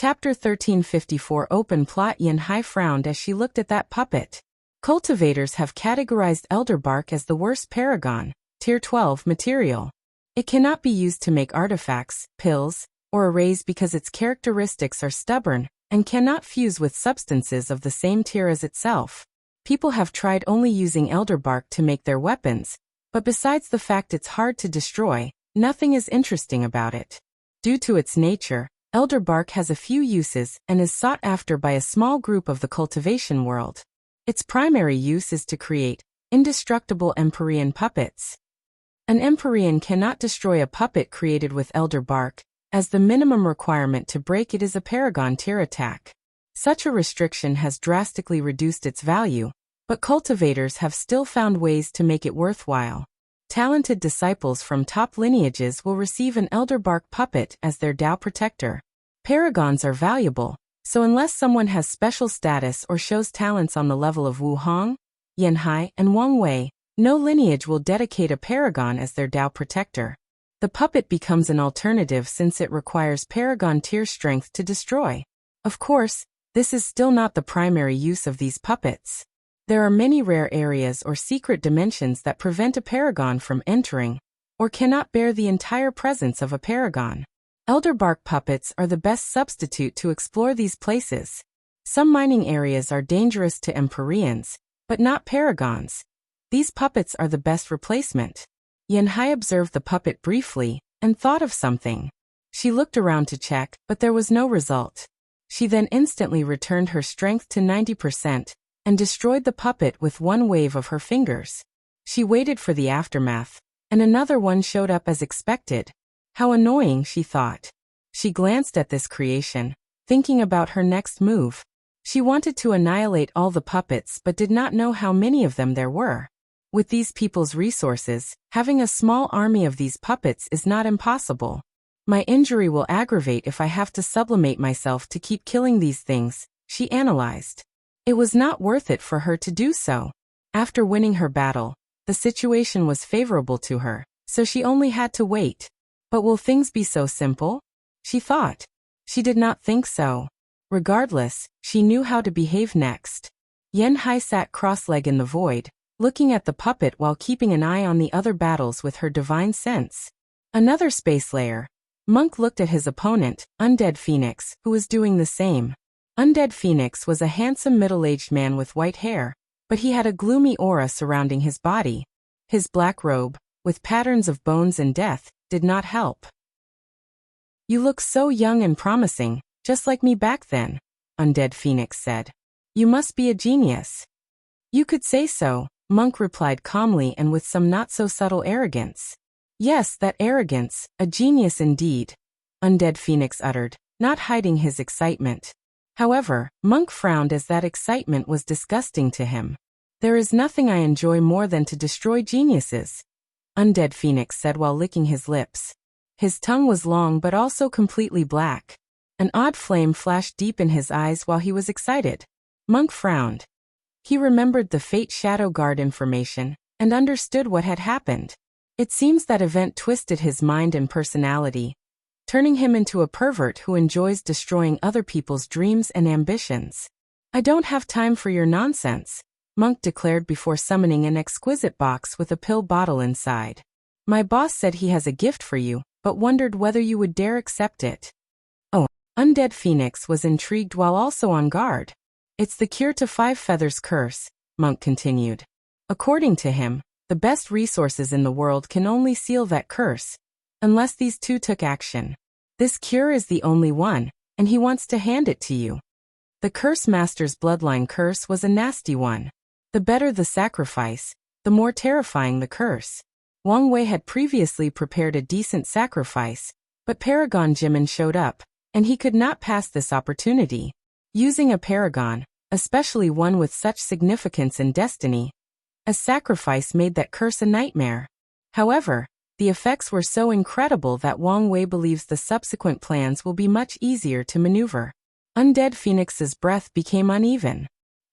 Chapter 1354 Open Plot. Yanhai frowned as she looked at that puppet. Cultivators have categorized elder bark as the worst paragon, Tier 12 material. It cannot be used to make artifacts, pills, or arrays because its characteristics are stubborn and cannot fuse with substances of the same tier as itself. People have tried only using elder bark to make their weapons, but besides the fact it's hard to destroy, nothing is interesting about it. Due to its nature, elder bark has a few uses and is sought after by a small group of the cultivation world. Its primary use is to create indestructible Empyrean puppets. An Empyrean cannot destroy a puppet created with elder bark, as the minimum requirement to break it is a paragon tier attack. Such a restriction has drastically reduced its value, but cultivators have still found ways to make it worthwhile. Talented disciples from top lineages will receive an elder bark puppet as their Dao protector. Paragons are valuable, so unless someone has special status or shows talents on the level of Wu Hong, Yanhai, and Wang Wei, no lineage will dedicate a paragon as their Dao protector. The puppet becomes an alternative since it requires paragon tier strength to destroy. Of course, this is still not the primary use of these puppets. There are many rare areas or secret dimensions that prevent a paragon from entering, or cannot bear the entire presence of a paragon. Elder bark puppets are the best substitute to explore these places. Some mining areas are dangerous to Empyreans, but not paragons. These puppets are the best replacement. Yanhai observed the puppet briefly, and thought of something. She looked around to check, but there was no result. She then instantly returned her strength to 90%, and destroyed the puppet with one wave of her fingers. She waited for the aftermath, and another one showed up as expected. How annoying, she thought. She glanced at this creation, thinking about her next move. She wanted to annihilate all the puppets but did not know how many of them there were. With these people's resources, having a small army of these puppets is not impossible. My injury will aggravate if I have to sublimate myself to keep killing these things, she analyzed. It was not worth it for her to do so. After winning her battle, the situation was favorable to her, so she only had to wait. But will things be so simple? She thought. She did not think so. Regardless, she knew how to behave next. Yanhai sat cross-legged in the void, looking at the puppet while keeping an eye on the other battles with her divine sense. Another space layer. Monk looked at his opponent, Undead Phoenix, who was doing the same. Undead Phoenix was a handsome middle-aged man with white hair, but he had a gloomy aura surrounding his body. His black robe, with patterns of bones and death, did not help. "You look so young and promising, just like me back then," Undead Phoenix said. "You must be a genius." "You could say so," Monk replied calmly and with some not-so-subtle arrogance. "Yes, that arrogance, a genius indeed," Undead Phoenix uttered, not hiding his excitement. However, Monk frowned as that excitement was disgusting to him. "There is nothing I enjoy more than to destroy geniuses," Undead Phoenix said while licking his lips. His tongue was long but also completely black. An odd flame flashed deep in his eyes while he was excited. Monk frowned. He remembered the Fate Shadow Guard information, and understood what had happened. It seems that event twisted his mind and personality, turning him into a pervert who enjoys destroying other people's dreams and ambitions. "I don't have time for your nonsense," Monk declared before summoning an exquisite box with a pill bottle inside. "My boss said he has a gift for you, but wondered whether you would dare accept it." Oh, Undead Phoenix was intrigued while also on guard. "It's the cure to Five Feathers Curse," Monk continued. According to him, the best resources in the world can only seal that curse, unless these two took action. This cure is the only one, and he wants to hand it to you. The Curse Master's bloodline curse was a nasty one. The better the sacrifice, the more terrifying the curse. Wang Wei had previously prepared a decent sacrifice, but Paragon Jimin showed up, and he could not pass this opportunity. Using a paragon, especially one with such significance in destiny, a sacrifice made that curse a nightmare. However, the effects were so incredible that Wang Wei believes the subsequent plans will be much easier to maneuver. Undead Phoenix's breath became uneven.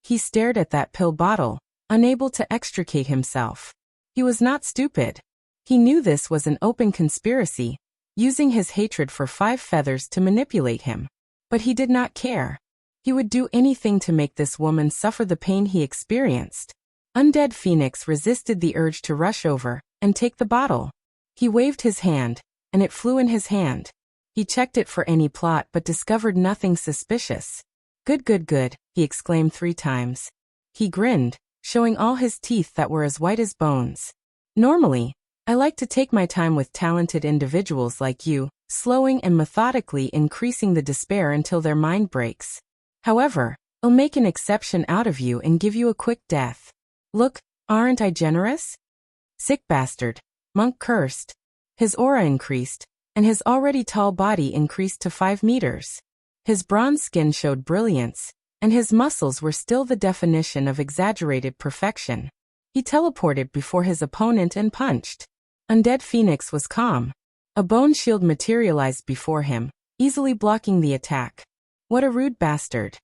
He stared at that pill bottle, unable to extricate himself. He was not stupid. He knew this was an open conspiracy, using his hatred for Five Feathers to manipulate him. But he did not care. He would do anything to make this woman suffer the pain he experienced. Undead Phoenix resisted the urge to rush over and take the bottle. He waved his hand, and it flew in his hand. He checked it for any plot but discovered nothing suspicious. Good, good, good, he exclaimed 3 times. He grinned, showing all his teeth that were as white as bones. Normally, I like to take my time with talented individuals like you, slowing and methodically increasing the despair until their mind breaks. However, I'll make an exception out of you and give you a quick death. Look, aren't I generous? Sick bastard, Monk cursed. His aura increased, and his already tall body increased to 5 meters. His bronze skin showed brilliance, and his muscles were still the definition of exaggerated perfection. He teleported before his opponent and punched. Undead Phoenix was calm. A bone shield materialized before him, easily blocking the attack. What a rude bastard.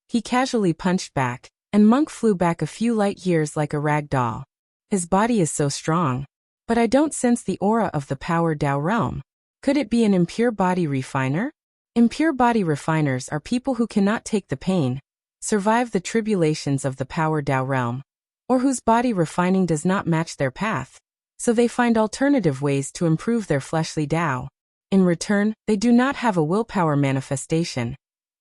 He casually punched back, and Monk flew back a few light years like a rag doll. His body is so strong. But I don't sense the aura of the Power Dao realm. Could it be an impure body refiner? Impure body refiners are people who cannot take the pain, survive the tribulations of the Power Dao realm, or whose body refining does not match their path, so they find alternative ways to improve their fleshly Dao. In return, they do not have a willpower manifestation,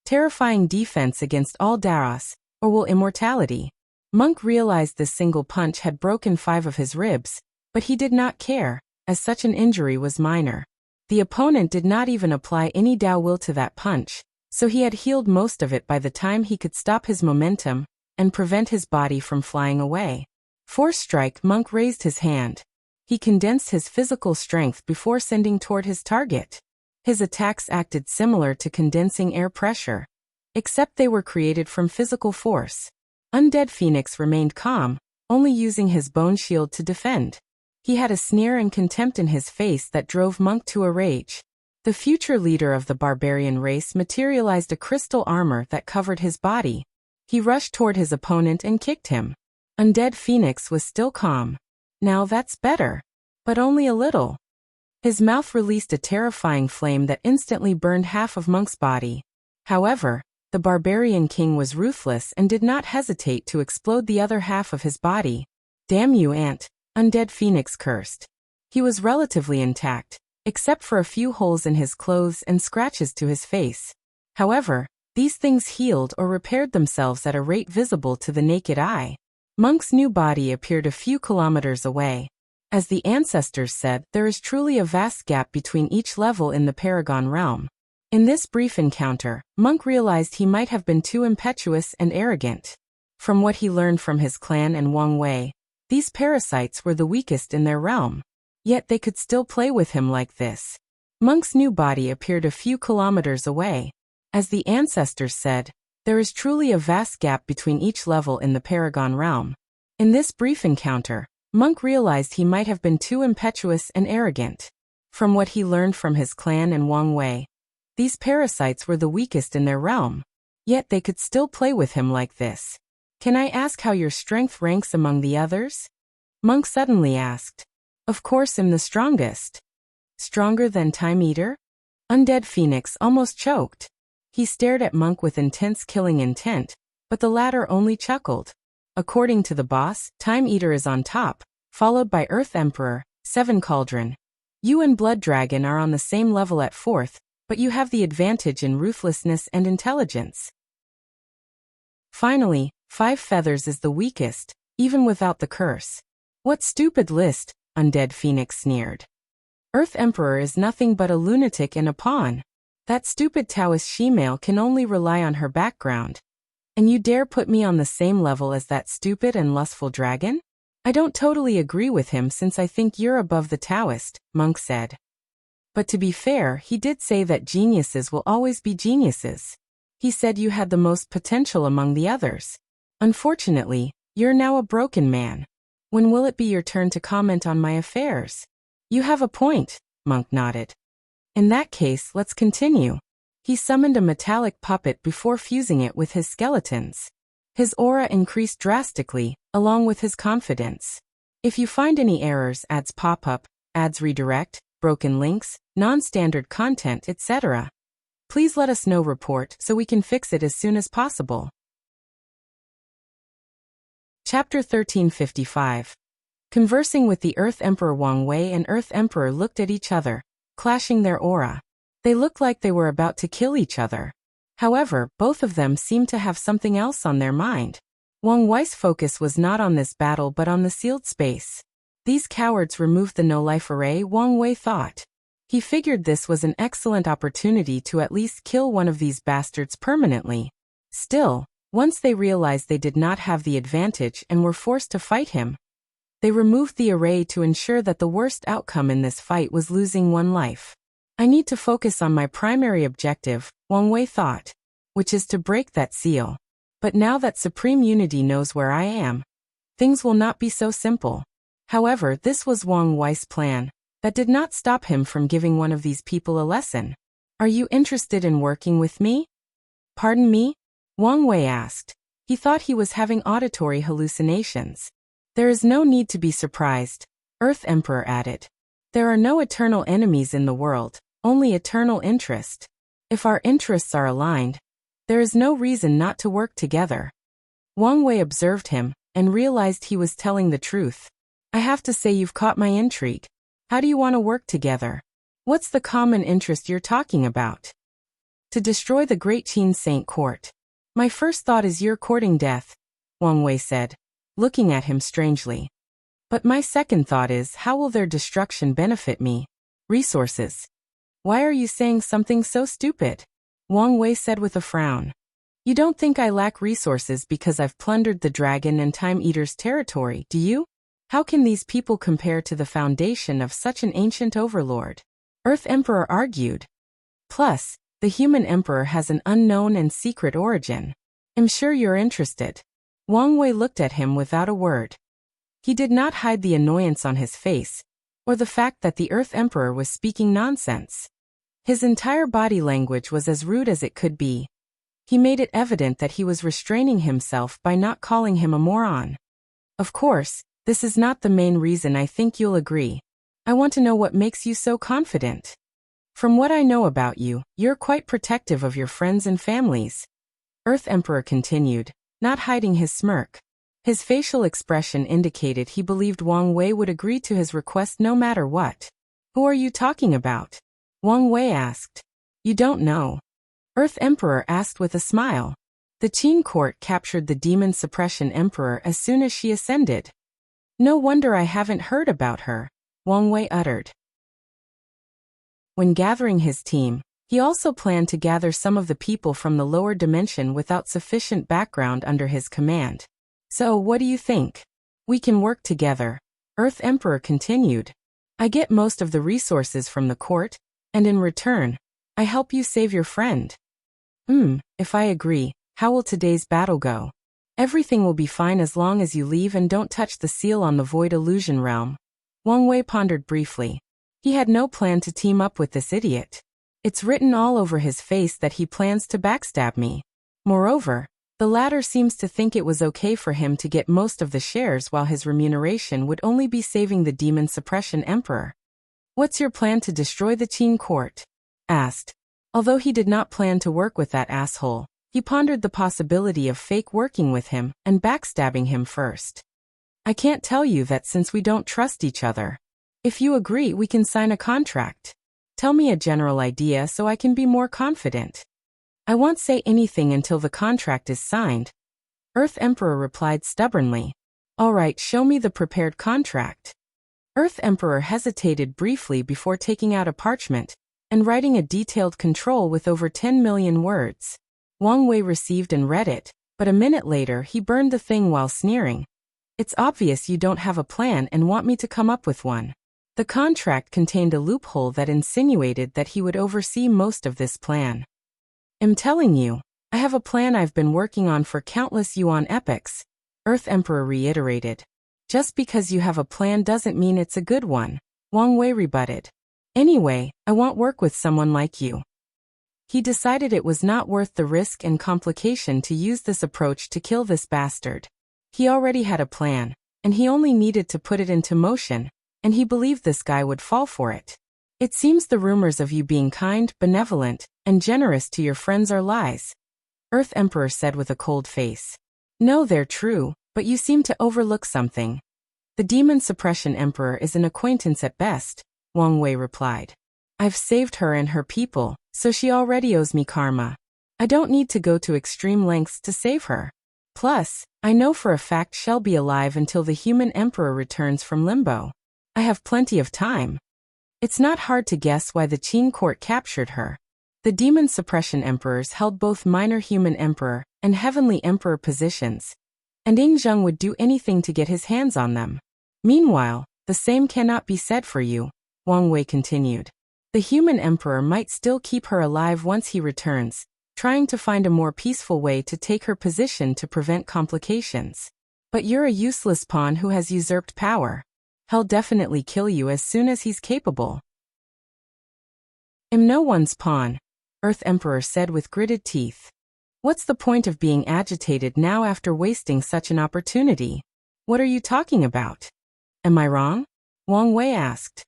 terrifying defense against all Daos, or will immortality. Monk realized this single punch had broken 5 of his ribs, but he did not care, as such an injury was minor. The opponent did not even apply any Dao will to that punch, so he had healed most of it by the time he could stop his momentum and prevent his body from flying away. Force strike. Monk raised his hand. He condensed his physical strength before sending toward his target. His attacks acted similar to condensing air pressure, except they were created from physical force. Undead Phoenix remained calm, only using his bone shield to defend. He had a sneer and contempt in his face that drove Monk to a rage. The future leader of the barbarian race materialized a crystal armor that covered his body. He rushed toward his opponent and kicked him. Undead Phoenix was still calm. Now that's better. But only a little. His mouth released a terrifying flame that instantly burned half of Monk's body. However, the barbarian king was ruthless and did not hesitate to explode the other half of his body. Damn you, Ant, Undead Phoenix cursed. He was relatively intact, except for a few holes in his clothes and scratches to his face. However, these things healed or repaired themselves at a rate visible to the naked eye. Monk's new body appeared a few kilometers away. As the ancestors said, there is truly a vast gap between each level in the Paragon realm. In this brief encounter, Monk realized he might have been too impetuous and arrogant. From what he learned from his clan and Wang Wei, these parasites were the weakest in their realm. Yet they could still play with him like this. Monk's new body appeared a few kilometers away. As the ancestors said, there is truly a vast gap between each level in the Paragon realm. In this brief encounter, Monk realized he might have been too impetuous and arrogant. From what he learned from his clan and Wang Wei, these parasites were the weakest in their realm. Yet they could still play with him like this. Can I ask how your strength ranks among the others? Monk suddenly asked. Of course I'm the strongest. Stronger than Time Eater? Undead Phoenix almost choked. He stared at Monk with intense killing intent, but the latter only chuckled. According to the boss, Time Eater is on top, followed by Earth Emperor, 7 Cauldron. You and Blood Dragon are on the same level at 4th, but you have the advantage in ruthlessness and intelligence. Finally, 5 Feathers is the weakest, even without the curse. What stupid list, Undead Phoenix sneered. Earth Emperor is nothing but a lunatic and a pawn. That stupid Taoist she-male can only rely on her background. And you dare put me on the same level as that stupid and lustful dragon? I don't totally agree with him since I think you're above the Taoist, Monk said. But to be fair, he did say that geniuses will always be geniuses. He said you had the most potential among the others. Unfortunately, you're now a broken man. When will it be your turn to comment on my affairs? You have a point, Monk nodded. In that case, let's continue. He summoned a metallic puppet before fusing it with his skeletons. His aura increased drastically, along with his confidence. If you find any errors, ads pop up, ads redirect, broken links, non-standard content, etc., Please let us know report so we can fix it as soon as possible. Chapter 1355. Conversing with the Earth Emperor. Wang Wei and Earth Emperor looked at each other, clashing their aura. They looked like they were about to kill each other. However, both of them seemed to have something else on their mind. Wang Wei's focus was not on this battle but on the sealed space. These cowards removed the no-life array, Wang Wei thought. He figured this was an excellent opportunity to at least kill one of these bastards permanently. Still, once they realized they did not have the advantage and were forced to fight him, they removed the array to ensure that the worst outcome in this fight was losing one life. I need to focus on my primary objective, Wang Wei thought, which is to break that seal. But now that Supreme Unity knows where I am, things will not be so simple. However, this was Wang Wei's plan. That did not stop him from giving one of these people a lesson. Are you interested in working with me? Pardon me? Wang Wei asked. He thought he was having auditory hallucinations. There is no need to be surprised, Earth Emperor added. There are no eternal enemies in the world, only eternal interest. If our interests are aligned, there is no reason not to work together. Wang Wei observed him and realized he was telling the truth. I have to say you've caught my intrigue. How do you want to work together? What's the common interest you're talking about? To destroy the Great Qin Saint Court. My first thought is you're courting death, Wang Wei said, looking at him strangely. But my second thought is, how will their destruction benefit me? Resources. Why are you saying something so stupid? Wang Wei said with a frown. You don't think I lack resources because I've plundered the Dragon and Time Eater's territory, do you? How can these people compare to the foundation of such an ancient overlord? Earth Emperor argued. Plus, the human emperor has an unknown and secret origin. I'm sure you're interested. Wang Wei looked at him without a word. He did not hide the annoyance on his face, or the fact that the Earth Emperor was speaking nonsense. His entire body language was as rude as it could be. He made it evident that he was restraining himself by not calling him a moron. Of course, this is not the main reason. I think you'll agree. I want to know what makes you so confident. From what I know about you, you're quite protective of your friends and families. Earth Emperor continued, not hiding his smirk. His facial expression indicated he believed Wang Wei would agree to his request no matter what. Who are you talking about? Wang Wei asked. You don't know. Earth Emperor asked with a smile. The Qin court captured the Demon Suppression Emperor as soon as she ascended. No wonder I haven't heard about her, Wang Wei uttered. When gathering his team, he also planned to gather some of the people from the lower dimension without sufficient background under his command. So, what do you think? We can work together, Earth Emperor continued. I get most of the resources from the court, and in return, I help you save your friend. If I agree, how will today's battle go? Everything will be fine as long as you leave and don't touch the seal on the Void Illusion Realm. Wang Wei pondered briefly. He had no plan to team up with this idiot. It's written all over his face that he plans to backstab me. Moreover, the latter seems to think it was okay for him to get most of the shares while his remuneration would only be saving the Demon Suppression Emperor. What's your plan to destroy the Qin court? Asked. Although he did not plan to work with that asshole, he pondered the possibility of fake working with him and backstabbing him first. I can't tell you that since we don't trust each other. If you agree, we can sign a contract. Tell me a general idea so I can be more confident. I won't say anything until the contract is signed. Earth Emperor replied stubbornly. All right, show me the prepared contract. Earth Emperor hesitated briefly before taking out a parchment and writing a detailed control with over 10 million words. Wang Wei received and read it, but a minute later he burned the thing while sneering. It's obvious you don't have a plan and want me to come up with one. The contract contained a loophole that insinuated that he would oversee most of this plan. I'm telling you, I have a plan I've been working on for countless yuan epochs, Earth Emperor reiterated. Just because you have a plan doesn't mean it's a good one, Wang Wei rebutted. Anyway, I won't work with someone like you. He decided it was not worth the risk and complication to use this approach to kill this bastard. He already had a plan, and he only needed to put it into motion, and he believed this guy would fall for it. It seems the rumors of you being kind, benevolent, and generous to your friends are lies. Earth Emperor said with a cold face. No, they're true, but you seem to overlook something. The Demon Suppression Emperor is an acquaintance at best, Wang Wei replied. I've saved her and her people, so she already owes me karma. I don't need to go to extreme lengths to save her. Plus, I know for a fact she'll be alive until the human emperor returns from limbo. I have plenty of time. It's not hard to guess why the Qin court captured her. The Demon Suppression Emperors held both minor human emperor and heavenly emperor positions, and Ing Zheng would do anything to get his hands on them. Meanwhile, the same cannot be said for you, Wang Wei continued. The human emperor might still keep her alive once he returns, trying to find a more peaceful way to take her position to prevent complications. But you're a useless pawn who has usurped power. He'll definitely kill you as soon as he's capable. I'm no one's pawn, Earth Emperor said with gritted teeth. What's the point of being agitated now after wasting such an opportunity? What are you talking about? Am I wrong? Wang Wei asked.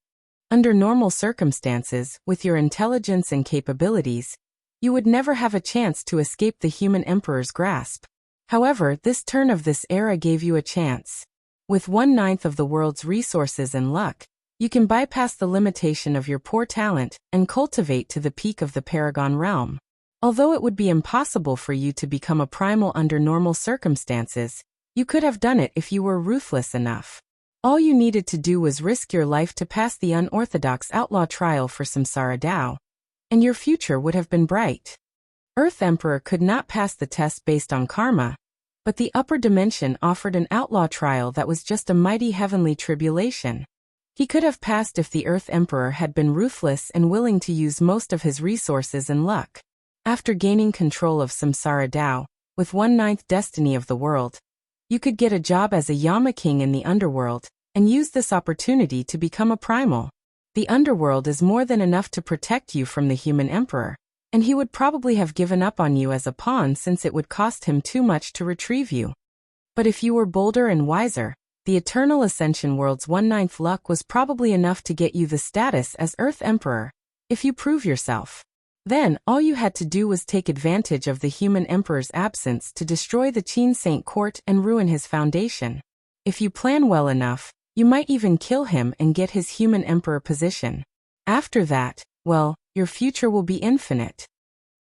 Under normal circumstances, with your intelligence and capabilities, you would never have a chance to escape the human emperor's grasp. However, this turn of this era gave you a chance. With 1/9 of the world's resources and luck, you can bypass the limitation of your poor talent and cultivate to the peak of the Paragon realm. Although it would be impossible for you to become a primal under normal circumstances, you could have done it if you were ruthless enough. All you needed to do was risk your life to pass the unorthodox outlaw trial for Samsara Dao, and your future would have been bright. Earth Emperor could not pass the test based on karma, but the upper dimension offered an outlaw trial that was just a mighty heavenly tribulation. He could have passed if the Earth Emperor had been ruthless and willing to use most of his resources and luck. After gaining control of Samsara Dao, with 1/9 destiny of the world, you could get a job as a Yama King in the underworld, and use this opportunity to become a primal. The underworld is more than enough to protect you from the human emperor, and he would probably have given up on you as a pawn since it would cost him too much to retrieve you. But if you were bolder and wiser, the Eternal Ascension World's 1/9 luck was probably enough to get you the status as Earth Emperor. If you prove yourself, then all you had to do was take advantage of the human emperor's absence to destroy the Qin Saint Court and ruin his foundation. If you plan well enough, you might even kill him and get his human emperor position. After that, well, your future will be infinite.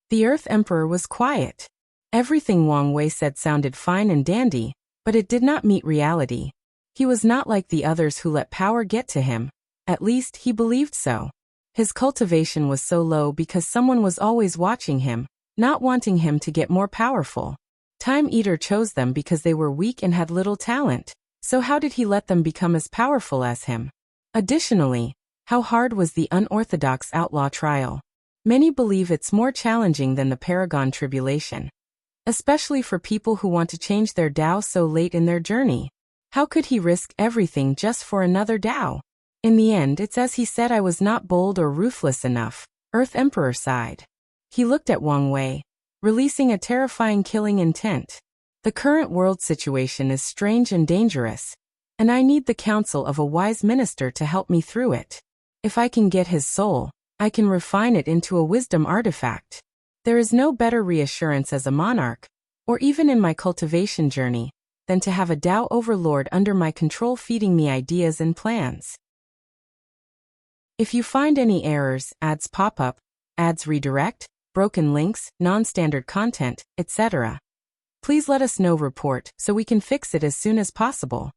The Earth Emperor was quiet. Everything Wang Wei said sounded fine and dandy, but it did not meet reality. He was not like the others who let power get to him. At least he believed so. His cultivation was so low because someone was always watching him, not wanting him to get more powerful. Time Eater chose them because they were weak and had little talent, so how did he let them become as powerful as him? Additionally, how hard was the unorthodox outlaw trial? Many believe it's more challenging than the Paragon Tribulation, especially for people who want to change their Tao so late in their journey. How could he risk everything just for another Tao? In the end, it's as he said, I was not bold or ruthless enough, Earth Emperor sighed. He looked at Wang Wei, releasing a terrifying killing intent. The current world situation is strange and dangerous, and I need the counsel of a wise minister to help me through it. If I can get his soul, I can refine it into a wisdom artifact. There is no better reassurance as a monarch, or even in my cultivation journey, than to have a Tao overlord under my control feeding me ideas and plans. If you find any errors, ads pop up, ads redirect, broken links, non-standard content, etc., please let us know. Report so we can fix it as soon as possible.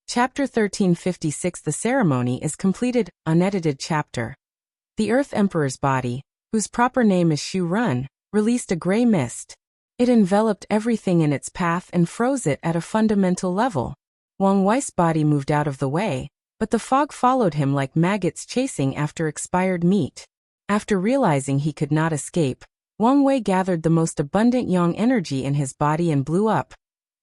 Chapter 1356. The ceremony is completed. Unedited chapter. The Earth Emperor's body, whose proper name is Shu Run, released a gray mist. It enveloped everything in its path and froze it at a fundamental level. Wang Wei's body moved out of the way, but the fog followed him like maggots chasing after expired meat. After realizing he could not escape, Wang Wei gathered the most abundant yang energy in his body and blew up,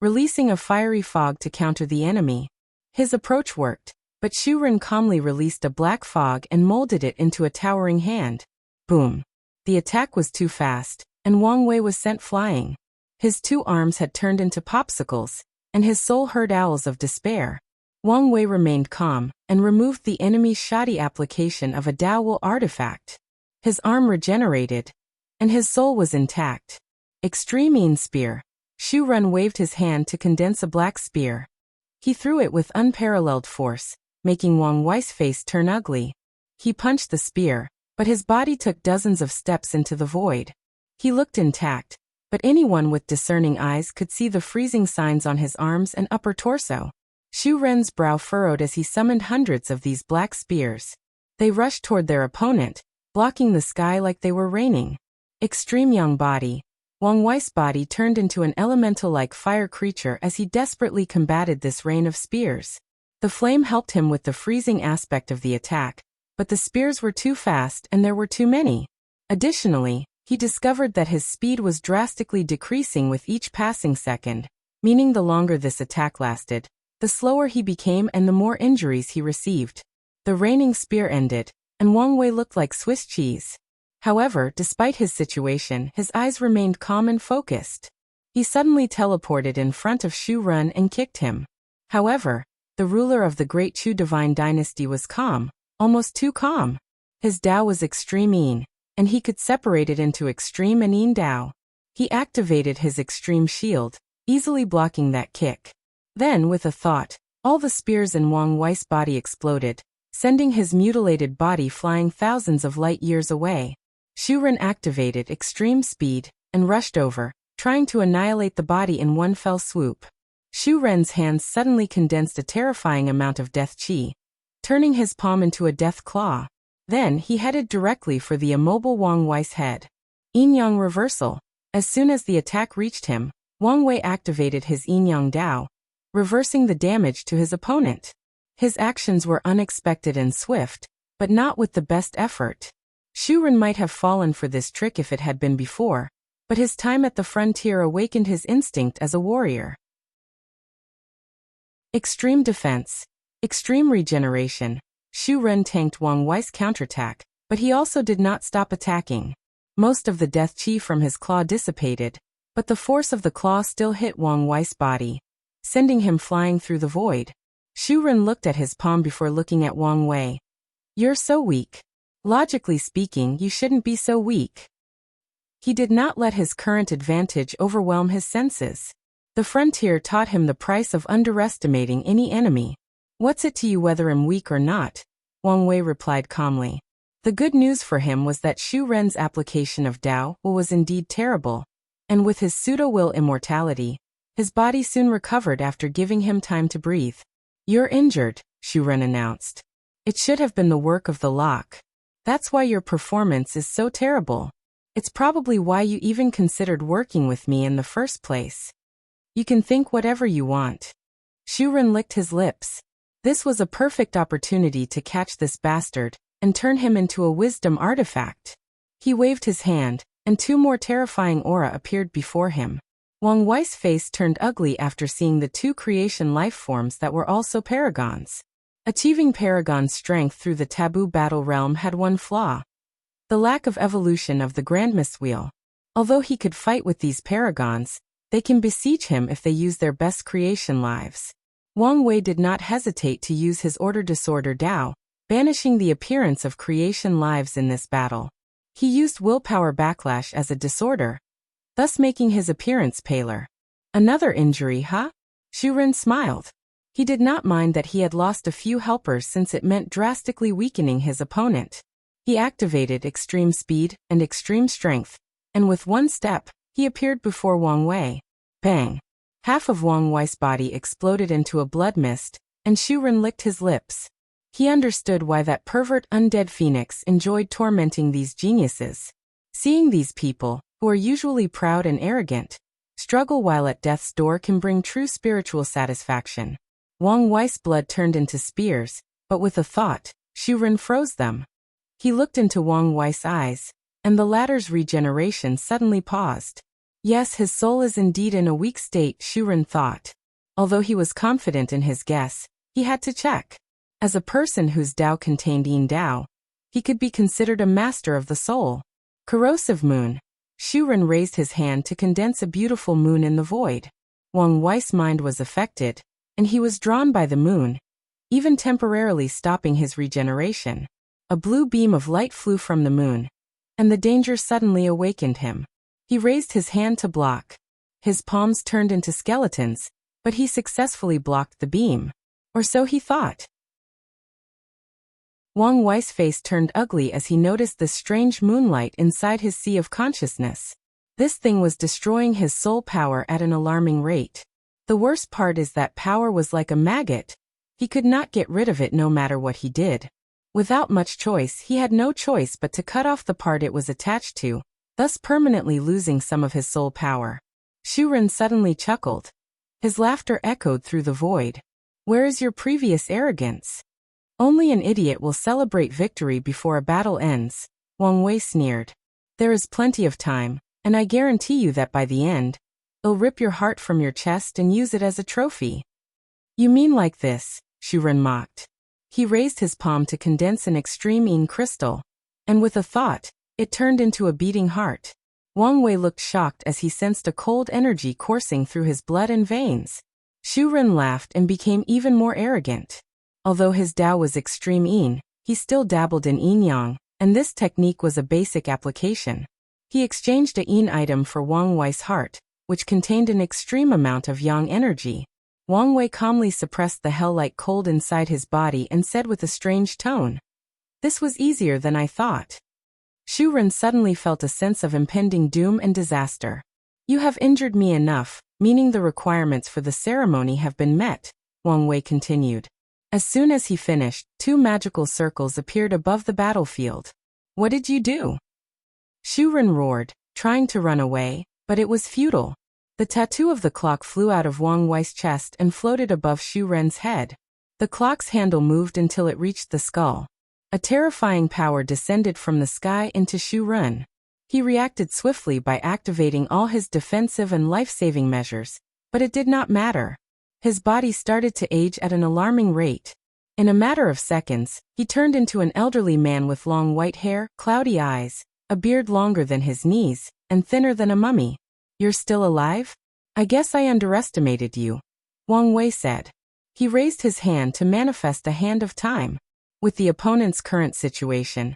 releasing a fiery fog to counter the enemy. His approach worked, but Shu Ren calmly released a black fog and molded it into a towering hand. Boom! The attack was too fast, and Wang Wei was sent flying. His two arms had turned into popsicles, and his soul heard owls of despair. Wang Wei remained calm and removed the enemy's shoddy application of a Dao artifact. His arm regenerated, and his soul was intact. Extreme Yin Spear. Shu Run waved his hand to condense a black spear. He threw it with unparalleled force, making Wang Wei's face turn ugly. He punched the spear, but his body took dozens of steps into the void. He looked intact, but anyone with discerning eyes could see the freezing signs on his arms and upper torso. Shu Ren's brow furrowed as he summoned hundreds of these black spears. They rushed toward their opponent, blocking the sky like they were raining. Extreme Yang Body. Wang Wei's body turned into an elemental-like fire creature as he desperately combated this rain of spears. The flame helped him with the freezing aspect of the attack, but the spears were too fast and there were too many. Additionally, he discovered that his speed was drastically decreasing with each passing second, meaning the longer this attack lasted, the slower he became and the more injuries he received. The raining spear ended, and Wang Wei looked like Swiss cheese. However, despite his situation, his eyes remained calm and focused. He suddenly teleported in front of Shu Run and kicked him. However, the ruler of the Great Chu Divine Dynasty was calm, almost too calm. His Dao was Extreme Yin, and he could separate it into Extreme and Yin Dao. He activated his Extreme Shield, easily blocking that kick. Then, with a thought, all the spears in Wang Wei's body exploded, sending his mutilated body flying thousands of light years away. Shu Ren activated Extreme Speed and rushed over, trying to annihilate the body in one fell swoop. Shu Ren's hands suddenly condensed a terrifying amount of death qi, turning his palm into a death claw. Then he headed directly for the immobile Wang Wei's head. Yin-Yang Reversal. As soon as the attack reached him, Wang Wei activated his Yin-Yang Dao, reversing the damage to his opponent. His actions were unexpected and swift, but not with the best effort. Shu Ren might have fallen for this trick if it had been before, but his time at the frontier awakened his instinct as a warrior. Extreme Defense. Extreme Regeneration. Shu Ren tanked Wang Wei's counterattack, but he also did not stop attacking. Most of the death qi from his claw dissipated, but the force of the claw still hit Wang Wei's body, sending him flying through the void. Shu Ren looked at his palm before looking at Wang Wei. "You're so weak. Logically speaking, you shouldn't be so weak." He did not let his current advantage overwhelm his senses. The frontier taught him the price of underestimating any enemy. "What's it to you whether I'm weak or not?" Wang Wei replied calmly. The good news for him was that Shu Ren's application of Dao was indeed terrible, and with his pseudo-will immortality, his body soon recovered after giving him time to breathe. "You're injured," Shu Ren announced. "It should have been the work of the lock. That's why your performance is so terrible. It's probably why you even considered working with me in the first place. You can think whatever you want." Shu Ren licked his lips. This was a perfect opportunity to catch this bastard and turn him into a wisdom artifact. He waved his hand, and two more terrifying aura appeared before him. Wang Wei's face turned ugly after seeing the two creation life forms that were also paragons. Achieving paragon strength through the taboo battle realm had one flaw: the lack of evolution of the Grandmaster Wheel. Although he could fight with these paragons, they can besiege him if they use their best creation lives. Wang Wei did not hesitate to use his Order Disorder Dao, banishing the appearance of creation lives in this battle. He used Willpower Backlash as a disorder, thus making his appearance paler. "Another injury, huh?" Shu Ren smiled. He did not mind that he had lost a few helpers since it meant drastically weakening his opponent. He activated Extreme Speed and Extreme Strength, and with one step, he appeared before Wang Wei. Bang! Half of Wang Wei's body exploded into a blood mist, and Shu Ren licked his lips. He understood why that pervert undead phoenix enjoyed tormenting these geniuses. Seeing these people, who are usually proud and arrogant, struggle while at death's door can bring true spiritual satisfaction. Wang Wei's blood turned into spears, but with a thought, Shu Ren froze them. He looked into Wang Wei's eyes, and the latter's regeneration suddenly paused. Yes, his soul is indeed in a weak state, Shu Ren thought. Although he was confident in his guess, he had to check. As a person whose Dao contained Yin Dao, he could be considered a master of the soul. Corrosive Moon. Shu Ren raised his hand to condense a beautiful moon in the void. Wang Wei's mind was affected, and he was drawn by the moon, even temporarily stopping his regeneration. A blue beam of light flew from the moon, and the danger suddenly awakened him. He raised his hand to block. His palms turned into skeletons, but he successfully blocked the beam. Or so he thought. Wang Wei's face turned ugly as he noticed the strange moonlight inside his sea of consciousness. This thing was destroying his soul power at an alarming rate. The worst part is that power was like a maggot. He could not get rid of it no matter what he did. Without much choice, he had no choice but to cut off the part it was attached to, thus permanently losing some of his soul power. Shu Ren suddenly chuckled. His laughter echoed through the void. Where is your previous arrogance? Only an idiot will celebrate victory before a battle ends, Wang Wei sneered. There is plenty of time, and I guarantee you that by the end, I'll rip your heart from your chest and use it as a trophy. You mean like this? Shu Ren mocked. He raised his palm to condense an extreme Yin crystal, and with a thought, it turned into a beating heart. Wang Wei looked shocked as he sensed a cold energy coursing through his blood and veins. Shu Ren laughed and became even more arrogant. Although his Tao was extreme Yin, he still dabbled in Yin Yang, and this technique was a basic application. He exchanged a Yin item for Wang Wei's heart, which contained an extreme amount of Yang energy. Wang Wei calmly suppressed the hell-like cold inside his body and said with a strange tone, "This was easier than I thought." Shu Ren suddenly felt a sense of impending doom and disaster. You have injured me enough, meaning the requirements for the ceremony have been met, Wang Wei continued. As soon as he finished, 2 magical circles appeared above the battlefield. What did you do? Shu Ren roared, trying to run away, but it was futile. The tattoo of the clock flew out of Wang Wei's chest and floated above Shu Ren's head. The clock's handle moved until it reached the skull. A terrifying power descended from the sky into Shu Ren. He reacted swiftly by activating all his defensive and life-saving measures, but it did not matter. His body started to age at an alarming rate. In a matter of seconds, he turned into an elderly man with long white hair, cloudy eyes, a beard longer than his knees, and thinner than a mummy. You're still alive? I guess I underestimated you, Wang Wei said. He raised his hand to manifest a hand of time. With the opponent's current situation,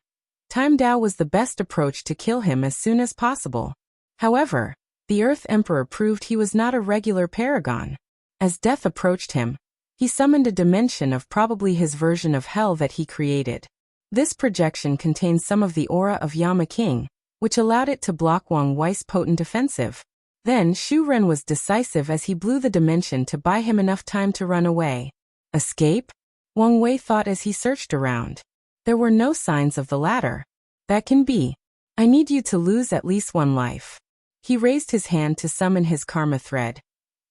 Time Dao was the best approach to kill him as soon as possible. However, the Earth Emperor proved he was not a regular paragon. As death approached him, he summoned a dimension of probably his version of hell that he created. This projection contained some of the aura of Yama King, which allowed it to block Wang Wei's potent offensive. Then Shu Ren was decisive as he blew the dimension to buy him enough time to run away. Escape? Wang Wei thought as he searched around. There were no signs of the latter. That can be. I need you to lose at least 1 life. He raised his hand to summon his karma thread,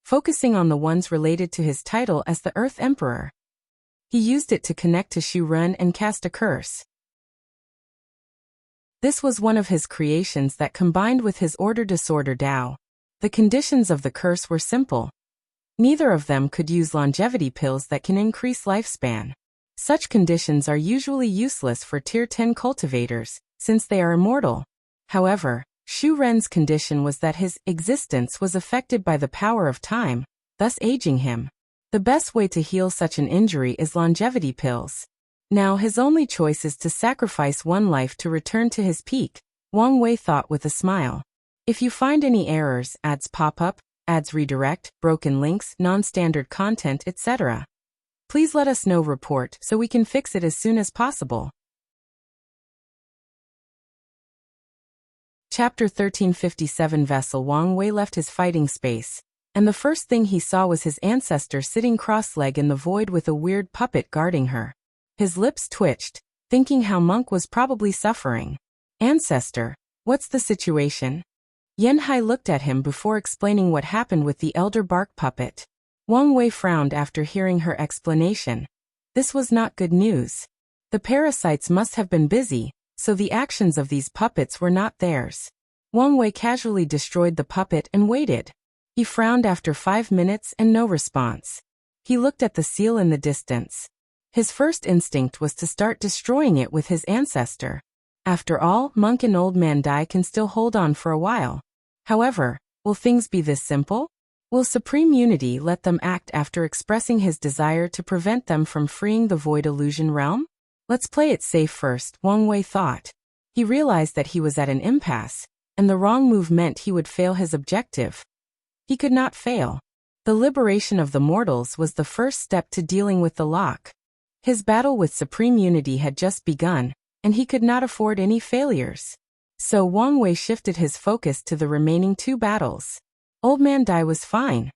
focusing on the ones related to his title as the Earth Emperor. He used it to connect to Shu Ren and cast a curse. This was one of his creations that combined with his order-disorder Tao. The conditions of the curse were simple. Neither of them could use longevity pills that can increase lifespan. Such conditions are usually useless for Tier 10 cultivators, since they are immortal. However, Shu Ren's condition was that his existence was affected by the power of time, thus aging him. The best way to heal such an injury is longevity pills. Now his only choice is to sacrifice 1 life to return to his peak, Wang Wei thought with a smile. If you find any errors, ads pop up, ads redirect, broken links, non-standard content, etc., please let us know. Report so we can fix it as soon as possible. Chapter 1357 Vessel. Wang Wei left his fighting space, and the first thing he saw was his ancestor sitting cross-legged in the void with a weird puppet guarding her. His lips twitched, thinking how Monk was probably suffering. Ancestor, what's the situation? Yen Hai looked at him before explaining what happened with the elder bark puppet. Wang Wei frowned after hearing her explanation. This was not good news. The parasites must have been busy, so the actions of these puppets were not theirs. Wang Wei casually destroyed the puppet and waited. He frowned after 5 minutes and no response. He looked at the seal in the distance. His first instinct was to start destroying it with his ancestor. After all, Monk and Old Man Dai can still hold on for a while. However, will things be this simple? Will Supreme Unity let them act after expressing his desire to prevent them from freeing the Void Illusion realm? Let's play it safe first, Wang Wei thought. He realized that he was at an impasse, and the wrong move meant he would fail his objective. He could not fail. The liberation of the mortals was the first step to dealing with the lock. His battle with Supreme Unity had just begun, and he could not afford any failures. So Wang Wei shifted his focus to the remaining 2 battles. Old Man Dai was fine.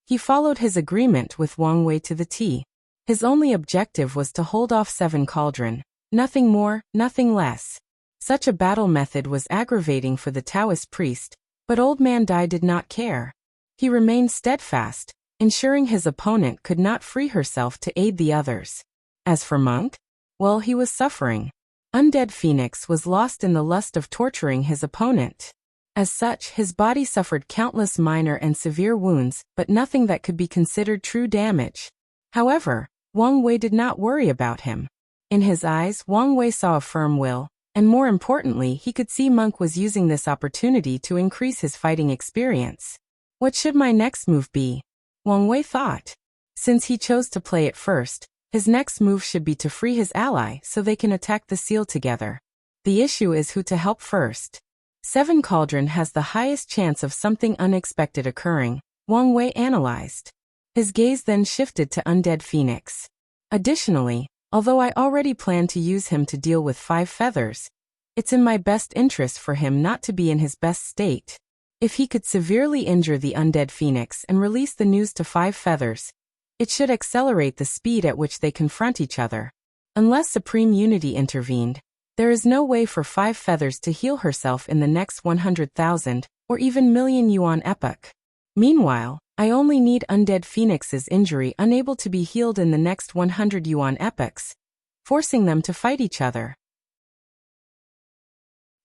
He followed his agreement with Wang Wei to the T. His only objective was to hold off 7 Cauldron. Nothing more, nothing less. Such a battle method was aggravating for the Taoist priest, but Old Man Dai did not care. He remained steadfast, ensuring his opponent could not free herself to aid the others. As for Monk, well, he was suffering. Undead Phoenix was lost in the lust of torturing his opponent. As such, his body suffered countless minor and severe wounds, but nothing that could be considered true damage. However, Wang Wei did not worry about him. In his eyes, Wang Wei saw a firm will, and more importantly, he could see Monk was using this opportunity to increase his fighting experience. What should my next move be? Wang Wei thought. Since he chose to play it first, his next move should be to free his ally so they can attack the seal together. The issue is who to help first. 7 Cauldron has the highest chance of something unexpected occurring, Wang Wei analyzed. His gaze then shifted to Undead Phoenix. Additionally, although I already plan to use him to deal with 5 feathers, it's in my best interest for him not to be in his best state. If he could severely injure the Undead Phoenix and release the news to 5 feathers, it should accelerate the speed at which they confront each other. Unless Supreme Unity intervened, there is no way for 5 feathers to heal herself in the next 100,000 or even million yuan epoch. Meanwhile, I only need Undead Phoenix's injury unable to be healed in the next 100 yuan epochs, forcing them to fight each other.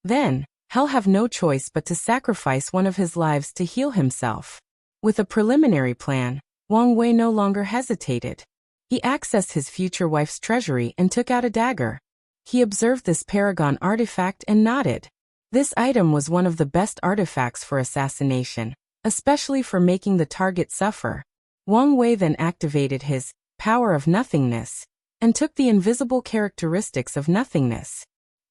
Then, he'll have no choice but to sacrifice one of his lives to heal himself. With a preliminary plan, Wang Wei no longer hesitated. He accessed his future wife's treasury and took out a dagger. He observed this paragon artifact and nodded. This item was one of the best artifacts for assassination, especially for making the target suffer. Wang Wei then activated his power of nothingness and took the invisible characteristics of nothingness.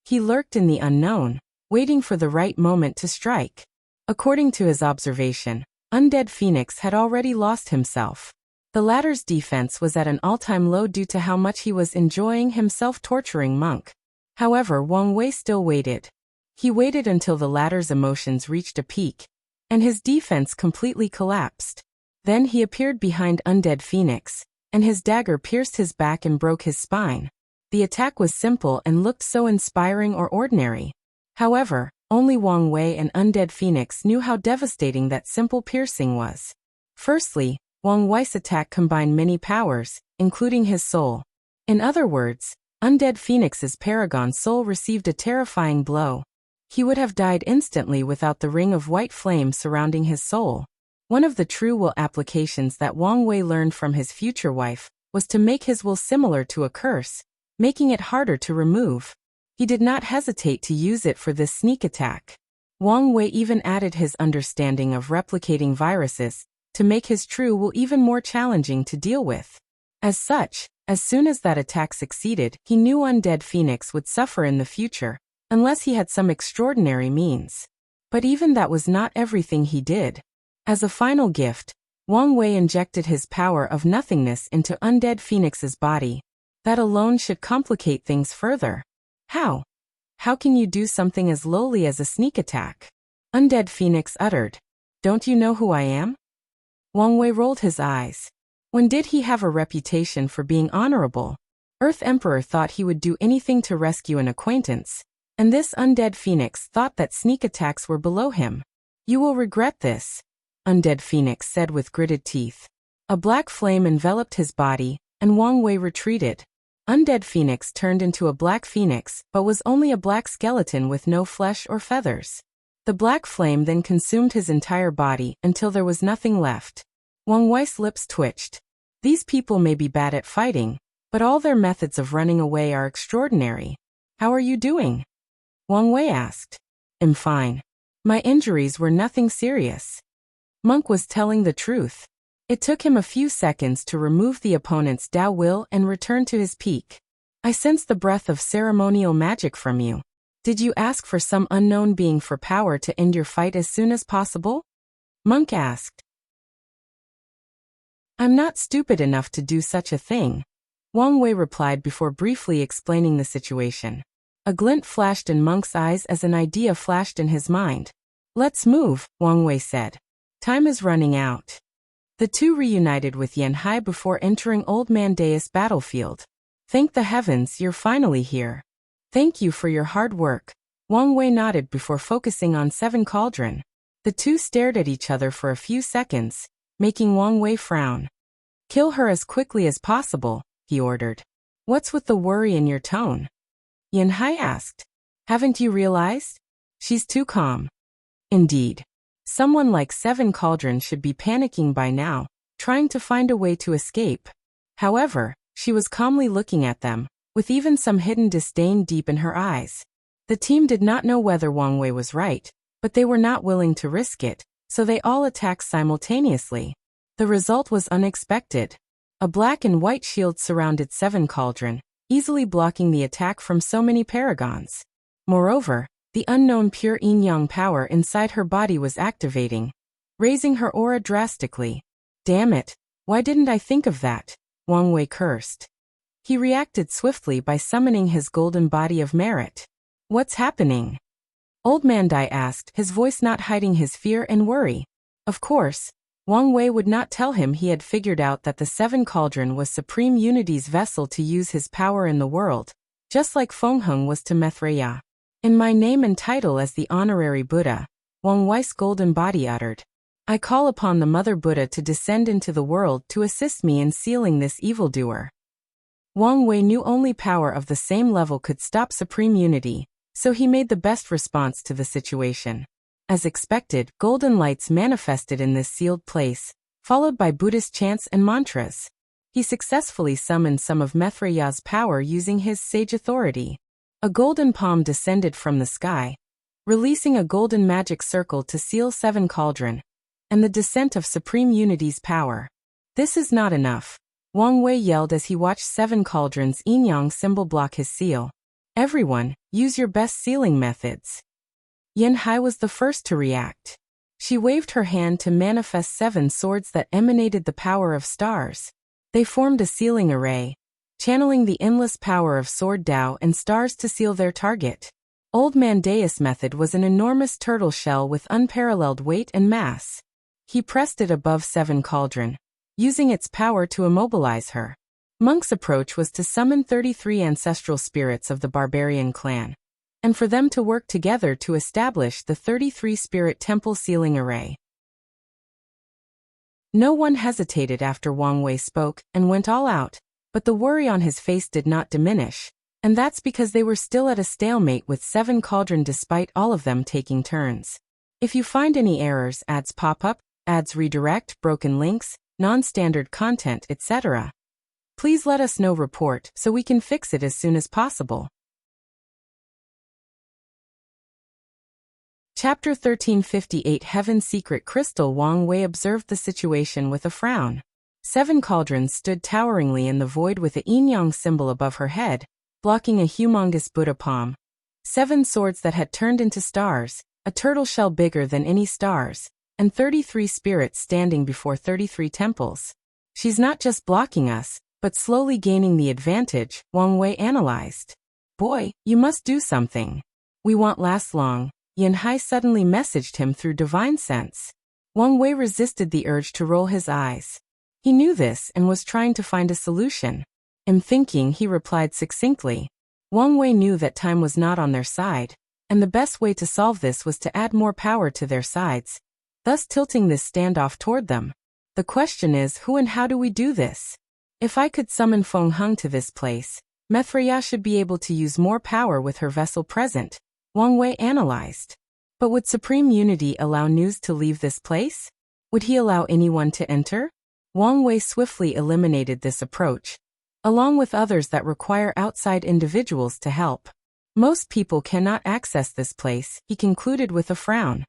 He lurked in the unknown, waiting for the right moment to strike. According to his observation, Undead Phoenix had already lost himself. The latter's defense was at an all-time low due to how much he was enjoying himself torturing Monk. However, Wang Wei still waited. He waited until the latter's emotions reached a peak, and his defense completely collapsed. Then he appeared behind Undead Phoenix, and his dagger pierced his back and broke his spine. The attack was simple and looked so inspiring or ordinary. However, only Wang Wei and Undead Phoenix knew how devastating that simple piercing was. Firstly, Wang Wei's attack combined many powers, including his soul. In other words, Undead Phoenix's Paragon soul received a terrifying blow. He would have died instantly without the ring of white flame surrounding his soul. One of the true will applications that Wang Wei learned from his future wife was to make his will similar to a curse, making it harder to remove. He did not hesitate to use it for this sneak attack. Wang Wei even added his understanding of replicating viruses to make his true will even more challenging to deal with. As such, as soon as that attack succeeded, he knew Undead Phoenix would suffer in the future, unless he had some extraordinary means. But even that was not everything he did. As a final gift, Wang Wei injected his power of nothingness into Undead Phoenix's body. That alone should complicate things further. How? How can you do something as lowly as a sneak attack? Undead Phoenix uttered. Don't you know who I am? Wang Wei rolled his eyes. When did he have a reputation for being honorable? Earth Emperor thought he would do anything to rescue an acquaintance, and this Undead Phoenix thought that sneak attacks were below him. You will regret this, Undead Phoenix said with gritted teeth. A black flame enveloped his body, and Wang Wei retreated. Undead Phoenix turned into a black phoenix, but was only a black skeleton with no flesh or feathers. The black flame then consumed his entire body until there was nothing left. Wang Wei's lips twitched. These people may be bad at fighting, but all their methods of running away are extraordinary. How are you doing? Wang Wei asked. I'm fine. My injuries were nothing serious. Monk was telling the truth. It took him a few seconds to remove the opponent's Tao will and return to his peak. I sense the breath of ceremonial magic from you. Did you ask for some unknown being for power to end your fight as soon as possible? Monk asked. I'm not stupid enough to do such a thing, Wang Wei replied before briefly explaining the situation. A glint flashed in Monk's eyes as an idea flashed in his mind. Let's move, Wang Wei said. Time is running out. The two reunited with Yan Hai before entering Old Man Dais battlefield. Thank the heavens you're finally here. Thank you for your hard work. Wang Wei nodded before focusing on Seven Cauldron. The two stared at each other for a few seconds, making Wang Wei frown. Kill her as quickly as possible, he ordered. What's with the worry in your tone? Yan Hai asked. Haven't you realized? She's too calm. Indeed. Someone like Seven Cauldron should be panicking by now, trying to find a way to escape. However, she was calmly looking at them, with even some hidden disdain deep in her eyes. The team did not know whether Wang Wei was right, but they were not willing to risk it, so they all attacked simultaneously. The result was unexpected. A black and white shield surrounded Seven Cauldron, easily blocking the attack from so many paragons. Moreover, the unknown pure yin-yang power inside her body was activating, raising her aura drastically. Damn it, why didn't I think of that? Wang Wei cursed. He reacted swiftly by summoning his golden body of merit. What's happening? Old Man Dai asked, his voice not hiding his fear and worry. Of course, Wang Wei would not tell him he had figured out that the Seven Cauldron was Supreme Unity's vessel to use his power in the world, just like Feng Heng was to Mithriya. In my name and title as the honorary Buddha, Wang Wei's golden body uttered. I call upon the Mother Buddha to descend into the world to assist me in sealing this evildoer. Wang Wei knew only power of the same level could stop Supreme Unity, so he made the best response to the situation. As expected, golden lights manifested in this sealed place, followed by Buddhist chants and mantras. He successfully summoned some of Mithriya's power using his sage authority. A golden palm descended from the sky, releasing a golden magic circle to seal Seven Cauldron, and the descent of Supreme Unity's power. This is not enough, Wang Wei yelled as he watched Seven Cauldron's yin-yang symbol block his seal. Everyone, use your best sealing methods. Yan Hai was the first to react. She waved her hand to manifest 7 swords that emanated the power of stars. They formed a sealing array, channeling the endless power of Sword Tao and stars to seal their target. Old Man Dais' method was an enormous turtle shell with unparalleled weight and mass. He pressed it above Seven Cauldron, using its power to immobilize her. Monk's approach was to summon 33 ancestral spirits of the barbarian clan, and for them to work together to establish the 33-spirit temple sealing array. No one hesitated after Wang Wei spoke and went all out, but the worry on his face did not diminish, and that's because they were still at a stalemate with Seven Cauldron despite all of them taking turns. If you find any errors, ads pop up, ads redirect, broken links, non-standard content, etc., please let us know report so we can fix it as soon as possible. Chapter 1358 Heaven's Secret Crystal. Wang Wei observed the situation with a frown. Seven Cauldrons stood toweringly in the void with a yin-yang symbol above her head, blocking a humongous Buddha palm. 7 swords that had turned into stars, a turtle shell bigger than any stars, and 33 spirits standing before 33 temples. She's not just blocking us, but slowly gaining the advantage, Wang Wei analyzed. Boy, you must do something. We won't last long, Yan Hai suddenly messaged him through divine sense. Wang Wei resisted the urge to roll his eyes. He knew this and was trying to find a solution. In thinking, he replied succinctly. Wang Wei knew that time was not on their side, and the best way to solve this was to add more power to their sides, thus tilting this standoff toward them. The question is, who and how do we do this? If I could summon Feng Heng to this place, Mithriya should be able to use more power with her vessel present, Wang Wei analyzed. But would Supreme Unity allow news to leave this place? Would he allow anyone to enter? Wang Wei swiftly eliminated this approach, along with others that require outside individuals to help. Most people cannot access this place, he concluded with a frown.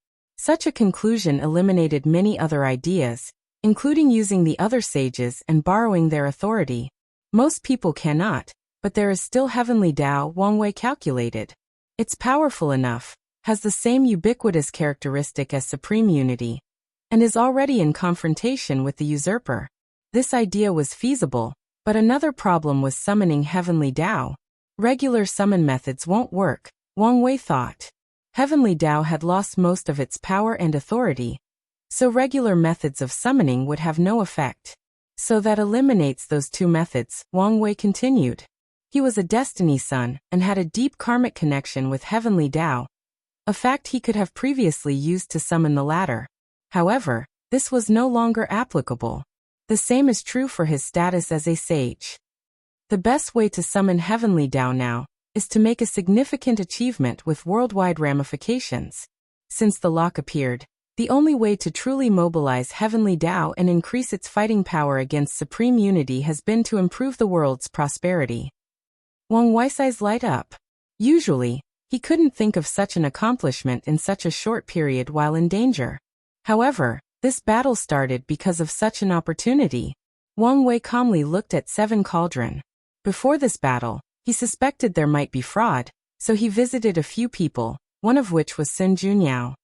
Such a conclusion eliminated many other ideas, including using the other sages and borrowing their authority. Most people cannot, but there is still heavenly Tao, Wang Wei calculated. It's powerful enough, has the same ubiquitous characteristic as supreme unity, and is already in confrontation with the usurper. This idea was feasible, but another problem was summoning heavenly Tao. Regular summon methods won't work, Wang Wei thought. Heavenly Tao had lost most of its power and authority, so regular methods of summoning would have no effect. So that eliminates those two methods, Wang Wei continued. He was a destiny son and had a deep karmic connection with heavenly Tao, a fact he could have previously used to summon the latter. However, this was no longer applicable. The same is true for his status as a sage. The best way to summon heavenly Tao now is to make a significant achievement with worldwide ramifications. Since the lock appeared, the only way to truly mobilize heavenly Tao and increase its fighting power against supreme unity has been to improve the world's prosperity. Wang Wei's eyes light up. Usually, he couldn't think of such an accomplishment in such a short period while in danger. However, this battle started because of such an opportunity. Wang Wei calmly looked at Seven Cauldron. Before this battle, he suspected there might be fraud, so he visited a few people, one of which was Sun Junyao.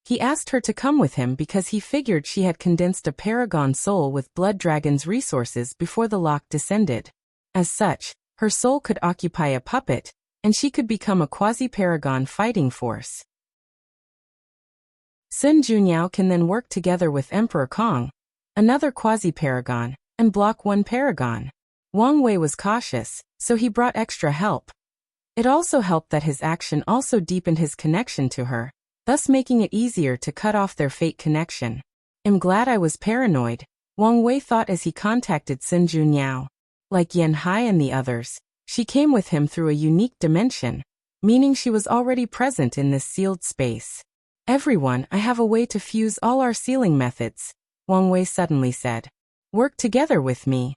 He asked her to come with him because he figured she had condensed a paragon soul with Blood Dragon's resources before the lock descended. As such, her soul could occupy a puppet, and she could become a quasi-paragon fighting force. Sun Junyao can then work together with Emperor Kong, another quasi-paragon, and block one paragon. Wang Wei was cautious, so he brought extra help. It also helped that his action also deepened his connection to her, thus making it easier to cut off their fate connection. I'm glad I was paranoid, Wang Wei thought as he contacted Sun Junyao. Like Yan Hai and the others, she came with him through a unique dimension, meaning she was already present in this sealed space. Everyone, I have a way to fuse all our sealing methods, Wang Wei suddenly said. Work together with me.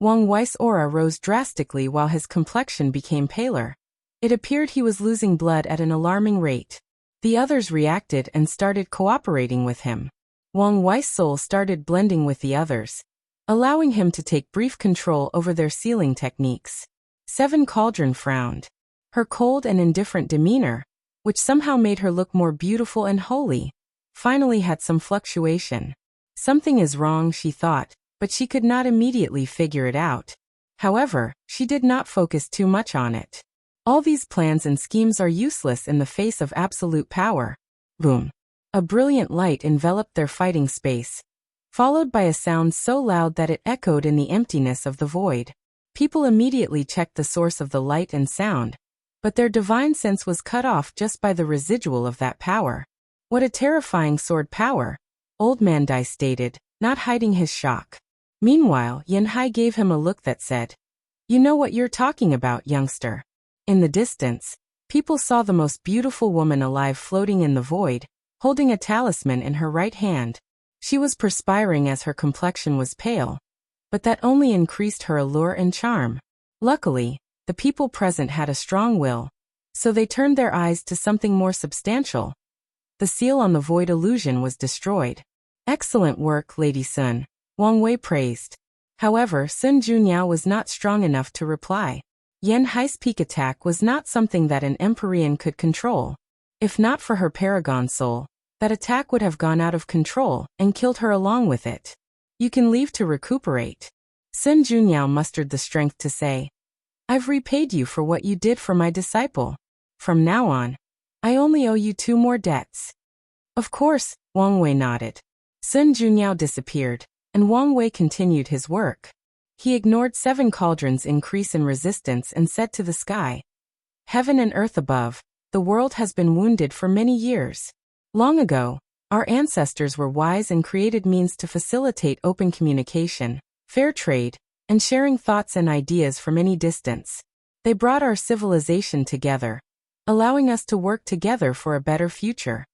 Wang Wei's aura rose drastically while his complexion became paler. It appeared he was losing blood at an alarming rate. The others reacted and started cooperating with him. Wang Wei's soul started blending with the others, allowing him to take brief control over their sealing techniques. Seven Cauldron frowned. Her cold and indifferent demeanor, which somehow made her look more beautiful and holy, finally had some fluctuation. Something is wrong, she thought, but she could not immediately figure it out. However, she did not focus too much on it. All these plans and schemes are useless in the face of absolute power. Boom. A brilliant light enveloped their fighting space, followed by a sound so loud that it echoed in the emptiness of the void. People immediately checked the source of the light and sound, but their divine sense was cut off just by the residual of that power. What a terrifying sword power, Old Man Dai stated, not hiding his shock. Meanwhile, Yan Hai gave him a look that said, "You know what you're talking about, youngster." In the distance, people saw the most beautiful woman alive floating in the void, holding a talisman in her right hand. She was perspiring as her complexion was pale, but that only increased her allure and charm. Luckily, the people present had a strong will, so they turned their eyes to something more substantial. The seal on the void illusion was destroyed. Excellent work, Lady Sun, Wang Wei praised. However, Sun Junyao was not strong enough to reply. Yan Hai's peak attack was not something that an Empyrean could control. If not for her paragon soul, that attack would have gone out of control and killed her along with it. You can leave to recuperate. Sun Junyao mustered the strength to say, "I've repaid you for what you did for my disciple. From now on, I only owe you 2 more debts." Of course, Wang Wei nodded. Sun Junyao disappeared, and Wang Wei continued his work. He ignored Seven Cauldron's increase in resistance and said to the sky, "Heaven and earth above, the world has been wounded for many years. Long ago, our ancestors were wise and created means to facilitate open communication, fair trade, and sharing thoughts and ideas from any distance. They brought our civilization together, allowing us to work together for a better future.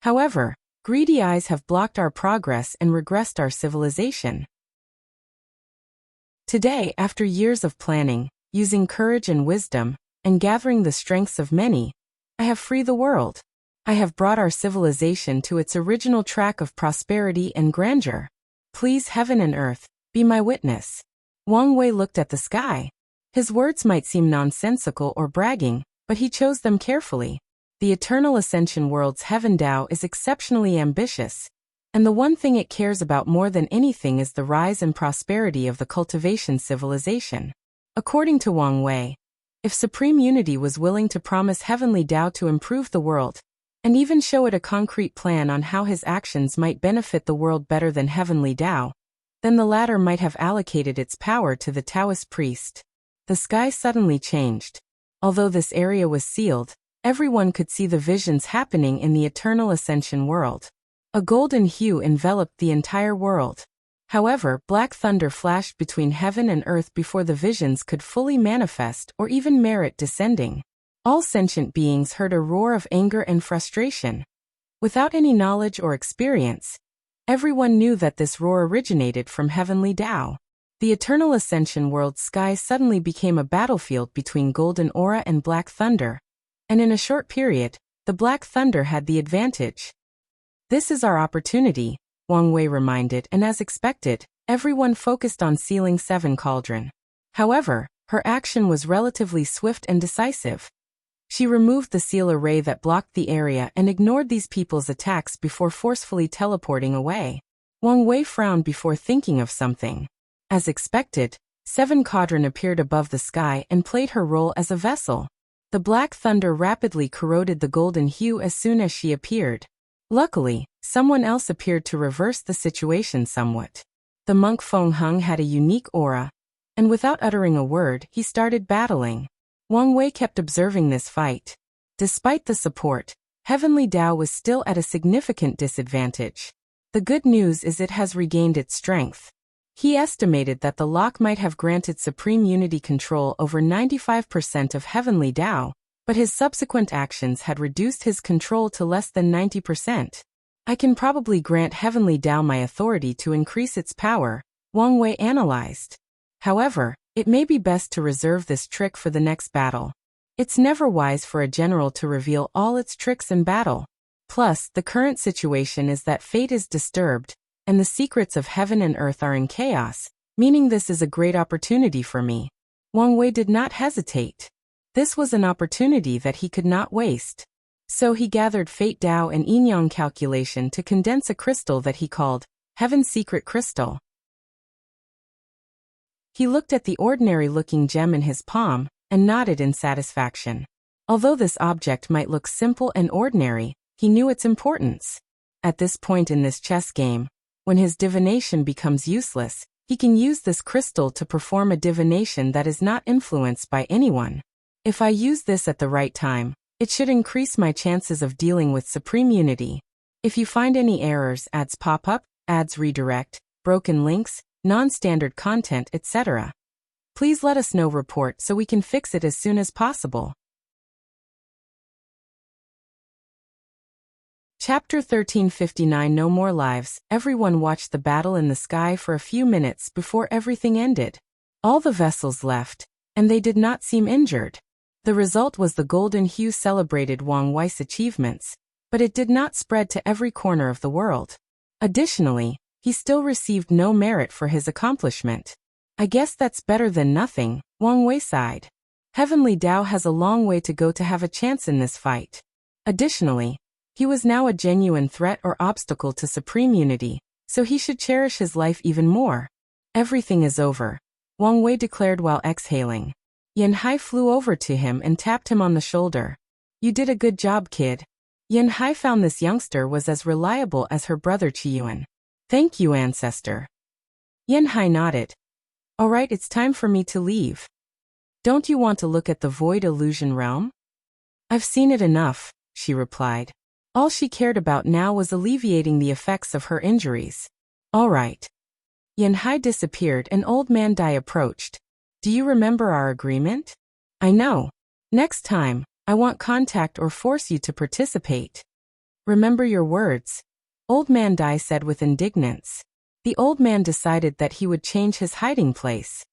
However, greedy eyes have blocked our progress and regressed our civilization. Today, after years of planning, using courage and wisdom, and gathering the strengths of many, I have freed the world. I have brought our civilization to its original track of prosperity and grandeur. Please, heaven and earth, be my witness. Wang Wei looked at the sky. His words might seem nonsensical or bragging, but he chose them carefully. The Eternal Ascension World's Heaven Dao is exceptionally ambitious, and the one thing it cares about more than anything is the rise and prosperity of the cultivation civilization. According to Wang Wei, if Supreme Unity was willing to promise Heavenly Dao to improve the world, and even show it a concrete plan on how his actions might benefit the world better than Heavenly Dao, then the latter might have allocated its power to the Taoist priest. The sky suddenly changed. Although this area was sealed, everyone could see the visions happening in the Eternal Ascension world. A golden hue enveloped the entire world. However, black thunder flashed between heaven and earth before the visions could fully manifest or even merit descending. All sentient beings heard a roar of anger and frustration. Without any knowledge or experience, everyone knew that this roar originated from Heavenly Dao. The Eternal Ascension world's sky suddenly became a battlefield between golden aura and black thunder, and in a short period, the black thunder had the advantage. This is our opportunity, Wang Wei reminded, and as expected, everyone focused on sealing 7 cauldron. However, her action was relatively swift and decisive. She removed the seal array that blocked the area and ignored these people's attacks before forcefully teleporting away. Wang Wei frowned before thinking of something. As expected, 7 cauldron appeared above the sky and played her role as a vessel. The black thunder rapidly corroded the golden hue as soon as she appeared. Luckily, someone else appeared to reverse the situation somewhat. The monk Feng Heng had a unique aura, and without uttering a word, he started battling. Wang Wei kept observing this fight. Despite the support, Heavenly Dao was still at a significant disadvantage. The good news is it has regained its strength. He estimated that the lock might have granted Supreme Unity control over 95% of Heavenly Dao, but his subsequent actions had reduced his control to less than 90%. I can probably grant Heavenly Dao my authority to increase its power, Wang Wei analyzed. However, it may be best to reserve this trick for the next battle. It's never wise for a general to reveal all its tricks in battle. Plus, the current situation is that fate is disturbed, and the secrets of heaven and earth are in chaos, meaning this is a great opportunity for me. Wang Wei did not hesitate. This was an opportunity that he could not waste. So he gathered Fate Dao and Yin Yang calculation to condense a crystal that he called Heaven's Secret Crystal. He looked at the ordinary-looking gem in his palm and nodded in satisfaction. Although this object might look simple and ordinary, he knew its importance. At this point in this chess game, when his divination becomes useless, he can use this crystal to perform a divination that is not influenced by anyone. If I use this at the right time, it should increase my chances of dealing with Supreme Unity. If you find any errors, ads pop up, ads redirect, broken links, non-standard content, etc., please let us know. Report so we can fix it as soon as possible. Chapter 1359 No More Lives. Everyone watched the battle in the sky for a few minutes before everything ended. All the vessels left, and they did not seem injured. The result was the golden hue celebrated Wang Wei's achievements, but it did not spread to every corner of the world. Additionally, he still received no merit for his accomplishment. I guess that's better than nothing, Wang Wei sighed. Heavenly Dao has a long way to go to have a chance in this fight. Additionally, he was now a genuine threat or obstacle to Supreme Unity, so he should cherish his life even more. Everything is over, Wang Wei declared while exhaling. Yan Hai flew over to him and tapped him on the shoulder. You did a good job, kid. Yan Hai found this youngster was as reliable as her brother Qiyuan. Thank you, ancestor. Yan Hai nodded. All right, it's time for me to leave. Don't you want to look at the Void Illusion Realm? I've seen it enough, she replied. All she cared about now was alleviating the effects of her injuries. All right. Yan Hai disappeared and Old Man Dai approached. Do you remember our agreement? I know. Next time, I won't contact or force you to participate. Remember your words, Old Man Dai said with indignance. The old man decided that he would change his hiding place.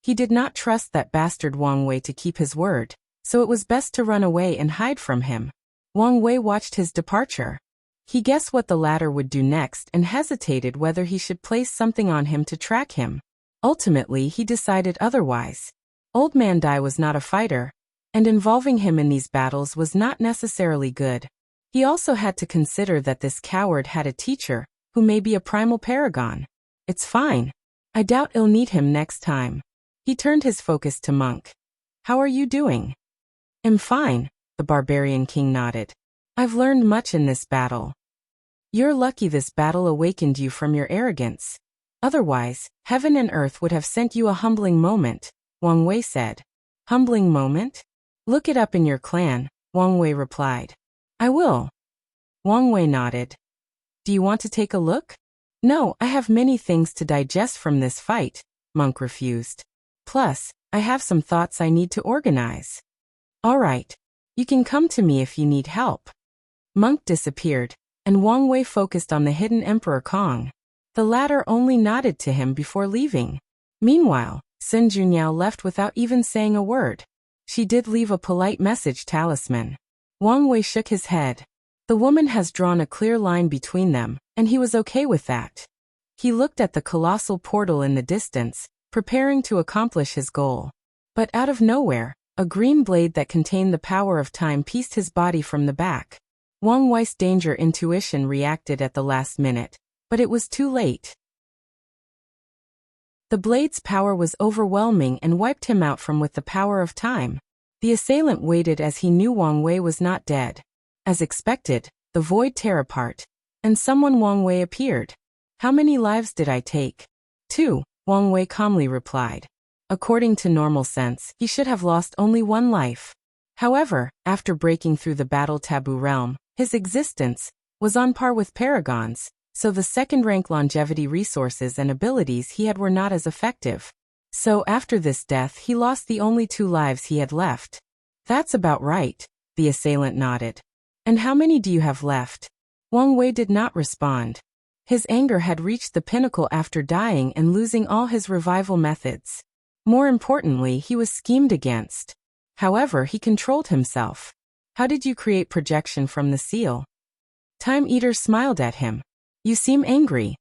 He did not trust that bastard Wang Wei to keep his word, so it was best to run away and hide from him. Wang Wei watched his departure. He guessed what the latter would do next and hesitated whether he should place something on him to track him. Ultimately, he decided otherwise. Old Man Dai was not a fighter, and involving him in these battles was not necessarily good. He also had to consider that this coward had a teacher, who may be a primal paragon. It's fine. I doubt I'll need him next time. He turned his focus to Monk. How are you doing? I'm fine, the barbarian king nodded. I've learned much in this battle. You're lucky this battle awakened you from your arrogance. Otherwise, heaven and earth would have sent you a humbling moment, Wang Wei said. Humbling moment? Look it up in your clan, Wang Wei replied. I will. Wang Wei nodded. Do you want to take a look? No, I have many things to digest from this fight, Monk refused. Plus, I have some thoughts I need to organize. All right. You can come to me if you need help. Monk disappeared, and Wang Wei focused on the hidden Emperor Kong. The latter only nodded to him before leaving. Meanwhile, Sun Junyao left without even saying a word. She did leave a polite message talisman. Wang Wei shook his head. The woman has drawn a clear line between them, and he was okay with that. He looked at the colossal portal in the distance, preparing to accomplish his goal. But out of nowhere, a green blade that contained the power of time pieced his body from the back. Wang Wei's danger intuition reacted at the last minute, but it was too late. The blade's power was overwhelming and wiped him out from with the power of time. The assailant waited as he knew Wang Wei was not dead. As expected, the void tore apart, and someone Wang Wei appeared. How many lives did I take? 2, Wang Wei calmly replied. According to normal sense, he should have lost only 1 life. However, after breaking through the battle taboo realm, his existence was on par with Paragon's, so the second-rank longevity resources and abilities he had were not as effective. So after this death he lost the only 2 lives he had left. That's about right, the assailant nodded. And how many do you have left? Wang Wei did not respond. His anger had reached the pinnacle after dying and losing all his revival methods. More importantly, he was schemed against. However, he controlled himself. How did you create projection from the seal? Time Eater smiled at him. You seem angry.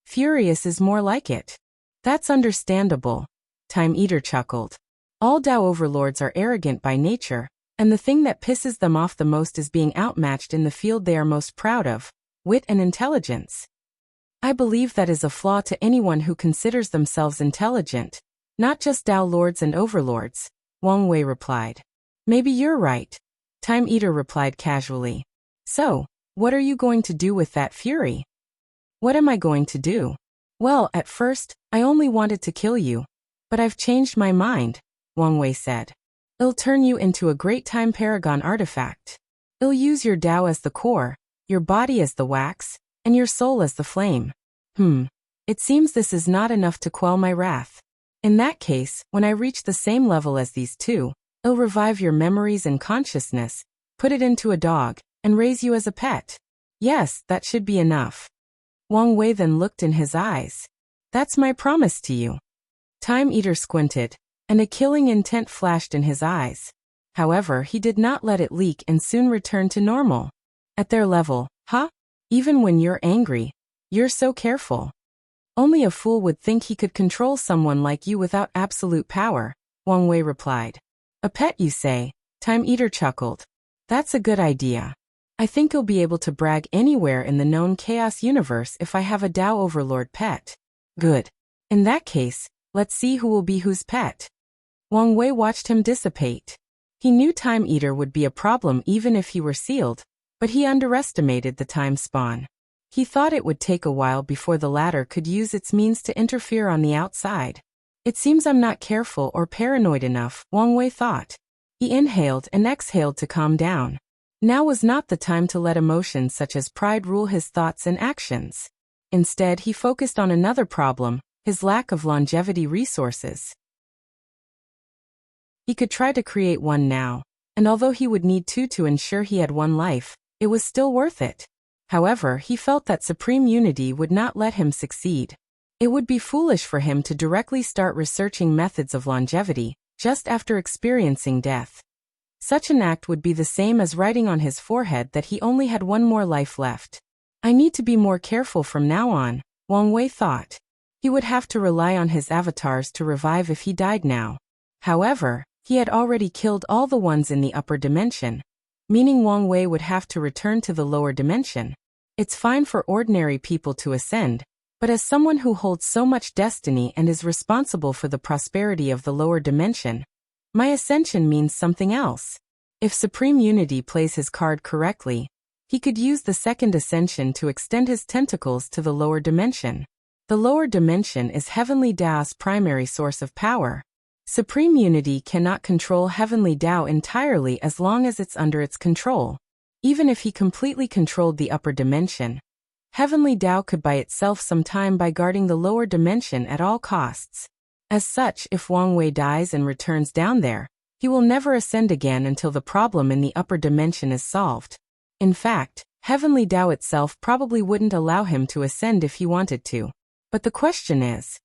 Furious is more like it. That's understandable. Time Eater chuckled. All Dao overlords are arrogant by nature, and the thing that pisses them off the most is being outmatched in the field they are most proud of, wit and intelligence. I believe that is a flaw to anyone who considers themselves intelligent, not just Dao lords and overlords, Wang Wei replied. Maybe you're right. Time Eater replied casually. So, what are you going to do with that fury? What am I going to do? Well, at first, I only wanted to kill you. But I've changed my mind, Wang Wei said. I'll turn you into a great time paragon artifact. I'll use your Dao as the core, your body as the wax, and your soul as the flame. It seems this is not enough to quell my wrath. In that case, when I reach the same level as these 2, I'll revive your memories and consciousness, put it into a dog, and raise you as a pet. Yes, that should be enough. Wang Wei then looked in his eyes. That's my promise to you. Time Eater squinted, and a killing intent flashed in his eyes. However, he did not let it leak and soon returned to normal. At their level, even when you're angry, you're so careful. Only a fool would think he could control someone like you without absolute power, Wang Wei replied. A pet, you say? Time Eater chuckled. That's a good idea. I think you'll be able to brag anywhere in the known chaos universe if I have a Dao Overlord pet. Good. In that case, let's see who will be whose pet. Wang Wei watched him dissipate. He knew Time Eater would be a problem even if he were sealed, but he underestimated the time spawn. He thought it would take a while before the latter could use its means to interfere on the outside. It seems I'm not careful or paranoid enough, Wang Wei thought. He inhaled and exhaled to calm down. Now was not the time to let emotions such as pride rule his thoughts and actions. Instead, he focused on another problem, his lack of longevity resources. He could try to create one now, and although he would need 2 to ensure he had 1 life, it was still worth it. However, he felt that supreme unity would not let him succeed. It would be foolish for him to directly start researching methods of longevity, just after experiencing death. Such an act would be the same as writing on his forehead that he only had one more life left. I need to be more careful from now on, Wang Wei thought. He would have to rely on his avatars to revive if he died now. However, he had already killed all the ones in the upper dimension, meaning Wang Wei would have to return to the lower dimension. It's fine for ordinary people to ascend, but as someone who holds so much destiny and is responsible for the prosperity of the lower dimension, my ascension means something else. If Supreme Unity plays his card correctly, he could use the second ascension to extend his tentacles to the lower dimension. The lower dimension is Heavenly Tao's primary source of power. Supreme Unity cannot control Heavenly Tao entirely as long as it's under its control. Even if he completely controlled the upper dimension, Heavenly Tao could buy itself some time by guarding the lower dimension at all costs. As such, if Wang Wei dies and returns down there, he will never ascend again until the problem in the upper dimension is solved. In fact, Heavenly Tao itself probably wouldn't allow him to ascend if he wanted to. But the question is,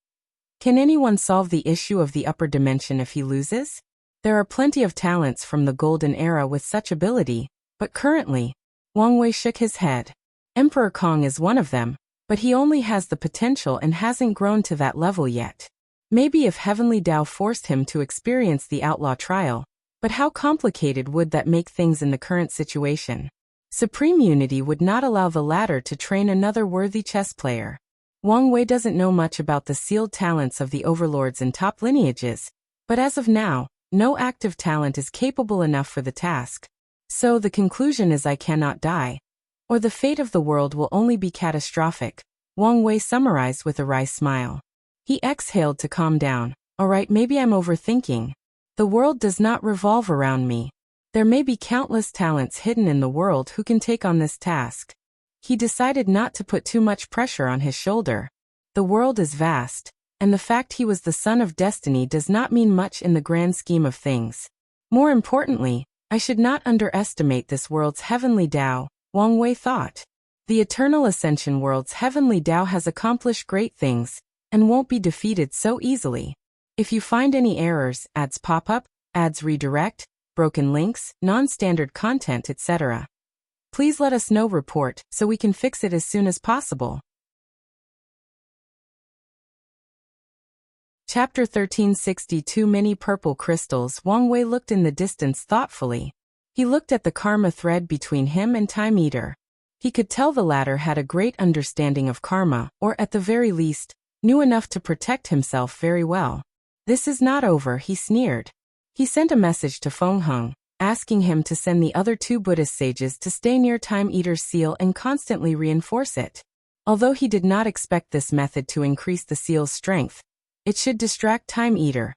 can anyone solve the issue of the upper dimension if he loses? There are plenty of talents from the Golden Era with such ability, but currently, Wang Wei shook his head. Emperor Kong is one of them, but he only has the potential and hasn't grown to that level yet. Maybe if Heavenly Tao forced him to experience the outlaw trial, but how complicated would that make things in the current situation? Supreme Unity would not allow the latter to train another worthy chess player. Wang Wei doesn't know much about the sealed talents of the overlords and top lineages, but as of now, no active talent is capable enough for the task. So the conclusion is I cannot die, or the fate of the world will only be catastrophic, Wang Wei summarized with a wry smile. He exhaled to calm down. Alright, maybe I'm overthinking. The world does not revolve around me. There may be countless talents hidden in the world who can take on this task. He decided not to put too much pressure on his shoulder. The world is vast, and the fact he was the son of destiny does not mean much in the grand scheme of things. More importantly, I should not underestimate this world's Heavenly Tao, Wang Wei thought. The Eternal Ascension world's Heavenly Tao has accomplished great things, and won't be defeated so easily. If you find any errors, ads pop up, ads redirect, broken links, non-standard content, etc., please let us know report so we can fix it as soon as possible. Chapter 1360 Too many purple crystals. Wang Wei looked in the distance thoughtfully. He looked at the karma thread between him and Time Eater. He could tell the latter had a great understanding of karma, or at the very least, knew enough to protect himself very well. This is not over, he sneered. He sent a message to Feng Heng, asking him to send the other two Buddhist sages to stay near Time Eater's seal and constantly reinforce it. Although he did not expect this method to increase the seal's strength, it should distract Time Eater,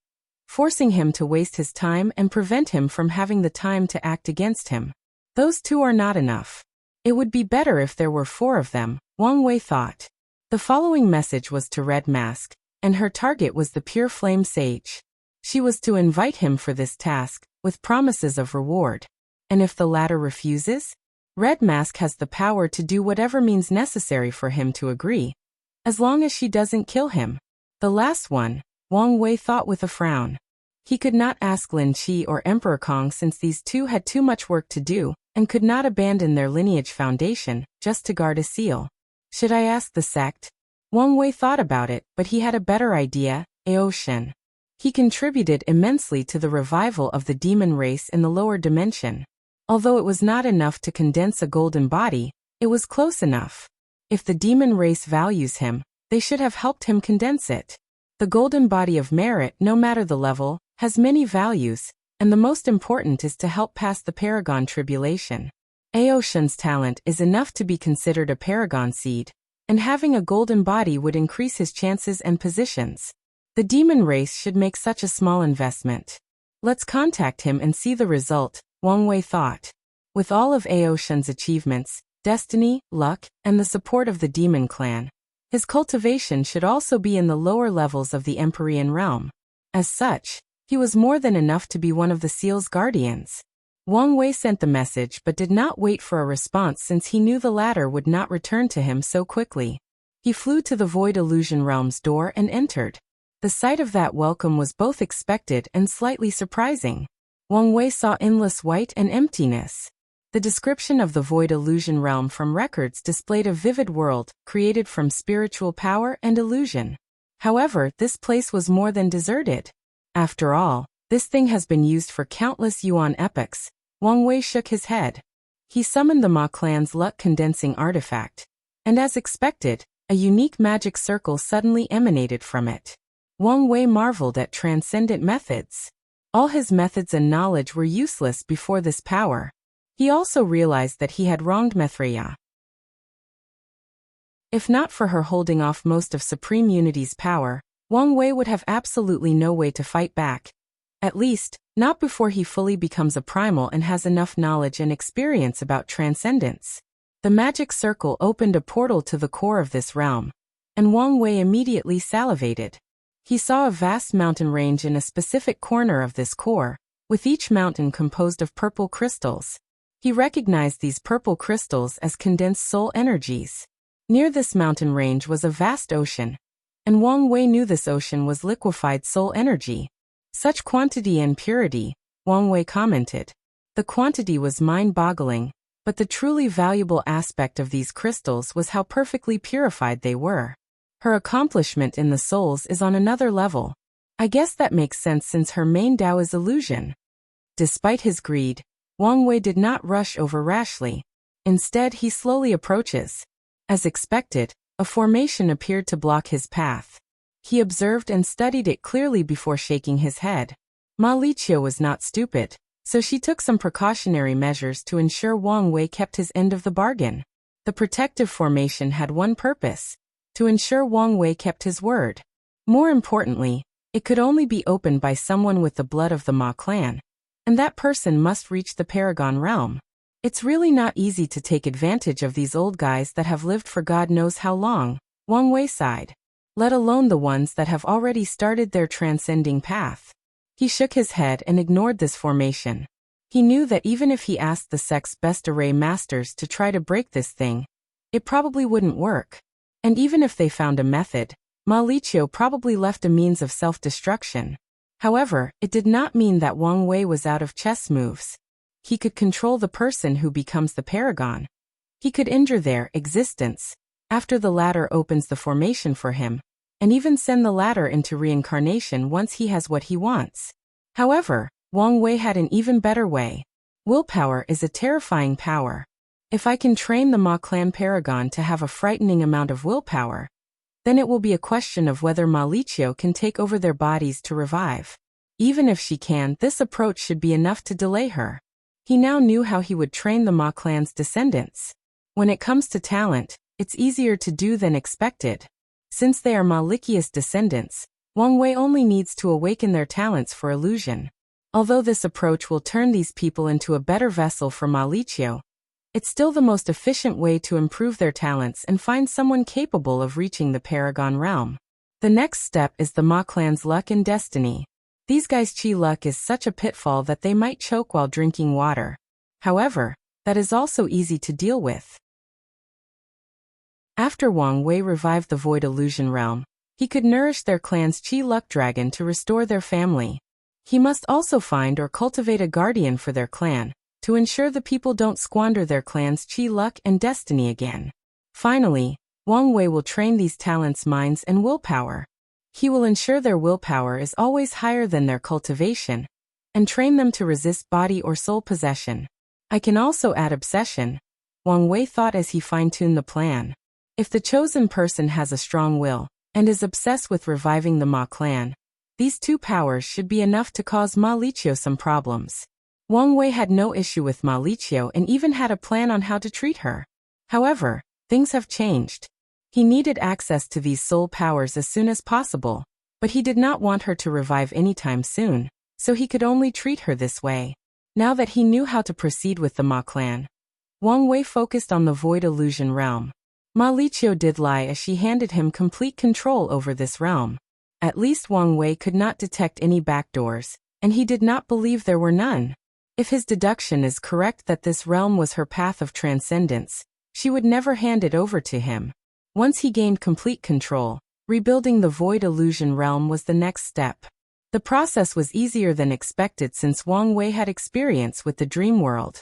forcing him to waste his time and prevent him from having the time to act against him. Those two are not enough. It would be better if there were 4 of them, Wang Wei thought. The following message was to Red Mask, and her target was the Pure Flame Sage. She was to invite him for this task, with promises of reward. And if the latter refuses, Red Mask has the power to do whatever means necessary for him to agree, as long as she doesn't kill him. The last one, Wang Wei thought with a frown. He could not ask Lin Qi or Emperor Kong since these two had too much work to do, and could not abandon their lineage foundation, just to guard a seal. Should I ask the sect? Wang Wei thought about it, but he had a better idea, Ao Shen. He contributed immensely to the revival of the demon race in the lower dimension. Although it was not enough to condense a golden body, it was close enough. If the demon race values him, they should have helped him condense it. The golden body of merit, no matter the level, has many values, and the most important is to help pass the Paragon tribulation. Ao Shen's talent is enough to be considered a Paragon seed, and having a golden body would increase his chances and positions. The demon race should make such a small investment. Let's contact him and see the result, Wang Wei thought. With all of Ao Shen's achievements, destiny, luck, and the support of the demon clan, his cultivation should also be in the lower levels of the Empyrean realm. As such, he was more than enough to be one of the seal's guardians. Wang Wei sent the message but did not wait for a response since he knew the latter would not return to him so quickly. He flew to the Void Illusion Realm's door and entered. The sight of that welcome was both expected and slightly surprising. Wang Wei saw endless white and emptiness. The description of the void illusion realm from records displayed a vivid world, created from spiritual power and illusion. However, this place was more than deserted. After all, this thing has been used for countless Yuan epochs. Wang Wei shook his head. He summoned the Ma clan's luck condensing artifact. And as expected, a unique magic circle suddenly emanated from it. Wang Wei marveled at transcendent methods. All his methods and knowledge were useless before this power. He also realized that he had wronged Maitreya. If not for her holding off most of Supreme Unity's power, Wang Wei would have absolutely no way to fight back. At least, not before he fully becomes a primal and has enough knowledge and experience about transcendence. The magic circle opened a portal to the core of this realm, and Wang Wei immediately salivated. He saw a vast mountain range in a specific corner of this core, with each mountain composed of purple crystals. He recognized these purple crystals as condensed soul energies. Near this mountain range was a vast ocean, and Wang Wei knew this ocean was liquefied soul energy. Such quantity and purity, Wang Wei commented. The quantity was mind-boggling, but the truly valuable aspect of these crystals was how perfectly purified they were. Her accomplishment in the souls is on another level. I guess that makes sense since her main Tao is illusion. Despite his greed, Wang Wei did not rush over rashly. Instead, he slowly approaches. As expected, a formation appeared to block his path. He observed and studied it clearly before shaking his head. Ma Liqiu was not stupid, so she took some precautionary measures to ensure Wang Wei kept his end of the bargain. The protective formation had one purpose: to ensure Wang Wei kept his word. More importantly, it could only be opened by someone with the blood of the Ma clan, and that person must reach the Paragon realm. It's really not easy to take advantage of these old guys that have lived for God knows how long, Wang Wei sighed. Let alone the ones that have already started their transcending path. He shook his head and ignored this formation. He knew that even if he asked the sect's best array masters to try to break this thing, it probably wouldn't work. And even if they found a method, Ma Liqiu probably left a means of self-destruction. However, it did not mean that Wang Wei was out of chess moves. He could control the person who becomes the Paragon. He could injure their existence after the latter opens the formation for him, and even send the latter into reincarnation once he has what he wants. However, Wang Wei had an even better way. Willpower is a terrifying power. If I can train the Ma clan Paragon to have a frightening amount of willpower, then it will be a question of whether Ma Liqiu can take over their bodies to revive. Even if she can, this approach should be enough to delay her. He now knew how he would train the Ma clan's descendants. When it comes to talent, it's easier to do than expected. Since they are Ma Liqiu's descendants, Wang Wei only needs to awaken their talents for illusion. Although this approach will turn these people into a better vessel for Ma Liqiu, it's still the most efficient way to improve their talents and find someone capable of reaching the Paragon realm. The next step is the Ma clan's luck and destiny. These guys' chi luck is such a pitfall that they might choke while drinking water. However, that is also easy to deal with. After Wang Wei revived the Void Illusion realm, he could nourish their clan's chi luck dragon to restore their family. He must also find or cultivate a guardian for their clan, to ensure the people don't squander their clan's chi luck and destiny again. Finally, Wang Wei will train these talents' minds and willpower. He will ensure their willpower is always higher than their cultivation, and train them to resist body or soul possession. I can also add obsession, Wang Wei thought as he fine-tuned the plan. If the chosen person has a strong will, and is obsessed with reviving the Ma clan, these two powers should be enough to cause Ma Liqiu some problems. Wang Wei had no issue with Ma Liqiu and even had a plan on how to treat her. However, things have changed. He needed access to these soul powers as soon as possible, but he did not want her to revive anytime soon, so he could only treat her this way. Now that he knew how to proceed with the Ma clan, Wang Wei focused on the Void Illusion realm. Ma Liqiu did lie as she handed him complete control over this realm. At least Wang Wei could not detect any backdoors, and he did not believe there were none. If his deduction is correct that this realm was her path of transcendence, she would never hand it over to him. Once he gained complete control, rebuilding the Void Illusion realm was the next step. The process was easier than expected since Wang Wei had experience with the dream world.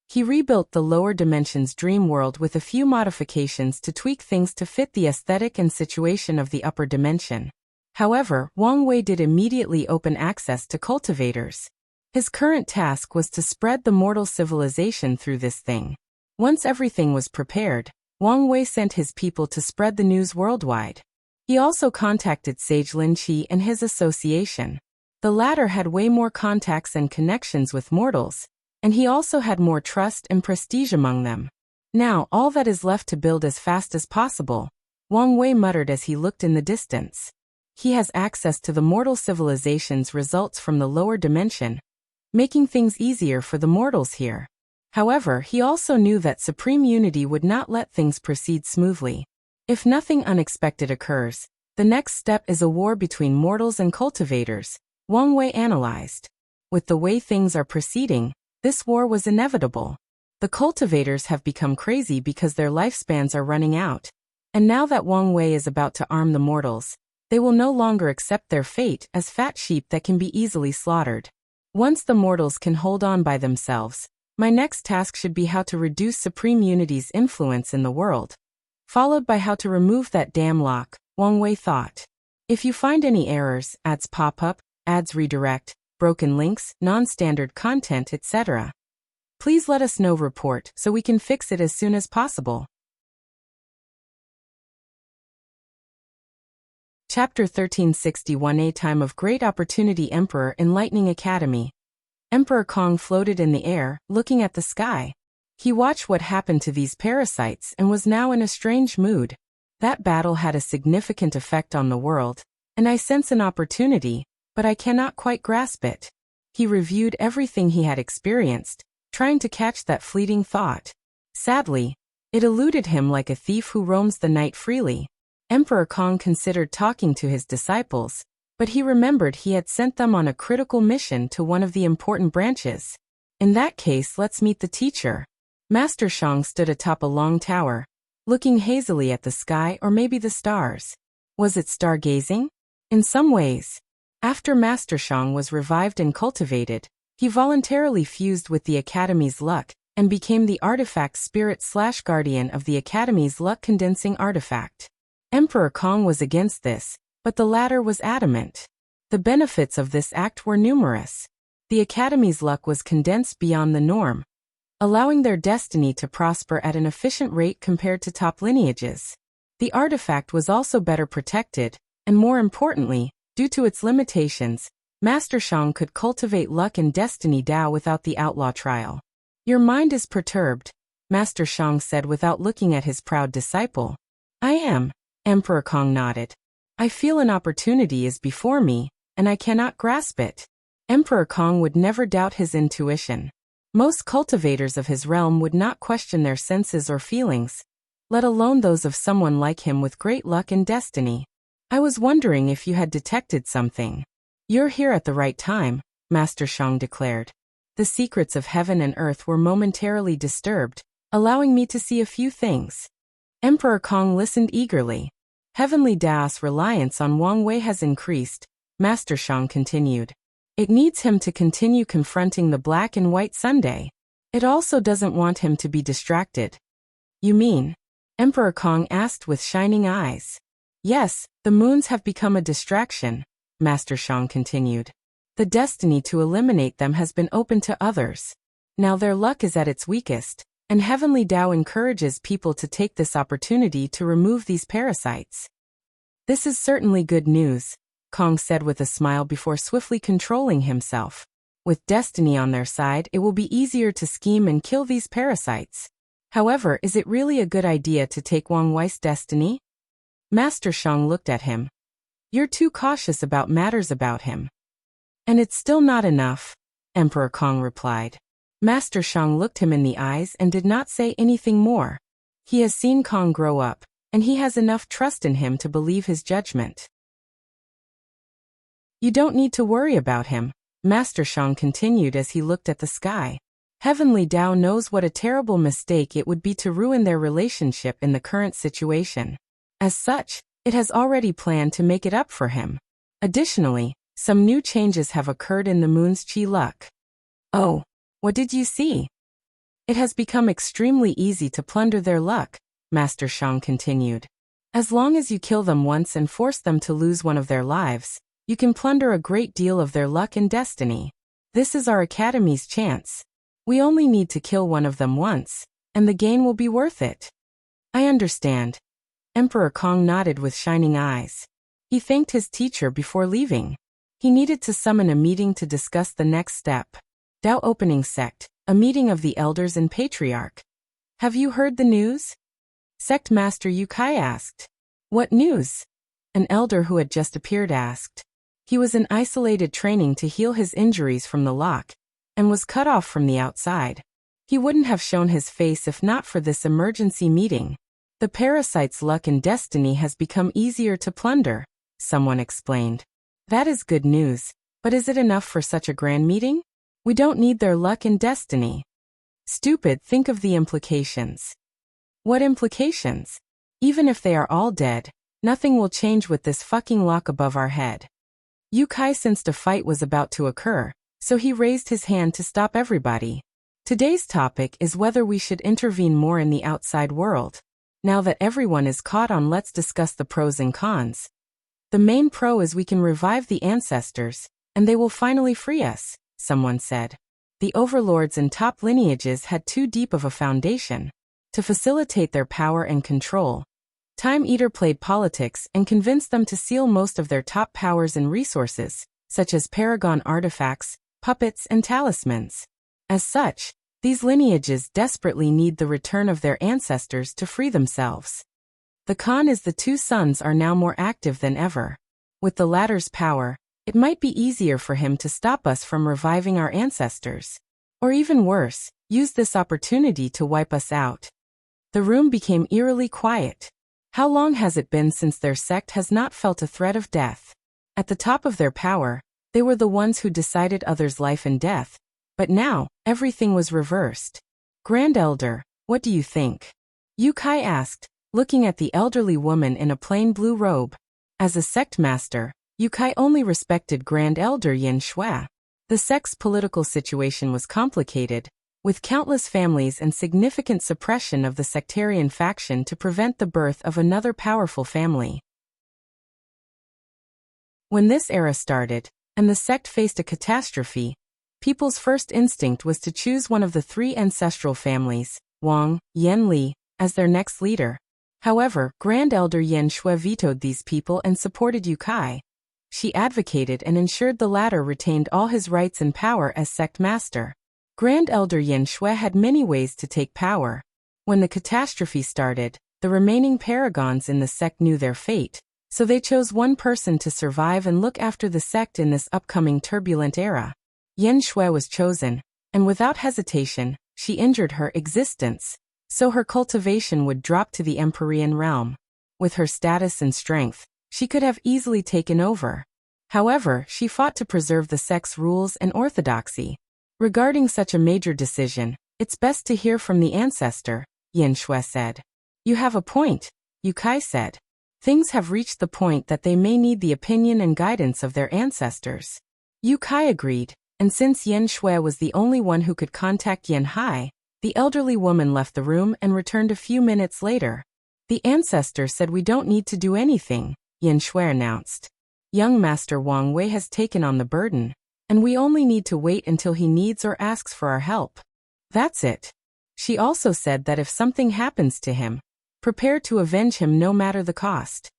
He rebuilt the lower dimensions dream world with a few modifications to tweak things to fit the aesthetic and situation of the upper dimension. However, Wang Wei did immediately open access to cultivators. His current task was to spread the mortal civilization through this thing. Once everything was prepared, Wang Wei sent his people to spread the news worldwide. He also contacted Sage Lin Qi and his association. The latter had way more contacts and connections with mortals, and he also had more trust and prestige among them. Now, all that is left to build as fast as possible, Wang Wei muttered as he looked in the distance. He has access to the mortal civilization's results from the lower dimension, making things easier for the mortals here. However, he also knew that supreme unity would not let things proceed smoothly. If nothing unexpected occurs, the next step is a war between mortals and cultivators, Wang Wei analyzed. With the way things are proceeding, this war was inevitable. The cultivators have become crazy because their lifespans are running out, and now that Wang Wei is about to arm the mortals, they will no longer accept their fate as fat sheep that can be easily slaughtered. Once the mortals can hold on by themselves, my next task should be how to reduce Supreme Unity's influence in the world, followed by how to remove that damn lock, Wang Wei thought. If you find any errors, ads pop up, ads redirect, broken links, non-standard content, etc., please let us know. Report so we can fix it as soon as possible. Chapter 1361, A Time of Great Opportunity. Emperor Enlightening Academy. Emperor Kong floated in the air, looking at the sky. He watched what happened to these parasites and was now in a strange mood. That battle had a significant effect on the world, and I sense an opportunity, but I cannot quite grasp it. He reviewed everything he had experienced, trying to catch that fleeting thought. Sadly, it eluded him like a thief who roams the night freely. Emperor Kong considered talking to his disciples, but he remembered he had sent them on a critical mission to one of the important branches. In that case, let's meet the teacher. Master Shang stood atop a long tower, looking hazily at the sky or maybe the stars. Was it stargazing? In some ways. After Master Shang was revived and cultivated, he voluntarily fused with the Academy's luck and became the artifact spirit/guardian of the Academy's luck-condensing artifact. Emperor Kong was against this, but the latter was adamant. The benefits of this act were numerous. The Academy's luck was condensed beyond the norm, allowing their destiny to prosper at an efficient rate compared to top lineages. The artifact was also better protected, and more importantly, due to its limitations, Master Shang could cultivate luck and destiny Dao without the outlaw trial. Your mind is perturbed, Master Shang said without looking at his proud disciple. I am. Emperor Kong nodded. I feel an opportunity is before me, and I cannot grasp it. Emperor Kong would never doubt his intuition. Most cultivators of his realm would not question their senses or feelings, let alone those of someone like him with great luck and destiny. I was wondering if you had detected something. You're here at the right time, Master Shang declared. The secrets of heaven and earth were momentarily disturbed, allowing me to see a few things. Emperor Kong listened eagerly. Heavenly Dao's reliance on Wang Wei has increased, Master Shang continued. It needs him to continue confronting the black and white Sunday. It also doesn't want him to be distracted. You mean? Emperor Kong asked with shining eyes. Yes, the moons have become a distraction, Master Shang continued. The destiny to eliminate them has been open to others. Now their luck is at its weakest, and Heavenly Dao encourages people to take this opportunity to remove these parasites. This is certainly good news, Kong said with a smile before swiftly controlling himself. With destiny on their side, it will be easier to scheme and kill these parasites. However, is it really a good idea to take Wang Wei's destiny? Master Shang looked at him. You're too cautious about matters about him. And it's still not enough, Emperor Kong replied. Master Shang looked him in the eyes and did not say anything more. He has seen Kong grow up, and he has enough trust in him to believe his judgment. You don't need to worry about him, Master Shang continued as he looked at the sky. Heavenly Dao knows what a terrible mistake it would be to ruin their relationship in the current situation. As such, it has already planned to make it up for him. Additionally, Some new changes have occurred in the moon's chi luck. Oh, what did you see? It has become extremely easy to plunder their luck, Master Shang continued. As long as you kill them once and force them to lose one of their lives, you can plunder a great deal of their luck and destiny. This is our academy's chance. We only need to kill one of them once, and the gain will be worth it. I understand. Emperor Kong nodded with shining eyes. He thanked his teacher before leaving. He needed to summon a meeting to discuss the next step. Dao Opening Sect, a meeting of the elders and patriarch. Have you heard the news? Sect Master Yu Kai asked. What news? An elder who had just appeared asked. He was in isolated training to heal his injuries from the lock, and was cut off from the outside. He wouldn't have shown his face if not for this emergency meeting. The parasite's luck and destiny has become easier to plunder, someone explained. That is good news, but is it enough for such a grand meeting? We don't need their luck and destiny. Stupid, think of the implications. What implications? Even if they are all dead, nothing will change with this fucking lock above our head. Yu Kai sensed a fight was about to occur, so he raised his hand to stop everybody. Today's topic is whether we should intervene more in the outside world. Now that everyone is caught on, let's discuss the pros and cons. The main pro is we can revive the ancestors, and they will finally free us, someone said. The overlords and top lineages had too deep of a foundation. To facilitate their power and control, Time Eater played politics and convinced them to seal most of their top powers and resources, such as paragon artifacts, puppets, and talismans. As such, these lineages desperately need the return of their ancestors to free themselves. The con is the two sons are now more active than ever. With the latter's power, it might be easier for him to stop us from reviving our ancestors. Or even worse, use this opportunity to wipe us out. The room became eerily quiet. How long has it been since their sect has not felt a threat of death? At the top of their power, they were the ones who decided others' life and death. But now, everything was reversed. Grand Elder, what do you think? Yu Kai asked, looking at the elderly woman in a plain blue robe. As a sect master, Yu Kai only respected Grand Elder Yin Shui. The sect's political situation was complicated, with countless families and significant suppression of the sectarian faction to prevent the birth of another powerful family. When this era started, and the sect faced a catastrophe, people's first instinct was to choose one of the three ancestral families, Wang, Yan Li, as their next leader. However, Grand Elder Yin Shui vetoed these people and supported Yu Kai. She advocated and ensured the latter retained all his rights and power as sect master. Grand Elder Yin Shui had many ways to take power. When the catastrophe started, the remaining paragons in the sect knew their fate, so they chose one person to survive and look after the sect in this upcoming turbulent era. Yin Shui was chosen, and without hesitation, she injured her existence, so her cultivation would drop to the Empyrean realm. With her status and strength, she could have easily taken over. However, she fought to preserve the sect's rules and orthodoxy. Regarding such a major decision, it's best to hear from the ancestor, Yin Shui said. You have a point, Yu Kai said. Things have reached the point that they may need the opinion and guidance of their ancestors. Yu Kai agreed, and since Yin Shui was the only one who could contact Yin Hai, the elderly woman left the room and returned a few minutes later. The ancestor said we don't need to do anything, Yin Shui announced. Young Master Wang Wei has taken on the burden, and we only need to wait until he needs or asks for our help. That's it. She also said that if something happens to him, prepare to avenge him no matter the cost.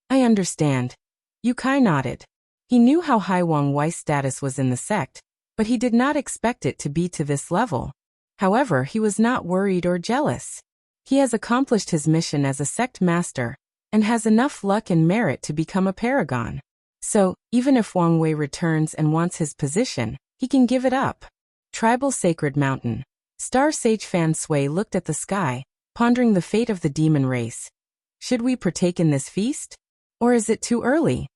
I understand. Yu Kai nodded. He knew how high Wang Wei's status was in the sect, but he did not expect it to be to this level. However, he was not worried or jealous. He has accomplished his mission as a sect master, and has enough luck and merit to become a paragon. So, even if Wang Wei returns and wants his position, he can give it up. Tribal Sacred Mountain. Star Sage Fan Sui looked at the sky, pondering the fate of the demon race. Should we partake in this feast? Or is it too early?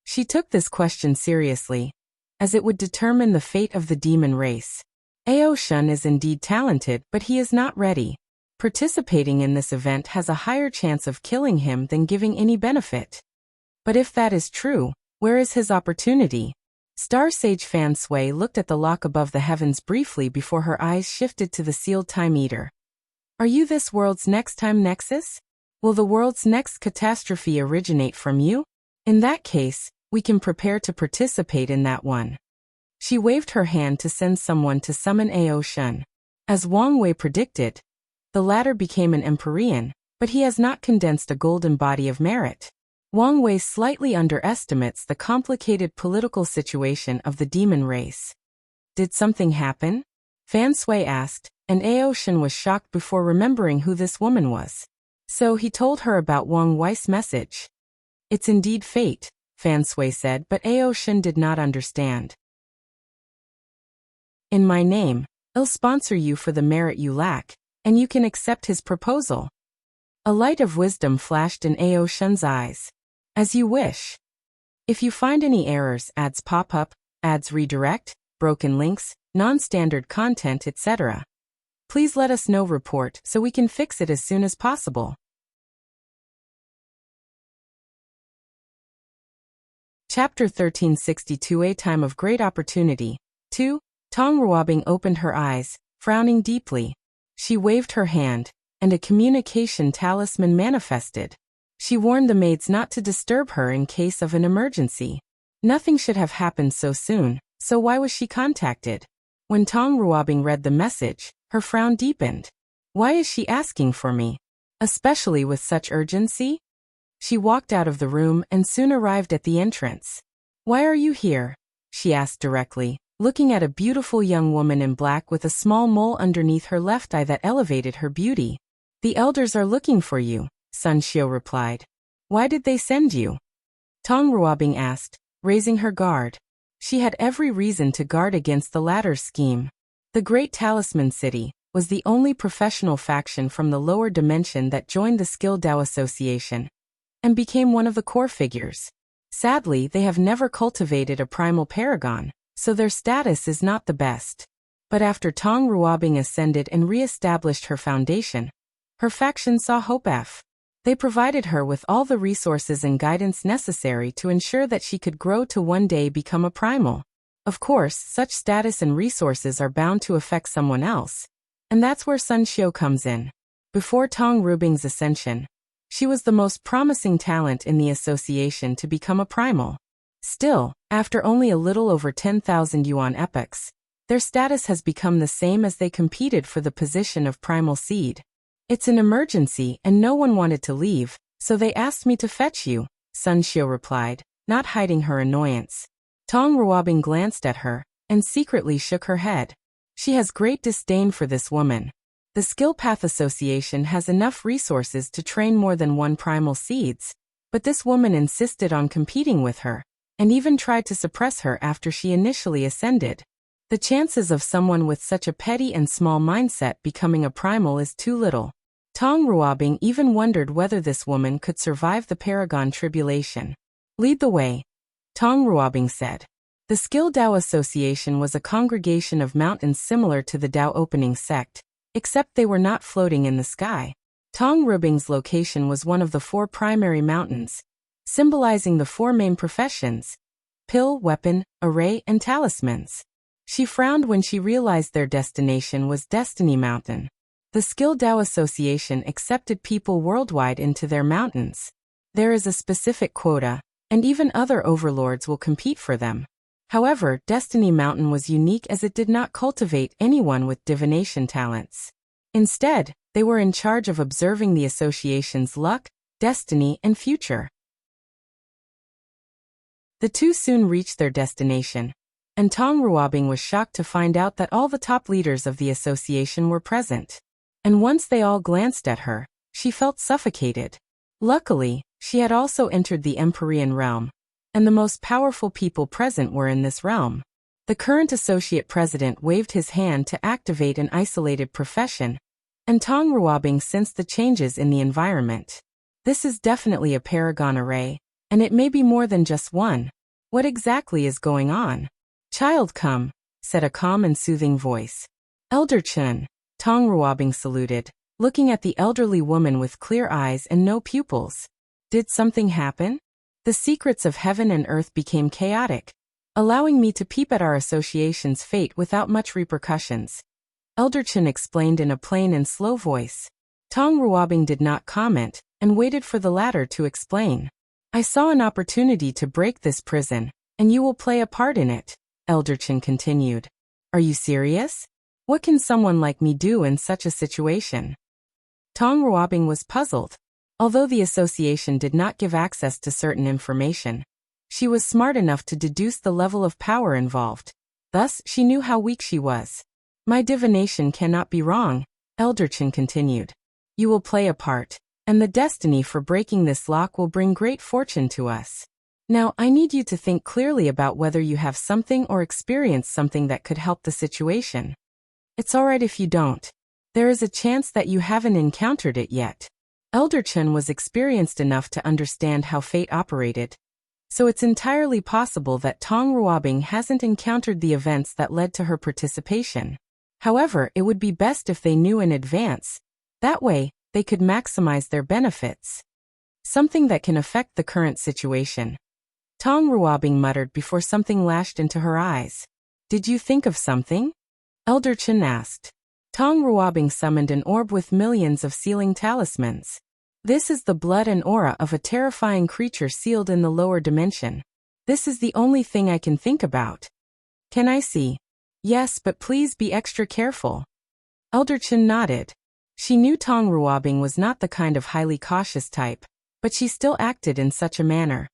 She took this question seriously, as it would determine the fate of the demon race. Ao Shun is indeed talented, but he is not ready. Participating in this event has a higher chance of killing him than giving any benefit. But if that is true, Where is his opportunity? Star Sage Fan Sui looked at the lock above the heavens briefly before her eyes shifted to the sealed Time Eater. Are you this world's next time nexus? Will the world's next catastrophe originate from you? In that case, we can prepare to participate in that one. She waved her hand to send someone to summon Ao Shun. As Wang Wei predicted, the latter became an Empyrean, but he has not condensed a golden body of merit. Wang Wei slightly underestimates the complicated political situation of the demon race. Did something happen? Fan Sui asked, and Ao Shun was shocked before remembering who this woman was. So he told her about Wang Wei's message. It's indeed fate, Fan Sui said, but Ao Shun did not understand. In my name, I'll sponsor you for the merit you lack, and you can accept his proposal. A light of wisdom flashed in Ao Shun's eyes. As you wish. If you find any errors, ads pop up, ads redirect, broken links, non-standard content, etc., please let us know report so we can fix it as soon as possible. Chapter 1362 A Time of Great Opportunity. 2. Tong Ruobing opened her eyes, frowning deeply. She waved her hand, and a communication talisman manifested. She warned the maids not to disturb her in case of an emergency. Nothing should have happened so soon, so why was she contacted? When Tong Ruobing read the message, her frown deepened. Why is she asking for me? Especially with such urgency? She walked out of the room and soon arrived at the entrance. Why are you here? She asked directly, looking at a beautiful young woman in black with a small mole underneath her left eye that elevated her beauty. The elders are looking for you, Sun Xiu replied. Why did they send you? Tong Ruobing asked, raising her guard. She had every reason to guard against the latter's scheme. The Great Talisman City was the only professional faction from the lower dimension that joined the Skill Dao Association and became one of the core figures. Sadly, they have never cultivated a primal paragon, so their status is not the best. But after Tong Ruobing ascended and re-established her foundation, her faction saw hope. They provided her with all the resources and guidance necessary to ensure that she could grow to one day become a primal. Of course, such status and resources are bound to affect someone else, and that's where Sun Xiu comes in. Before Tong Ruobing's ascension, she was the most promising talent in the association to become a primal. Still, after only a little over 10,000 yuan epochs, their status has become the same as they competed for the position of primal seed. It's an emergency and no one wanted to leave, so they asked me to fetch you, Sun Xiu replied, not hiding her annoyance. Tong Ruobing glanced at her and secretly shook her head. She has great disdain for this woman. The Skill Path Association has enough resources to train more than one primal seeds, but this woman insisted on competing with her, and even tried to suppress her after she initially ascended. The chances of someone with such a petty and small mindset becoming a primal is too little. Tong Ruobing even wondered whether this woman could survive the Paragon tribulation. Lead the way, Tong Ruobing said. The Skill Dao Association was a congregation of mountains similar to the Dao Opening sect, except they were not floating in the sky. Tong Ruobing's location was one of the 4 primary mountains, symbolizing the 4 main professions: pill, weapon, array, and talismans. She frowned when she realized their destination was Destiny Mountain. The Skill Dao Association accepted people worldwide into their mountains. There is a specific quota, and even other overlords will compete for them. However, Destiny Mountain was unique as it did not cultivate anyone with divination talents. Instead, they were in charge of observing the association's luck, destiny, and future. The two soon reached their destination, and Tong Ruobing was shocked to find out that all the top leaders of the association were present. And once they all glanced at her, she felt suffocated. Luckily, she had also entered the Empyrean realm, and the most powerful people present were in this realm. The current associate president waved his hand to activate an isolated profession, and Tong Ruobing sensed the changes in the environment. This is definitely a paragon array, and it may be more than just one. What exactly is going on? Child, come, said a calm and soothing voice. Elder Chun, Tong Ruobing saluted, looking at the elderly woman with clear eyes and no pupils. Did something happen? The secrets of heaven and earth became chaotic, allowing me to peep at our association's fate without much repercussions. Elder Chen explained in a plain and slow voice. Tong Ruobing did not comment, and waited for the latter to explain. I saw an opportunity to break this prison, and you will play a part in it, Elder Chen continued. Are you serious? What can someone like me do in such a situation? Tong Ruobing was puzzled. Although the association did not give access to certain information, she was smart enough to deduce the level of power involved. Thus, she knew how weak she was. My divination cannot be wrong, Elder Chen continued. You will play a part, and the destiny for breaking this lock will bring great fortune to us. Now, I need you to think clearly about whether you have something or experience something that could help the situation. It's alright if you don't. There is a chance that you haven't encountered it yet. Elder Chen was experienced enough to understand how fate operated, so it's entirely possible that Tong Ruobing hasn't encountered the events that led to her participation. However, it would be best if they knew in advance. That way, they could maximize their benefits. Something that can affect the current situation. Tong Ruobing muttered before something lashed into her eyes. Did you think of something? Elder Chen asked. Tong Ruobing summoned an orb with millions of sealing talismans. This is the blood and aura of a terrifying creature sealed in the lower dimension. This is the only thing I can think about. Can I see? Yes, but please be extra careful. Elder Chen nodded. She knew Tong Ruobing was not the kind of highly cautious type, but she still acted in such a manner.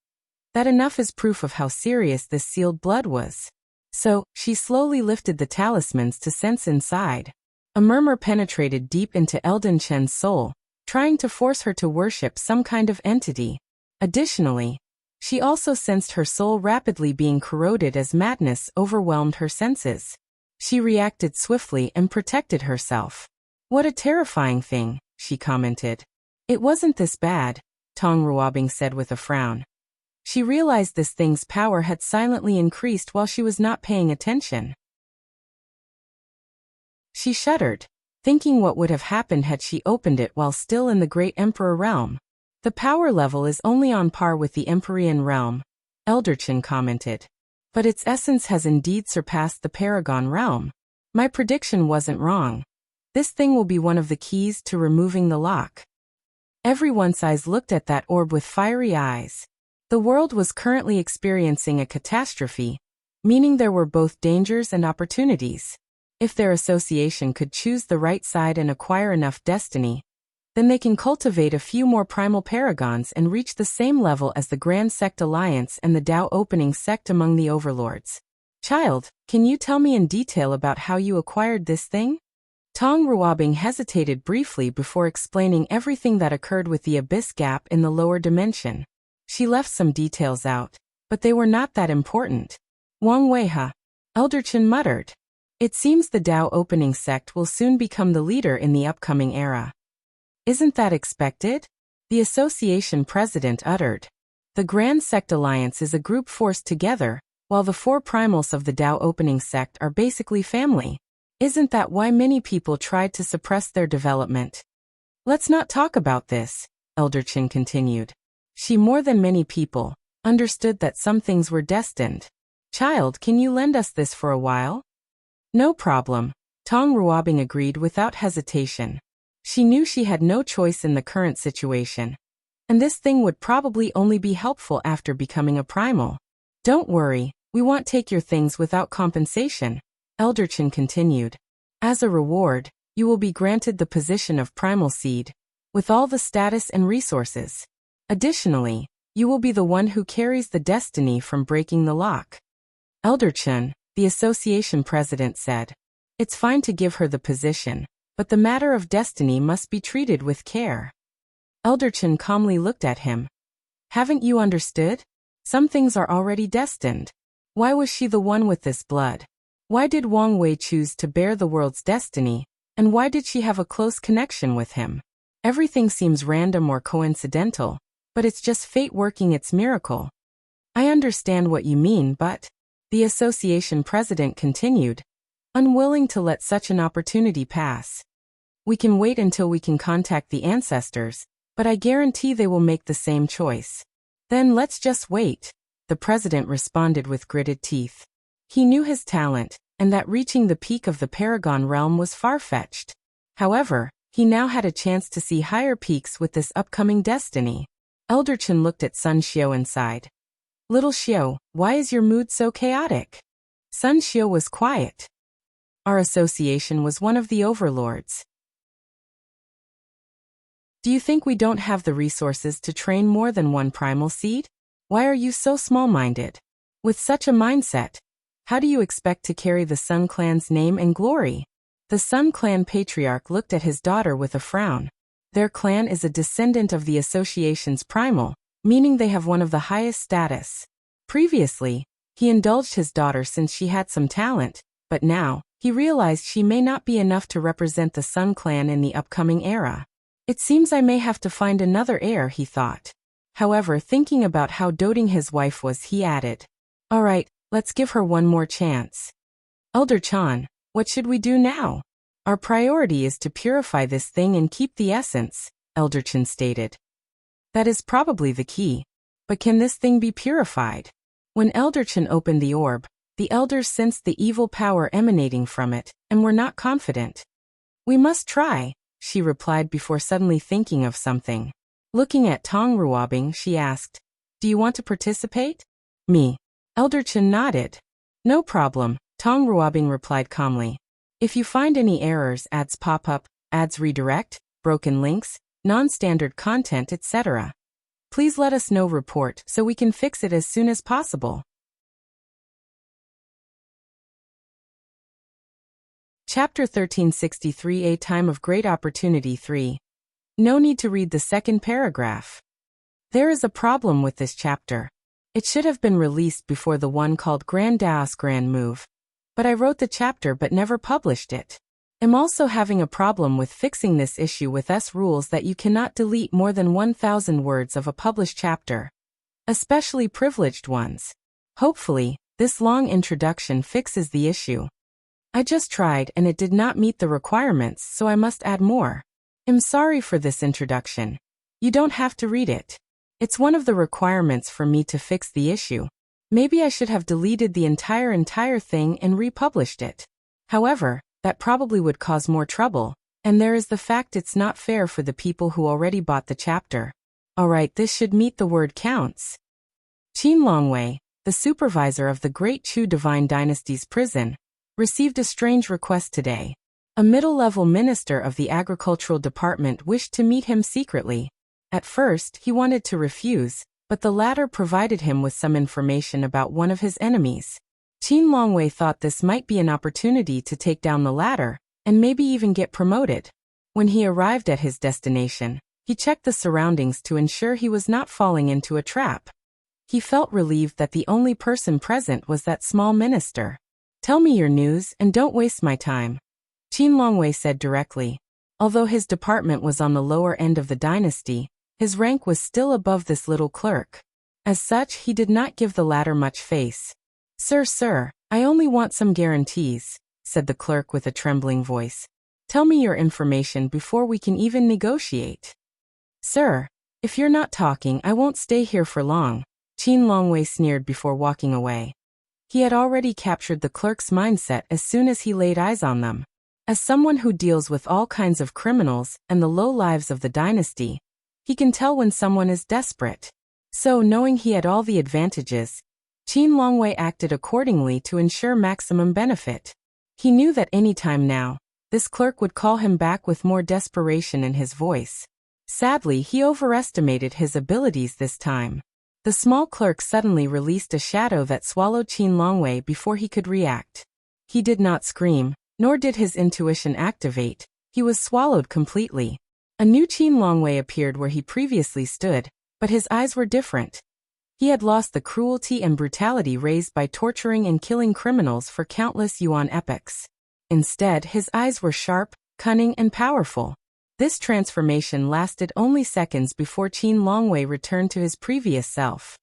That enough is proof of how serious this sealed blood was. So, she slowly lifted the talismans to sense inside. A murmur penetrated deep into Elder Chen's soul, trying to force her to worship some kind of entity. Additionally, she also sensed her soul rapidly being corroded as madness overwhelmed her senses. She reacted swiftly and protected herself. What a terrifying thing, she commented. It wasn't this bad, Tong Ruobing said with a frown. She realized this thing's power had silently increased while she was not paying attention. She shuddered, thinking what would have happened had she opened it while still in the Great Emperor realm. The power level is only on par with the Empyrean realm, Elder Chen commented. But its essence has indeed surpassed the Paragon realm. My prediction wasn't wrong. This thing will be one of the keys to removing the lock. Everyone's eyes looked at that orb with fiery eyes. The world was currently experiencing a catastrophe, meaning there were both dangers and opportunities. If their association could choose the right side and acquire enough destiny, then they can cultivate a few more primal paragons and reach the same level as the Grand Sect Alliance and the Dao Opening Sect among the Overlords. Child, can you tell me in detail about how you acquired this thing? Tong Ruobing hesitated briefly before explaining everything that occurred with the abyss gap in the lower dimension. She left some details out, but they were not that important. Wang Weiha, Elder Chen muttered. It seems the Dao Opening Sect will soon become the leader in the upcoming era. Isn't that expected? The association president uttered. The Grand Sect Alliance is a group forced together, while the four primals of the Dao Opening Sect are basically family. Isn't that why many people tried to suppress their development? Let's not talk about this, Elder Chen continued. She more than many people understood that some things were destined. Child, can you lend us this for a while? No problem, Tong Ruobing agreed without hesitation. She knew she had no choice in the current situation, and this thing would probably only be helpful after becoming a primal. Don't worry, we won't take your things without compensation, Elder Chen continued. As a reward, you will be granted the position of primal seed, with all the status and resources. Additionally, you will be the one who carries the destiny from breaking the lock. Elder Chen, the association president said. It's fine to give her the position, but the matter of destiny must be treated with care. Elder Chen calmly looked at him. Haven't you understood? Some things are already destined. Why was she the one with this blood? Why did Wang Wei choose to bear the world's destiny, and why did she have a close connection with him? Everything seems random or coincidental, but it's just fate working its miracle. I understand what you mean, but... The association president continued, unwilling to let such an opportunity pass. We can wait until we can contact the ancestors, but I guarantee they will make the same choice. Then let's just wait, the president responded with gritted teeth. He knew his talent, and that reaching the peak of the Paragon realm was far-fetched. However, he now had a chance to see higher peaks with this upcoming destiny. Elder Chen looked at Sun Xiu and sighed. Little Xiu, why is your mood so chaotic? Sun Xiu was quiet. Our association was one of the Overlords. Do you think we don't have the resources to train more than one primal seed? Why are you so small-minded? With such a mindset, how do you expect to carry the Sun Clan's name and glory? The Sun Clan patriarch looked at his daughter with a frown. Their clan is a descendant of the association's primal, meaning they have one of the highest status. Previously, he indulged his daughter since she had some talent, but now, he realized she may not be enough to represent the Sun Clan in the upcoming era. It seems I may have to find another heir, he thought. However, thinking about how doting his wife was, he added, All right, let's give her one more chance. Elder Chan, what should we do now? Our priority is to purify this thing and keep the essence, Elder Chen stated. That is probably the key. But can this thing be purified? When Elder Chen opened the orb, the elders sensed the evil power emanating from it, and were not confident. We must try, she replied before suddenly thinking of something. Looking at Tong Ruobing, she asked, Do you want to participate? Me. Elder Chen nodded. No problem, Tong Ruobing replied calmly. If you find any errors, ads pop up, ads redirect, broken links, non-standard content, etc., please let us know. Report so we can fix it as soon as possible. Chapter 1363, A Time of Great Opportunity 3. No need to read the second paragraph. There is a problem with this chapter. It should have been released before the one called Grand Daos Grand Move. But I wrote the chapter but never published it. I'm also having a problem with fixing this issue with S rules that you cannot delete more than 1,000 words of a published chapter. Especially privileged ones. Hopefully, this long introduction fixes the issue. I just tried and it did not meet the requirements, so I must add more. I'm sorry for this introduction. You don't have to read it. It's one of the requirements for me to fix the issue. Maybe I should have deleted the entire thing and republished it. However, that probably would cause more trouble, and there is the fact it's not fair for the people who already bought the chapter. Alright, this should meet the word counts. Qin Longwei, the supervisor of the Great Chu Divine Dynasty's prison, received a strange request today. A middle-level minister of the agricultural department wished to meet him secretly. At first, he wanted to refuse, but the latter provided him with some information about one of his enemies. Qin Longwei thought this might be an opportunity to take down the latter, and maybe even get promoted. When he arrived at his destination, he checked the surroundings to ensure he was not falling into a trap. He felt relieved that the only person present was that small minister. Tell me your news and don't waste my time, Qin Longwei said directly. Although his department was on the lower end of the dynasty, his rank was still above this little clerk. As such, he did not give the latter much face. Sir, I only want some guarantees, said the clerk with a trembling voice. Tell me your information before we can even negotiate. Sir, if you're not talking, I won't stay here for long, Qin Longwei sneered before walking away. He had already captured the clerk's mindset as soon as he laid eyes on them. As someone who deals with all kinds of criminals and the low lives of the dynasty, he can tell when someone is desperate. So, knowing he had all the advantages, Qin Longwei acted accordingly to ensure maximum benefit. He knew that any time now, this clerk would call him back with more desperation in his voice. Sadly, he overestimated his abilities this time. The small clerk suddenly released a shadow that swallowed Qin Longwei before he could react. He did not scream, nor did his intuition activate. He was swallowed completely. A new Qin Longwei appeared where he previously stood, but his eyes were different. He had lost the cruelty and brutality raised by torturing and killing criminals for countless Yuan epochs. Instead, his eyes were sharp, cunning, and powerful. This transformation lasted only seconds before Qin Longwei returned to his previous self.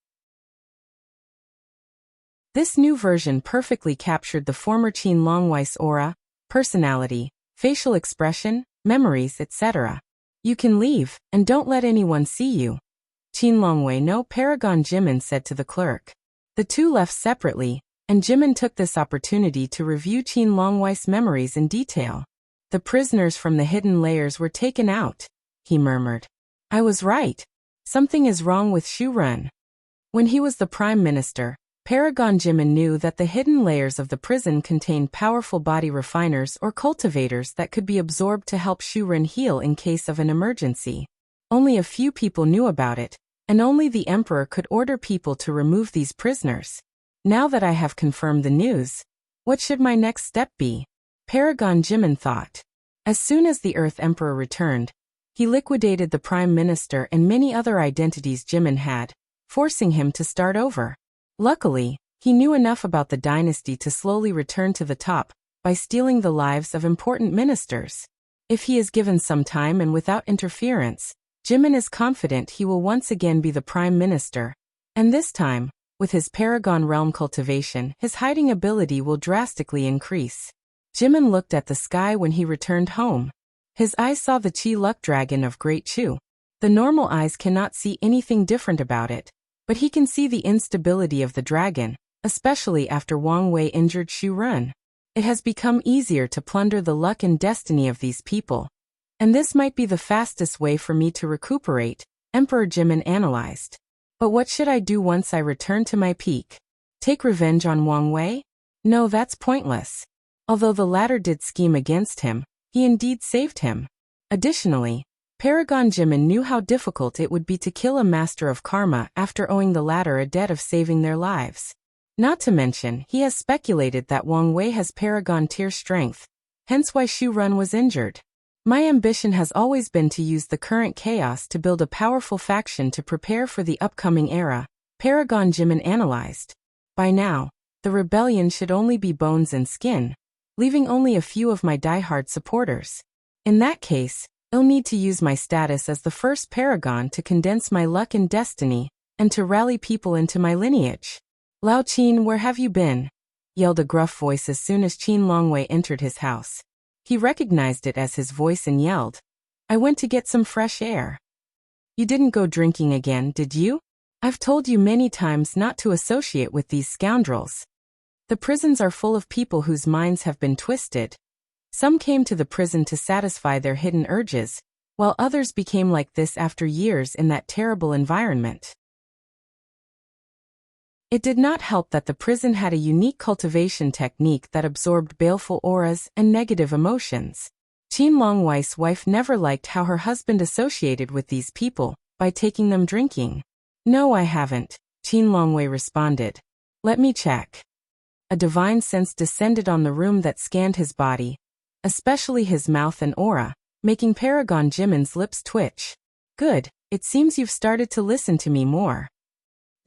This new version perfectly captured the former Qin Longwei's aura, personality, facial expression, memories, etc. You can leave, and don't let anyone see you. Qin Longwei, no, Paragon Jimin said to the clerk. The two left separately, and Jimin took this opportunity to review Qin Longwei's memories in detail. The prisoners from the hidden layers were taken out, he murmured. I was right. Something is wrong with Shu Ren. When he was the prime minister, Paragon Jimin knew that the hidden layers of the prison contained powerful body refiners or cultivators that could be absorbed to help Shu Ren heal in case of an emergency. Only a few people knew about it, and only the emperor could order people to remove these prisoners. Now that I have confirmed the news, what should my next step be? Paragon Jimin thought. As soon as the Earth Emperor returned, he liquidated the prime minister and many other identities Jimin had, forcing him to start over. Luckily, he knew enough about the dynasty to slowly return to the top by stealing the lives of important ministers. If he is given some time and without interference, Jimin is confident he will once again be the prime minister, and this time, with his Paragon realm cultivation, his hiding ability will drastically increase. Jimin looked at the sky when he returned home. His eyes saw the Qi Luck Dragon of Great Chu. The normal eyes cannot see anything different about it, but he can see the instability of the dragon, especially after Wang Wei injured Shu Ren. It has become easier to plunder the luck and destiny of these people. And this might be the fastest way for me to recuperate, Emperor Jimin analyzed. But what should I do once I return to my peak? Take revenge on Wang Wei? No, that's pointless. Although the latter did scheme against him, he indeed saved him. Additionally, Paragon Jimin knew how difficult it would be to kill a master of karma after owing the latter a debt of saving their lives. Not to mention, he has speculated that Wang Wei has Paragon tier strength, hence why Shu Ren was injured. My ambition has always been to use the current chaos to build a powerful faction to prepare for the upcoming era, Paragon Jimin analyzed. By now, the rebellion should only be bones and skin, leaving only a few of my diehard supporters. In that case, I'll need to use my status as the first Paragon to condense my luck and destiny, and to rally people into my lineage. Lao Qin, where have you been? Yelled a gruff voice as soon as Qin Longwei entered his house. He recognized it as his voice and yelled, I went to get some fresh air. You didn't go drinking again, did you? I've told you many times not to associate with these scoundrels. The prisons are full of people whose minds have been twisted. Some came to the prison to satisfy their hidden urges, while others became like this after years in that terrible environment. It did not help that the prison had a unique cultivation technique that absorbed baleful auras and negative emotions. Qin Longwei's wife never liked how her husband associated with these people, by taking them drinking. No, I haven't, Qin Longwei responded. Let me check. A divine sense descended on the room that scanned his body, especially his mouth and aura, making Paragon Jimin's lips twitch. Good, it seems you've started to listen to me more.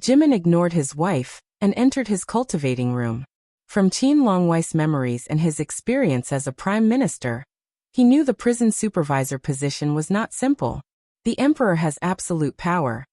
Jimin ignored his wife, and entered his cultivating room. From Qin Longwei's memories and his experience as a prime minister, he knew the prison supervisor position was not simple. The emperor has absolute power.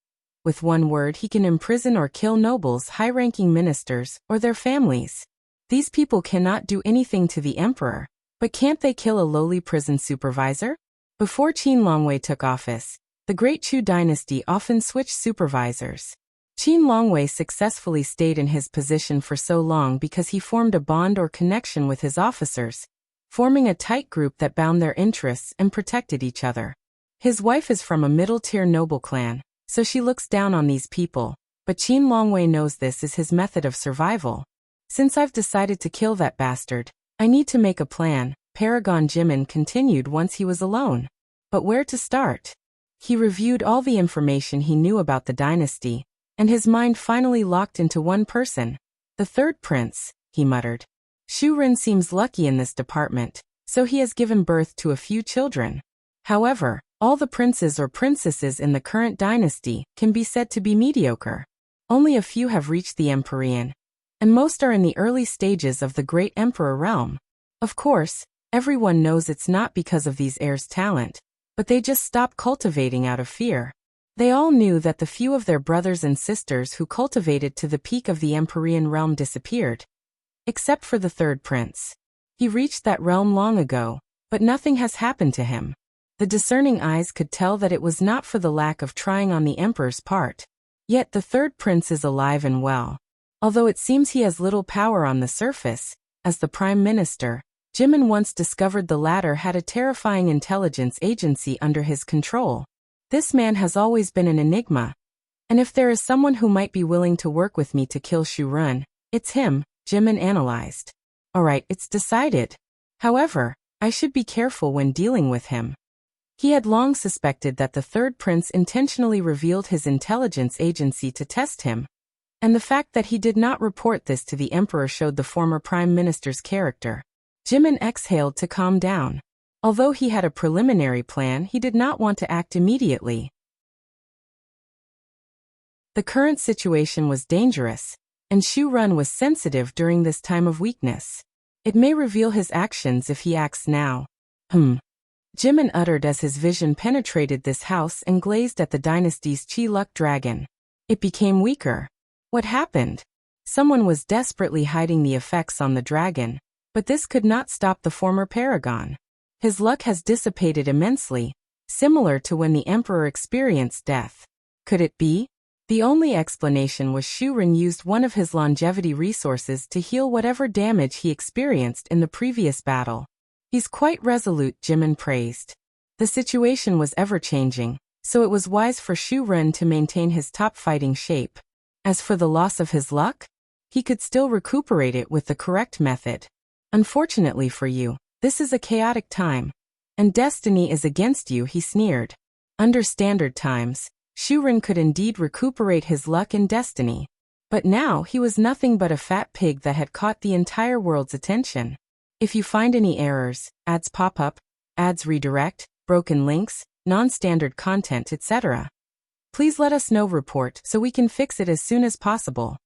With one word he can imprison or kill nobles, high-ranking ministers, or their families. These people cannot do anything to the emperor, but can't they kill a lowly prison supervisor? Before Qin Longwei took office, the Great Chu dynasty often switched supervisors. Qin Longwei successfully stayed in his position for so long because he formed a bond or connection with his officers, forming a tight group that bound their interests and protected each other. His wife is from a middle-tier noble clan, so she looks down on these people, but Qin Longwei knows this is his method of survival. Since I've decided to kill that bastard, I need to make a plan, Paragon Jimin continued once he was alone. But where to start? He reviewed all the information he knew about the dynasty, and his mind finally locked into one person. The third prince, he muttered. Shu Ren seems lucky in this department, so he has given birth to a few children. However, all the princes or princesses in the current dynasty can be said to be mediocre. Only a few have reached the Empyrean, and most are in the early stages of the Great Emperor realm. Of course, everyone knows it's not because of these heirs' talent, but they just stop cultivating out of fear. They all knew that the few of their brothers and sisters who cultivated to the peak of the Empyrean realm disappeared. Except for the third prince. He reached that realm long ago, but nothing has happened to him. The discerning eyes could tell that it was not for the lack of trying on the emperor's part. Yet the third prince is alive and well. Although it seems he has little power on the surface, as the prime minister, Jimin once discovered the latter had a terrifying intelligence agency under his control. This man has always been an enigma. And if there is someone who might be willing to work with me to kill Shu Run, it's him, Jimin analyzed. Alright, it's decided. However, I should be careful when dealing with him. He had long suspected that the third prince intentionally revealed his intelligence agency to test him. And the fact that he did not report this to the emperor showed the former prime minister's character. Jimin exhaled to calm down. Although he had a preliminary plan, he did not want to act immediately. The current situation was dangerous, and Shu Run was sensitive during this time of weakness. It may reveal his actions if he acts now. Jimin uttered as his vision penetrated this house and glazed at the dynasty's Chi Luck dragon. It became weaker. What happened? Someone was desperately hiding the effects on the dragon, but this could not stop the former paragon. His luck has dissipated immensely, similar to when the emperor experienced death. Could it be? The only explanation was Shu Run used one of his longevity resources to heal whatever damage he experienced in the previous battle. He's quite resolute, Jimin praised. The situation was ever-changing, so it was wise for Shu Run to maintain his top fighting shape. As for the loss of his luck, he could still recuperate it with the correct method. Unfortunately for you, this is a chaotic time, and destiny is against you, he sneered. Under standard times, Shu Run could indeed recuperate his luck and destiny. But now he was nothing but a fat pig that had caught the entire world's attention. If you find any errors, ads pop up, ads redirect, broken links, non-standard content, etc., please let us know. Report so we can fix it as soon as possible.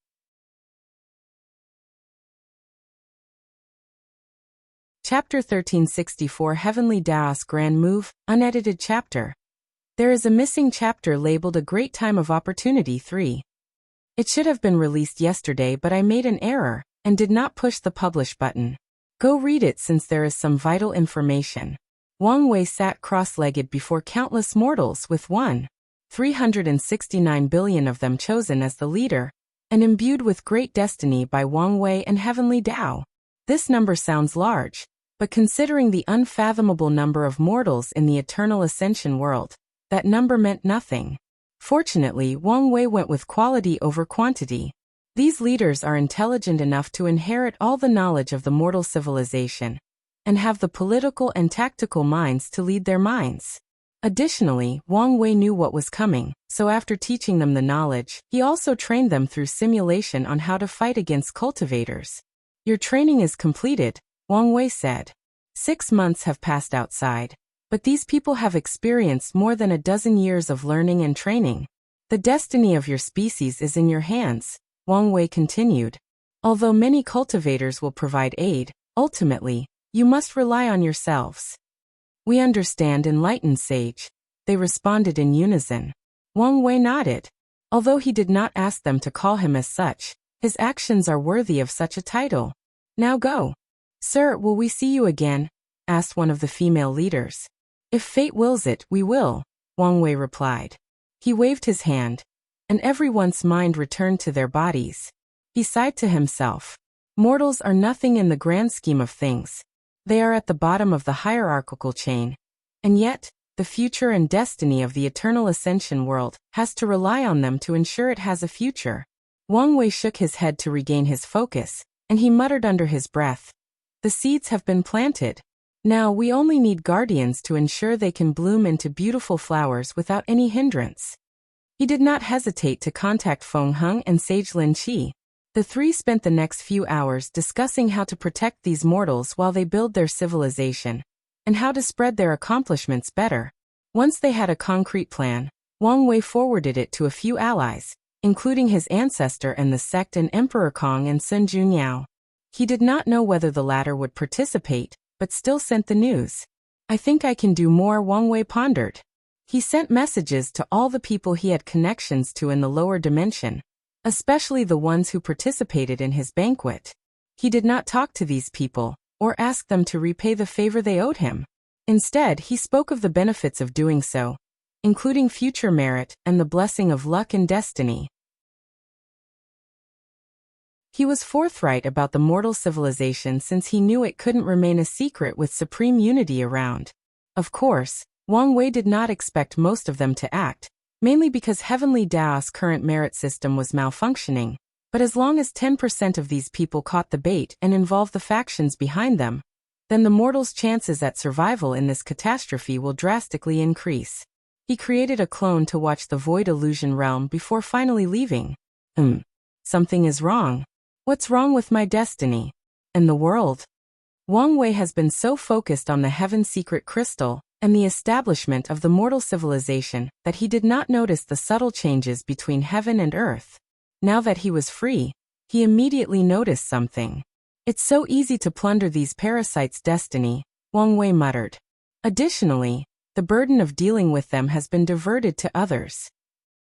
Chapter 1364 Heavenly Daos Grand Move, unedited chapter. There is a missing chapter labeled A Great Time of Opportunity 3. It should have been released yesterday, but I made an error and did not push the publish button. Go read it since there is some vital information. Wang Wei sat cross-legged before countless mortals with 369 billion of them chosen as the leader, and imbued with great destiny by Wang Wei and Heavenly Dao. This number sounds large, but considering the unfathomable number of mortals in the eternal ascension world, that number meant nothing. Fortunately, Wang Wei went with quality over quantity. These leaders are intelligent enough to inherit all the knowledge of the mortal civilization, and have the political and tactical minds to lead their minds. Additionally, Wang Wei knew what was coming, so after teaching them the knowledge, he also trained them through simulation on how to fight against cultivators. Your training is completed, Wang Wei said. 6 months have passed outside, but these people have experienced more than a dozen years of learning and training. The destiny of your species is in your hands, Wang Wei continued. Although many cultivators will provide aid, ultimately, you must rely on yourselves. We understand, enlightened sage, they responded in unison. Wang Wei nodded. Although he did not ask them to call him as such, his actions are worthy of such a title. Now go. Sir, will we see you again? Asked one of the female leaders. If fate wills it, we will, Wang Wei replied. He waved his hand, and everyone's mind returned to their bodies. He sighed to himself. Mortals are nothing in the grand scheme of things. They are at the bottom of the hierarchical chain. And yet, the future and destiny of the eternal ascension world has to rely on them to ensure it has a future. Wang Wei shook his head to regain his focus, and he muttered under his breath. The seeds have been planted. Now we only need guardians to ensure they can bloom into beautiful flowers without any hindrance. He did not hesitate to contact Feng Heng and Sage Lin Qi. The three spent the next few hours discussing how to protect these mortals while they build their civilization, and how to spread their accomplishments better. Once they had a concrete plan, Wang Wei forwarded it to a few allies, including his ancestor and the sect and Emperor Kong and Sun Junyao. He did not know whether the latter would participate, but still sent the news. I think I can do more, Wang Wei pondered. He sent messages to all the people he had connections to in the lower dimension, especially the ones who participated in his banquet. He did not talk to these people, or ask them to repay the favor they owed him. Instead, he spoke of the benefits of doing so, including future merit and the blessing of luck and destiny. He was forthright about the mortal civilization since he knew it couldn't remain a secret with supreme unity around. Of course, Wang Wei did not expect most of them to act, mainly because Heavenly Dao's current merit system was malfunctioning, but as long as 10% of these people caught the bait and involved the factions behind them, then the mortals' chances at survival in this catastrophe will drastically increase. He created a clone to watch the Void Illusion realm before finally leaving. Something is wrong. What's wrong with my destiny? And the world? Wang Wei has been so focused on the Heaven Secret Crystal and the establishment of the mortal civilization that he did not notice the subtle changes between heaven and earth. Now that he was free, he immediately noticed something. It's so easy to plunder these parasites' destiny, Wang Wei muttered. Additionally, the burden of dealing with them has been diverted to others.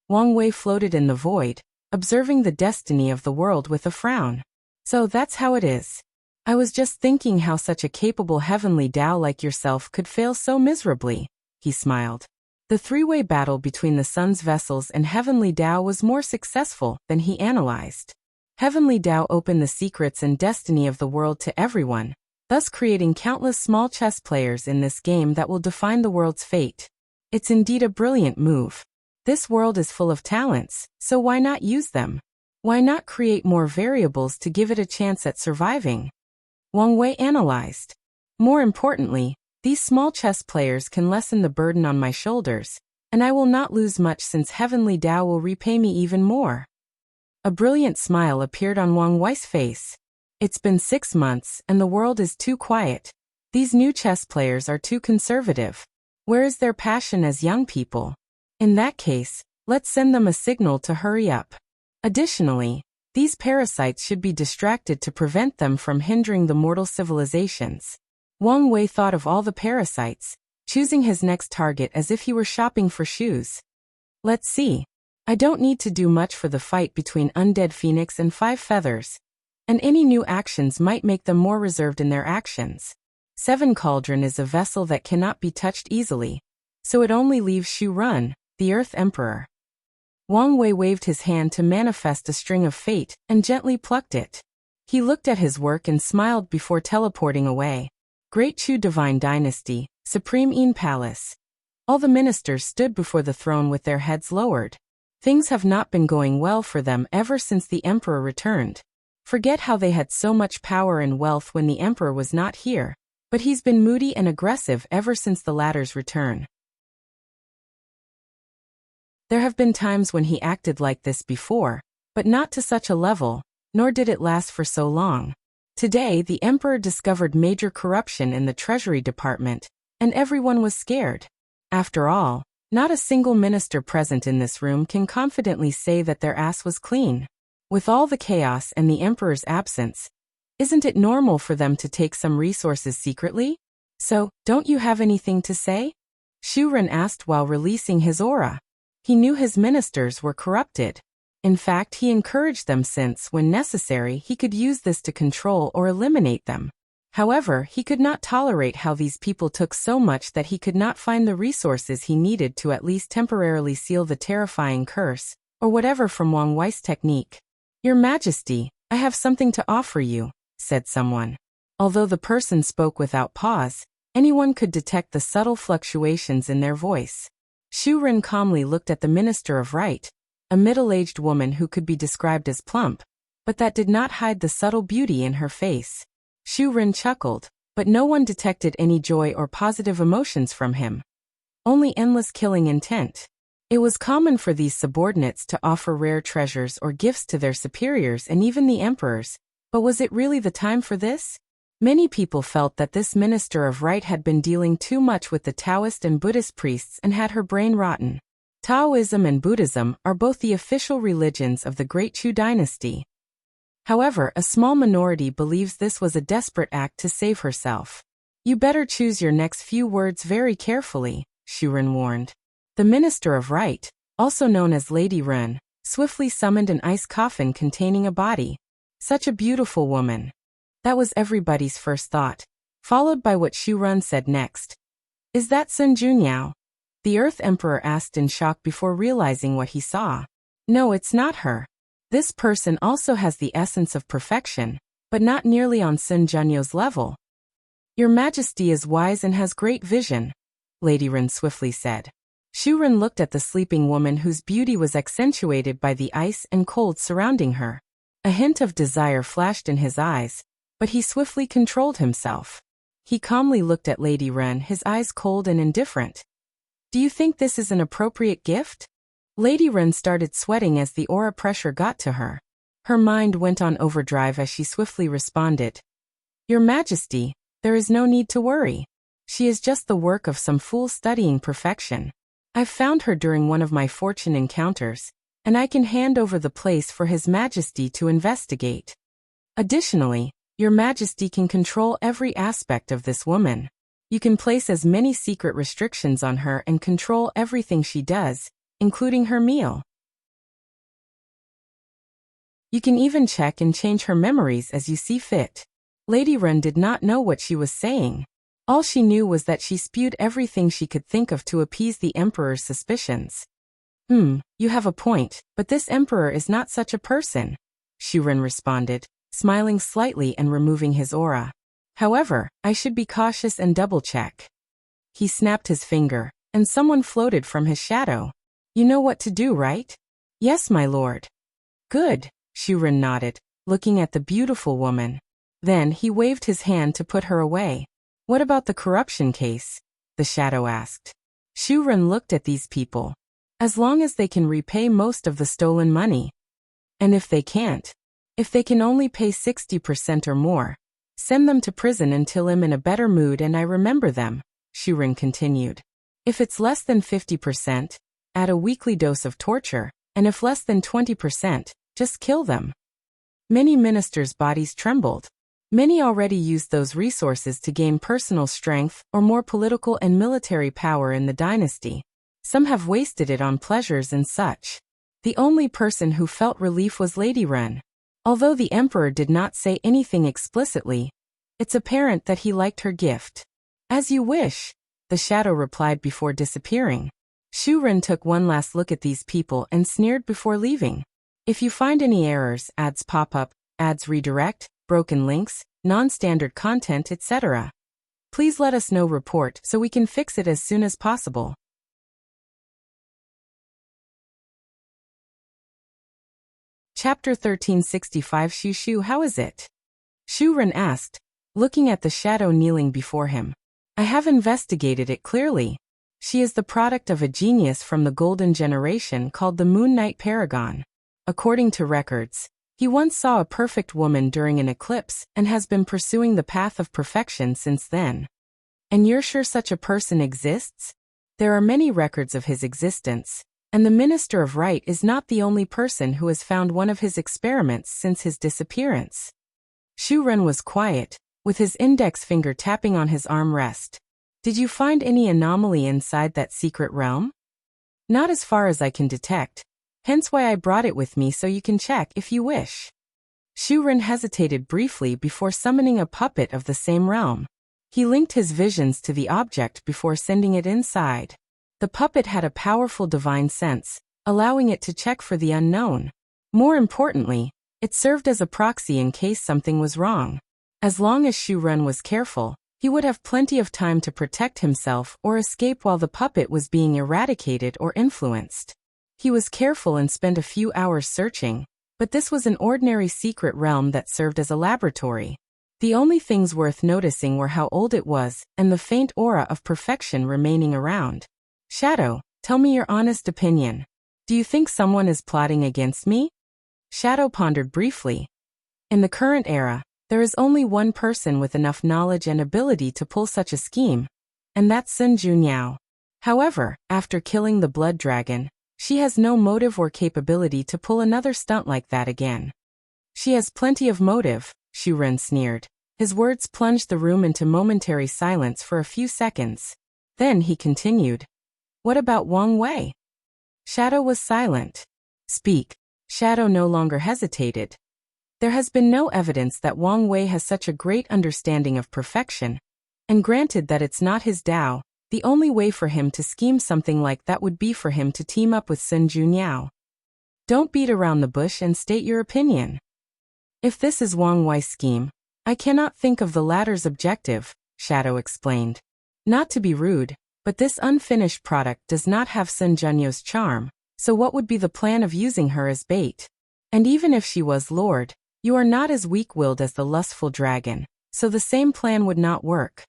Wang Wei floated in the void, observing the destiny of the world with a frown. So that's how it is. I was just thinking how such a capable Heavenly Dao like yourself could fail so miserably, he smiled. The three-way battle between the Sun's vessels and Heavenly Dao was more successful than he analyzed. Heavenly Dao opened the secrets and destiny of the world to everyone, thus creating countless small chess players in this game that will define the world's fate. It's indeed a brilliant move. This world is full of talents, so why not use them? Why not create more variables to give it a chance at surviving? Wang Wei analyzed. More importantly, these small chess players can lessen the burden on my shoulders, and I will not lose much since Heavenly Dao will repay me even more. A brilliant smile appeared on Wang Wei's face. It's been 6 months and the world is too quiet. These new chess players are too conservative. Where is their passion as young people? In that case, let's send them a signal to hurry up. Additionally, these parasites should be distracted to prevent them from hindering the mortal civilizations. Wang Wei thought of all the parasites, choosing his next target as if he were shopping for shoes. Let's see. I don't need to do much for the fight between Undead Phoenix and Five Feathers, and any new actions might make them more reserved in their actions. Seven Cauldron is a vessel that cannot be touched easily, so it only leaves Shu Run, the Earth Emperor. Wang Wei waved his hand to manifest a string of fate and gently plucked it. He looked at his work and smiled before teleporting away. Great Chu Divine Dynasty, Supreme Yin Palace. All the ministers stood before the throne with their heads lowered. Things have not been going well for them ever since the Emperor returned. Forget how they had so much power and wealth when the Emperor was not here, but he's been moody and aggressive ever since the latter's return. There have been times when he acted like this before, but not to such a level, nor did it last for so long. Today, the Emperor discovered major corruption in the Treasury Department, and everyone was scared. After all, not a single minister present in this room can confidently say that their ass was clean. With all the chaos and the Emperor's absence, isn't it normal for them to take some resources secretly? So, don't you have anything to say? Shu Ren asked while releasing his aura. He knew his ministers were corrupted. In fact, he encouraged them since, when necessary, he could use this to control or eliminate them. However, he could not tolerate how these people took so much that he could not find the resources he needed to at least temporarily seal the terrifying curse, or whatever from Wang Wei's technique. Your Majesty, I have something to offer you, said someone. Although the person spoke without pause, anyone could detect the subtle fluctuations in their voice. Shu Ren calmly looked at the Minister of Right, a middle-aged woman who could be described as plump, but that did not hide the subtle beauty in her face. Shu Ren chuckled, but no one detected any joy or positive emotions from him. Only endless killing intent. It was common for these subordinates to offer rare treasures or gifts to their superiors and even the emperors, but was it really the time for this? Many people felt that this Minister of Right had been dealing too much with the Taoist and Buddhist priests and had her brain rotten. Taoism and Buddhism are both the official religions of the Great Chu dynasty. However, a small minority believes this was a desperate act to save herself. You better choose your next few words very carefully, Shu Ren warned. The Minister of Right, also known as Lady Ren, swiftly summoned an ice coffin containing a body. Such a beautiful woman. That was everybody's first thought, followed by what Shu Ren said next. Is that Sun Junyao? The Earth Emperor asked in shock before realizing what he saw. No, it's not her. This person also has the essence of perfection, but not nearly on Sun Junyao's level. Your Majesty is wise and has great vision, Lady Ren swiftly said. Shu Ren looked at the sleeping woman whose beauty was accentuated by the ice and cold surrounding her. A hint of desire flashed in his eyes, but he swiftly controlled himself. He calmly looked at Lady Ren, his eyes cold and indifferent. Do you think this is an appropriate gift? Lady Ren started sweating as the aura pressure got to her. Her mind went on overdrive as she swiftly responded. Your Majesty, there is no need to worry. She is just the work of some fool studying perfection. I've found her during one of my fortune encounters, and I can hand over the place for His Majesty to investigate. Additionally, Your Majesty can control every aspect of this woman. You can place as many secret restrictions on her and control everything she does, including her meal. You can even check and change her memories as you see fit. Lady Ren did not know what she was saying. All she knew was that she spewed everything she could think of to appease the Emperor's suspicions. You have a point, but this Emperor is not such a person, Shu Ren responded, smiling slightly and removing his aura. However, I should be cautious and double-check. He snapped his finger, and someone floated from his shadow. You know what to do, right? Yes, my lord. Good, Shu Ren nodded, looking at the beautiful woman. Then he waved his hand to put her away. What about the corruption case? The shadow asked. Shu Ren looked at these people. As long as they can repay most of the stolen money. And if they can't, if they can only pay 60% or more, send them to prison until I'm in a better mood and I remember them, Shu Ren continued. If it's less than 50%, add a weekly dose of torture, and if less than 20%, just kill them. Many ministers' bodies trembled. Many already used those resources to gain personal strength or more political and military power in the dynasty. Some have wasted it on pleasures and such. The only person who felt relief was Lady Ren. Although the Emperor did not say anything explicitly, it's apparent that he liked her gift. As you wish, the shadow replied before disappearing. Shu Ren took one last look at these people and sneered before leaving. If you find any errors, ads pop up, ads redirect, broken links, non-standard content, etc., please let us know. Report so we can fix it as soon as possible. Chapter 1365 Shu Shu, how is it? Shu Ren asked, looking at the shadow kneeling before him. I have investigated it clearly. She is the product of a genius from the Golden Generation called the Moon Knight Paragon. According to records, he once saw a perfect woman during an eclipse and has been pursuing the path of perfection since then. And you're sure such a person exists? There are many records of his existence. And the Minister of Right is not the only person who has found one of his experiments since his disappearance. Shu Ren was quiet, with his index finger tapping on his armrest. Did you find any anomaly inside that secret realm? Not as far as I can detect, hence why I brought it with me so you can check if you wish. Shu Ren hesitated briefly before summoning a puppet of the same realm. He linked his visions to the object before sending it inside. The puppet had a powerful divine sense, allowing it to check for the unknown. More importantly, it served as a proxy in case something was wrong. As long as Shu Ren was careful, he would have plenty of time to protect himself or escape while the puppet was being eradicated or influenced. He was careful and spent a few hours searching, but this was an ordinary secret realm that served as a laboratory. The only things worth noticing were how old it was and the faint aura of perfection remaining around. Shadow, tell me your honest opinion. Do you think someone is plotting against me? Shadow pondered briefly. In the current era, there is only one person with enough knowledge and ability to pull such a scheme, and that's Sun Junyao. However, after killing the blood dragon, she has no motive or capability to pull another stunt like that again. She has plenty of motive, Shu Ren sneered. His words plunged the room into momentary silence for a few seconds. Then he continued. What about Wang Wei? Shadow was silent. Speak. Shadow no longer hesitated. There has been no evidence that Wang Wei has such a great understanding of perfection, and granted that it's not his Tao, The only way for him to scheme something like that would be for him to team up with Sun Junyao. Don't beat around the bush and state your opinion. If this is Wang Wei's scheme, I cannot think of the latter's objective, Shadow explained. Not to be rude, but this unfinished product does not have Sun Junyao's charm, so what would be the plan of using her as bait? And even if she was Lord, you are not as weak-willed as the lustful dragon, so the same plan would not work.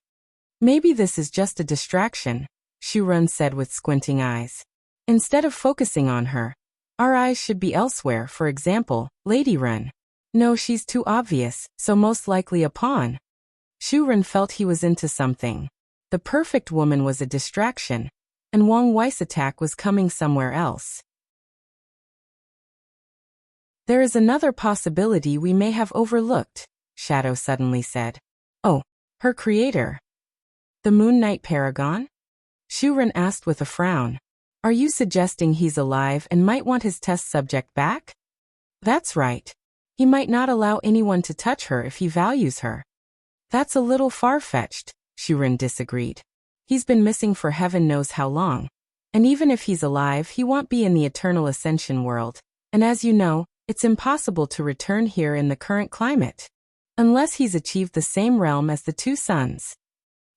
Maybe this is just a distraction, Shu Ren said with squinting eyes. Instead of focusing on her, our eyes should be elsewhere, for example, Lady Ren. No, she's too obvious, so most likely a pawn. Shu Ren felt he was into something. The perfect woman was a distraction, and Wang Wei's attack was coming somewhere else. There is another possibility we may have overlooked, Shadow suddenly said. Oh, her creator. The Moon Knight Paragon? Shu Ren asked with a frown. Are you suggesting he's alive and might want his test subject back? That's right. He might not allow anyone to touch her if he values her. That's a little far-fetched, Shu Ren disagreed. He's been missing for heaven knows how long. And even if he's alive, he won't be in the Eternal Ascension world. And as you know, it's impossible to return here in the current climate. Unless he's achieved the same realm as the two suns.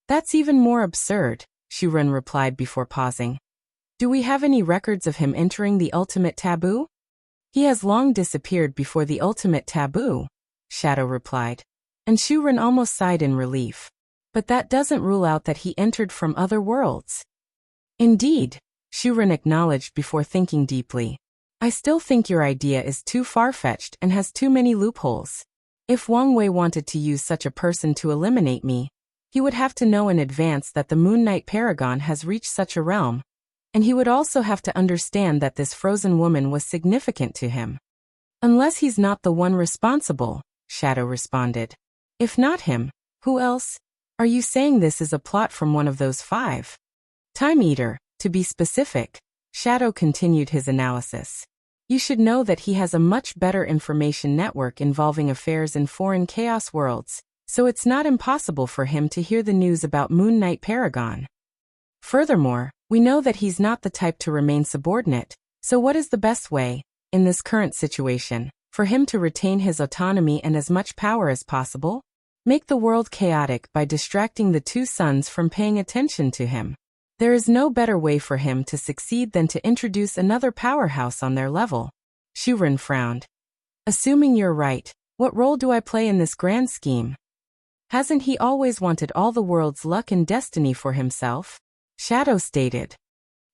That's even more absurd, Shu Ren replied before pausing. Do we have any records of him entering the ultimate taboo? He has long disappeared before the ultimate taboo, Shadow replied. And Shu Ren almost sighed in relief. But that doesn't rule out that he entered from other worlds. Indeed, Shu Ren acknowledged before thinking deeply. I still think your idea is too far-fetched and has too many loopholes. If Wang Wei wanted to use such a person to eliminate me, he would have to know in advance that the Moon Knight Paragon has reached such a realm, and he would also have to understand that this frozen woman was significant to him. Unless he's not the one responsible, Shadow responded. If not him, who else? Are you saying this is a plot from one of those 5? Time Eater, to be specific, Shadow continued his analysis. You should know that he has a much better information network involving affairs in foreign chaos worlds, so it's not impossible for him to hear the news about Moon Knight Paragon. Furthermore, we know that he's not the type to remain subordinate, so what is the best way, in this current situation, for him to retain his autonomy and as much power as possible? Make the world chaotic by distracting the two suns from paying attention to him. There is no better way for him to succeed than to introduce another powerhouse on their level. Shu Ren frowned. Assuming you're right, what role do I play in this grand scheme? Hasn't he always wanted all the world's luck and destiny for himself? Shadow stated.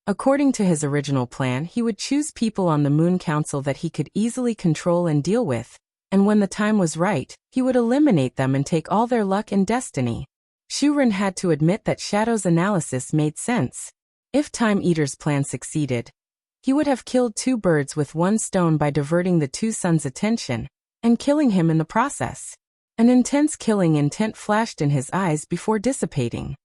According to his original plan, he would choose people on the Moon Council that he could easily control and deal with, and when the time was right, he would eliminate them and take all their luck and destiny. Shu Ren had to admit that Shadow's analysis made sense. If Time Eater's plan succeeded, he would have killed 2 birds with 1 stone by diverting the two suns' attention, and killing him in the process. An intense killing intent flashed in his eyes before dissipating.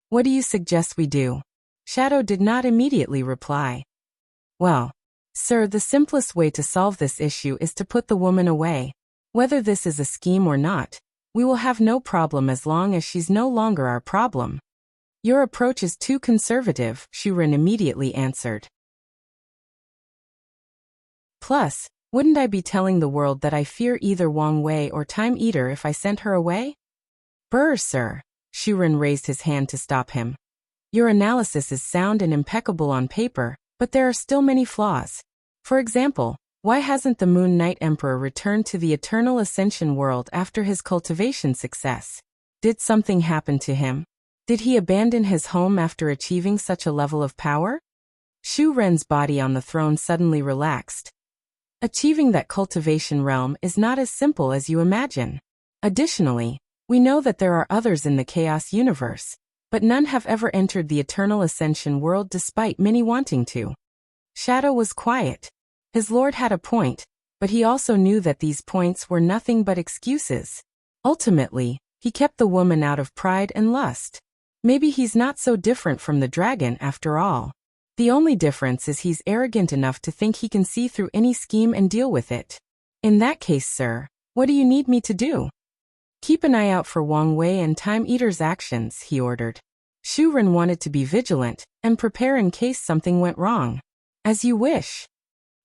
What do you suggest we do? Shadow did not immediately reply. Well, sir, the simplest way to solve this issue is to put the woman away. Whether this is a scheme or not, we will have no problem as long as she's no longer our problem. Your approach is too conservative, Shu Ren immediately answered. Plus, wouldn't I be telling the world that I fear either Wang Wei or Time Eater if I sent her away? Brr, sir. Shu Ren raised his hand to stop him. Your analysis is sound and impeccable on paper, but there are still many flaws. For example, why hasn't the Moon Knight Emperor returned to the Eternal Ascension world after his cultivation success? Did something happen to him? Did he abandon his home after achieving such a level of power? Shu Ren's body on the throne suddenly relaxed. Achieving that cultivation realm is not as simple as you imagine. Additionally, we know that there are others in the Chaos universe, but none have ever entered the Eternal Ascension world despite many wanting to. Shadow was quiet. His lord had a point, but he also knew that these points were nothing but excuses. Ultimately, he kept the woman out of pride and lust. Maybe he's not so different from the dragon after all. The only difference is he's arrogant enough to think he can see through any scheme and deal with it. In that case, sir, what do you need me to do? Keep an eye out for Wang Wei and Time Eater's actions, he ordered. Shu Ren wanted to be vigilant and prepare in case something went wrong. As you wish.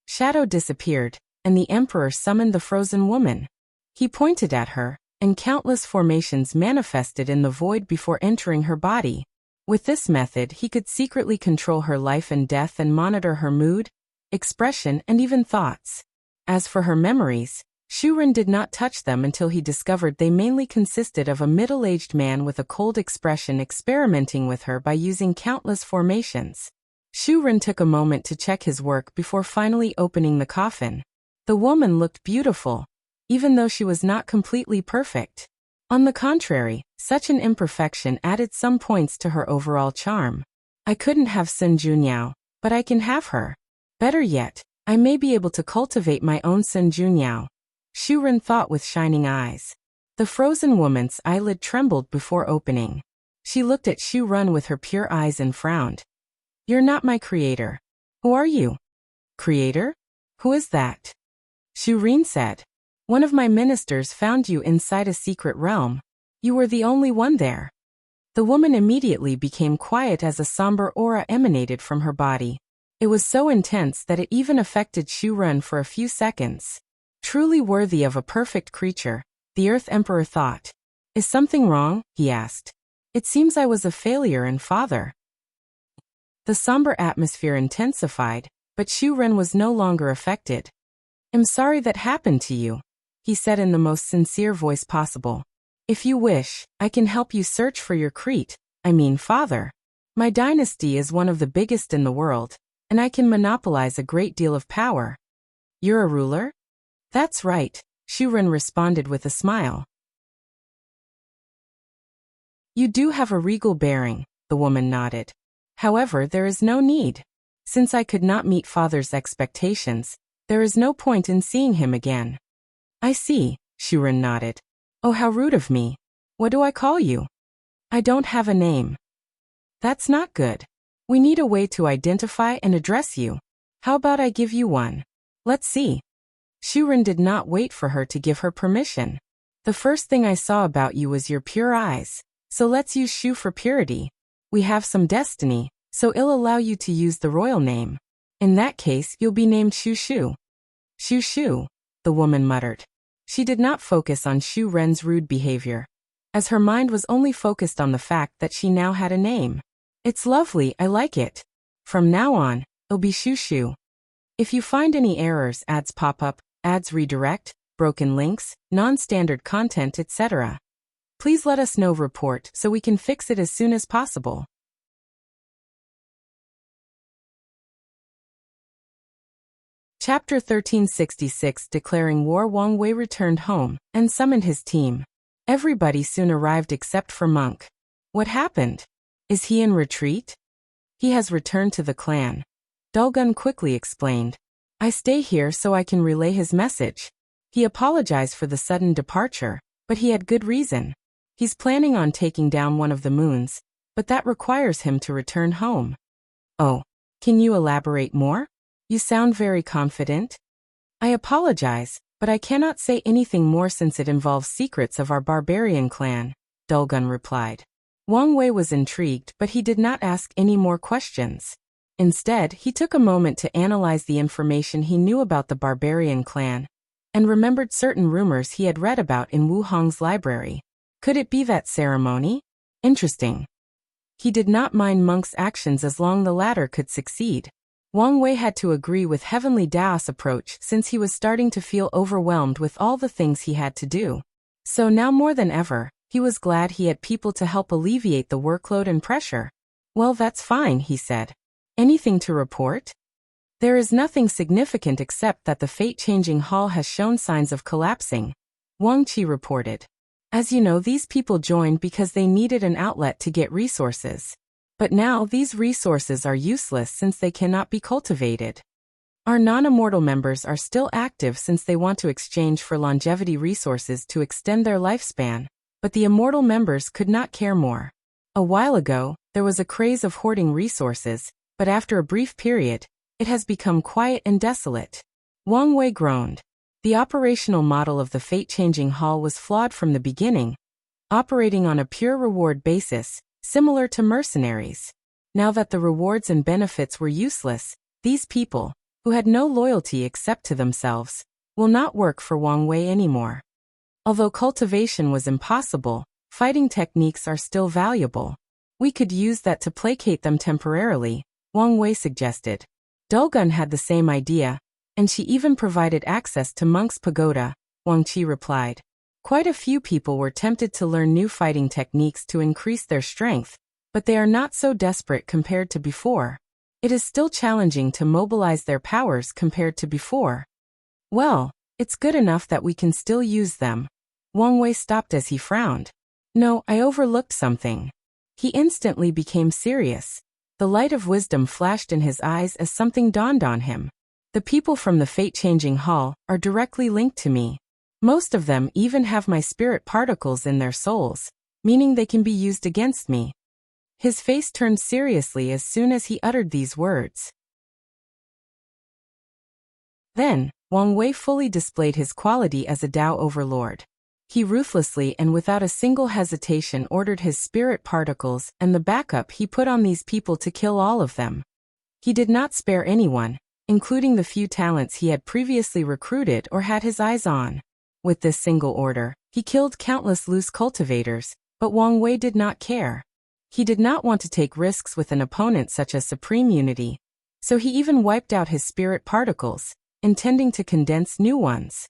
Shadow disappeared, and the Emperor summoned the frozen woman. He pointed at her, and countless formations manifested in the void before entering her body. With this method, he could secretly control her life and death and monitor her mood, expression, and even thoughts. As for her memories, Shu Ren did not touch them until he discovered they mainly consisted of a middle-aged man with a cold expression experimenting with her by using countless formations. Shu Ren took a moment to check his work before finally opening the coffin. The woman looked beautiful, even though she was not completely perfect. On the contrary, such an imperfection added some points to her overall charm. I couldn't have Sun Junyao, but I can have her. Better yet, I may be able to cultivate my own Sun Junyao. Shu Ren thought with shining eyes. The frozen woman's eyelid trembled before opening. She looked at Shu Ren with her pure eyes and frowned. You're not my creator. Who are you? Creator? Who is that? Shu Ren said. One of my ministers found you inside a secret realm. You were the only one there. The woman immediately became quiet as a somber aura emanated from her body. It was so intense that it even affected Shu Ren for a few seconds. Truly worthy of a perfect creature, the Earth Emperor thought. Is something wrong? He asked. It seems I was a failure and father. The somber atmosphere intensified, but Shu Ren was no longer affected. I'm sorry that happened to you, he said in the most sincere voice possible. If you wish, I can help you search for your father. My dynasty is one of the biggest in the world, and I can monopolize a great deal of power. You're a ruler? That's right, Shu Ren responded with a smile. You do have a regal bearing, the woman nodded. However, there is no need. Since I could not meet father's expectations, there is no point in seeing him again. I see, Shu Ren nodded. Oh, how rude of me. What do I call you? I don't have a name. That's not good. We need a way to identify and address you. How about I give you one? Let's see. Shu Ren did not wait for her to give her permission. The first thing I saw about you was your pure eyes. So let's use Shu for purity. We have some destiny, so it'll allow you to use the royal name. In that case, you'll be named Shu Shu. Shu Shu, the woman muttered. She did not focus on Shu Ren's rude behavior, as her mind was only focused on the fact that she now had a name. It's lovely, I like it. From now on, it'll be Shu Shu. If you find any errors, ads pop up, ads redirect, broken links, non-standard content, etc., please let us know. Report so we can fix it as soon as possible. Chapter 1366. Declaring war. Wang Wei returned home and summoned his team. Everybody soon arrived except for Monk. What happened? Is he in retreat? He has returned to the clan. Dulgun quickly explained. I stay here so I can relay his message. He apologized for the sudden departure, but he had good reason. He's planning on taking down one of the moons, but that requires him to return home. Oh, can you elaborate more? You sound very confident. I apologize, but I cannot say anything more since it involves secrets of our barbarian clan, Dulgun replied. Wang Wei was intrigued, but he did not ask any more questions. Instead, he took a moment to analyze the information he knew about the barbarian clan, and remembered certain rumors he had read about in Wu Hong's library. Could it be that ceremony? Interesting. He did not mind Monk's actions as long the latter could succeed. Wang Wei had to agree with Heavenly Dao's approach since he was starting to feel overwhelmed with all the things he had to do. So now more than ever, he was glad he had people to help alleviate the workload and pressure. Well, that's fine, he said. Anything to report? There is nothing significant except that the fate-changing hall has shown signs of collapsing, Wang Qi reported. As you know, these people joined because they needed an outlet to get resources. But now these resources are useless since they cannot be cultivated. Our non-immortal members are still active since they want to exchange for longevity resources to extend their lifespan, but the immortal members could not care more. A while ago, there was a craze of hoarding resources, but after a brief period, it has become quiet and desolate. Wang Wei groaned. The operational model of the fate-changing hall was flawed from the beginning. Operating on a pure reward basis, similar to mercenaries. Now that the rewards and benefits were useless, these people, who had no loyalty except to themselves, will not work for Wang Wei anymore. Although cultivation was impossible, fighting techniques are still valuable. We could use that to placate them temporarily, Wang Wei suggested. Dulgun had the same idea, and she even provided access to Monk's Pagoda, Wang Qi replied. Quite a few people were tempted to learn new fighting techniques to increase their strength, but they are not so desperate compared to before. It is still challenging to mobilize their powers compared to before. Well, it's good enough that we can still use them. Wang Wei stopped as he frowned. No, I overlooked something. He instantly became serious. The light of wisdom flashed in his eyes as something dawned on him. The people from the fate-changing hall are directly linked to me. Most of them even have my spirit particles in their souls, meaning they can be used against me. His face turned seriously as soon as he uttered these words. Then, Wang Wei fully displayed his quality as a Dao overlord. He ruthlessly and without a single hesitation ordered his spirit particles and the backup he put on these people to kill all of them. He did not spare anyone, including the few talents he had previously recruited or had his eyes on. With this single order, he killed countless loose cultivators, but Wang Wei did not care. He did not want to take risks with an opponent such as Supreme Unity, so he even wiped out his spirit particles, intending to condense new ones.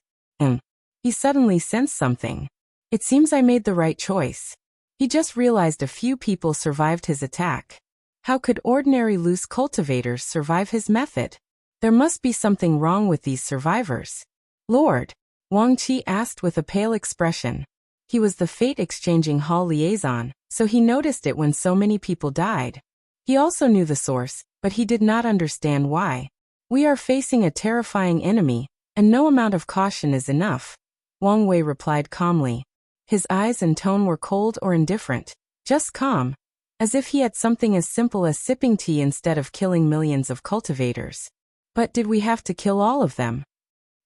He suddenly sensed something. It seems I made the right choice. He just realized a few people survived his attack. How could ordinary loose cultivators survive his method? There must be something wrong with these survivors. Lord, Wang Qi asked with a pale expression. He was the fate-exchanging hall liaison, so he noticed it when so many people died. He also knew the source, but he did not understand why. We are facing a terrifying enemy, and no amount of caution is enough. Wang Wei replied calmly. His eyes and tone were cold or indifferent, just calm, as if he had something as simple as sipping tea instead of killing millions of cultivators. But did we have to kill all of them?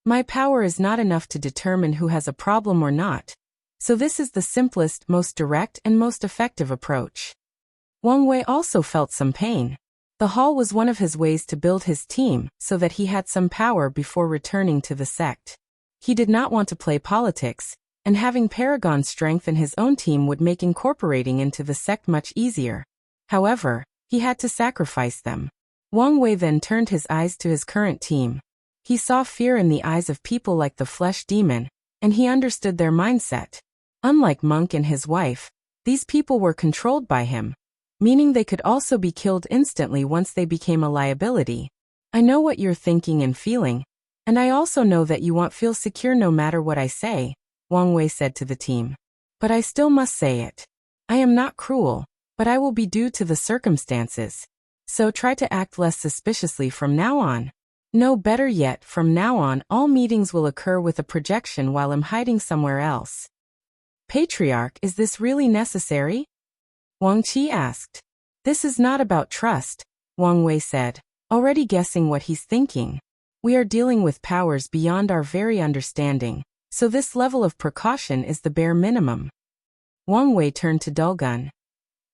My power is not enough to determine who has a problem or not, so this is the simplest, most direct and most effective approach. Wang Wei also felt some pain. The hall was one of his ways to build his team so that he had some power before returning to the sect. He did not want to play politics, and having Paragon strength in his own team would make incorporating into the sect much easier. However, he had to sacrifice them. Wang Wei then turned his eyes to his current team. He saw fear in the eyes of people like the Flesh Demon, and he understood their mindset. Unlike Monk and his wife, these people were controlled by him, meaning they could also be killed instantly once they became a liability. I know what you're thinking and feeling, and I also know that you won't feel secure no matter what I say, Wang Wei said to the team. But I still must say it. I am not cruel, but I will be due to the circumstances. So try to act less suspiciously from now on. No, better yet, from now on all meetings will occur with a projection while I'm hiding somewhere else. Patriarch, is this really necessary? Wang Qi asked. This is not about trust, Wang Wei said, already guessing what he's thinking. We are dealing with powers beyond our very understanding, so this level of precaution is the bare minimum. Wang Wei turned to Dulgun.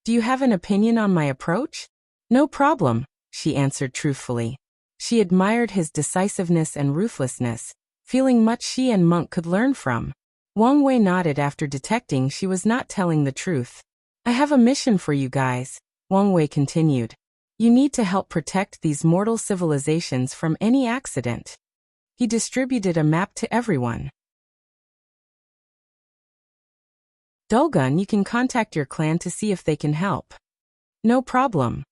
Do you have an opinion on my approach? No problem, she answered truthfully. She admired his decisiveness and ruthlessness, feeling much she and Monk could learn from. Wang Wei nodded after detecting she was not telling the truth. I have a mission for you guys, Wang Wei continued. You need to help protect these mortal civilizations from any accident. He distributed a map to everyone. Dulgun, you can contact your clan to see if they can help. No problem.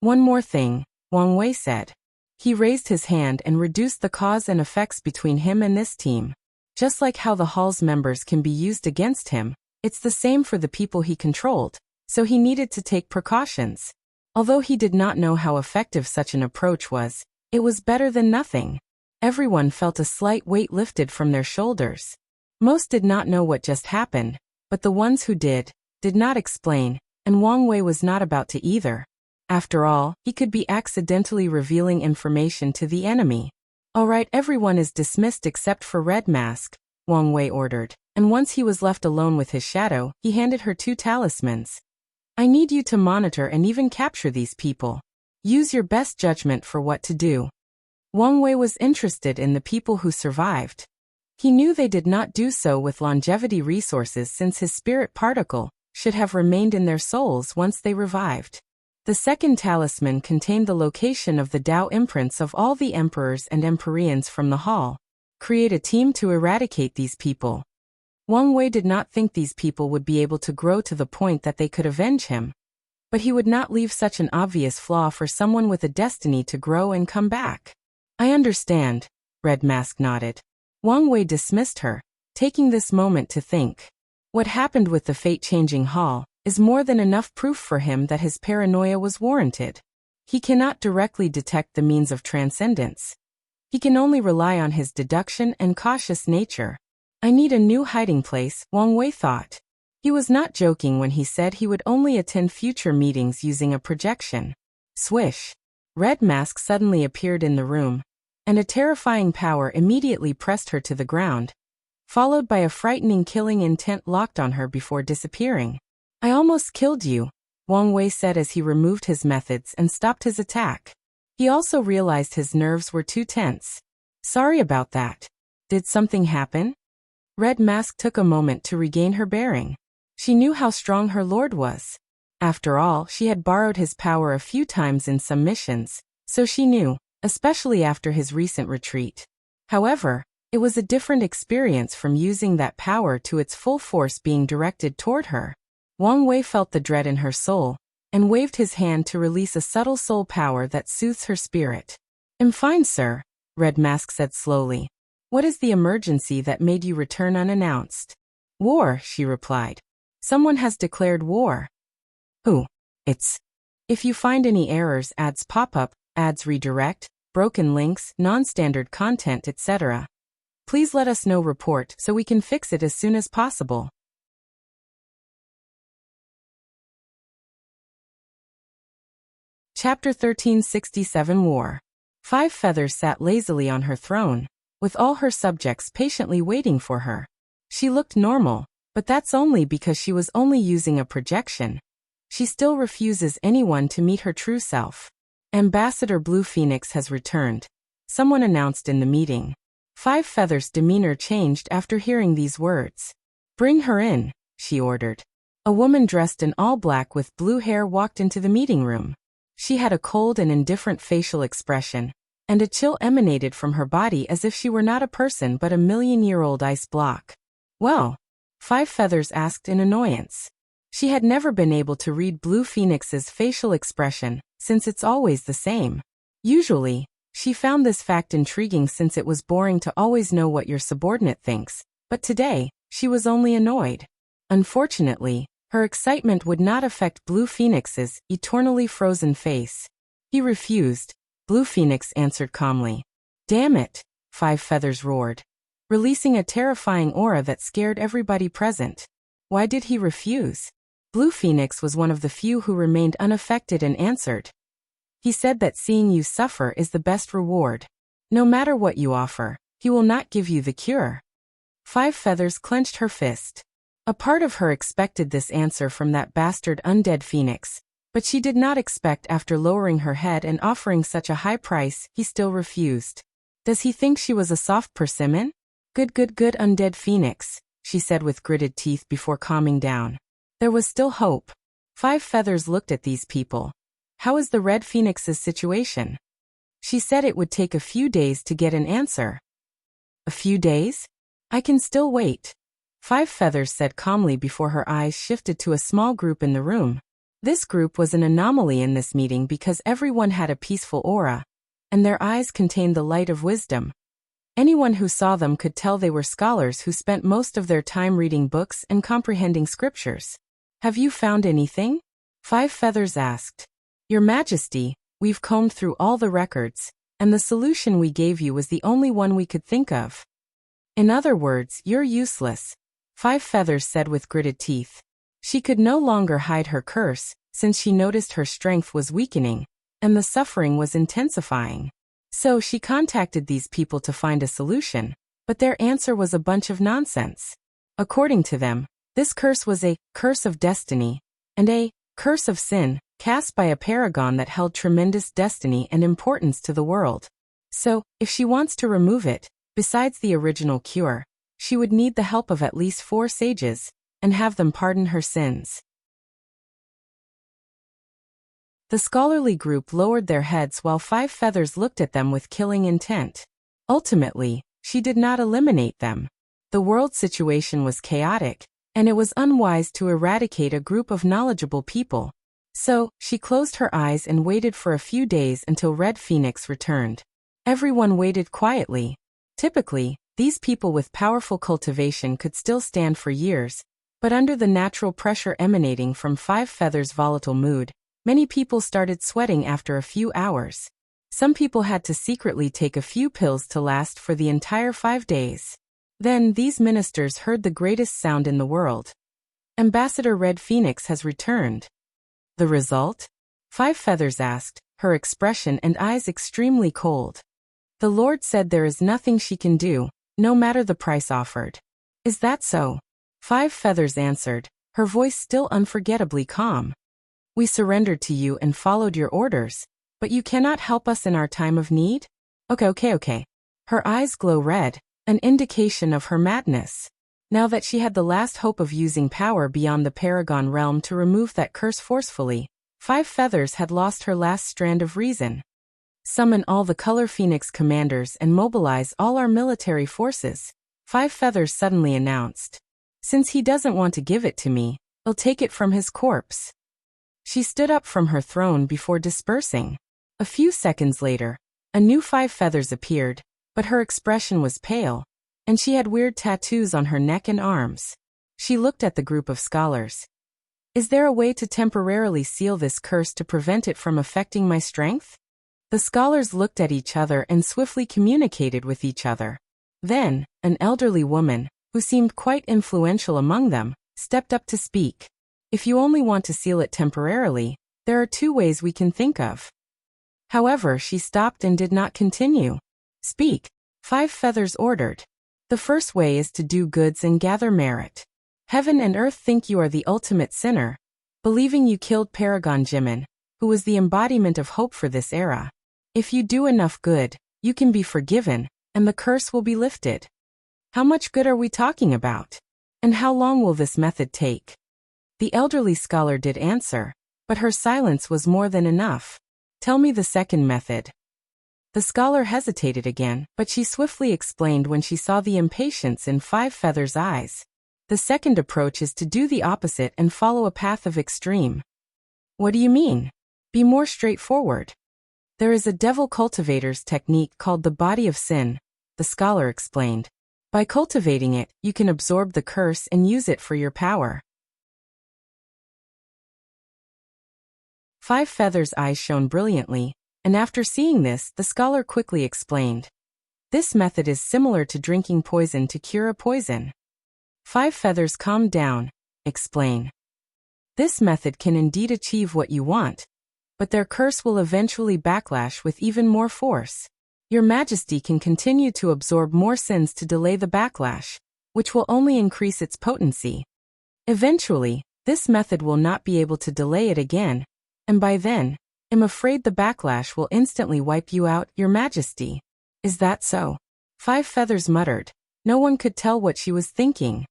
One more thing, Wang Wei said. He raised his hand and reduced the cause and effects between him and this team. Just like how the hall's members can be used against him, it's the same for the people he controlled, so he needed to take precautions. Although he did not know how effective such an approach was, it was better than nothing. Everyone felt a slight weight lifted from their shoulders. Most did not know what just happened, but the ones who did not explain, and Wang Wei was not about to either. After all, he could be accidentally revealing information to the enemy. All right, everyone is dismissed except for Red Mask, Wang Wei ordered, and once he was left alone with his shadow, he handed her 2 talismans. I need you to monitor and even capture these people. Use your best judgment for what to do. Wang Wei was interested in the people who survived. He knew they did not do so with longevity resources since his spirit particle should have remained in their souls once they revived. The second talisman contained the location of the Tao imprints of all the emperors and empyreans from the hall. Create a team to eradicate these people. Wang Wei did not think these people would be able to grow to the point that they could avenge him. But he would not leave such an obvious flaw for someone with a destiny to grow and come back. I understand, Red Mask nodded. Wang Wei dismissed her, taking this moment to think. What happened with the fate-changing hall is more than enough proof for him that his paranoia was warranted. He cannot directly detect the means of transcendence. He can only rely on his deduction and cautious nature. I need a new hiding place, Wang Wei thought. He was not joking when he said he would only attend future meetings using a projection. Swish! Red Mask suddenly appeared in the room, and a terrifying power immediately pressed her to the ground, followed by a frightening killing intent locked on her before disappearing. I almost killed you, Wang Wei said as he removed his methods and stopped his attack. He also realized his nerves were too tense. Sorry about that. Did something happen? Red Mask took a moment to regain her bearing. She knew how strong her lord was. After all, she had borrowed his power a few times in some missions, so she knew, especially after his recent retreat. However, it was a different experience from using that power to its full force being directed toward her. Wang Wei felt the dread in her soul, and waved his hand to release a subtle soul power that soothes her spirit. I'm fine, sir, Red Mask said slowly. What is the emergency that made you return unannounced? War, she replied. Someone has declared war. Who? It's. If you find any errors, ads pop up, ads redirect, broken links, non-standard content, etc. Please let us know. Report so we can fix it as soon as possible. Chapter 1367 War. Five Feathers sat lazily on her throne, with all her subjects patiently waiting for her. She looked normal, but that's only because she was only using a projection. She still refuses anyone to meet her true self. Ambassador Blue Phoenix has returned, someone announced in the meeting. Five Feathers' demeanor changed after hearing these words. Bring her in, she ordered. A woman dressed in all black with blue hair walked into the meeting room. She had a cold and indifferent facial expression, and a chill emanated from her body as if she were not a person but a million-year-old ice block. Well? Five Feathers asked in annoyance. She had never been able to read Blue Phoenix's facial expression, since it's always the same. Usually, she found this fact intriguing since it was boring to always know what your subordinate thinks, but today, she was only annoyed. Unfortunately, her excitement would not affect Blue Phoenix's eternally frozen face. He refused. Blue Phoenix answered calmly. Damn it, Five Feathers roared, releasing a terrifying aura that scared everybody present. Why did he refuse? Blue Phoenix was one of the few who remained unaffected and answered. He said that seeing you suffer is the best reward. No matter what you offer, he will not give you the cure. Five Feathers clenched her fist. A part of her expected this answer from that bastard undead phoenix, but she did not expect after lowering her head and offering such a high price, he still refused. Does he think she was a soft persimmon? Good undead phoenix, she said with gritted teeth before calming down. There was still hope. Five Feathers looked at these people. How is the Red Phoenix's situation? She said it would take a few days to get an answer. A few days? I can still wait. Five Feathers said calmly before her eyes shifted to a small group in the room. This group was an anomaly in this meeting because everyone had a peaceful aura, and their eyes contained the light of wisdom. Anyone who saw them could tell they were scholars who spent most of their time reading books and comprehending scriptures. Have you found anything? Five Feathers asked. Your Majesty, we've combed through all the records, and the solution we gave you was the only one we could think of. In other words, you're useless, Five Feathers said with gritted teeth. She could no longer hide her curse, since she noticed her strength was weakening, and the suffering was intensifying. So she contacted these people to find a solution, but their answer was a bunch of nonsense. According to them, this curse was a curse of destiny, and a Curse of sin, cast by a paragon that held tremendous destiny and importance to the world. So, if she wants to remove it, besides the original cure, she would need the help of at least 4 sages, and have them pardon her sins. The scholarly group lowered their heads while 5 feathers looked at them with killing intent. Ultimately, she did not eliminate them. The world situation was chaotic, and it was unwise to eradicate a group of knowledgeable people. So, she closed her eyes and waited for a few days until Red Phoenix returned. Everyone waited quietly. Typically, these people with powerful cultivation could still stand for years, but under the natural pressure emanating from 5 feathers' volatile mood, many people started sweating after a few hours. Some people had to secretly take a few pills to last for the entire 5 days. Then these ministers heard the greatest sound in the world. Ambassador Red Phoenix has returned. The result? 5 feathers asked, her expression and eyes extremely cold. The Lord said there is nothing she can do, no matter the price offered. Is that so? 5 feathers answered, her voice still unforgettably calm. We surrendered to you and followed your orders, but you cannot help us in our time of need? Okay. Her eyes glow red, an indication of her madness. Now that she had the last hope of using power beyond the Paragon realm to remove that curse forcefully, 5 feathers had lost her last strand of reason. Summon all the Color Phoenix commanders and mobilize all our military forces, 5 feathers suddenly announced. Since he doesn't want to give it to me, I'll take it from his corpse. She stood up from her throne before dispersing. A few seconds later, a new 5 feathers appeared, but her expression was pale, and she had weird tattoos on her neck and arms. She looked at the group of scholars. Is there a way to temporarily seal this curse to prevent it from affecting my strength? The scholars looked at each other and swiftly communicated with each other. Then, an elderly woman, who seemed quite influential among them, stepped up to speak. If you only want to seal it temporarily, there are 2 ways we can think of. However, she stopped and did not continue. Speak, 5 feathers ordered. The first way is to do goods and gather merit. Heaven and earth think you are the ultimate sinner, believing you killed Paragon Jimin, who was the embodiment of hope for this era. If you do enough good, you can be forgiven, and the curse will be lifted. How much good are we talking about? And how long will this method take? The elderly scholar did answer, but her silence was more than enough. Tell me the second method. The scholar hesitated again, but she swiftly explained when she saw the impatience in 5 feathers' eyes. The second approach is to do the opposite and follow a path of extreme. What do you mean? Be more straightforward. There is a devil cultivator's technique called the body of sin, the scholar explained. By cultivating it, you can absorb the curse and use it for your power. 5 feathers' eyes shone brilliantly, and after seeing this, the scholar quickly explained. This method is similar to drinking poison to cure a poison. 5 feathers calmed down, explain. This method can indeed achieve what you want, but their curse will eventually backlash with even more force. Your Majesty can continue to absorb more sins to delay the backlash, which will only increase its potency. Eventually, this method will not be able to delay it again, and by then, I'm afraid the backlash will instantly wipe you out, Your Majesty. Is that so? 5 feathers muttered. No one could tell what she was thinking.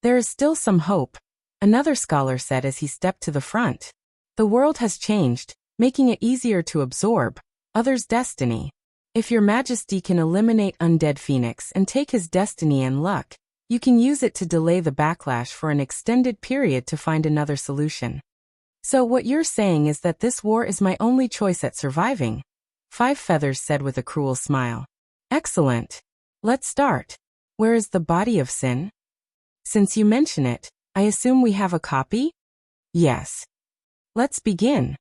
There is still some hope, another scholar said as he stepped to the front. The world has changed, making it easier to absorb others' destiny. If Your Majesty can eliminate Undead Phoenix and take his destiny and luck, you can use it to delay the backlash for an extended period to find another solution. So what you're saying is that this war is my only choice at surviving? 5 feathers said with a cruel smile. Excellent. Let's start. Where is the body of sin? Since you mention it, I assume we have a copy? Yes. Let's begin.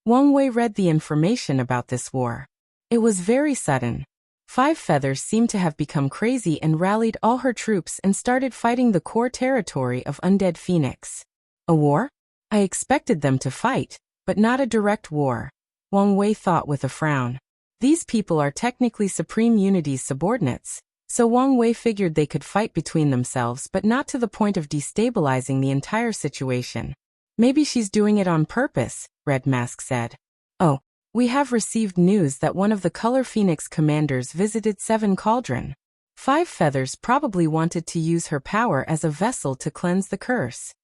Wang Wei read the information about this war. It was very sudden. 5 feathers seemed to have become crazy and rallied all her troops and started fighting the core territory of Undead Phoenix. A war? I expected them to fight, but not a direct war, Wang Wei thought with a frown. These people are technically Supreme Unity's subordinates, so Wang Wei figured they could fight between themselves but not to the point of destabilizing the entire situation. Maybe she's doing it on purpose, Red Mask said. Oh, we have received news that one of the Color Phoenix commanders visited Seven Cauldron. 5 Feathers probably wanted to use her power as a vessel to cleanse the curse.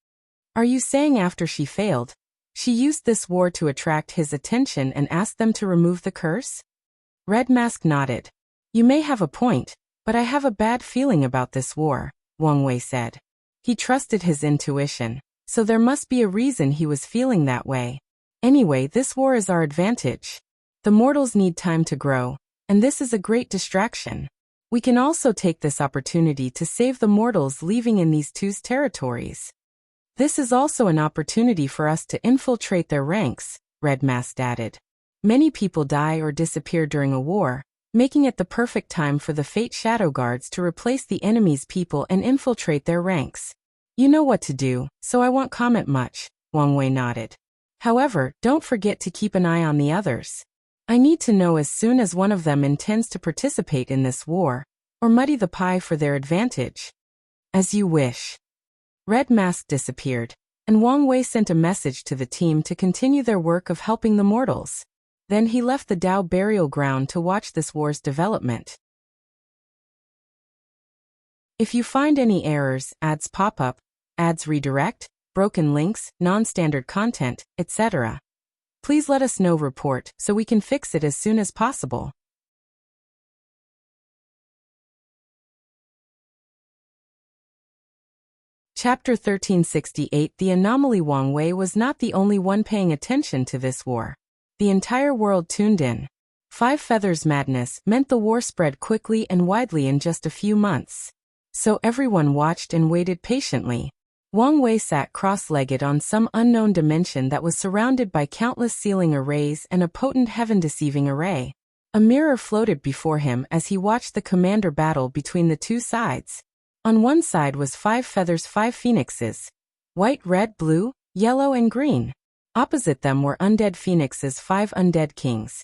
Are you saying after she failed, she used this war to attract his attention and asked them to remove the curse? Red Mask nodded. You may have a point, but I have a bad feeling about this war, Wang Wei said. He trusted his intuition, so there must be a reason he was feeling that way. Anyway, this war is our advantage. The mortals need time to grow, and this is a great distraction. We can also take this opportunity to save the mortals living in these two's territories. This is also an opportunity for us to infiltrate their ranks, Red Mask added. Many people die or disappear during a war, making it the perfect time for the Fate Shadow Guards to replace the enemy's people and infiltrate their ranks. You know what to do, so I won't comment much, Wang Wei nodded. However, don't forget to keep an eye on the others. I need to know as soon as one of them intends to participate in this war, or muddy the pie for their advantage. As you wish. Red Mask disappeared, and Wang Wei sent a message to the team to continue their work of helping the mortals. Then he left the Dao burial ground to watch this war's development. If you find any errors, ads pop up, ads redirect, broken links, non-standard content, etc., please let us know report so we can fix it as soon as possible. Chapter 1368. The Anomaly. Wang Wei was not the only one paying attention to this war. The entire world tuned in. 5 Feathers madness meant the war spread quickly and widely in just a few months. So everyone watched and waited patiently. Wang Wei sat cross-legged on some unknown dimension that was surrounded by countless ceiling arrays and a potent heaven-deceiving array. A mirror floated before him as he watched the commander battle between the two sides. On one side was 5 Feathers, 5 Phoenixes. White, red, blue, yellow, and green. Opposite them were Undead Phoenixes, 5 Undead Kings.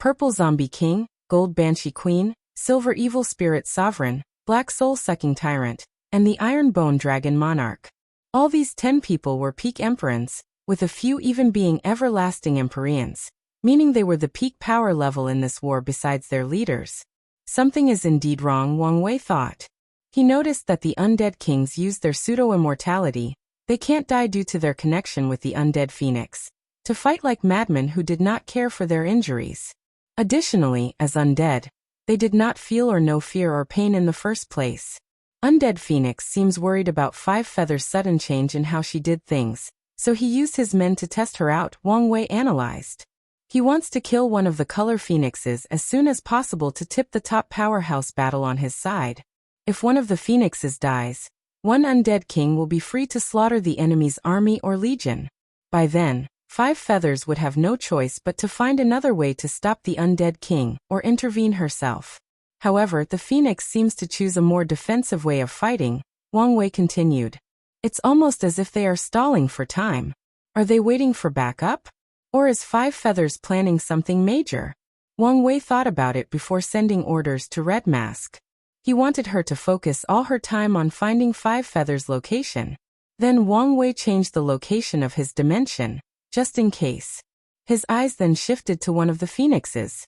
Purple Zombie King, Gold Banshee Queen, Silver Evil Spirit Sovereign, Black Soul-Sucking Tyrant, and the Iron Bone Dragon Monarch. All these 10 people were peak Emperors, with a few even being everlasting Empyreans, meaning they were the peak power level in this war besides their leaders. Something is indeed wrong, Wang Wei thought. He noticed that the Undead Kings used their pseudo-immortality, they can't die due to their connection with the Undead Phoenix, to fight like madmen who did not care for their injuries. Additionally, as undead, they did not feel or know fear or pain in the first place. Undead Phoenix seems worried about 5 Feathers' sudden change in how she did things, so he used his men to test her out, Wang Wei analyzed. He wants to kill one of the Color Phoenixes as soon as possible to tip the top powerhouse battle on his side. If one of the Phoenixes dies, one Undead King will be free to slaughter the enemy's army or legion. By then, 5 Feathers would have no choice but to find another way to stop the Undead King or intervene herself. However, the Phoenix seems to choose a more defensive way of fighting, Wang Wei continued. It's almost as if they are stalling for time. Are they waiting for backup? Or is 5 Feathers planning something major? Wang Wei thought about it before sending orders to Red Mask. He wanted her to focus all her time on finding 5 Feathers' location. Then Wang Wei changed the location of his dimension, just in case. His eyes then shifted to one of the Phoenixes.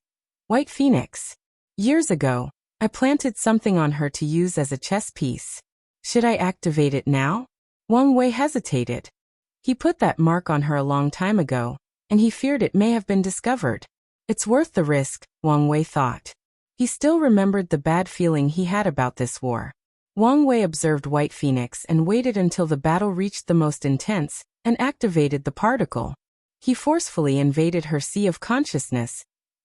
White Phoenix. Years ago, I planted something on her to use as a chess piece. Should I activate it now? Wang Wei hesitated. He put that mark on her a long time ago, and he feared it may have been discovered. It's worth the risk, Wang Wei thought. He still remembered the bad feeling he had about this war. Wang Wei observed White Phoenix and waited until the battle reached the most intense, and activated the particle. He forcefully invaded her sea of consciousness,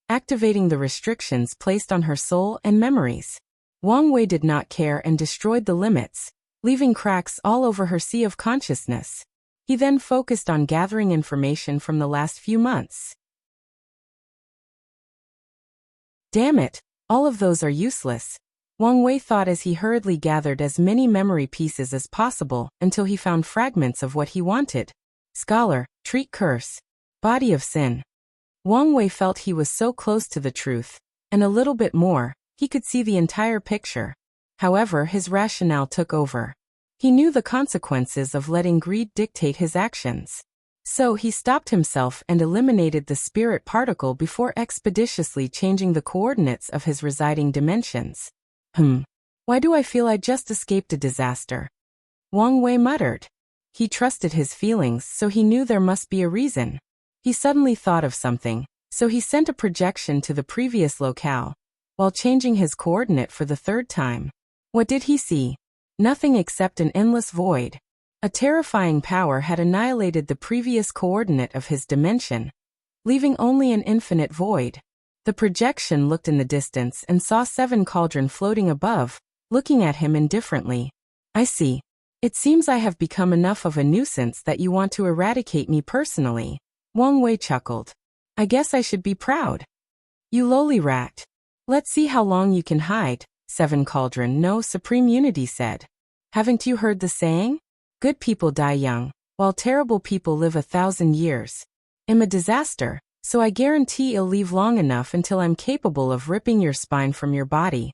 activating the restrictions placed on her soul and memories. Wang Wei did not care and destroyed the limits, leaving cracks all over her sea of consciousness. He then focused on gathering information from the last few months. Damn it, all of those are useless, Wang Wei thought as he hurriedly gathered as many memory pieces as possible until he found fragments of what he wanted. Scholar, treat curse. Body of sin. Wang Wei felt he was so close to the truth, and a little bit more, he could see the entire picture. However, his rationale took over. He knew the consequences of letting greed dictate his actions. So he stopped himself and eliminated the spirit particle before expeditiously changing the coordinates of his residing dimensions. Why do I feel I just escaped a disaster? Wang Wei muttered. He trusted his feelings, so he knew there must be a reason. He suddenly thought of something, so he sent a projection to the previous locale, while changing his coordinate for the third time. What did he see? Nothing except an endless void. A terrifying power had annihilated the previous coordinate of his dimension, leaving only an infinite void. The projection looked in the distance and saw 7 Cauldron floating above, looking at him indifferently. I see. It seems I have become enough of a nuisance that you want to eradicate me personally. Wang Wei chuckled. I guess I should be proud. You lowly rat. Let's see how long you can hide. 7 Cauldron, no, Supreme Unity said. Haven't you heard the saying? Good people die young, while terrible people live 1,000 years. I'm a disaster, so I guarantee I'll live long enough until I'm capable of ripping your spine from your body.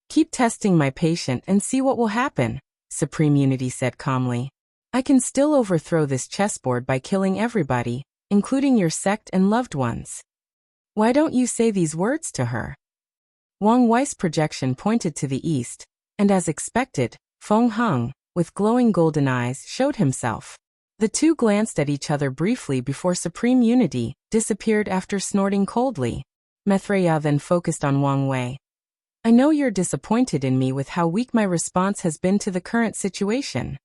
Keep testing my patient and see what will happen, Supreme Unity said calmly. I can still overthrow this chessboard by killing everybody, including your sect and loved ones. Why don't you say these words to her? Wang Wei's projection pointed to the east, and as expected, Feng Heng, with glowing golden eyes, showed himself. The two glanced at each other briefly before Supreme Unity disappeared after snorting coldly. Mithreya then focused on Wang Wei. I know you're disappointed in me with how weak my response has been to the current situation.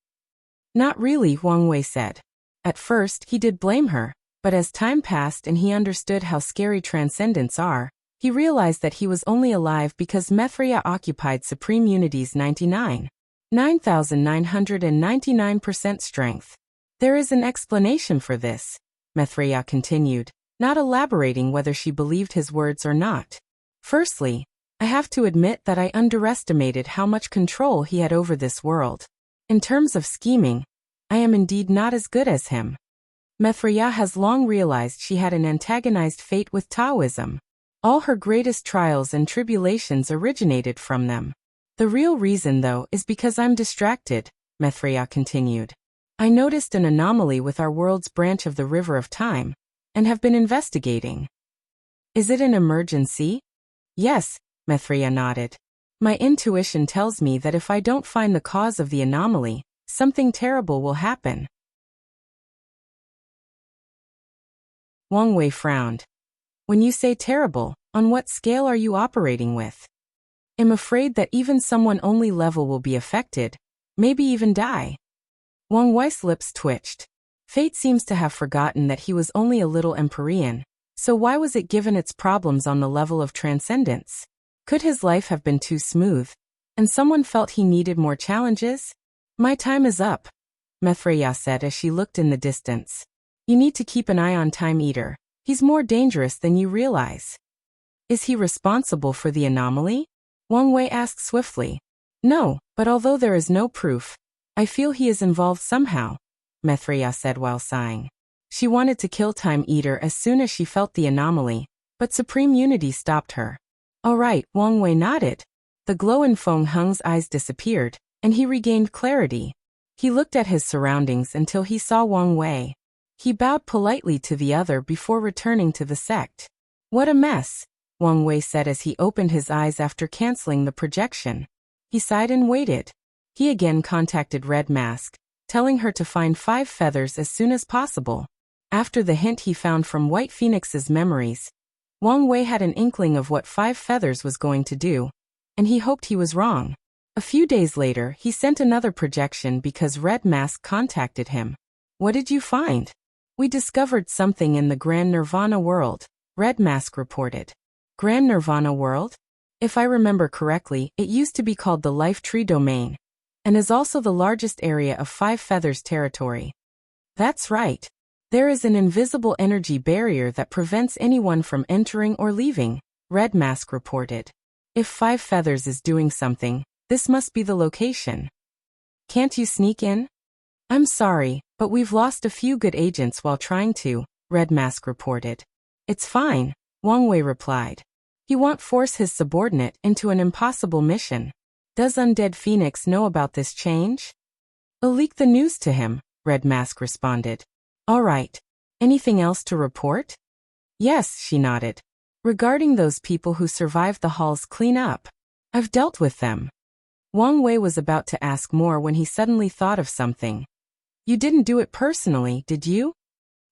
Not really, Wang Wei said. At first, he did blame her, but as time passed and he understood how scary transcendents are, he realized that he was only alive because Mithreya occupied Supreme Unity's 9,999% strength. There is an explanation for this, Mithreya continued, not elaborating whether she believed his words or not. Firstly, I have to admit that I underestimated how much control he had over this world. In terms of scheming, I am indeed not as good as him. Mithreya has long realized she had an antagonized fate with Taoism. All her greatest trials and tribulations originated from them. The real reason, though, is because I'm distracted, Mithreya continued. I noticed an anomaly with our world's branch of the River of Time, and have been investigating. Is it an emergency? Yes, Mithreya nodded. My intuition tells me that if I don't find the cause of the anomaly, something terrible will happen. Wang Wei frowned. When you say terrible, on what scale are you operating with? I'm afraid that even someone only level will be affected, maybe even die. Wang Wei's lips twitched. Fate seems to have forgotten that he was only a little Empyrean, so why was it given its problems on the level of transcendence? Could his life have been too smooth, and someone felt he needed more challenges? My time is up, Mithreya said as she looked in the distance. You need to keep an eye on Time Eater. He's more dangerous than you realize. Is he responsible for the anomaly? Wang Wei asked swiftly. No, but although there is no proof, I feel he is involved somehow, Mithreya said while sighing. She wanted to kill Time Eater as soon as she felt the anomaly, but Supreme Unity stopped her. All right, Wang Wei nodded. The glow in Feng Heng's eyes disappeared, and he regained clarity. He looked at his surroundings until he saw Wang Wei. He bowed politely to the other before returning to the sect. What a mess, Wang Wei said as he opened his eyes after canceling the projection. He sighed and waited. He again contacted Red Mask, telling her to find 5 feathers as soon as possible. After the hint he found from White Phoenix's memories, Wang Wei had an inkling of what 5 feathers was going to do, and he hoped he was wrong. A few days later, he sent another projection because Red Mask contacted him. What did you find? We discovered something in the Grand Nirvana world, Red Mask reported. Grand Nirvana world? If I remember correctly, it used to be called the Life Tree Domain, and is also the largest area of 5 Feathers territory. That's right. There is an invisible energy barrier that prevents anyone from entering or leaving, Red Mask reported. If 5 Feathers is doing something, this must be the location. Can't you sneak in? I'm sorry, but we've lost a few good agents while trying to, Red Mask reported. It's fine, Wang Wei replied. He won't force his subordinate into an impossible mission. Does Undead Phoenix know about this change? I'll leak the news to him, Red Mask responded. All right, Anything else to report? Yes, she nodded. Regarding those people who survived the hall's cleanup, I've dealt with them. Wang Wei was about to ask more when he suddenly thought of something. You didn't do it personally, did you?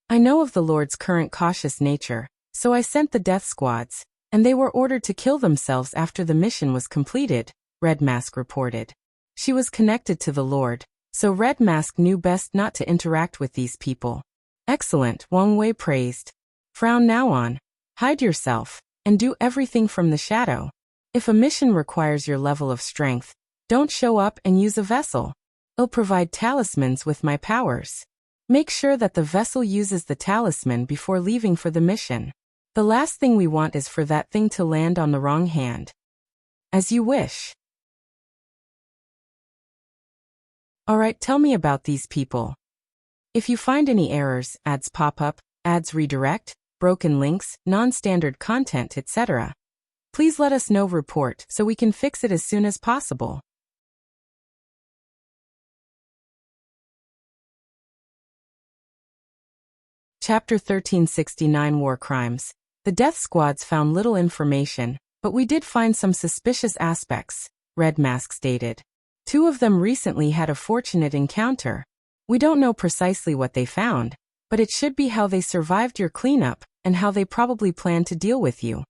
I know of the Lord's current cautious nature, so I sent the death squads, and they were ordered to kill themselves after the mission was completed, Red Mask reported. She was connected to the Lord, so Red Mask knew best not to interact with these people. Excellent, Wang Wei praised. Frown now on. Hide yourself, and do everything from the shadow. If a mission requires your level of strength, don't show up and use a vessel. I'll provide talismans with my powers. Make sure that the vessel uses the talisman before leaving for the mission. The last thing we want is for that thing to land on the wrong hand. As you wish. Alright, tell me about these people. If you find any errors, ads pop up, ads redirect, broken links, non-standard content, etc., please let us know. Report so we can fix it as soon as possible. Chapter 1369 War Crimes. The death squads found little information, but we did find some suspicious aspects, Red Mask stated. 2 of them recently had a fortunate encounter. We don't know precisely what they found, but it should be how they survived your cleanup, and how they probably plan to deal with you.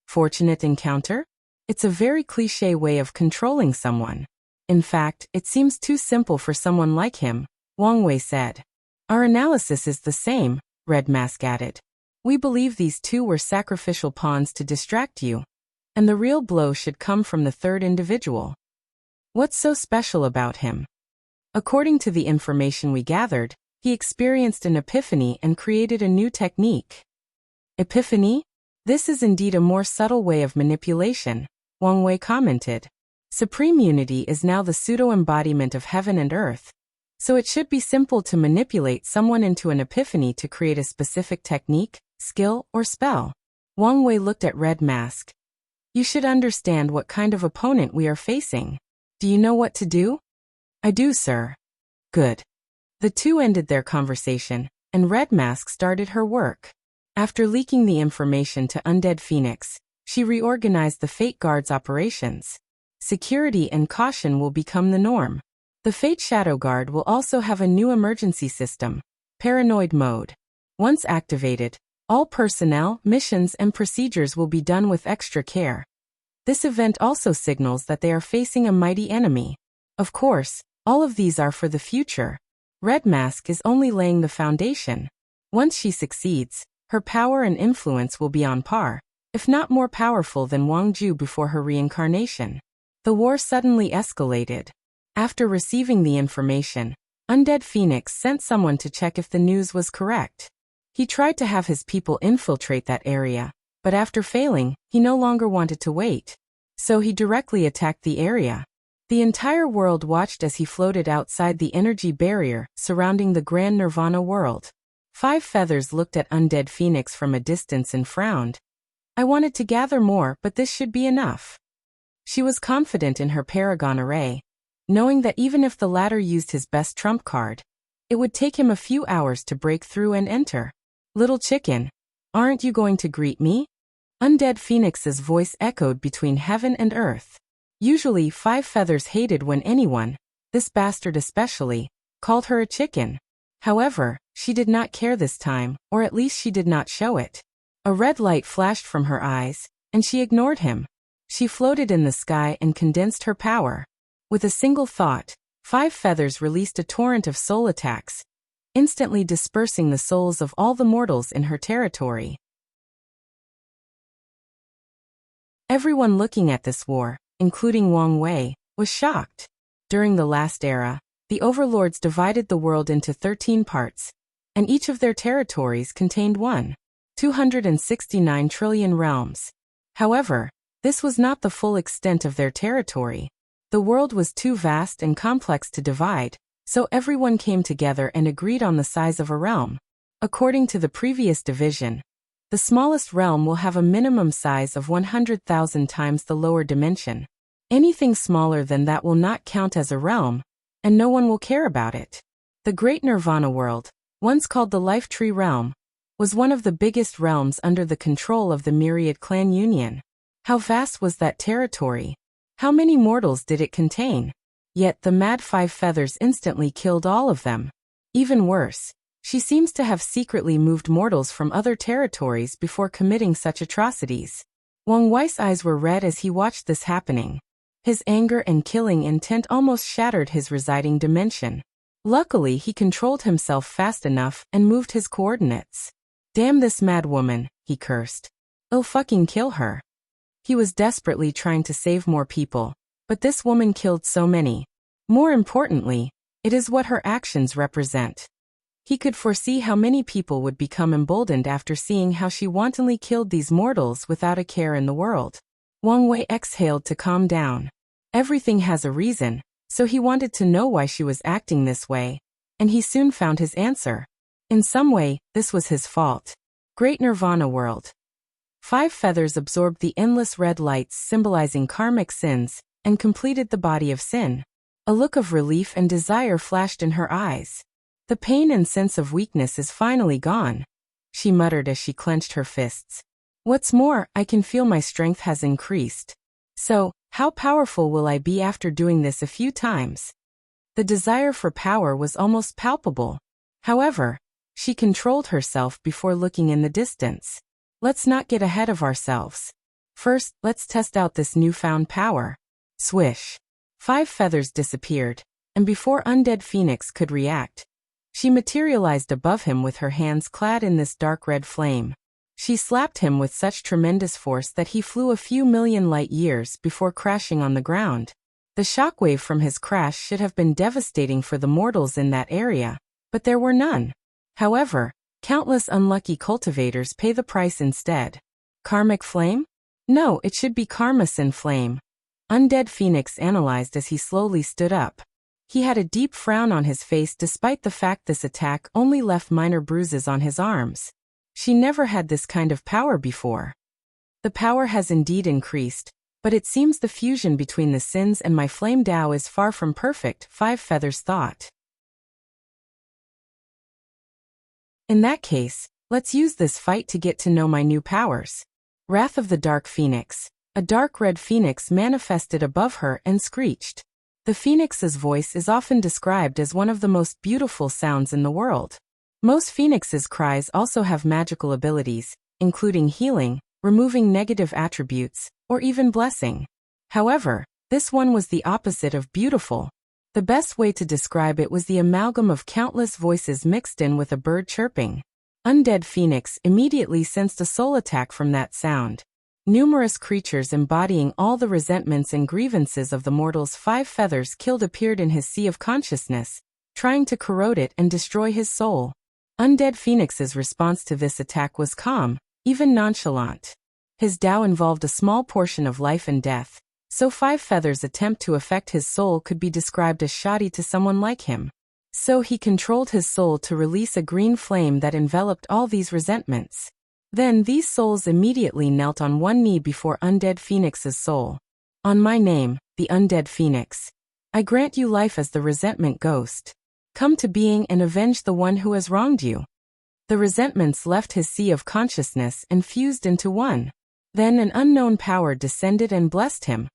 Fortunate encounter? It's a very cliché way of controlling someone. In fact, it seems too simple for someone like him, Wang Wei said. Our analysis is the same, Red Mask added. We believe these 2 were sacrificial pawns to distract you, and the real blow should come from the 3rd individual. What's so special about him? According to the information we gathered, he experienced an epiphany and created a new technique. Epiphany? This is indeed a more subtle way of manipulation, Wang Wei commented. Supreme Unity is now the pseudo-embodiment of heaven and earth, so it should be simple to manipulate someone into an epiphany to create a specific technique, skill, or spell. Wang Wei looked at Red Mask. You should understand what kind of opponent we are facing. Do you know what to do? I do, sir. Good. The 2 ended their conversation, and Red Mask started her work. After leaking the information to Undead Phoenix, she reorganized the Fate Guard's operations. Security and caution will become the norm. The Fate Shadow Guard will also have a new emergency system, Paranoid Mode. Once activated, all personnel, missions, and procedures will be done with extra care. This event also signals that they are facing a mighty enemy. Of course, all of these are for the future. Red Mask is only laying the foundation. Once she succeeds, her power and influence will be on par, if not more powerful than Wang Ju before her reincarnation. The war suddenly escalated. After receiving the information, Undead Phoenix sent someone to check if the news was correct. He tried to have his people infiltrate that area, but after failing, he no longer wanted to wait. So he directly attacked the area. The entire world watched as he floated outside the energy barrier surrounding the Grand Nirvana world. 5 Feathers looked at Undead Phoenix from a distance and frowned. I wanted to gather more, but this should be enough. She was confident in her Paragon array, knowing that even if the latter used his best trump card, it would take him a few hours to break through and enter. Little chicken, aren't you going to greet me? Undead Phoenix's voice echoed between heaven and earth. Usually 5 Feathers hated when anyone, this bastard especially, called her a chicken. However, she did not care this time, or at least she did not show it. A red light flashed from her eyes, and she ignored him. She floated in the sky and condensed her power. With a single thought, 5 Feathers released a torrent of soul attacks, instantly dispersing the souls of all the mortals in her territory. Everyone looking at this war, including Wang Wei, was shocked. During the last era, the Overlords divided the world into 13 parts, and each of their territories contained 269 trillion realms. However, this was not the full extent of their territory. The world was too vast and complex to divide, so everyone came together and agreed on the size of a realm. According to the previous division, the smallest realm will have a minimum size of 100,000 times the lower dimension. Anything smaller than that will not count as a realm, and no one will care about it. The Great Nirvana world, once called the Life Tree Realm, was one of the biggest realms under the control of the Myriad Clan Union. How vast was that territory? How many mortals did it contain? Yet the mad Five Feathers instantly killed all of them. Even worse, she seems to have secretly moved mortals from other territories before committing such atrocities. Wang Wei's eyes were red as he watched this happening. His anger and killing intent almost shattered his residing dimension. Luckily, he controlled himself fast enough and moved his coordinates. Damn this mad woman, he cursed. I'll fucking kill her. He was desperately trying to save more people, but this woman killed so many. More importantly, it is what her actions represent. He could foresee how many people would become emboldened after seeing how she wantonly killed these mortals without a care in the world. Wang Wei exhaled to calm down. Everything has a reason, so he wanted to know why she was acting this way, and he soon found his answer. In some way, this was his fault. Great Nirvana World. Five Feathers absorbed the endless red lights symbolizing karmic sins, and completed the body of sin. A look of relief and desire flashed in her eyes. The pain and sense of weakness is finally gone, she muttered as she clenched her fists. What's more, I can feel my strength has increased. So, how powerful will I be after doing this a few times? The desire for power was almost palpable. However, she controlled herself before looking in the distance. Let's not get ahead of ourselves. First, let's test out this newfound power. Swish. Five Feathers disappeared, and before Undead Phoenix could react, she materialized above him with her hands clad in this dark red flame. She slapped him with such tremendous force that he flew a few million light years before crashing on the ground. The shockwave from his crash should have been devastating for the mortals in that area, but there were none. However, countless unlucky cultivators pay the price instead. Karmic flame? No, it should be Karmasin flame. Undead Phoenix analyzed as he slowly stood up. He had a deep frown on his face despite the fact this attack only left minor bruises on his arms. She never had this kind of power before. The power has indeed increased, but it seems the fusion between the sins and my flame Dao is far from perfect, Five Feathers thought. In that case, let's use this fight to get to know my new powers. Wrath of the Dark Phoenix. A dark red phoenix manifested above her and screeched. The phoenix's voice is often described as one of the most beautiful sounds in the world. Most phoenix's cries also have magical abilities, including healing, removing negative attributes, or even blessing. However, this one was the opposite of beautiful. The best way to describe it was the amalgam of countless voices mixed in with a bird chirping. Undead Phoenix immediately sensed a soul attack from that sound. Numerous creatures embodying all the resentments and grievances of the mortals Five Feathers killed appeared in his sea of consciousness, trying to corrode it and destroy his soul. Undead Phoenix's response to this attack was calm, even nonchalant. His Tao involved a small portion of life and death, so Five Feathers' attempt to affect his soul could be described as shoddy to someone like him. So he controlled his soul to release a green flame that enveloped all these resentments. Then these souls immediately knelt on one knee before Undead Phoenix's soul. On my name, the Undead Phoenix, I grant you life as the resentment ghost. Come to being and avenge the one who has wronged you. The resentments left his sea of consciousness and fused into one. Then an unknown power descended and blessed him,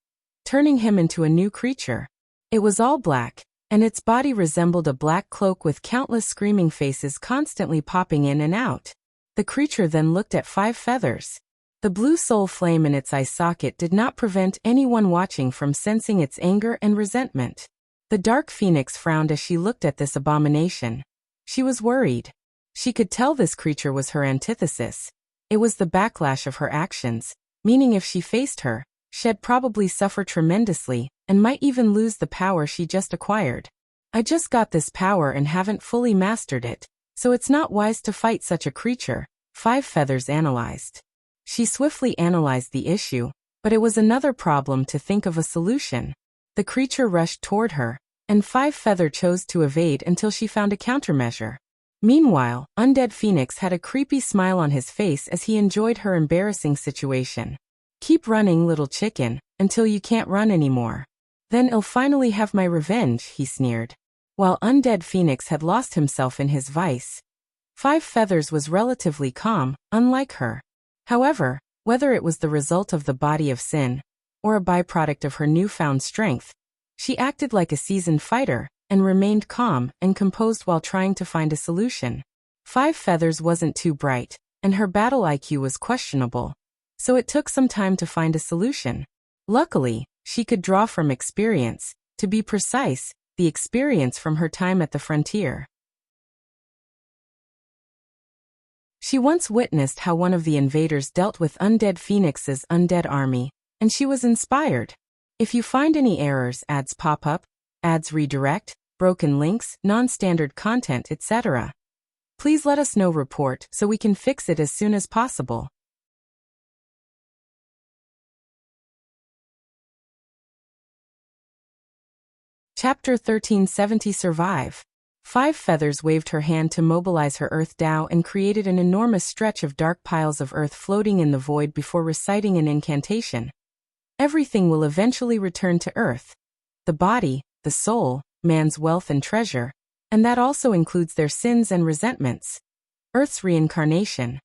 turning him into a new creature. It was all black, and its body resembled a black cloak with countless screaming faces constantly popping in and out. The creature then looked at Five Feathers. The blue soul flame in its eye socket did not prevent anyone watching from sensing its anger and resentment. The Dark Phoenix frowned as she looked at this abomination. She was worried. She could tell this creature was her antithesis. It was the backlash of her actions, meaning if she faced her, she'd probably suffer tremendously, and might even lose the power she just acquired. I just got this power and haven't fully mastered it, so it's not wise to fight such a creature, Five Feathers analyzed. She swiftly analyzed the issue, but it was another problem to think of a solution. The creature rushed toward her, and Five Feather chose to evade until she found a countermeasure. Meanwhile, Undead Phoenix had a creepy smile on his face as he enjoyed her embarrassing situation. Keep running, little chicken, until you can't run anymore. Then I'll finally have my revenge, he sneered. While Undead Phoenix had lost himself in his vice, Five Feathers was relatively calm, unlike her. However, whether it was the result of the body of sin, or a byproduct of her newfound strength, she acted like a seasoned fighter, and remained calm and composed while trying to find a solution. Five Feathers wasn't too bright, and her battle IQ was questionable, so it took some time to find a solution. Luckily, she could draw from experience, to be precise, the experience from her time at the frontier. She once witnessed how one of the invaders dealt with Undead Phoenix's undead army, and she was inspired. If you find any errors, ads pop up, ads redirect, broken links, non-standard content, etc., please let us know. Report so we can fix it as soon as possible. Chapter 1370 Survive. Five Feathers waved her hand to mobilize her earth Dao and created an enormous stretch of dark piles of earth floating in the void before reciting an incantation. Everything will eventually return to earth. The body, the soul, man's wealth and treasure, and that also includes their sins and resentments. Earth's reincarnation.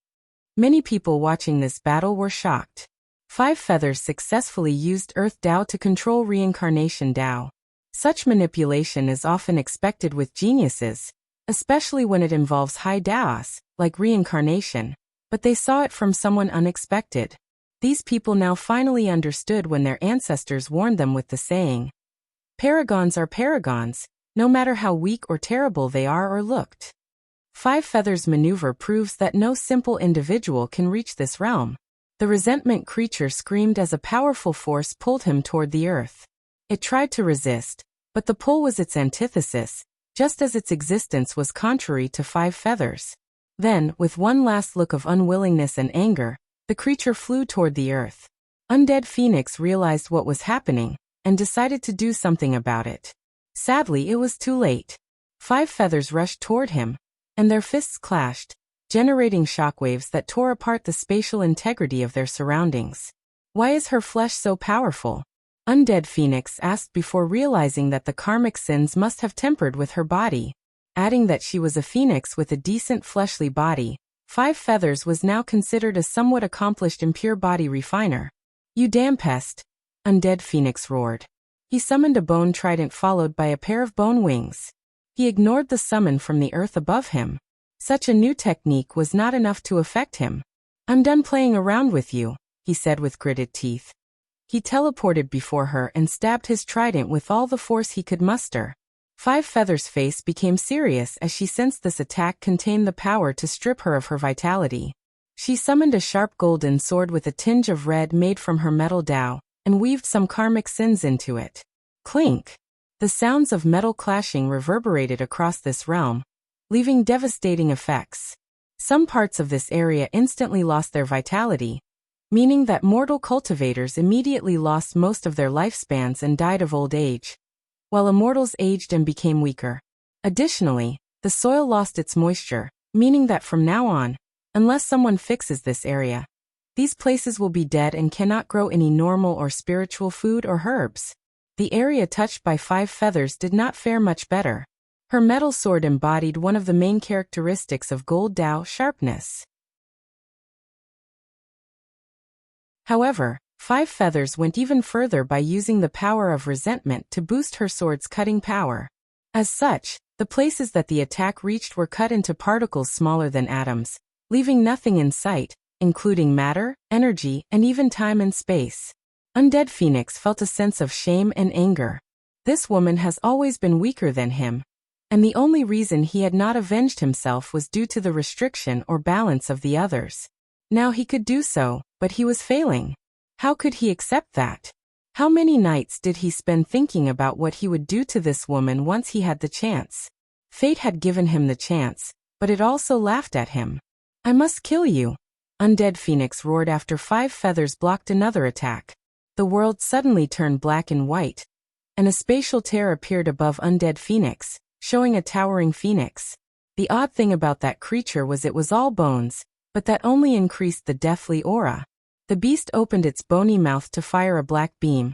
Many people watching this battle were shocked. Five Feathers successfully used Earth Dao to control reincarnation Dao. Such manipulation is often expected with geniuses, especially when it involves high Daos, like reincarnation, but they saw it from someone unexpected. These people now finally understood when their ancestors warned them with the saying, "Paragons are paragons, no matter how weak or terrible they are or looked." Five Feathers' maneuver proves that no simple individual can reach this realm. The resentment creature screamed as a powerful force pulled him toward the earth. It tried to resist, but the pull was its antithesis, just as its existence was contrary to Five Feathers. Then, with one last look of unwillingness and anger, the creature flew toward the earth. Undead Phoenix realized what was happening, and decided to do something about it. Sadly, it was too late. Five Feathers rushed toward him, and their fists clashed, generating shockwaves that tore apart the spatial integrity of their surroundings. Why is her flesh so powerful? Undead Phoenix asked before realizing that the karmic sins must have tempered with her body. Adding that she was a phoenix with a decent fleshly body, Five Feathers was now considered a somewhat accomplished impure body refiner. "You damn pest!" Undead Phoenix roared. He summoned a bone trident followed by a pair of bone wings. He ignored the summon from the earth above him. Such a new technique was not enough to affect him. "I'm done playing around with you," he said with gritted teeth. He teleported before her and stabbed his trident with all the force he could muster. Five Feathers' face became serious as she sensed this attack contained the power to strip her of her vitality. She summoned a sharp golden sword with a tinge of red made from her metal Dao, and weaved some karmic sins into it. Clink! The sounds of metal clashing reverberated across this realm, leaving devastating effects. Some parts of this area instantly lost their vitality, meaning that mortal cultivators immediately lost most of their lifespans and died of old age, while immortals aged and became weaker. Additionally, the soil lost its moisture, meaning that from now on, unless someone fixes this area, these places will be dead and cannot grow any normal or spiritual food or herbs. The area touched by Five Feathers did not fare much better. Her metal sword embodied one of the main characteristics of Gold Dao, sharpness. However, Five Feathers went even further by using the power of resentment to boost her sword's cutting power. As such, the places that the attack reached were cut into particles smaller than atoms, leaving nothing in sight, including matter, energy, and even time and space. Undead Phoenix felt a sense of shame and anger. This woman has always been weaker than him, and the only reason he had not avenged himself was due to the restriction or balance of the others. Now he could do so, but he was failing. How could he accept that? How many nights did he spend thinking about what he would do to this woman once he had the chance? Fate had given him the chance, but it also laughed at him. "I must kill you!" Undead Phoenix roared after Five Feathers blocked another attack. The world suddenly turned black and white, and a spatial tear appeared above Undead Phoenix, showing a towering phoenix. The odd thing about that creature was it was all bones, but that only increased the deathly aura. The beast opened its bony mouth to fire a black beam,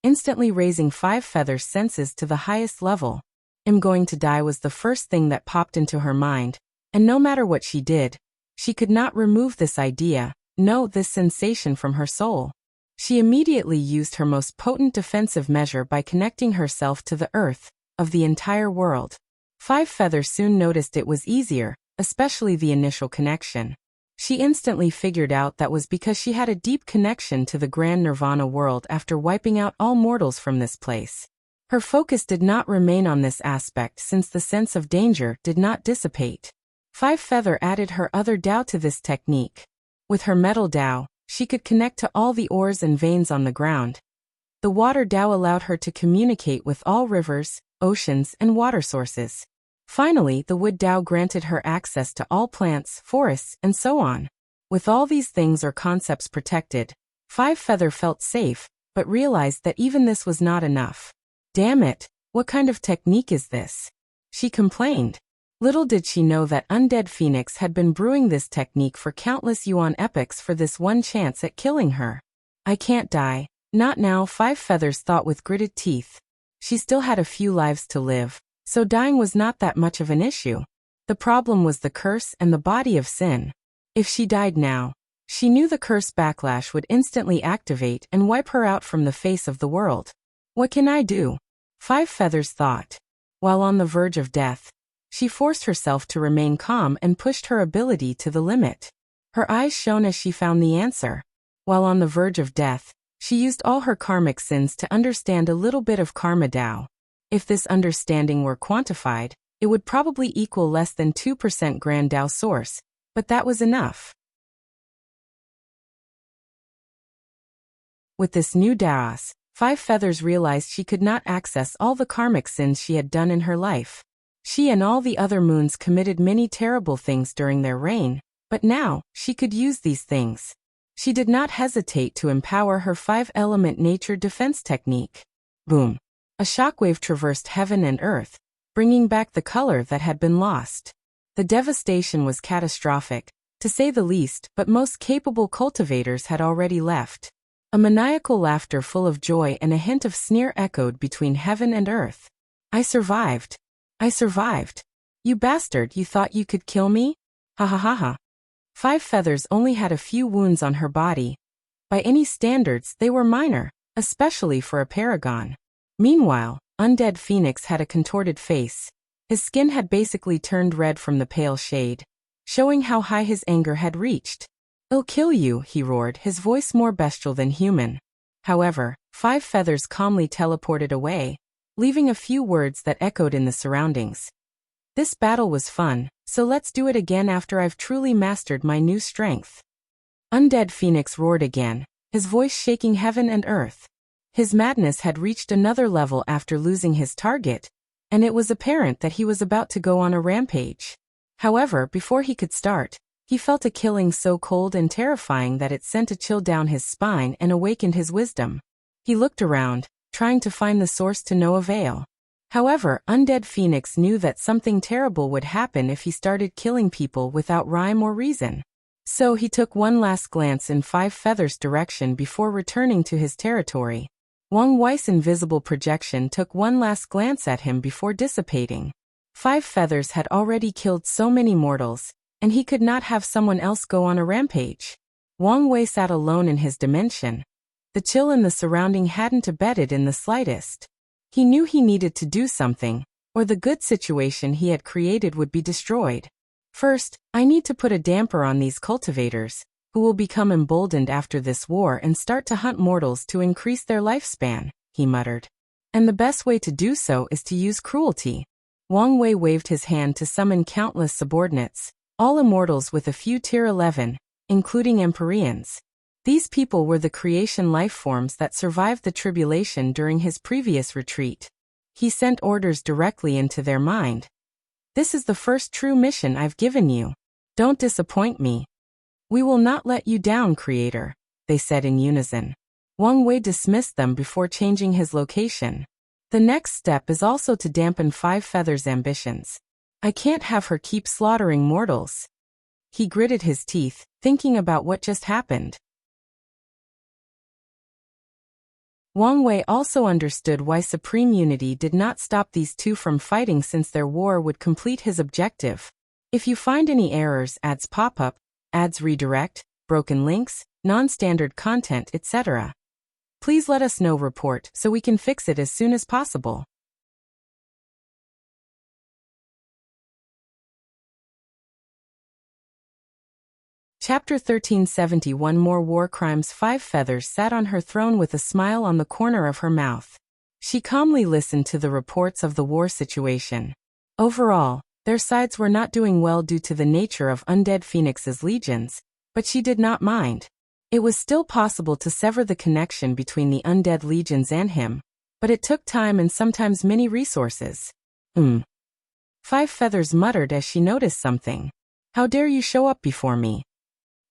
instantly raising Five Feathers' senses to the highest level. "I'm going to die" was the first thing that popped into her mind, And no matter what she did, she could not remove this idea, no, this sensation from her soul. She immediately used her most potent defensive measure by connecting herself to the earth of the entire world. Five Feather soon noticed it was easier, especially the initial connection. She instantly figured out that was because she had a deep connection to the grand nirvana world after wiping out all mortals from this place. Her focus did not remain on this aspect since the sense of danger did not dissipate. Five Feather added her other Dao to this technique. With her metal Dao, she could connect to all the ores and veins on the ground. The water Dao allowed her to communicate with all rivers, oceans, and water sources. Finally, the wood Dao granted her access to all plants, forests, and so on. With all these things or concepts protected, Five Feather felt safe, but realized that even this was not enough. Damn it, what kind of technique is this? She complained. Little did she know that Undead Phoenix had been brewing this technique for countless Yuan epochs for this one chance at killing her. I can't die. Not now, Five Feathers thought with gritted teeth. She still had a few lives to live, so dying was not that much of an issue. The problem was the curse and the body of sin. If she died now, she knew the curse backlash would instantly activate and wipe her out from the face of the world. What can I do? Five Feathers thought. While on the verge of death, she forced herself to remain calm and pushed her ability to the limit. Her eyes shone as she found the answer. While on the verge of death, she used all her karmic sins to understand a little bit of Karma Dao. If this understanding were quantified, it would probably equal less than 2% Grand Dao Source, but that was enough. With this new Daos, Five Feathers realized she could not access all the karmic sins she had done in her life. She and all the other moons committed many terrible things during their reign, but now, she could use these things. She did not hesitate to empower her five-element nature defense technique. Boom! A shockwave traversed heaven and earth, bringing back the color that had been lost. The devastation was catastrophic, to say the least, but most capable cultivators had already left. A maniacal laughter full of joy and a hint of sneer echoed between heaven and earth. I survived. I survived. You bastard, you thought you could kill me? Ha ha ha ha. Five Feathers only had a few wounds on her body. By any standards, they were minor, especially for a paragon. Meanwhile, Undead Phoenix had a contorted face. His skin had basically turned red from the pale shade, showing how high his anger had reached. I'll kill you, he roared, his voice more bestial than human. However, Five Feathers calmly teleported away, leaving a few words that echoed in the surroundings. This battle was fun, so let's do it again after I've truly mastered my new strength. Undead Phoenix roared again, his voice shaking heaven and earth. His madness had reached another level after losing his target, and it was apparent that he was about to go on a rampage. However, before he could start, he felt a killing so cold and terrifying that it sent a chill down his spine and awakened his wisdom. He looked around, trying to find the source to no avail. However, Undead Phoenix knew that something terrible would happen if he started killing people without rhyme or reason. So he took one last glance in Five Feathers' direction before returning to his territory. Wang Wei's invisible projection took one last glance at him before dissipating. Five Feathers had already killed so many mortals, and he could not have someone else go on a rampage. Wang Wei sat alone in his dimension. The chill in the surrounding hadn't abated in the slightest. He knew he needed to do something, or the good situation he had created would be destroyed. First, I need to put a damper on these cultivators, who will become emboldened after this war and start to hunt mortals to increase their lifespan, he muttered. And the best way to do so is to use cruelty. Wang Wei waved his hand to summon countless subordinates, all immortals with a few tier 11, including Empyreans. These people were the creation life forms that survived the tribulation during his previous retreat. He sent orders directly into their mind. This is the first true mission I've given you. Don't disappoint me. We will not let you down, Creator, they said in unison. Wang Wei dismissed them before changing his location. The next step is also to dampen Five Feathers' ambitions. I can't have her keep slaughtering mortals. He gritted his teeth, thinking about what just happened. Wang Wei also understood why Supreme Unity did not stop these two from fighting, since their war would complete his objective. If you find any errors, ads pop up, ads redirect, broken links, non-standard content, etc., please let us know. Report so we can fix it as soon as possible. Chapter 1371 More War Crimes. 5 Feathers sat on her throne with a smile on the corner of her mouth. She calmly listened to the reports of the war situation. Overall, their sides were not doing well due to the nature of Undead Phoenix's legions, but she did not mind. It was still possible to sever the connection between the undead legions and him, but it took time and sometimes many resources. 5 Feathers muttered as she noticed something. How dare you show up before me?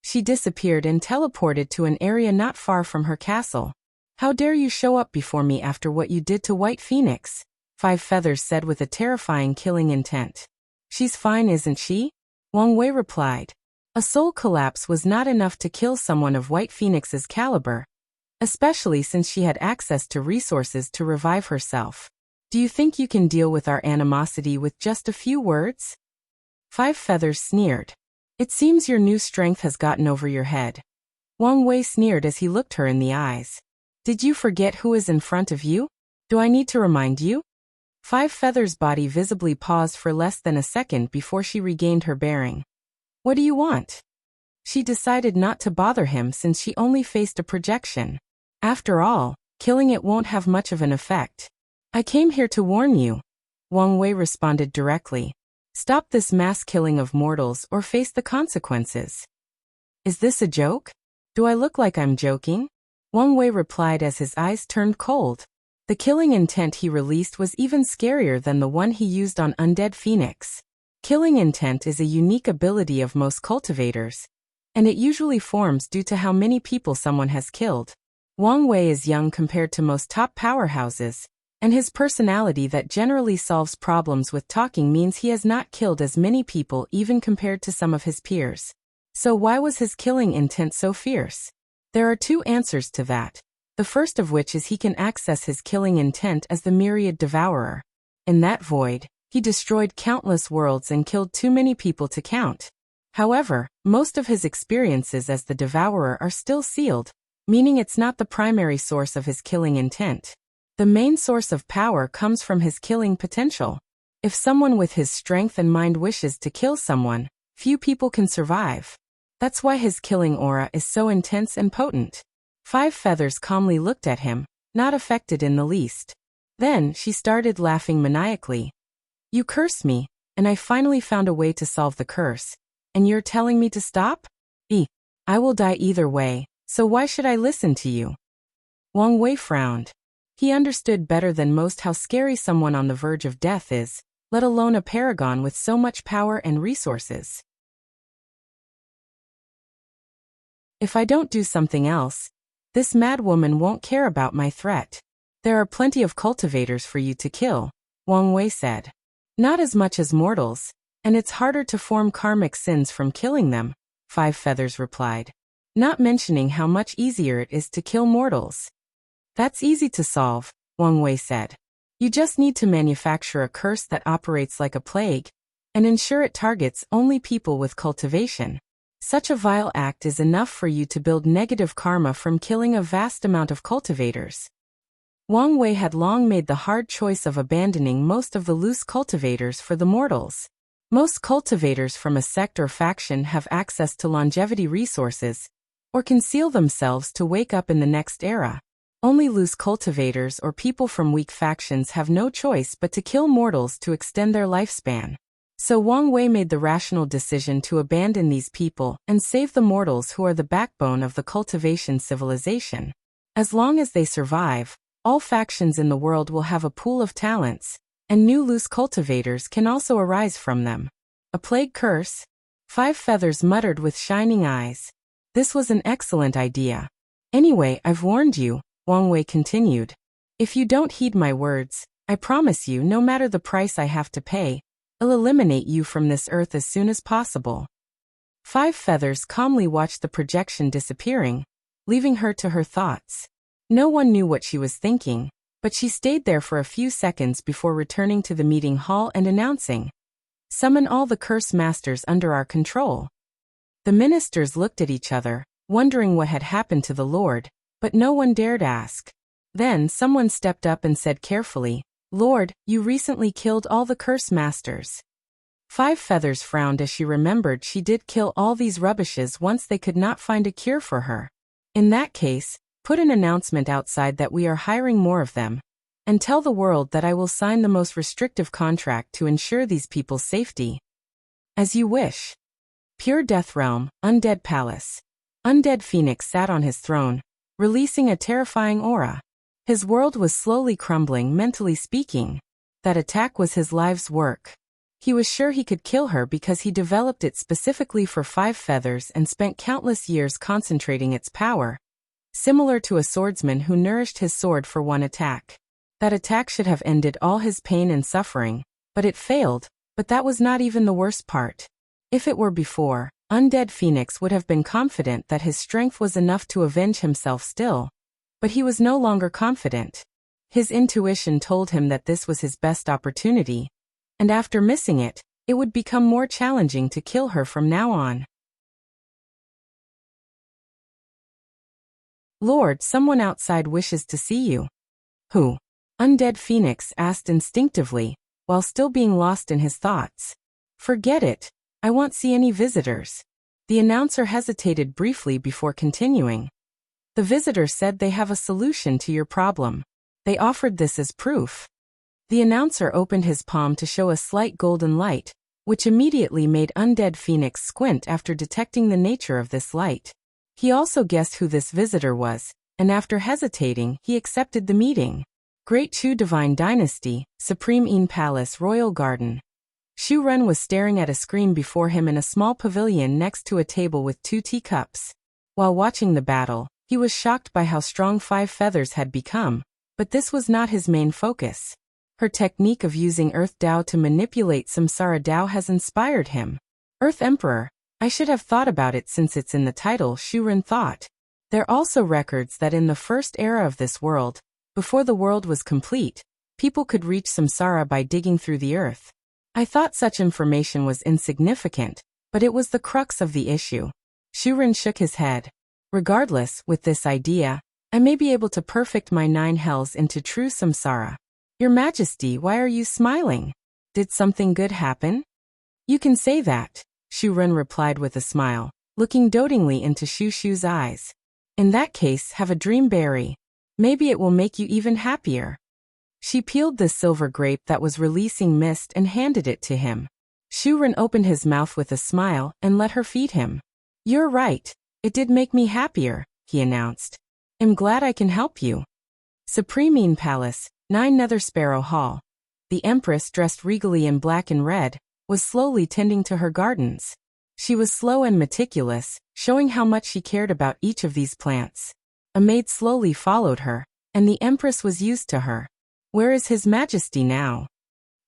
She disappeared and teleported to an area not far from her castle. How dare you show up before me after what you did to White Phoenix? 5 Feathers said with a terrifying killing intent. She's fine, isn't she? Wang Wei replied. A soul collapse was not enough to kill someone of White Phoenix's caliber, especially since she had access to resources to revive herself. Do you think you can deal with our animosity with just a few words? 5 Feathers sneered. It seems your new strength has gotten over your head. Wang Wei sneered as he looked her in the eyes. Did you forget who is in front of you? Do I need to remind you? 5 Feathers' body visibly paused for less than a second before she regained her bearing. What do you want? She decided not to bother him since she only faced a projection. After all, killing it won't have much of an effect. I came here to warn you. Wang Wei responded directly. Stop this mass killing of mortals or face the consequences. Is this a joke? Do I look like I'm joking? Wang Wei replied as his eyes turned cold. The killing intent he released was even scarier than the one he used on Undead Phoenix. Killing intent is a unique ability of most cultivators, and it usually forms due to how many people someone has killed. Wang Wei is young compared to most top powerhouses, and his personality that generally solves problems with talking means he has not killed as many people even compared to some of his peers. So why was his killing intent so fierce? There are two answers to that. The first of which is he can access his killing intent as the Myriad Devourer. In that void, he destroyed countless worlds and killed too many people to count. However, most of his experiences as the Devourer are still sealed, meaning it's not the primary source of his killing intent. The main source of power comes from his killing potential. If someone with his strength and mind wishes to kill someone, few people can survive. That's why his killing aura is so intense and potent. 5 Feathers calmly looked at him, not affected in the least. Then she started laughing maniacally. You cursed me, and I finally found a way to solve the curse. And you're telling me to stop? I will die either way, so why should I listen to you? Wang Wei frowned. He understood better than most how scary someone on the verge of death is, let alone a paragon with so much power and resources. If I don't do something else, this mad woman won't care about my threat. There are plenty of cultivators for you to kill, Wang Wei said. Not as much as mortals, and it's harder to form karmic sins from killing them, 5 Feathers replied. Not mentioning how much easier it is to kill mortals. That's easy to solve, Wang Wei said. You just need to manufacture a curse that operates like a plague, and ensure it targets only people with cultivation. Such a vile act is enough for you to build negative karma from killing a vast amount of cultivators. Wang Wei had long made the hard choice of abandoning most of the loose cultivators for the mortals. Most cultivators from a sect or faction have access to longevity resources, or can seal themselves to wake up in the next era. Only loose cultivators or people from weak factions have no choice but to kill mortals to extend their lifespan. So Wang Wei made the rational decision to abandon these people and save the mortals who are the backbone of the cultivation civilization. As long as they survive, all factions in the world will have a pool of talents, and new loose cultivators can also arise from them. A plague curse? 5 Feathers muttered with shining eyes. This was an excellent idea. Anyway, I've warned you, Wang Wei continued. If you don't heed my words, I promise you no matter the price I have to pay, I'll eliminate you from this earth as soon as possible. 5 Feathers calmly watched the projection disappearing, leaving her to her thoughts. No one knew what she was thinking, but she stayed there for a few seconds before returning to the meeting hall and announcing, Summon all the curse masters under our control. The ministers looked at each other, wondering what had happened to the Lord, but no one dared ask. Then someone stepped up and said carefully, "Lord, you recently killed all the curse masters." Five Feathers frowned as she remembered she did kill all these rubbishes once they could not find a cure for her. "In that case, put an announcement outside that we are hiring more of them. And tell the world that I will sign the most restrictive contract to ensure these people's safety." "As you wish." Pure Death Realm, Undead Palace. Undead Phoenix sat on his throne, releasing a terrifying aura. His world was slowly crumbling, mentally speaking. That attack was his life's work. He was sure he could kill her because he developed it specifically for Five Feathers and spent countless years concentrating its power. Similar to a swordsman who nourished his sword for one attack. That attack should have ended all his pain and suffering, but it failed. But that was not even the worst part. If it were before, Undead Phoenix would have been confident that his strength was enough to avenge himself still. But he was no longer confident. His intuition told him that this was his best opportunity. And after missing it, it would become more challenging to kill her from now on. "Lord, someone outside wishes to see you." "Who?" Undead Phoenix asked instinctively, while still being lost in his thoughts. "Forget it. I won't see any visitors." The announcer hesitated briefly before continuing. "The visitor said they have a solution to your problem. They offered this as proof." The announcer opened his palm to show a slight golden light, which immediately made Undead Phoenix squint after detecting the nature of this light. He also guessed who this visitor was, and after hesitating, he accepted the meeting. Great Shu Divine Dynasty, Supreme Een Palace Royal Garden. Shu Ren was staring at a screen before him in a small pavilion next to a table with 2 teacups. While watching the battle, he was shocked by how strong Five Feathers had become, but this was not his main focus. Her technique of using Earth Dao to manipulate Samsara Dao has inspired him. Earth Emperor, I should have thought about it since it's in the title, Shu Ren thought. There are also records that in the first era of this world, before the world was complete, people could reach Samsara by digging through the earth. I thought such information was insignificant, but it was the crux of the issue. Shu Ren shook his head. Regardless, with this idea, I may be able to perfect my 9 hells into true samsara. Your Majesty, why are you smiling? Did something good happen? You can say that, Shu Ren replied with a smile, looking dotingly into Shu Shu's eyes. In that case, have a dream berry. Maybe it will make you even happier. She peeled the silver grape that was releasing mist and handed it to him. Shu Ren opened his mouth with a smile and let her feed him. You're right. It did make me happier, he announced. I'm glad I can help you. Supreme Een Palace, 9 Nether Sparrow Hall. The Empress, dressed regally in black and red, was slowly tending to her gardens. She was slow and meticulous, showing how much she cared about each of these plants. A maid slowly followed her, and the Empress was used to her. Where is His Majesty now?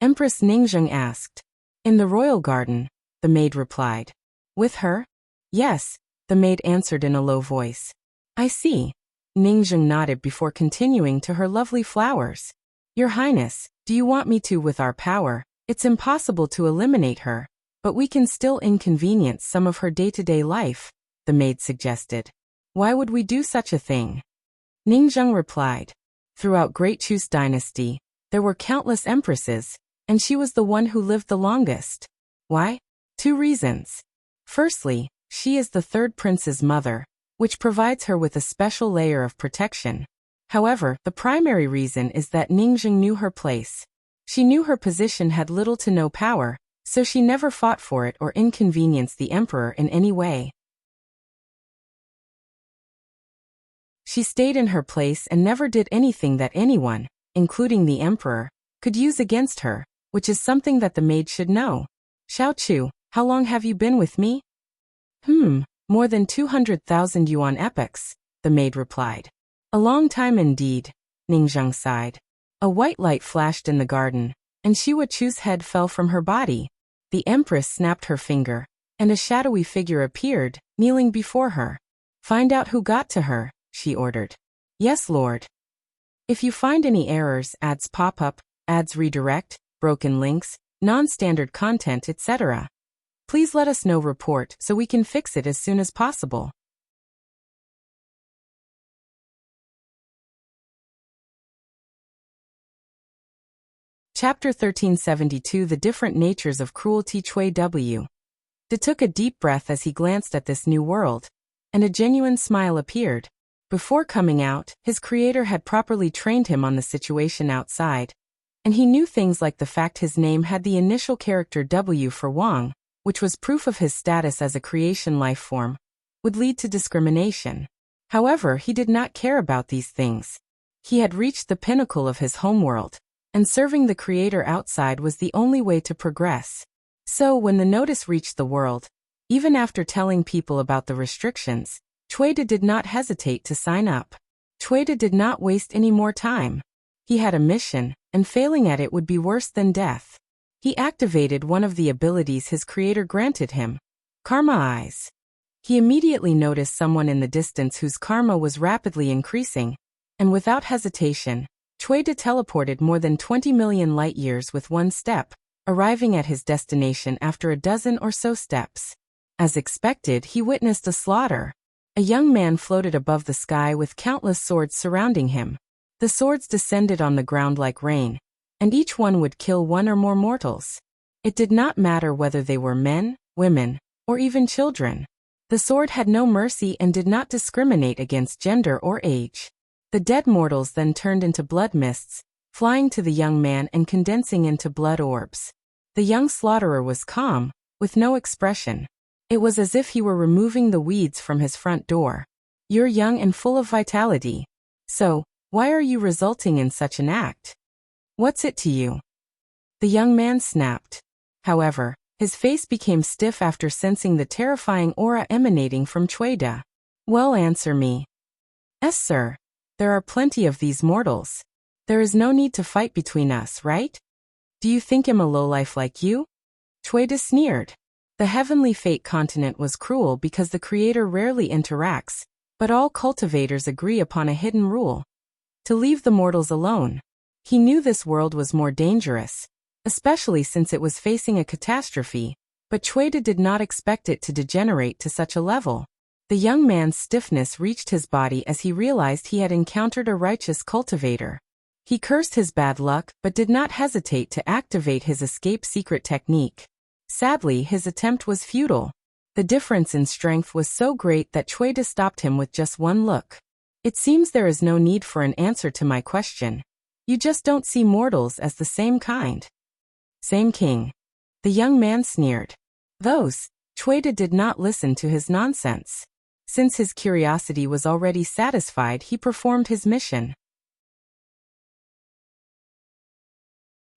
Empress Ningzheng asked. In the royal garden, the maid replied. With her? Yes, the maid answered in a low voice. I see. Ningzheng nodded before continuing to her lovely flowers. Your Highness, do you want me to? With our power, it's impossible to eliminate her, but we can still inconvenience some of her day-to-day life, the maid suggested. Why would we do such a thing? Ningzheng replied. Throughout Great Chu's dynasty, there were countless empresses, and she was the one who lived the longest. Why? 2 reasons. Firstly, she is the 3rd prince's mother, which provides her with a special layer of protection. However, the primary reason is that Ningzheng knew her place. She knew her position had little to no power, so she never fought for it or inconvenienced the emperor in any way. She stayed in her place and never did anything that anyone, including the emperor, could use against her, which is something that the maid should know. Xiao Chu, how long have you been with me? More than 200,000 yuan epochs, the maid replied. A long time indeed, Ningzheng sighed. A white light flashed in the garden, and Xiao Chu's head fell from her body. The empress snapped her finger, and a shadowy figure appeared, kneeling before her. Find out who got to her, she ordered. Yes, Lord. If you find any errors, ads pop up, ads redirect, broken links, non-standard content, etc. Please let us know report so we can fix it as soon as possible. Chapter 1372 The Different Natures of Cruelty. Chui W. De took a deep breath as he glanced at this new world, and a genuine smile appeared. Before coming out, his creator had properly trained him on the situation outside, and he knew things like the fact his name had the initial character W for Wang, which was proof of his status as a creation life form, would lead to discrimination. However, he did not care about these things. He had reached the pinnacle of his homeworld, and serving the creator outside was the only way to progress. So when the notice reached the world, even after telling people about the restrictions, Chueda did not hesitate to sign up. Chueda did not waste any more time. He had a mission, and failing at it would be worse than death. He activated one of the abilities his creator granted him, Karma Eyes. He immediately noticed someone in the distance whose karma was rapidly increasing, and without hesitation, Chueda teleported more than 20 million light-years with one step, arriving at his destination after a dozen or so steps. As expected, he witnessed a slaughter. A young man floated above the sky with countless swords surrounding him. The swords descended on the ground like rain, and each one would kill one or more mortals. It did not matter whether they were men, women, or even children. The sword had no mercy and did not discriminate against gender or age. The dead mortals then turned into blood mists, flying to the young man and condensing into blood orbs. The young slaughterer was calm, with no expression. It was as if he were removing the weeds from his front door. You're young and full of vitality. So, why are you resulting in such an act? What's it to you? The young man snapped. However, his face became stiff after sensing the terrifying aura emanating from Chueda. Well, answer me. Yes, sir. There are plenty of these mortals. There is no need to fight between us, right? Do you think I'm a lowlife like you? Chueda sneered. The heavenly fate continent was cruel because the creator rarely interacts, but all cultivators agree upon a hidden rule: to leave the mortals alone. He knew this world was more dangerous, especially since it was facing a catastrophe, but Chueda did not expect it to degenerate to such a level. The young man's stiffness reached his body as he realized he had encountered a righteous cultivator. He cursed his bad luck but did not hesitate to activate his escape secret technique. Sadly, his attempt was futile. The difference in strength was so great that Chueda stopped him with just one look. It seems there is no need for an answer to my question. You just don't see mortals as the same kind. Same king. The young man sneered. Those. Chueda did not listen to his nonsense. Since his curiosity was already satisfied, he performed his mission.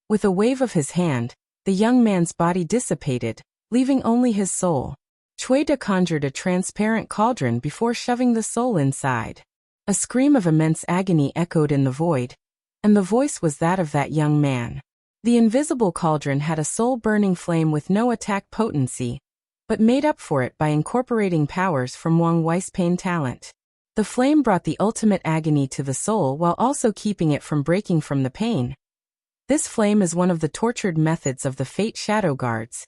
With a wave of his hand, the young man's body dissipated, leaving only his soul. Chueda conjured a transparent cauldron before shoving the soul inside. A scream of immense agony echoed in the void, and the voice was that of that young man. The invisible cauldron had a soul-burning flame with no attack potency, but made up for it by incorporating powers from Wang Wei's pain talent. The flame brought the ultimate agony to the soul while also keeping it from breaking from the pain. This flame is one of the tortured methods of the Fate Shadow Guards,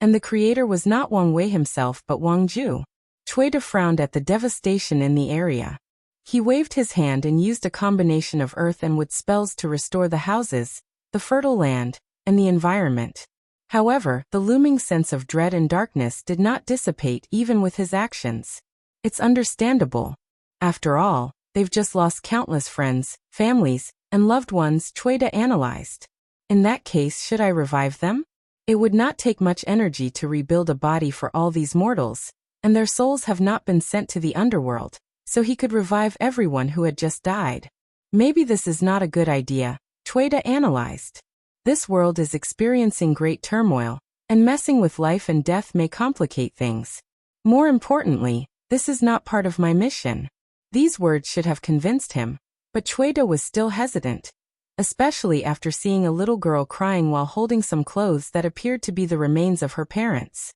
and the creator was not Wang Wei himself but Wang Ju. Chueda frowned at the devastation in the area. He waved his hand and used a combination of earth and wood spells to restore the houses, the fertile land, and the environment. However, the looming sense of dread and darkness did not dissipate even with his actions. It's understandable. After all, they've just lost countless friends, families, and loved ones, Chueda analyzed. In that case, should I revive them? It would not take much energy to rebuild a body for all these mortals, and their souls have not been sent to the underworld, so he could revive everyone who had just died. Maybe this is not a good idea, Chueda analyzed. This world is experiencing great turmoil, and messing with life and death may complicate things. More importantly, this is not part of my mission. These words should have convinced him, but Chueda was still hesitant, especially after seeing a little girl crying while holding some clothes that appeared to be the remains of her parents.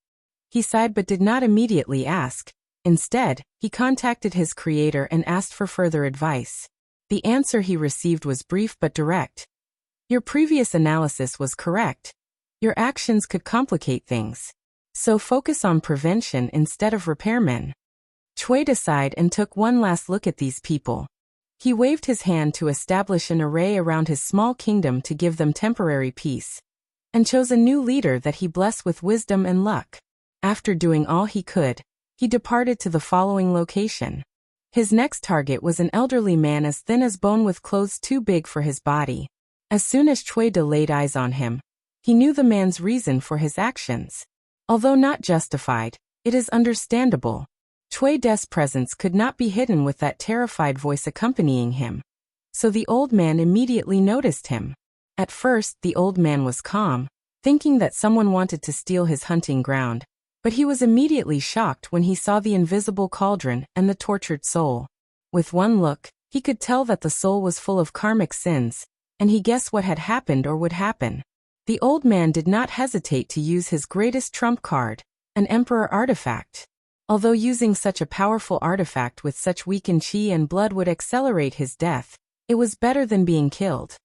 He sighed but did not immediately ask. Instead, he contacted his creator and asked for further advice. The answer he received was brief but direct. Your previous analysis was correct. Your actions could complicate things. So focus on prevention instead of repairmen. Chui sighed and took one last look at these people. He waved his hand to establish an array around his small kingdom to give them temporary peace, and chose a new leader that he blessed with wisdom and luck. After doing all he could, he departed to the following location. His next target was an elderly man as thin as bone with clothes too big for his body. As soon as Chui laid eyes on him, he knew the man's reason for his actions. Although not justified, it is understandable. Chui's presence could not be hidden with that terrified voice accompanying him. So the old man immediately noticed him. At first, the old man was calm, thinking that someone wanted to steal his hunting ground, but he was immediately shocked when he saw the invisible cauldron and the tortured soul. With one look, he could tell that the soul was full of karmic sins, and he guessed what had happened or would happen. The old man did not hesitate to use his greatest trump card, an emperor artifact. Although using such a powerful artifact with such weakened chi and blood would accelerate his death, it was better than being killed.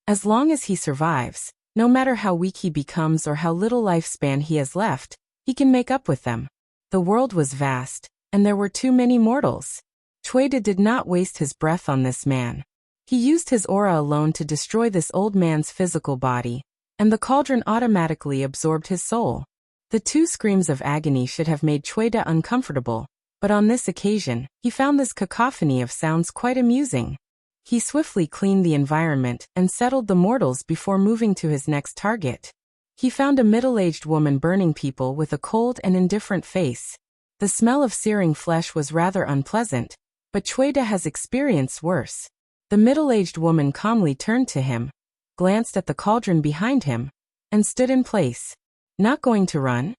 As long as he survives, no matter how weak he becomes or how little lifespan he has left, he can make up with them. The world was vast, and there were too many mortals. Chui did not waste his breath on this man. He used his aura alone to destroy this old man's physical body, and the cauldron automatically absorbed his soul. The two screams of agony should have made Chui uncomfortable, but on this occasion, he found this cacophony of sounds quite amusing. He swiftly cleaned the environment and settled the mortals before moving to his next target. He found a middle-aged woman burning people with a cold and indifferent face. The smell of searing flesh was rather unpleasant, but Chui has experienced worse. The middle-aged woman calmly turned to him, glanced at the cauldron behind him, and stood in place. Not going to run?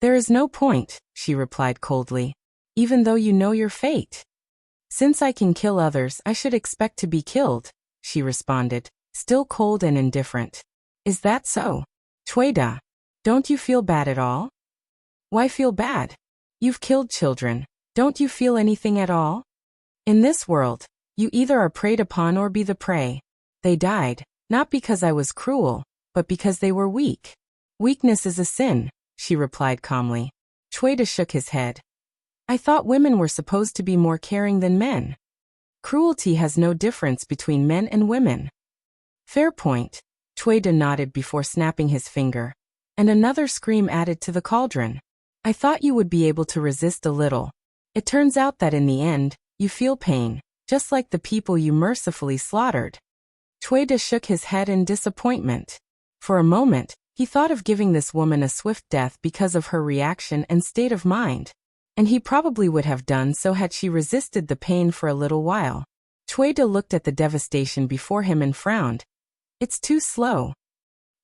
There is no point, she replied coldly, even though you know your fate. Since I can kill others, I should expect to be killed, she responded, still cold and indifferent. Is that so? Chui, don't you feel bad at all? Why feel bad? You've killed children. Don't you feel anything at all? In this world, you either are preyed upon or be the prey. They died, not because I was cruel, but because they were weak. Weakness is a sin, she replied calmly. Chui shook his head. I thought women were supposed to be more caring than men. Cruelty has no difference between men and women. Fair point, Chui nodded before snapping his finger. And another scream added to the cauldron. I thought you would be able to resist a little. It turns out that in the end, you feel pain, just like the people you mercifully slaughtered. Chui shook his head in disappointment. For a moment, he thought of giving this woman a swift death because of her reaction and state of mind. And he probably would have done so had she resisted the pain for a little while. Chui looked at the devastation before him and frowned. It's too slow.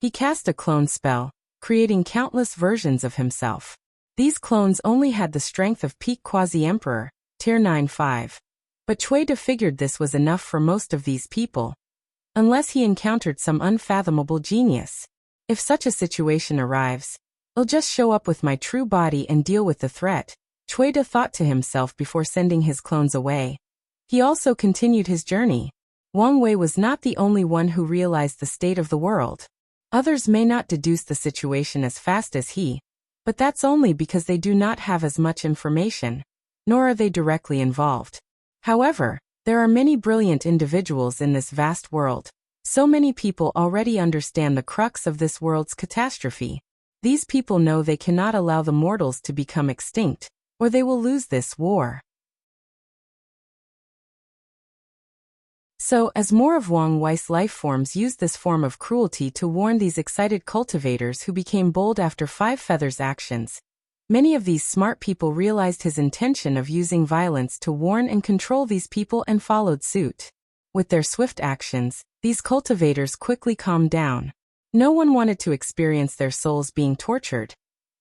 He cast a clone spell, creating countless versions of himself. These clones only had the strength of peak quasi-emperor, tier 9-5. But Chui figured this was enough for most of these people. Unless he encountered some unfathomable genius. If such a situation arrives, I'll just show up with my true body and deal with the threat, Chui thought to himself before sending his clones away. He also continued his journey. Wang Wei was not the only one who realized the state of the world. Others may not deduce the situation as fast as he, but that's only because they do not have as much information, nor are they directly involved. However, there are many brilliant individuals in this vast world. So many people already understand the crux of this world's catastrophe. These people know they cannot allow the mortals to become extinct, or they will lose this war. So, as more of Wang Wei's life forms used this form of cruelty to warn these excited cultivators who became bold after Five Feathers' actions, many of these smart people realized his intention of using violence to warn and control these people and followed suit. With their swift actions, these cultivators quickly calmed down. No one wanted to experience their souls being tortured,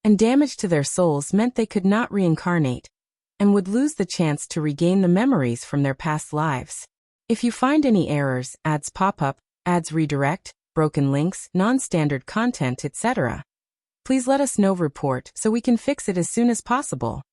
and damage to their souls meant they could not reincarnate, and would lose the chance to regain the memories from their past lives. If you find any errors, ads pop up, ads redirect, broken links, non-standard content, etc., please let us know report so we can fix it as soon as possible.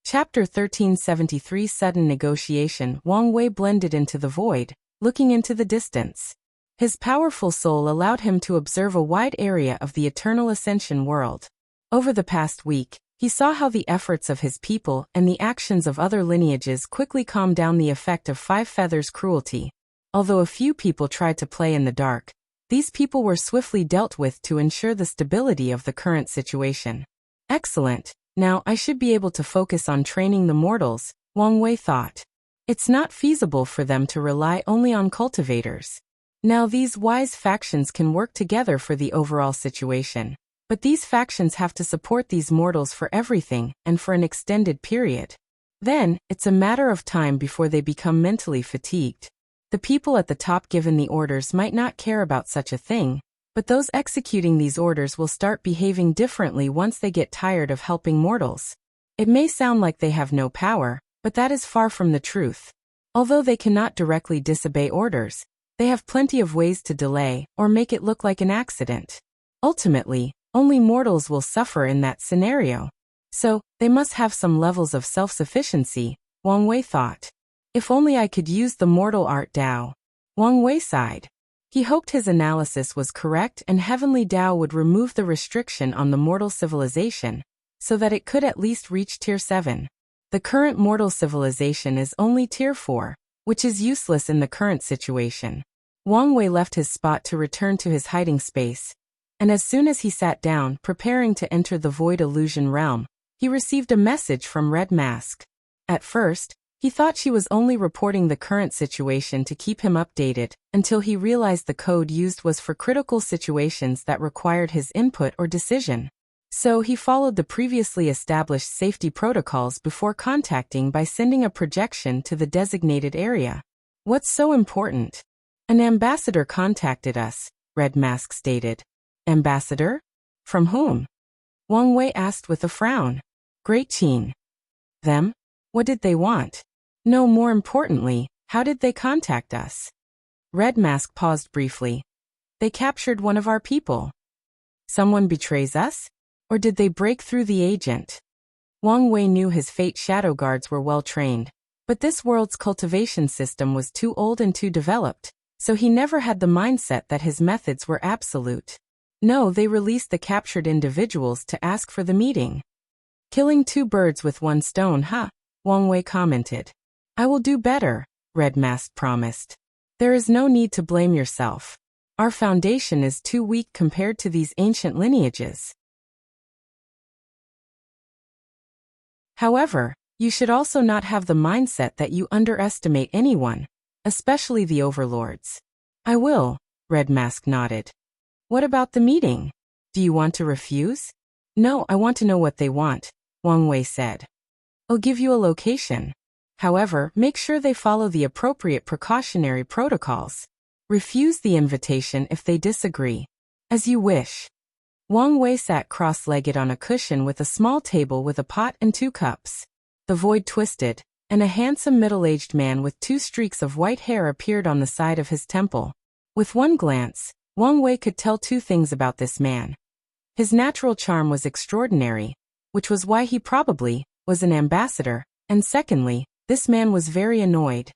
Chapter 1373 Sudden Negotiation. Wang Wei blended into the void, looking into the distance. His powerful soul allowed him to observe a wide area of the eternal ascension world. Over the past week, he saw how the efforts of his people and the actions of other lineages quickly calmed down the effect of Five Feathers' cruelty. Although a few people tried to play in the dark, these people were swiftly dealt with to ensure the stability of the current situation. Excellent. Now I should be able to focus on training the mortals, Wang Wei thought. It's not feasible for them to rely only on cultivators. Now these wise factions can work together for the overall situation. But these factions have to support these mortals for everything and for an extended period. Then, it's a matter of time before they become mentally fatigued. The people at the top given the orders might not care about such a thing, but those executing these orders will start behaving differently once they get tired of helping mortals. It may sound like they have no power, but that is far from the truth. Although they cannot directly disobey orders, they have plenty of ways to delay or make it look like an accident. Ultimately, only mortals will suffer in that scenario. So, they must have some levels of self-sufficiency, Wang Wei thought. If only I could use the mortal art Dao. Wang Wei sighed. He hoped his analysis was correct and Heavenly Dao would remove the restriction on the mortal civilization, so that it could at least reach Tier 7. The current mortal civilization is only Tier 4, which is useless in the current situation. Wang Wei left his spot to return to his hiding space, and as soon as he sat down, preparing to enter the void illusion realm, he received a message from Red Mask. At first, he thought she was only reporting the current situation to keep him updated, until he realized the code used was for critical situations that required his input or decision. So he followed the previously established safety protocols before contacting by sending a projection to the designated area. What's so important? An ambassador contacted us, Red Mask stated. Ambassador? From whom? Wang Wei asked with a frown. Great Qin. Them? What did they want? No, more importantly, how did they contact us? Red Mask paused briefly. They captured one of our people. Someone betrays us? Or did they break through the agent? Wang Wei knew his Fate Shadow Guards were well trained, but this world's cultivation system was too old and too developed, so he never had the mindset that his methods were absolute. No, they released the captured individuals to ask for the meeting. Killing two birds with one stone, huh? Wang Wei commented. I will do better, Red Mask promised. There is no need to blame yourself. Our foundation is too weak compared to these ancient lineages. However, you should also not have the mindset that you underestimate anyone, especially the Overlords. I will, Red Mask nodded. What about the meeting? Do you want to refuse? No, I want to know what they want, Wang Wei said. I'll give you a location. However, make sure they follow the appropriate precautionary protocols. Refuse the invitation if they disagree. As you wish. Wang Wei sat cross-legged on a cushion with a small table with a pot and 2 cups. The void twisted, and a handsome middle-aged man with 2 streaks of white hair appeared on the side of his temple. With one glance, Wang Wei could tell 2 things about this man. His natural charm was extraordinary, which was why he probably was an ambassador, and secondly, this man was very annoyed.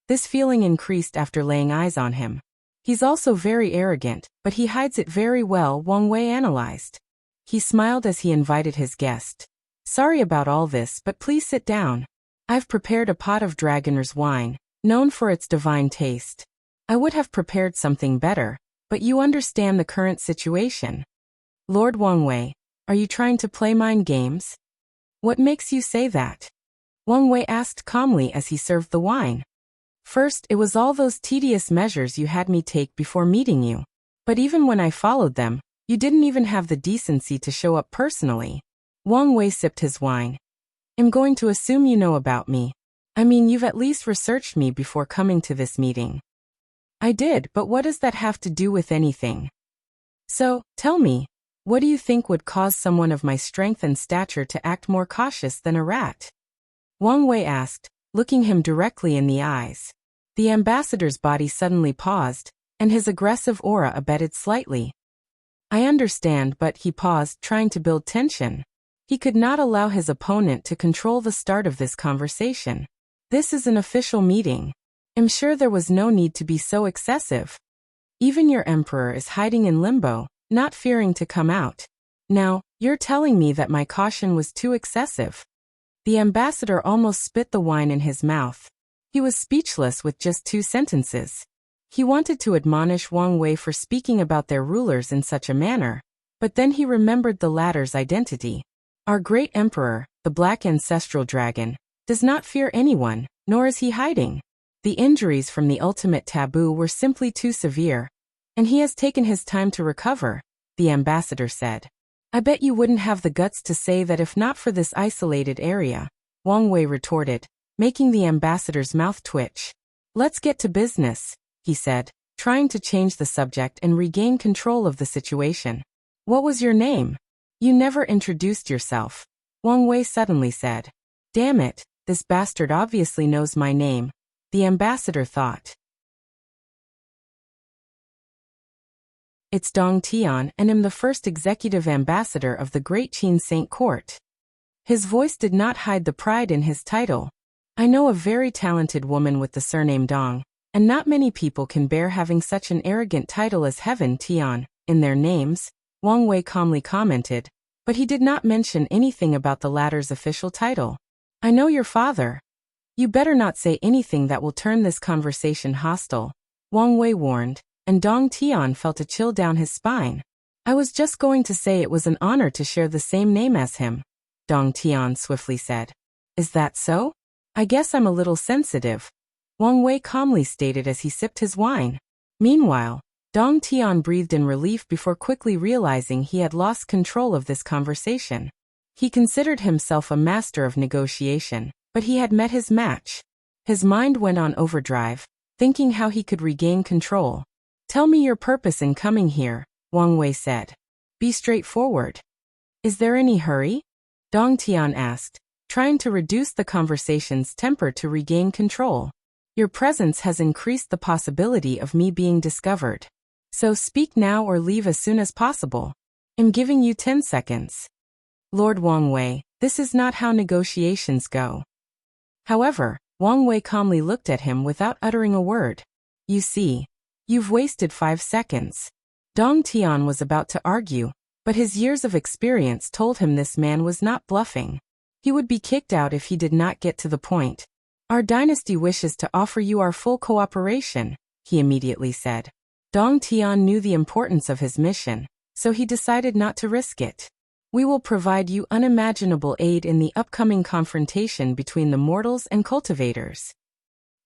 This feeling increased after laying eyes on him. He's also very arrogant, but he hides it very well, Wang Wei analyzed. He smiled as he invited his guest. Sorry about all this, but please sit down. I've prepared a pot of Dragoner's wine, known for its divine taste. I would have prepared something better, but you understand the current situation. Lord Wang Wei, are you trying to play mind games? What makes you say that? Wang Wei asked calmly as he served the wine. First, it was all those tedious measures you had me take before meeting you. But even when I followed them, you didn't even have the decency to show up personally. Wang Wei sipped his wine. I'm going to assume you know about me. I mean, you've at least researched me before coming to this meeting. I did, but what does that have to do with anything? So, tell me, what do you think would cause someone of my strength and stature to act more cautious than a rat? Wang Wei asked, looking him directly in the eyes. The ambassador's body suddenly paused, and his aggressive aura abated slightly. I understand, but he paused, trying to build tension. He could not allow his opponent to control the start of this conversation. This is an official meeting. I'm sure there was no need to be so excessive. Even your emperor is hiding in limbo, not fearing to come out. Now, you're telling me that my caution was too excessive. The ambassador almost spit the wine in his mouth. He was speechless with just 2 sentences. He wanted to admonish Wang Wei for speaking about their rulers in such a manner, but then he remembered the latter's identity. Our great emperor, the black ancestral dragon, does not fear anyone, nor is he hiding. The injuries from the ultimate taboo were simply too severe, and he has taken his time to recover, the ambassador said. I bet you wouldn't have the guts to say that if not for this isolated area, Wang Wei retorted, making the ambassador's mouth twitch. Let's get to business, he said, trying to change the subject and regain control of the situation. What was your name? You never introduced yourself, Wang Wei suddenly said. Damn it, this bastard obviously knows my name, the ambassador thought. It's Dong Tian, and am the first executive ambassador of the Great Qin Saint Court. His voice did not hide the pride in his title. I know a very talented woman with the surname Dong, and not many people can bear having such an arrogant title as Heaven Tian in their names, Wang Wei calmly commented, but he did not mention anything about the latter's official title. I know your father. You better not say anything that will turn this conversation hostile, Wang Wei warned, and Dong Tian felt a chill down his spine. I was just going to say it was an honor to share the same name as him, Dong Tian swiftly said. Is that so? I guess I'm a little sensitive, Wang Wei calmly stated as he sipped his wine. Meanwhile, Dong Tian breathed in relief before quickly realizing he had lost control of this conversation. He considered himself a master of negotiation, but he had met his match. His mind went on overdrive, thinking how he could regain control. Tell me your purpose in coming here, Wang Wei said. Be straightforward. Is there any hurry? Dong Tian asked, trying to reduce the conversation's temper to regain control. Your presence has increased the possibility of me being discovered. So speak now or leave as soon as possible. I'm giving you 10 seconds. Lord Wang Wei, this is not how negotiations go. However, Wang Wei calmly looked at him without uttering a word. You see, you've wasted 5 seconds. Dong Tian was about to argue, but his years of experience told him this man was not bluffing. He would be kicked out if he did not get to the point. Our dynasty wishes to offer you our full cooperation, he immediately said. Dong Tian knew the importance of his mission, so he decided not to risk it. We will provide you unimaginable aid in the upcoming confrontation between the mortals and cultivators.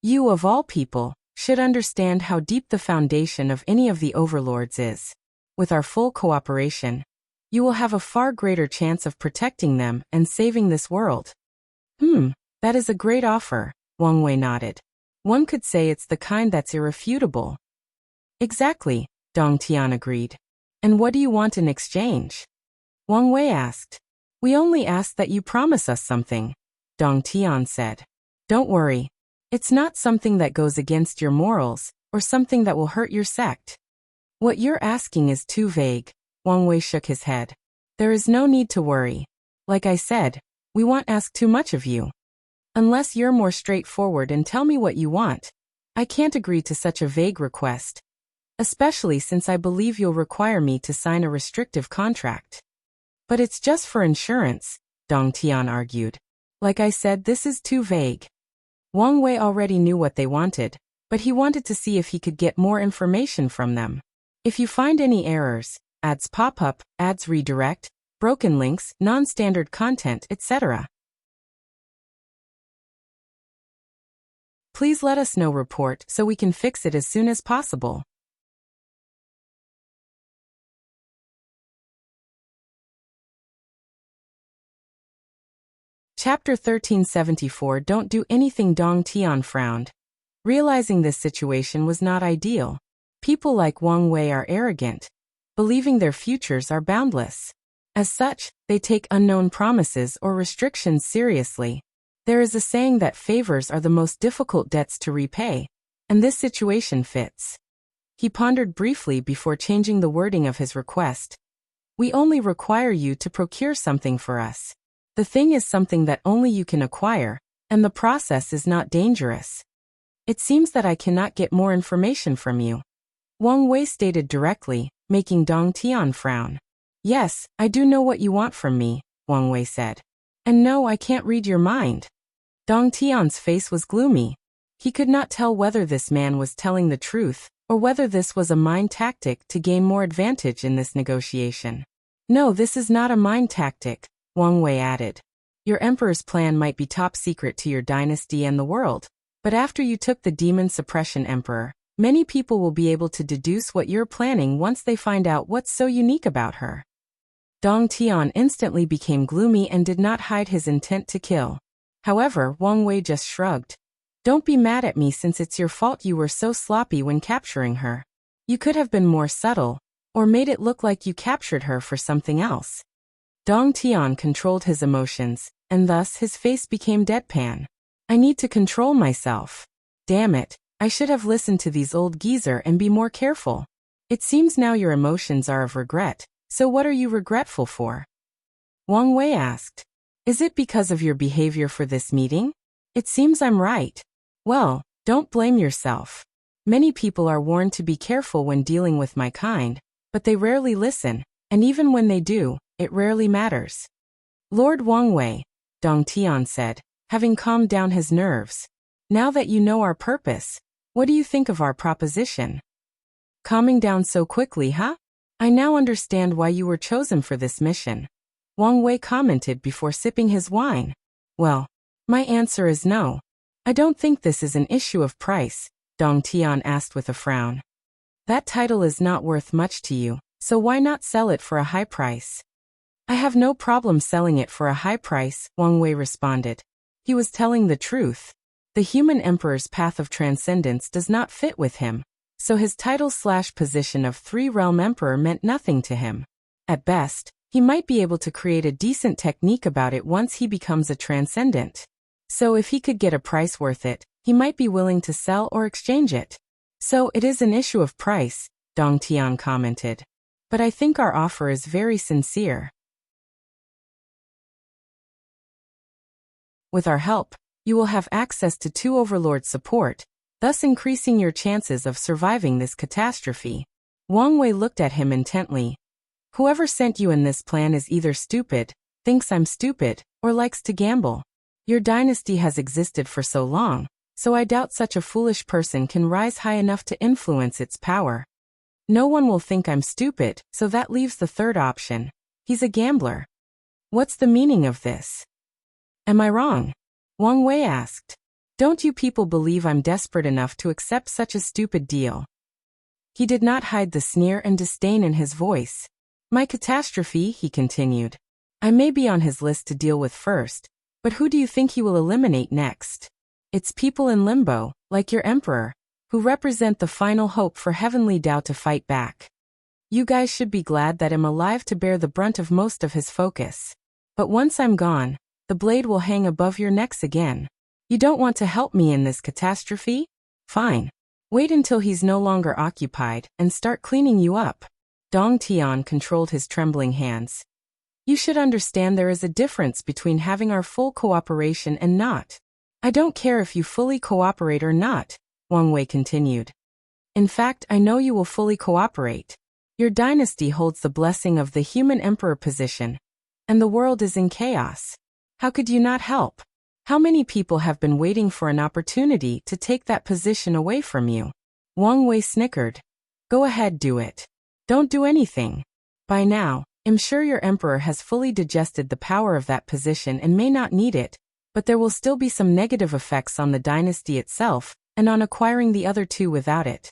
You, of all people, should understand how deep the foundation of any of the overlords is. With our full cooperation, you will have a far greater chance of protecting them and saving this world. That is a great offer, Wang Wei nodded. One could say it's the kind that's irrefutable. Exactly, Dong Tian agreed. And what do you want in exchange? Wang Wei asked. We only ask that you promise us something, Dong Tian said. Don't worry. It's not something that goes against your morals, or something that will hurt your sect. What you're asking is too vague, Wang Wei shook his head. There is no need to worry. Like I said, we won't ask too much of you. Unless you're more straightforward and tell me what you want, I can't agree to such a vague request. Especially since I believe you'll require me to sign a restrictive contract. But it's just for insurance, Dong Tian argued. Like I said, this is too vague. Wang Wei already knew what they wanted, but he wanted to see if he could get more information from them. If you find any errors, ads pop up, ads redirect, broken links, non-standard content, etc. Please let us know report so we can fix it as soon as possible. Chapter 1374 Don't do anything. Dong Tian frowned. Realizing this situation was not ideal. People like Wang Wei are arrogant, believing their futures are boundless. As such, they take unknown promises or restrictions seriously. There is a saying that favors are the most difficult debts to repay, and this situation fits. He pondered briefly before changing the wording of his request. We only require you to procure something for us. The thing is something that only you can acquire, and the process is not dangerous. It seems that I cannot get more information from you. Wang Wei stated directly, making Dong Tian frown. Yes, I do know what you want from me, Wang Wei said. And no, I can't read your mind. Dong Tian's face was gloomy. He could not tell whether this man was telling the truth, or whether this was a mind tactic to gain more advantage in this negotiation. No, this is not a mind tactic, Wang Wei added. Your emperor's plan might be top secret to your dynasty and the world, but after you took the demon suppression emperor, many people will be able to deduce what you're planning once they find out what's so unique about her. Dong Tian instantly became gloomy and did not hide his intent to kill. However, Wang Wei just shrugged. Don't be mad at me since it's your fault you were so sloppy when capturing her. You could have been more subtle, or made it look like you captured her for something else. Dong Tian controlled his emotions, and thus his face became deadpan. I need to control myself. Damn it, I should have listened to these old geezer and be more careful. It seems now your emotions are of regret, so what are you regretful for? Wang Wei asked. Is it because of your behavior for this meeting? It seems I'm right. Well, don't blame yourself. Many people are warned to be careful when dealing with my kind, but they rarely listen, and even when they do, it rarely matters. Lord Wang Wei, Dong Tian said, having calmed down his nerves. Now that you know our purpose, what do you think of our proposition? Calming down so quickly, huh? I now understand why you were chosen for this mission. Wang Wei commented before sipping his wine. Well, my answer is no. I don't think this is an issue of price, Dong Tian asked with a frown. That title is not worth much to you, so why not sell it for a high price? I have no problem selling it for a high price, Wang Wei responded. He was telling the truth. The human emperor's path of transcendence does not fit with him, so his title/position of three-realm emperor meant nothing to him. At best, he might be able to create a decent technique about it once he becomes a transcendent. So if he could get a price worth it, he might be willing to sell or exchange it. So it is an issue of price, Dong Tian commented. But I think our offer is very sincere. With our help, you will have access to 2 Overlord support, thus increasing your chances of surviving this catastrophe. Wang Wei looked at him intently. Whoever sent you in this plan is either stupid, thinks I'm stupid, or likes to gamble. Your dynasty has existed for so long, so I doubt such a foolish person can rise high enough to influence its power. No one will think I'm stupid, so that leaves the third option. He's a gambler. What's the meaning of this? Am I wrong? Wang Wei asked. Don't you people believe I'm desperate enough to accept such a stupid deal? He did not hide the sneer and disdain in his voice. My catastrophe, he continued. I may be on his list to deal with first, but who do you think he will eliminate next? It's people in limbo, like your emperor, who represent the final hope for heavenly Tao to fight back. You guys should be glad that I'm alive to bear the brunt of most of his focus. But once I'm gone, the blade will hang above your necks again. You don't want to help me in this catastrophe? Fine. Wait until he's no longer occupied and start cleaning you up. Dong Tian controlled his trembling hands. You should understand there is a difference between having our full cooperation and not. I don't care if you fully cooperate or not, Wang Wei continued. In fact, I know you will fully cooperate. Your dynasty holds the blessing of the human emperor position, and the world is in chaos. How could you not help? How many people have been waiting for an opportunity to take that position away from you? Wang Wei snickered. Go ahead, do it. Don't do anything. By now, I'm sure your emperor has fully digested the power of that position and may not need it, but there will still be some negative effects on the dynasty itself, and on acquiring the other 2 without it.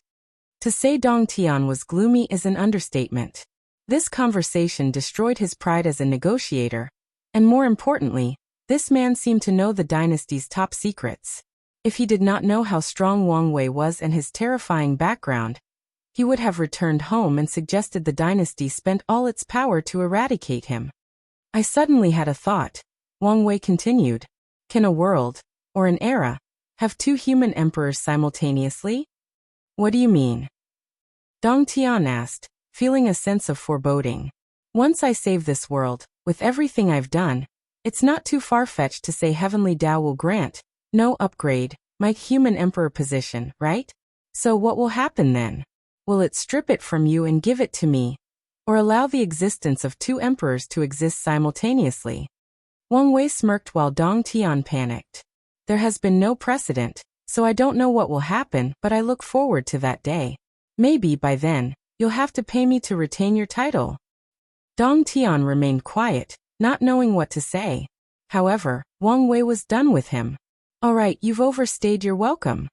To say Dong Tian was gloomy is an understatement. This conversation destroyed his pride as a negotiator, and more importantly, this man seemed to know the dynasty's top secrets. If he did not know how strong Wang Wei was and his terrifying background, he would have returned home and suggested the dynasty spent all its power to eradicate him. I suddenly had a thought, Wang Wei continued. Can a world, or an era, have 2 human emperors simultaneously? What do you mean? Dong Tian asked, feeling a sense of foreboding. Once I save this world, with everything I've done, it's not too far-fetched to say Heavenly Tao will grant no upgrade my human emperor position, right? So what will happen then? Will it strip it from you and give it to me? Or allow the existence of two emperors to exist simultaneously? Wang Wei smirked while Dong Tian panicked. There has been no precedent, so I don't know what will happen, but I look forward to that day. Maybe by then, you'll have to pay me to retain your title. Dong Tian remained quiet, not knowing what to say. However, Wang Wei was done with him. All right, you've overstayed your welcome.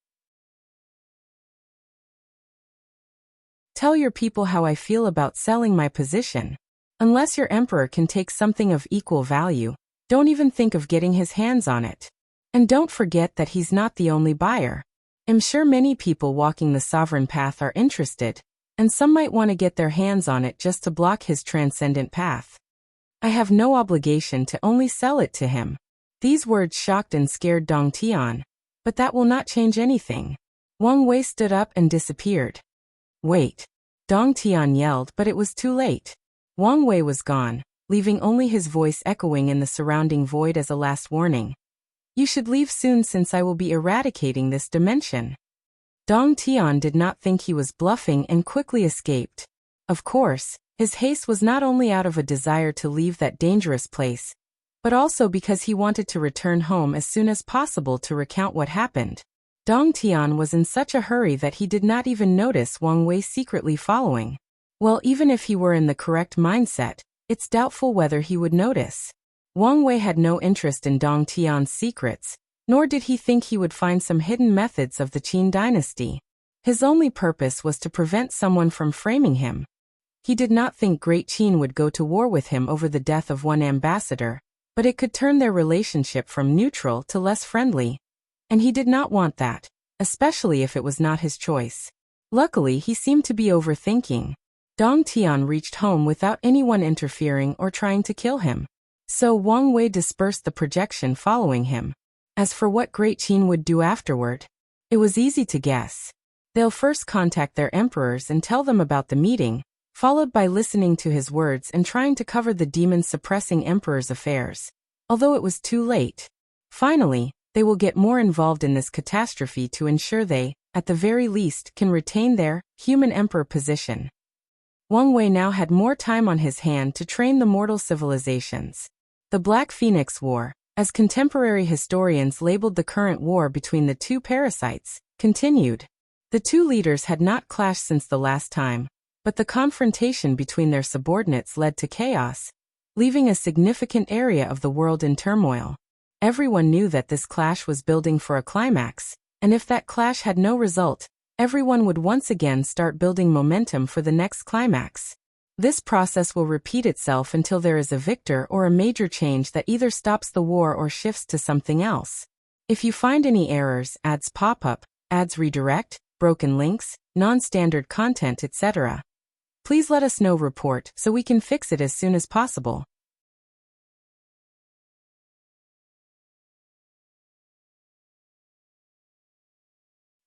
Tell your people how I feel about selling my position. Unless your emperor can take something of equal value, don't even think of getting his hands on it. And don't forget that he's not the only buyer. I'm sure many people walking the sovereign path are interested, and some might want to get their hands on it just to block his transcendent path. I have no obligation to only sell it to him. These words shocked and scared Dong Tian, but that will not change anything. Wang Wei stood up and disappeared. Wait! Dong Tian yelled, but it was too late. Wang Wei was gone, leaving only his voice echoing in the surrounding void as a last warning. You should leave soon since I will be eradicating this dimension. Dong Tian did not think he was bluffing and quickly escaped. Of course, his haste was not only out of a desire to leave that dangerous place, but also because he wanted to return home as soon as possible to recount what happened. Dong Tian was in such a hurry that he did not even notice Wang Wei secretly following. Well, even if he were in the correct mindset, it's doubtful whether he would notice. Wang Wei had no interest in Dong Tian's secrets, nor did he think he would find some hidden methods of the Qin dynasty. His only purpose was to prevent someone from framing him. He did not think Great Qin would go to war with him over the death of one ambassador, but it could turn their relationship from neutral to less friendly. And he did not want that, especially if it was not his choice. Luckily, he seemed to be overthinking. Dong Tian reached home without anyone interfering or trying to kill him. So Wang Wei dispersed the projection following him. As for what Great Qin would do afterward, it was easy to guess. They'll first contact their emperors and tell them about the meeting, followed by listening to his words and trying to cover the demons suppressing emperor's affairs. Although it was too late. Finally, they will get more involved in this catastrophe to ensure they, at the very least, can retain their human emperor position. Wang Wei now had more time on his hand to train the mortal civilizations. The Black Phoenix War, as contemporary historians labeled the current war between the two parasites, continued. The two leaders had not clashed since the last time, but the confrontation between their subordinates led to chaos, leaving a significant area of the world in turmoil. Everyone knew that this clash was building for a climax, and if that clash had no result, everyone would once again start building momentum for the next climax. This process will repeat itself until there is a victor or a major change that either stops the war or shifts to something else. If you find any errors, ads pop up, ads redirect, broken links, non-standard content, etc., please let us know. Report so we can fix it as soon as possible.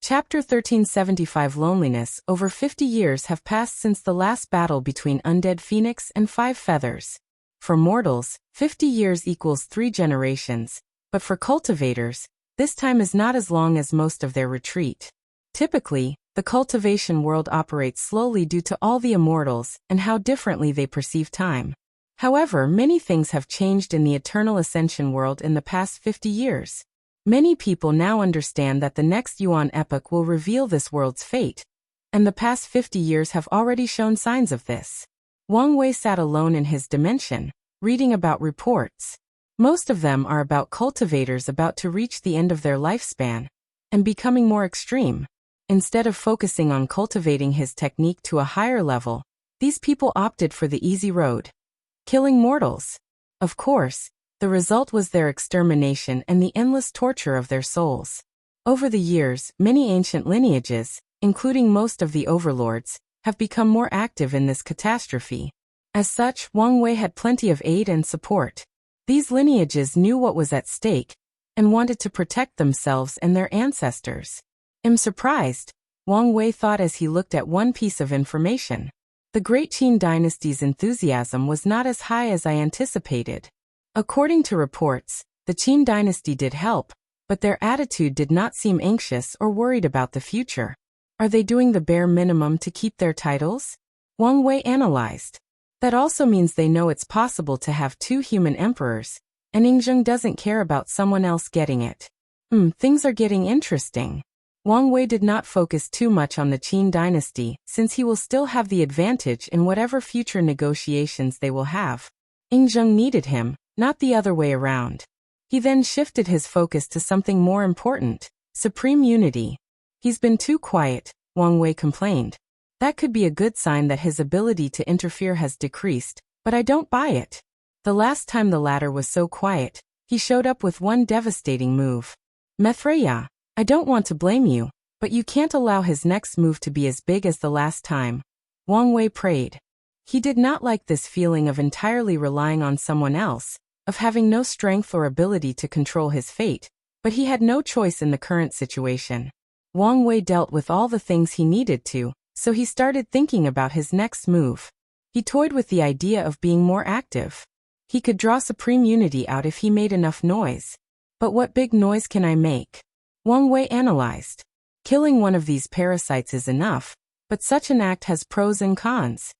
Chapter 1375 Loneliness. Over 50 years have passed since the last battle between Undead Phoenix and Five Feathers. For mortals, 50 years equals 3 generations, but for cultivators, this time is not as long as most of their retreat. Typically, the cultivation world operates slowly due to all the immortals and how differently they perceive time. However, many things have changed in the Eternal Ascension world in the past 50 years. Many people now understand that the next Yuan epoch will reveal this world's fate, and the past 50 years have already shown signs of this. Wang Wei sat alone in his dimension, reading about reports. Most of them are about cultivators about to reach the end of their lifespan and becoming more extreme. Instead of focusing on cultivating his technique to a higher level, these people opted for the easy road, killing mortals. Of course, the result was their extermination and the endless torture of their souls. Over the years, many ancient lineages, including most of the Overlords, have become more active in this catastrophe. As such, Wang Wei had plenty of aid and support. These lineages knew what was at stake and wanted to protect themselves and their ancestors. I'm surprised, Wang Wei thought as he looked at one piece of information. The Great Qin dynasty's enthusiasm was not as high as I anticipated. According to reports, the Qin dynasty did help, but their attitude did not seem anxious or worried about the future. Are they doing the bare minimum to keep their titles? Wang Wei analyzed. That also means they know it's possible to have two human emperors, and Yingzheng doesn't care about someone else getting it. Things are getting interesting. Wang Wei did not focus too much on the Qin dynasty, since he will still have the advantage in whatever future negotiations they will have. Yingzheng needed him, not the other way around. He then shifted his focus to something more important, supreme unity. He's been too quiet, Wang Wei complained. That could be a good sign that his ability to interfere has decreased, but I don't buy it. The last time the latter was so quiet, he showed up with one devastating move. Mithreya, I don't want to blame you, but you can't allow his next move to be as big as the last time. Wang Wei prayed. He did not like this feeling of entirely relying on someone else, of having no strength or ability to control his fate, but he had no choice in the current situation. Wang Wei dealt with all the things he needed to, so he started thinking about his next move. He toyed with the idea of being more active. He could draw supreme unity out if he made enough noise. But what big noise can I make? Wang Wei analyzed. Killing one of these parasites is enough, but such an act has pros and cons.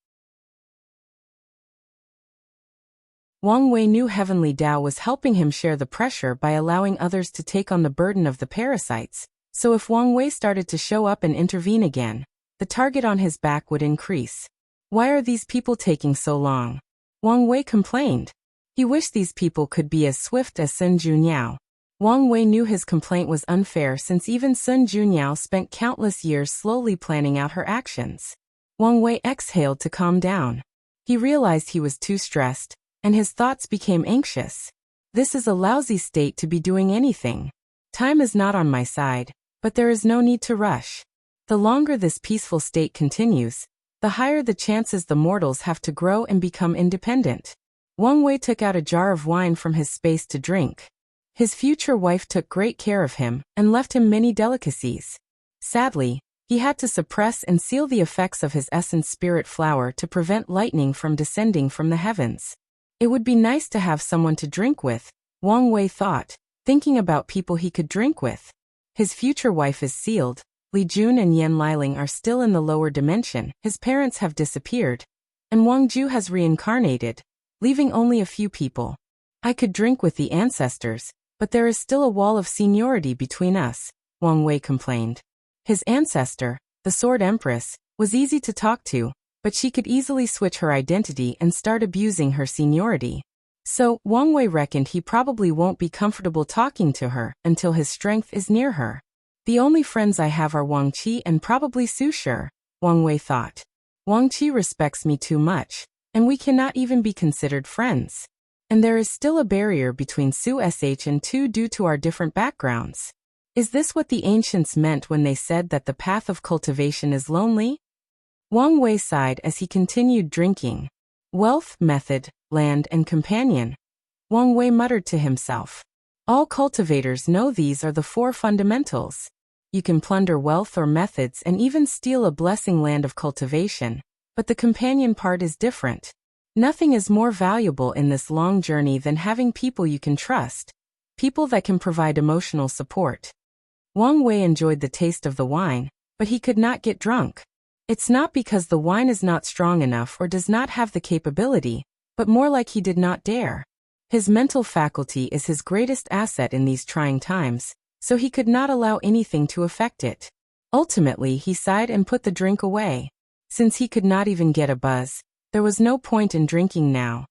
Wang Wei knew Heavenly Tao was helping him share the pressure by allowing others to take on the burden of the parasites, so if Wang Wei started to show up and intervene again, the target on his back would increase. Why are these people taking so long? Wang Wei complained. He wished these people could be as swift as Sun Junyao. Wang Wei knew his complaint was unfair since even Sun Junyao spent countless years slowly planning out her actions. Wang Wei exhaled to calm down. He realized he was too stressed, and his thoughts became anxious. This is a lousy state to be doing anything. Time is not on my side, but there is no need to rush. The longer this peaceful state continues, the higher the chances the mortals have to grow and become independent. Wang Wei took out a jar of wine from his space to drink. His future wife took great care of him and left him many delicacies. Sadly, he had to suppress and seal the effects of his essence spirit flower to prevent lightning from descending from the heavens. It would be nice to have someone to drink with, Wang Wei thought, thinking about people he could drink with. His future wife is sealed. Li Jun and Yan Liling are still in the lower dimension, his parents have disappeared, and Wang Ju has reincarnated, leaving only a few people. I could drink with the ancestors, but there is still a wall of seniority between us, Wang Wei complained. His ancestor, the Sword Empress, was easy to talk to, but she could easily switch her identity and start abusing her seniority. So, Wang Wei reckoned he probably won't be comfortable talking to her until his strength is near her. The only friends I have are Wang Qi and probably Su Shu, Wang Wei thought. Wang Qi respects me too much, and we cannot even be considered friends. And there is still a barrier between Su Sh and Tu due to our different backgrounds. Is this what the ancients meant when they said that the path of cultivation is lonely? Wang Wei sighed as he continued drinking. Wealth, method, land, and companion. Wang Wei muttered to himself. All cultivators know these are the four fundamentals. You can plunder wealth or methods and even steal a blessing land of cultivation, but the companion part is different. Nothing is more valuable in this long journey than having people you can trust, people that can provide emotional support. Wang Wei enjoyed the taste of the wine, but he could not get drunk. It's not because the wine is not strong enough or does not have the capability, but more like he did not dare. His mental faculty is his greatest asset in these trying times, so he could not allow anything to affect it. Ultimately, he sighed and put the drink away. Since he could not even get a buzz, there was no point in drinking now.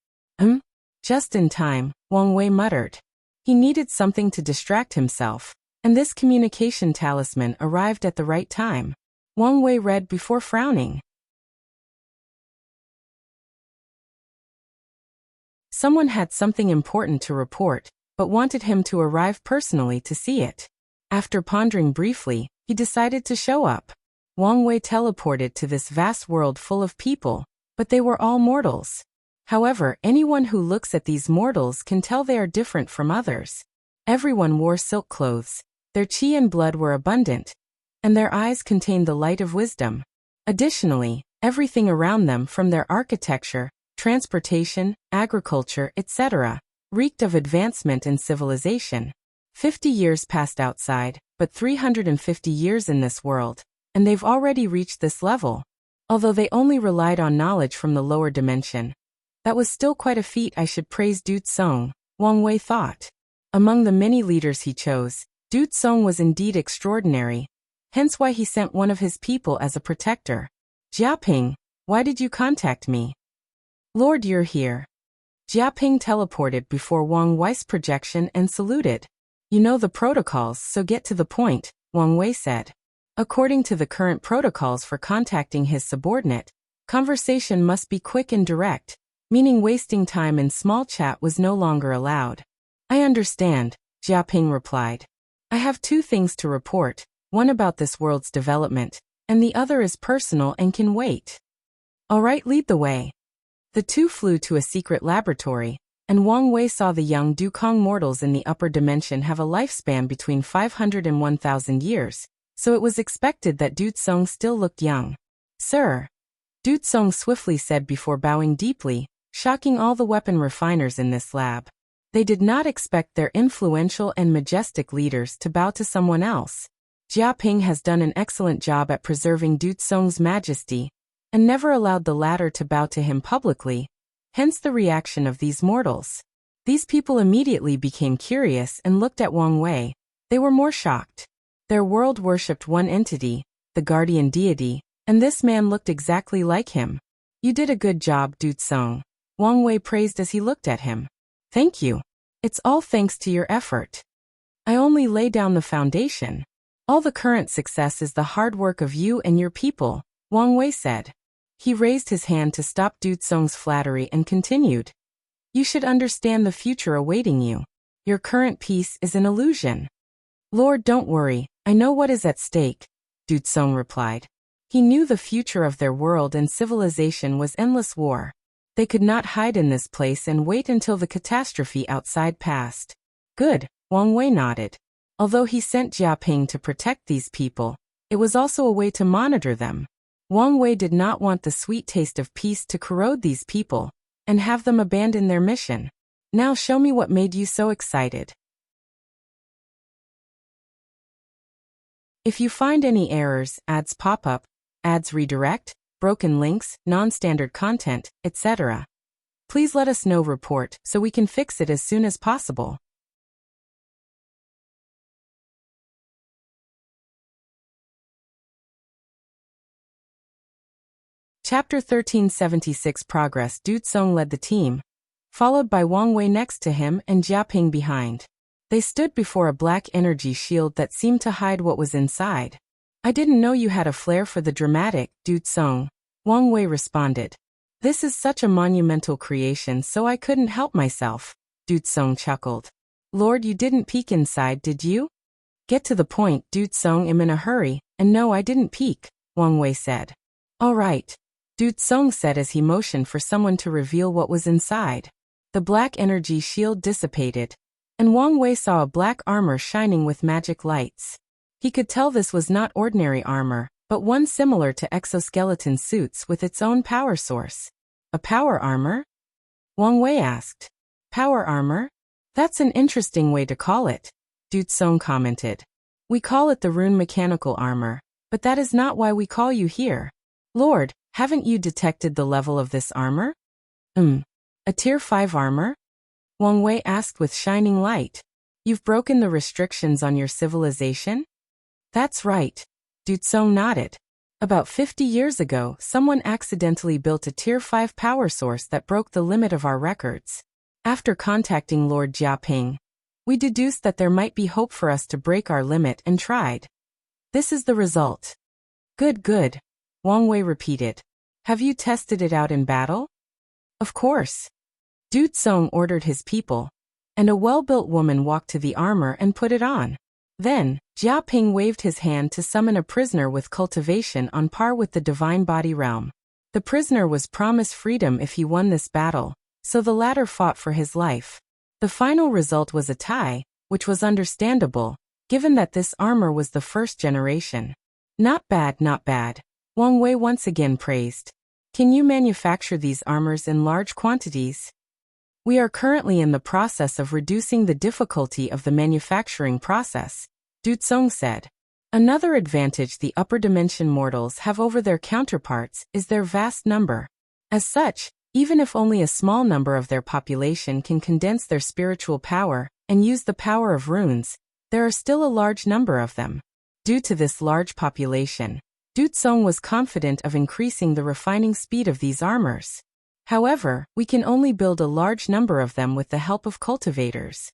Just in time, Wang Wei muttered. He needed something to distract himself, and this communication talisman arrived at the right time. Wang Wei read before frowning. Someone had something important to report, but wanted him to arrive personally to see it. After pondering briefly, he decided to show up. Wang Wei teleported to this vast world full of people, but they were all mortals. However, anyone who looks at these mortals can tell they are different from others. Everyone wore silk clothes, their qi and blood were abundant, and their eyes contained the light of wisdom. Additionally, Everything around them, from their architecture, transportation, agriculture, etc., reeked of advancement and civilization. 50 years passed outside, but 350 years in this world, and they've already reached this level. Although they only relied on knowledge from the lower dimension. That was still quite a feat. I should praise Du Tsong, Wang Wei thought. Among the many leaders he chose, Du Tsong was indeed extraordinary, hence why he sent one of his people as a protector. Jiaping, why did you contact me? Lord, you're here. Jiaping teleported before Wang Wei's projection and saluted. You know the protocols, so get to the point, Wang Wei said. According to the current protocols for contacting his subordinate, conversation must be quick and direct, meaning wasting time in small chat was no longer allowed. I understand, Jiaping replied. I have two things to report, one about this world's development, and the other is personal and can wait. All right, lead the way. The two flew to a secret laboratory, and Wang Wei saw the young Dukong mortals in the upper dimension have a lifespan between 500 and 1,000 years, so it was expected that Du Tsong still looked young. Sir, Du Tsong swiftly said before bowing deeply, shocking all the weapon refiners in this lab. They did not expect their influential and majestic leaders to bow to someone else. Jiaping has done an excellent job at preserving Du Tsong's majesty, and never allowed the latter to bow to him publicly, hence the reaction of these mortals. These people immediately became curious and looked at Wang Wei. They were more shocked. Their world worshipped one entity, the guardian deity, and this man looked exactly like him. You did a good job, Du Tsong, Wang Wei praised as he looked at him. Thank you. It's all thanks to your effort. I only lay down the foundation. All the current success is the hard work of you and your people, Wang Wei said. He raised his hand to stop Du Tsong's flattery and continued. You should understand the future awaiting you. Your current peace is an illusion. Lord, don't worry, I know what is at stake, Du Tsong replied. He knew the future of their world and civilization was endless war. They could not hide in this place and wait until the catastrophe outside passed. Good, Wang Wei nodded. Although he sent Jiaping to protect these people, it was also a way to monitor them. Wang Wei did not want the sweet taste of peace to corrode these people, and have them abandon their mission. Now show me what made you so excited. If you find any errors, ads pop up, ads redirect, broken links, non-standard content, etc., please let us know. Report so we can fix it as soon as possible. Chapter 1376 Progress. Du Tsong led the team, followed by Wang Wei next to him and Jiaping behind. They stood before a black energy shield that seemed to hide what was inside. I didn't know you had a flair for the dramatic, Du Tsong, Wang Wei responded. This is such a monumental creation, so I couldn't help myself, Du Tsong chuckled. Lord, you didn't peek inside, did you? Get to the point, Du Tsong. I'm in a hurry, and no, I didn't peek, Wang Wei said. All right, Du Tsong said as he motioned for someone to reveal what was inside. The black energy shield dissipated, and Wang Wei saw a black armor shining with magic lights. He could tell this was not ordinary armor, but one similar to exoskeleton suits with its own power source. A power armor? Wang Wei asked. Power armor? That's an interesting way to call it, Du Tsong commented. We call it the rune mechanical armor, but that is not why we call you here. Lord, haven't you detected the level of this armor? A tier 5 armor? Wang Wei asked with shining light. You've broken the restrictions on your civilization? That's right, Du Tsong nodded. About 50 years ago, someone accidentally built a tier 5 power source that broke the limit of our records. After contacting Lord Jiaping, we deduced that there might be hope for us to break our limit and tried. This is the result. Good, Wang Wei repeated. Have you tested it out in battle? Of course. Du Tsong ordered his people, and a well-built woman walked to the armor and put it on. Then, Jiaping waved his hand to summon a prisoner with cultivation on par with the divine body realm. The prisoner was promised freedom if he won this battle, so the latter fought for his life. The final result was a tie, which was understandable, given that this armor was the first generation. Not bad. Wang Wei once again praised. Can you manufacture these armors in large quantities? We are currently in the process of reducing the difficulty of the manufacturing process, Du Tsong said. Another advantage the upper dimension mortals have over their counterparts is their vast number. As such, even if only a small number of their population can condense their spiritual power and use the power of runes, there are still a large number of them. Due to this large population, Du Tsong was confident of increasing the refining speed of these armors. However, we can only build a large number of them with the help of cultivators.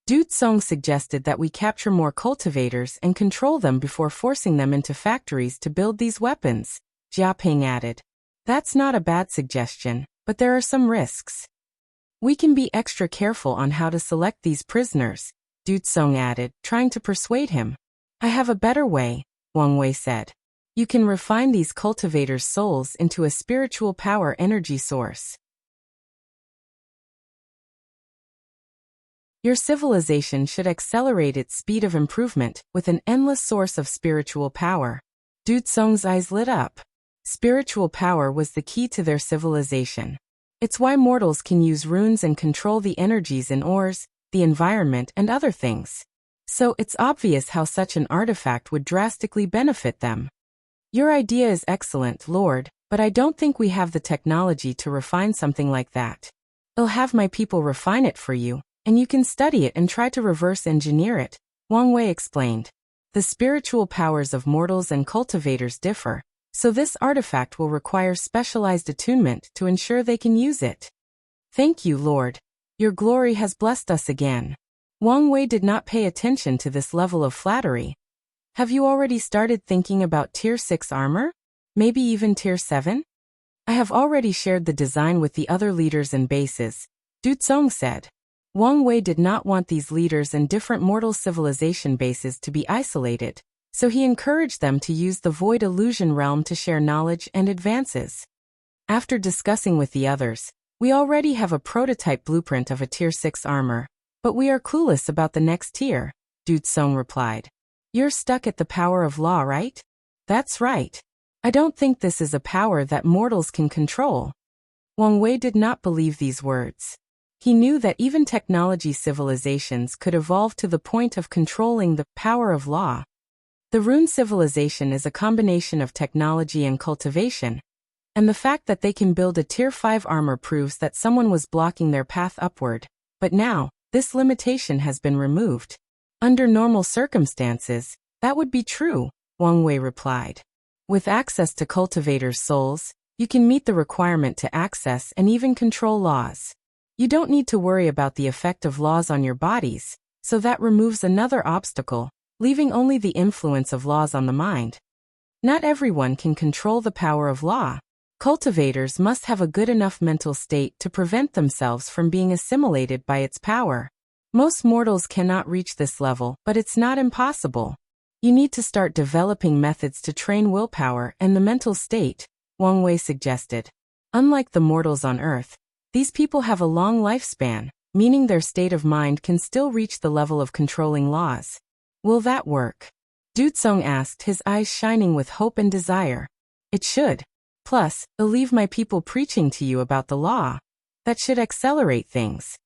Du Tsong suggested that we capture more cultivators and control them before forcing them into factories to build these weapons, Jia Ping added. That's not a bad suggestion, but there are some risks. We can be extra careful on how to select these prisoners, Du Tsong added, trying to persuade him. I have a better way, Wang Wei said. You can refine these cultivators' souls into a spiritual power energy source. Your civilization should accelerate its speed of improvement with an endless source of spiritual power. Du Tsong's eyes lit up. Spiritual power was the key to their civilization. It's why mortals can use runes and control the energies in ores, the environment, and other things. So it's obvious how such an artifact would drastically benefit them. Your idea is excellent, Lord, but I don't think we have the technology to refine something like that. I'll have my people refine it for you, and you can study it and try to reverse engineer it, Wang Wei explained. The spiritual powers of mortals and cultivators differ, so this artifact will require specialized attunement to ensure they can use it. Thank you, Lord. Your glory has blessed us again. Wang Wei did not pay attention to this level of flattery. Have you already started thinking about Tier 6 armor? Maybe even Tier 7? I have already shared the design with the other leaders and bases, Du Tsong said. Wang Wei did not want these leaders and different mortal civilization bases to be isolated, so he encouraged them to use the Void Illusion realm to share knowledge and advances. After discussing with the others, we already have a prototype blueprint of a Tier 6 armor, but we are clueless about the next tier, Du Tsong replied. You're stuck at the power of law, right? That's right. I don't think this is a power that mortals can control. Wang Wei did not believe these words. He knew that even technology civilizations could evolve to the point of controlling the power of law. The Rune civilization is a combination of technology and cultivation, and the fact that they can build a Tier 5 armor proves that someone was blocking their path upward. But now, this limitation has been removed. Under normal circumstances, that would be true, Wang Wei replied. With access to cultivators' souls, you can meet the requirement to access and even control laws. You don't need to worry about the effect of laws on your bodies, so that removes another obstacle, leaving only the influence of laws on the mind. Not everyone can control the power of law. Cultivators must have a good enough mental state to prevent themselves from being assimilated by its power. Most mortals cannot reach this level, but it's not impossible. You need to start developing methods to train willpower and the mental state, Wang Wei suggested. Unlike the mortals on Earth, these people have a long lifespan, meaning their state of mind can still reach the level of controlling laws. Will that work? Du Tsong asked, his eyes shining with hope and desire. It should. Plus, I'll leave my people preaching to you about the law. That should accelerate things.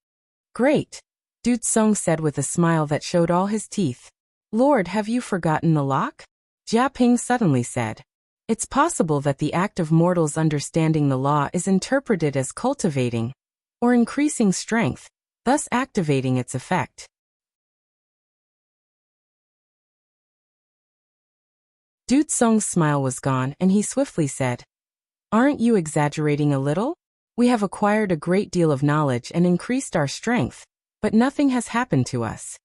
Great. Du Tsong said with a smile that showed all his teeth. Lord, have you forgotten the lock? Jia Ping suddenly said. It's possible that the act of mortals understanding the law is interpreted as cultivating or increasing strength, thus activating its effect. Du Tsong's smile was gone and he swiftly said, Aren't you exaggerating a little? We have acquired a great deal of knowledge and increased our strength, but nothing has happened to us.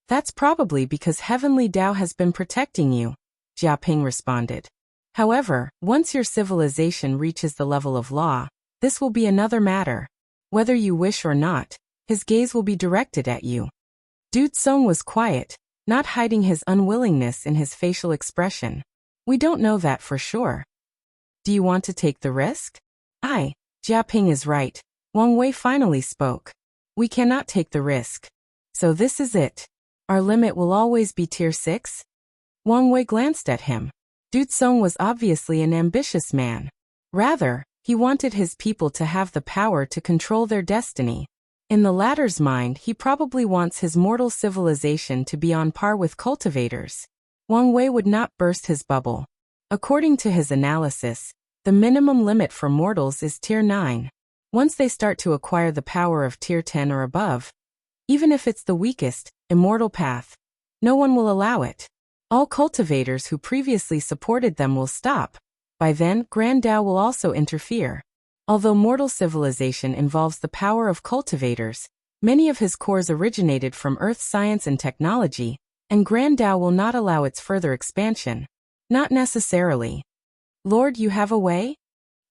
That's probably because Heavenly Tao has been protecting you, Jia Ping responded. However, once your civilization reaches the level of law, this will be another matter. Whether you wish or not, his gaze will be directed at you. Du Tsong was quiet, not hiding his unwillingness in his facial expression. We don't know that for sure. Do you want to take the risk? Jia Ping is right. Wang Wei finally spoke. We cannot take the risk. So this is it. Our limit will always be Tier 6? Wang Wei glanced at him. Du Song was obviously an ambitious man. Rather, he wanted his people to have the power to control their destiny. In the latter's mind, he probably wants his mortal civilization to be on par with cultivators. Wang Wei would not burst his bubble. According to his analysis, the minimum limit for mortals is Tier 9. Once they start to acquire the power of Tier 10 or above, even if it's the weakest, immortal path, no one will allow it. All cultivators who previously supported them will stop. By then, Grand Tao will also interfere. Although mortal civilization involves the power of cultivators, many of his cores originated from Earth science and technology, and Grand Tao will not allow its further expansion. Not necessarily. Lord, you have a way?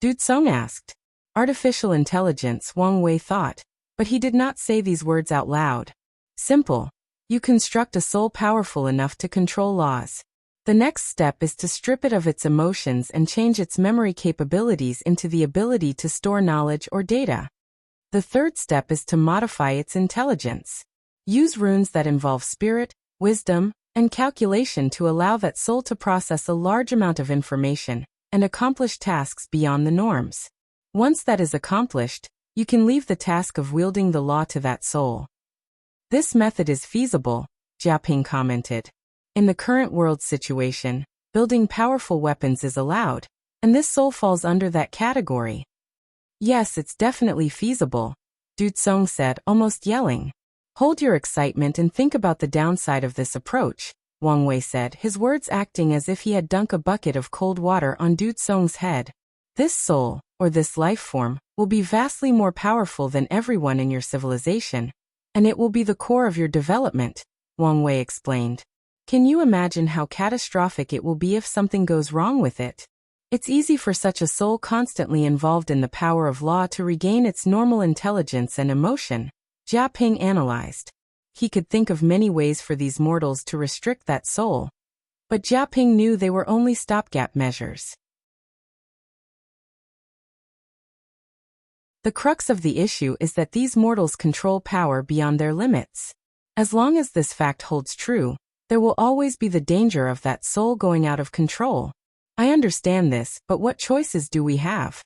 Du Song asked. Artificial intelligence, Wang Wei thought, but he did not say these words out loud. Simple. You construct a soul powerful enough to control laws. The next step is to strip it of its emotions and change its memory capabilities into the ability to store knowledge or data. The third step is to modify its intelligence. Use runes that involve spirit, wisdom, and calculation to allow that soul to process a large amount of information and accomplish tasks beyond the norms. Once that is accomplished, you can leave the task of wielding the law to that soul. This method is feasible, Jiaping commented. In the current world situation, building powerful weapons is allowed, and this soul falls under that category. Yes, it's definitely feasible, Du Song said, almost yelling. Hold your excitement and think about the downside of this approach, Wang Wei said, his words acting as if he had dunked a bucket of cold water on Du Song's head. This soul, or this life form, will be vastly more powerful than everyone in your civilization, and it will be the core of your development, Wang Wei explained. Can you imagine how catastrophic it will be if something goes wrong with it? It's easy for such a soul constantly involved in the power of law to regain its normal intelligence and emotion, Jiaping analyzed. He could think of many ways for these mortals to restrict that soul, but Jiaping knew they were only stopgap measures. The crux of the issue is that these mortals control power beyond their limits. As long as this fact holds true, there will always be the danger of that soul going out of control. I understand this, but what choices do we have?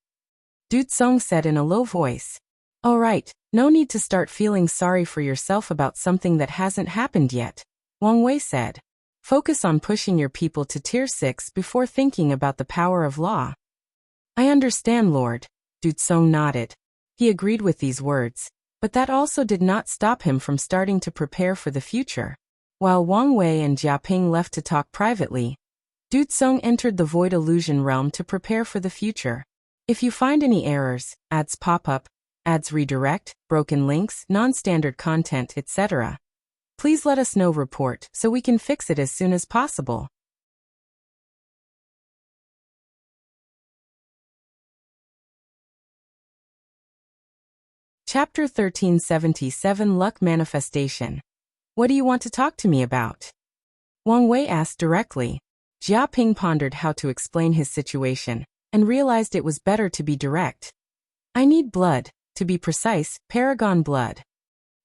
Du Song said in a low voice. All right, no need to start feeling sorry for yourself about something that hasn't happened yet, Wang Wei said. Focus on pushing your people to Tier 6 before thinking about the power of law. I understand, Lord, Du Song nodded. He agreed with these words, but that also did not stop him from starting to prepare for the future. While Wang Wei and Jiaping left to talk privately, Du Song entered the Void Illusion realm to prepare for the future. If you find any errors, ads pop up, ads redirect, broken links, non-standard content, etc., please let us know. Report so we can fix it as soon as possible. Chapter 1377 Luck Manifestation. What do you want to talk to me about? Wang Wei asked directly. Jiaping pondered how to explain his situation, and realized it was better to be direct. I need blood, to be precise, Paragon blood.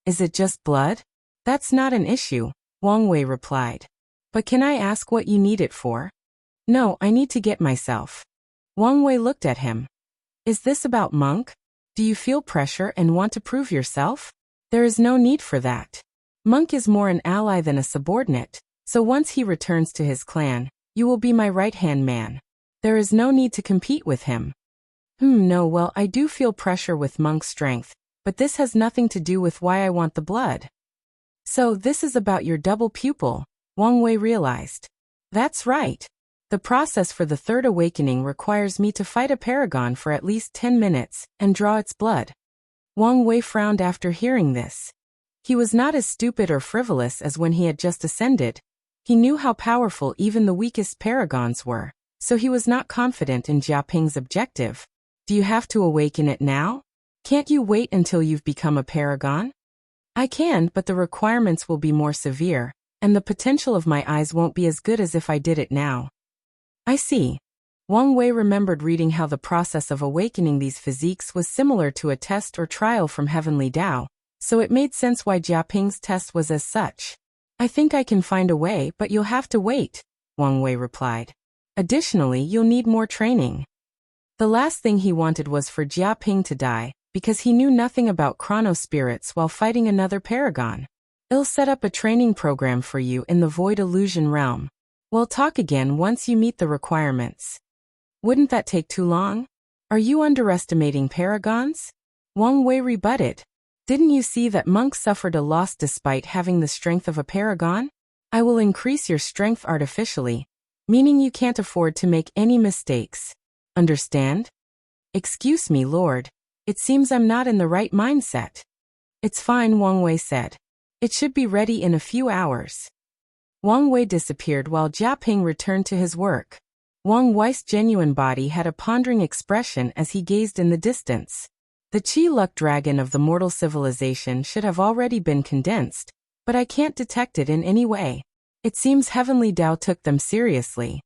Is it just blood? That's not an issue, Wang Wei replied. But can I ask what you need it for? No, I need to get myself. Wang Wei looked at him. Is this about Monk? Do you feel pressure and want to prove yourself? There is no need for that. Monk is more an ally than a subordinate, so once he returns to his clan, you will be my right-hand man. There is no need to compete with him. No, well, I do feel pressure with Monk's strength, but this has nothing to do with why I want the blood. So this is about your double pupil, Wang Wei realized. That's right. The process for the third awakening requires me to fight a paragon for at least 10 minutes and draw its blood. Wang Wei frowned after hearing this. He was not as stupid or frivolous as when he had just ascended. He knew how powerful even the weakest paragons were, so he was not confident in Jiaping's objective. Do you have to awaken it now? Can't you wait until you've become a paragon? I can, but the requirements will be more severe, and the potential of my eyes won't be as good as if I did it now. I see. Wang Wei remembered reading how the process of awakening these physiques was similar to a test or trial from Heavenly Tao, so it made sense why Jiaping's test was as such. I think I can find a way, but you'll have to wait, Wang Wei replied. Additionally, you'll need more training. The last thing he wanted was for Jia Ping to die, because he knew nothing about chronospirits while fighting another paragon. I'll set up a training program for you in the Void Illusion realm. We'll talk again once you meet the requirements. Wouldn't that take too long? Are you underestimating paragons? Wang Wei rebutted. Didn't you see that monk suffered a loss despite having the strength of a paragon? I will increase your strength artificially, meaning you can't afford to make any mistakes. Understand? Excuse me, Lord. It seems I'm not in the right mindset. It's fine, Wang Wei said. It should be ready in a few hours. Wang Wei disappeared while Jia Ping returned to his work. Wang Wei's genuine body had a pondering expression as he gazed in the distance. The Qi Luck Dragon of the mortal civilization should have already been condensed, but I can't detect it in any way. It seems Heavenly Dao took them seriously.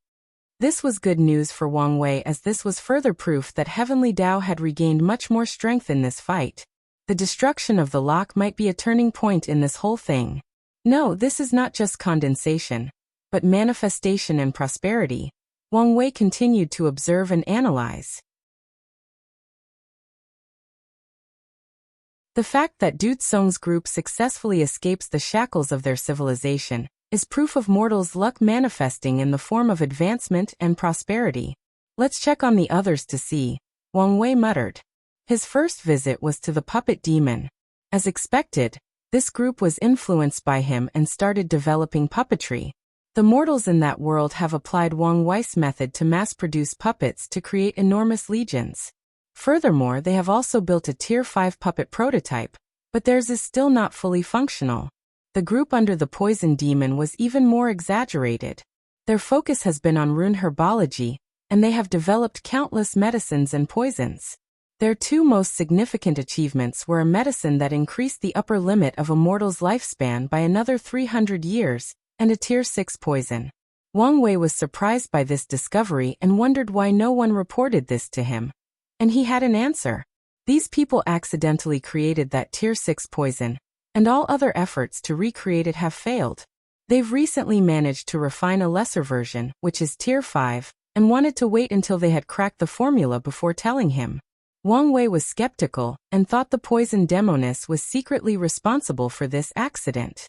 This was good news for Wang Wei, as this was further proof that Heavenly Dao had regained much more strength in this fight. The destruction of the lock might be a turning point in this whole thing. No, this is not just condensation, but manifestation and prosperity. Wang Wei continued to observe and analyze. The fact that Du Tsong's group successfully escapes the shackles of their civilization is proof of mortals' luck manifesting in the form of advancement and prosperity. Let's check on the others to see, Wang Wei muttered. His first visit was to the puppet demon. As expected, this group was influenced by him and started developing puppetry. The mortals in that world have applied Wang Wei's method to mass-produce puppets to create enormous legions. Furthermore, they have also built a Tier 5 puppet prototype, but theirs is still not fully functional. The group under the poison demon was even more exaggerated. Their focus has been on rune herbology, and they have developed countless medicines and poisons. Their two most significant achievements were a medicine that increased the upper limit of a mortal's lifespan by another 300 years, and a Tier 6 poison. Wang Wei was surprised by this discovery and wondered why no one reported this to him. And he had an answer. These people accidentally created that Tier 6 poison, and all other efforts to recreate it have failed. They've recently managed to refine a lesser version, which is Tier 5, and wanted to wait until they had cracked the formula before telling him. Wang Wei was skeptical and thought the poison demoness was secretly responsible for this accident.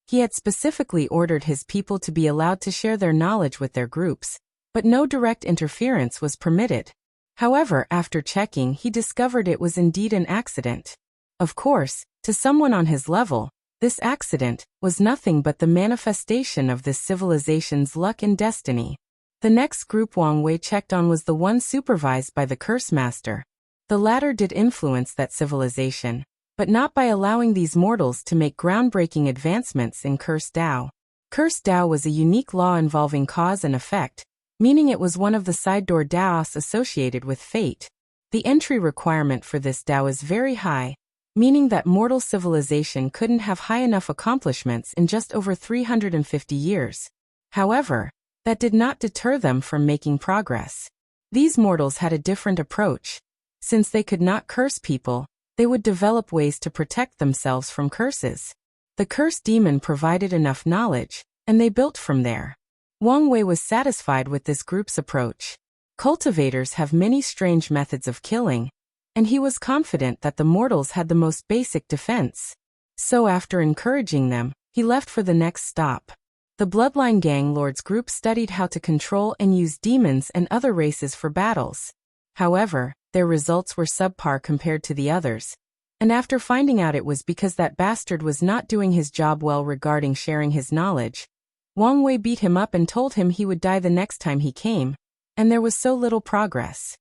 He had specifically ordered his people to be allowed to share their knowledge with their groups, but no direct interference was permitted. However, after checking, he discovered it was indeed an accident. Of course, to someone on his level, this accident was nothing but the manifestation of this civilization's luck and destiny. The next group Wang Wei checked on was the one supervised by the Curse Master. The latter did influence that civilization, but not by allowing these mortals to make groundbreaking advancements in Curse Dao. Curse Dao was a unique law involving cause and effect, meaning it was one of the side door Daos associated with fate. The entry requirement for this Dao is very high, meaning that mortal civilization couldn't have high enough accomplishments in just over 350 years. However, that did not deter them from making progress. These mortals had a different approach. Since they could not curse people, they would develop ways to protect themselves from curses. The curse demon provided enough knowledge, and they built from there. Wang Wei was satisfied with this group's approach. Cultivators have many strange methods of killing, and he was confident that the mortals had the most basic defense. So after encouraging them, he left for the next stop. The Bloodline Gang Lords group studied how to control and use demons and other races for battles. However, their results were subpar compared to the others, and after finding out it was because that bastard was not doing his job well regarding sharing his knowledge, Wang Wei beat him up and told him he would die the next time he came, and there was so little progress.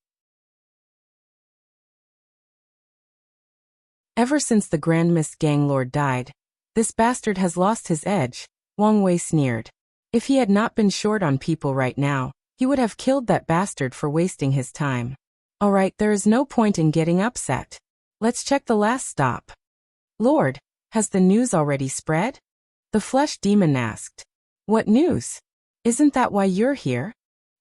Ever since the Grand Mist Gang Lord died, this bastard has lost his edge, Wang Wei sneered. If he had not been short on people right now, he would have killed that bastard for wasting his time. Alright, there is no point in getting upset. Let's check the last stop. Lord, has the news already spread? The flesh demon asked. What news? Isn't that why you're here?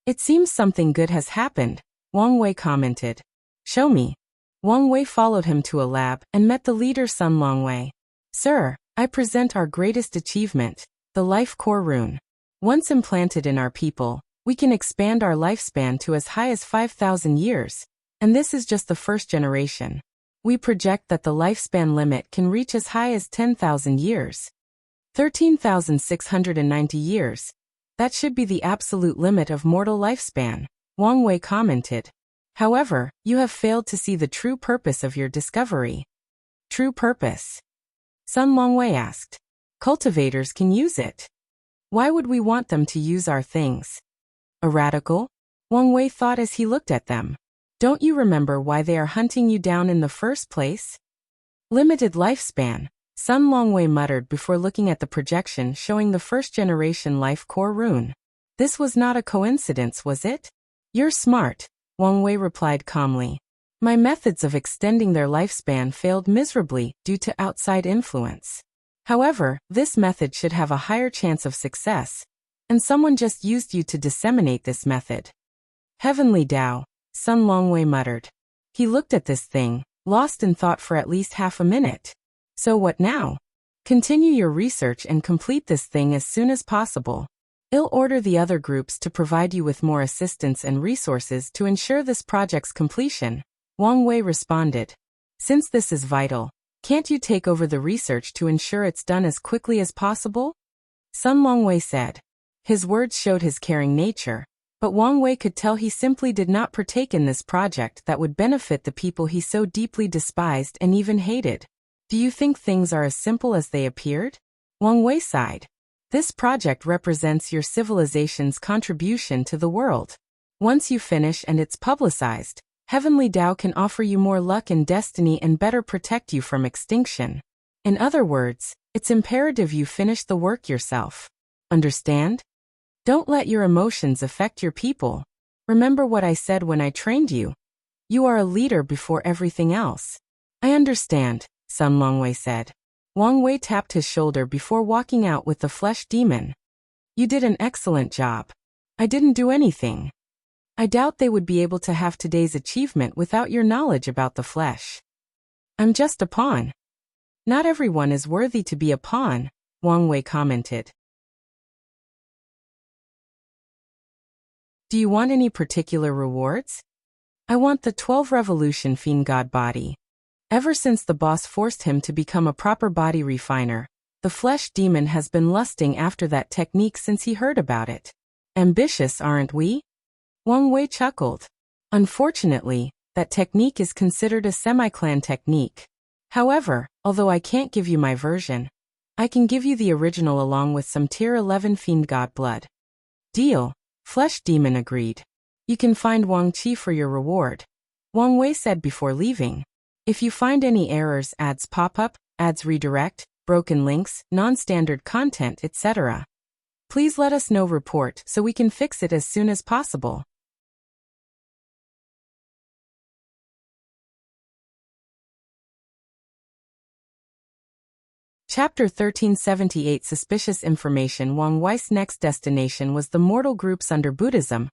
It seems something good has happened, Wang Wei commented. Show me. Wang Wei followed him to a lab and met the leader Sun Longwei. Sir, I present our greatest achievement, the Life Core Rune. Once implanted in our people, We can expand our lifespan to as high as 5,000 years, and this is just the first generation. We project that the lifespan limit can reach as high as 10,000 years. 13,690 years. That should be the absolute limit of mortal lifespan, Wang Wei commented. However, you have failed to see the true purpose of your discovery. True purpose? Sun Longwei asked. Cultivators can use it. Why would we want them to use our things? A radical? Wang Wei thought as he looked at them. Don't you remember why they are hunting you down in the first place? Limited lifespan, Sun Longwei muttered before looking at the projection showing the first-generation life core rune. This was not a coincidence, was it? You're smart, Wang Wei replied calmly. My methods of extending their lifespan failed miserably due to outside influence. However, this method should have a higher chance of success, and someone just used you to disseminate this method. Heavenly Tao, Sun Longwei muttered. He looked at this thing, lost in thought for at least half a minute. So what now? Continue your research and complete this thing as soon as possible. I'll order the other groups to provide you with more assistance and resources to ensure this project's completion, Wang Wei responded. Since this is vital, can't you take over the research to ensure it's done as quickly as possible? Sun Longwei said. His words showed his caring nature, but Wang Wei could tell he simply did not partake in this project that would benefit the people he so deeply despised and even hated. Do you think things are as simple as they appeared? Wang Wei sighed. This project represents your civilization's contribution to the world. Once you finish and it's publicized, Heavenly Tao can offer you more luck and destiny and better protect you from extinction. In other words, it's imperative you finish the work yourself. Understand? Don't let your emotions affect your people. Remember what I said when I trained you. You are a leader before everything else. I understand, Sun Longwei said. Wang Wei tapped his shoulder before walking out with the flesh demon. You did an excellent job. I didn't do anything. I doubt they would be able to have today's achievement without your knowledge about the flesh. I'm just a pawn. Not everyone is worthy to be a pawn, Wang Wei commented. Do you want any particular rewards? I want the 12 Revolution Fiend God body. Ever since the boss forced him to become a proper body refiner, the flesh demon has been lusting after that technique since he heard about it. Ambitious, aren't we? Wang Wei chuckled. Unfortunately, that technique is considered a semi-clan technique. However, although I can't give you my version, I can give you the original along with some tier 11 Fiend God blood. Deal. Flesh Demon agreed. You can find Wang Qi for your reward, Wang Wei said before leaving. If you find any errors, ads pop up, ads redirect, broken links, non-standard content, etc., please let us know report so we can fix it as soon as possible. Chapter 1378 Suspicious Information. Wang Wei's next destination was the mortal groups under Buddhism,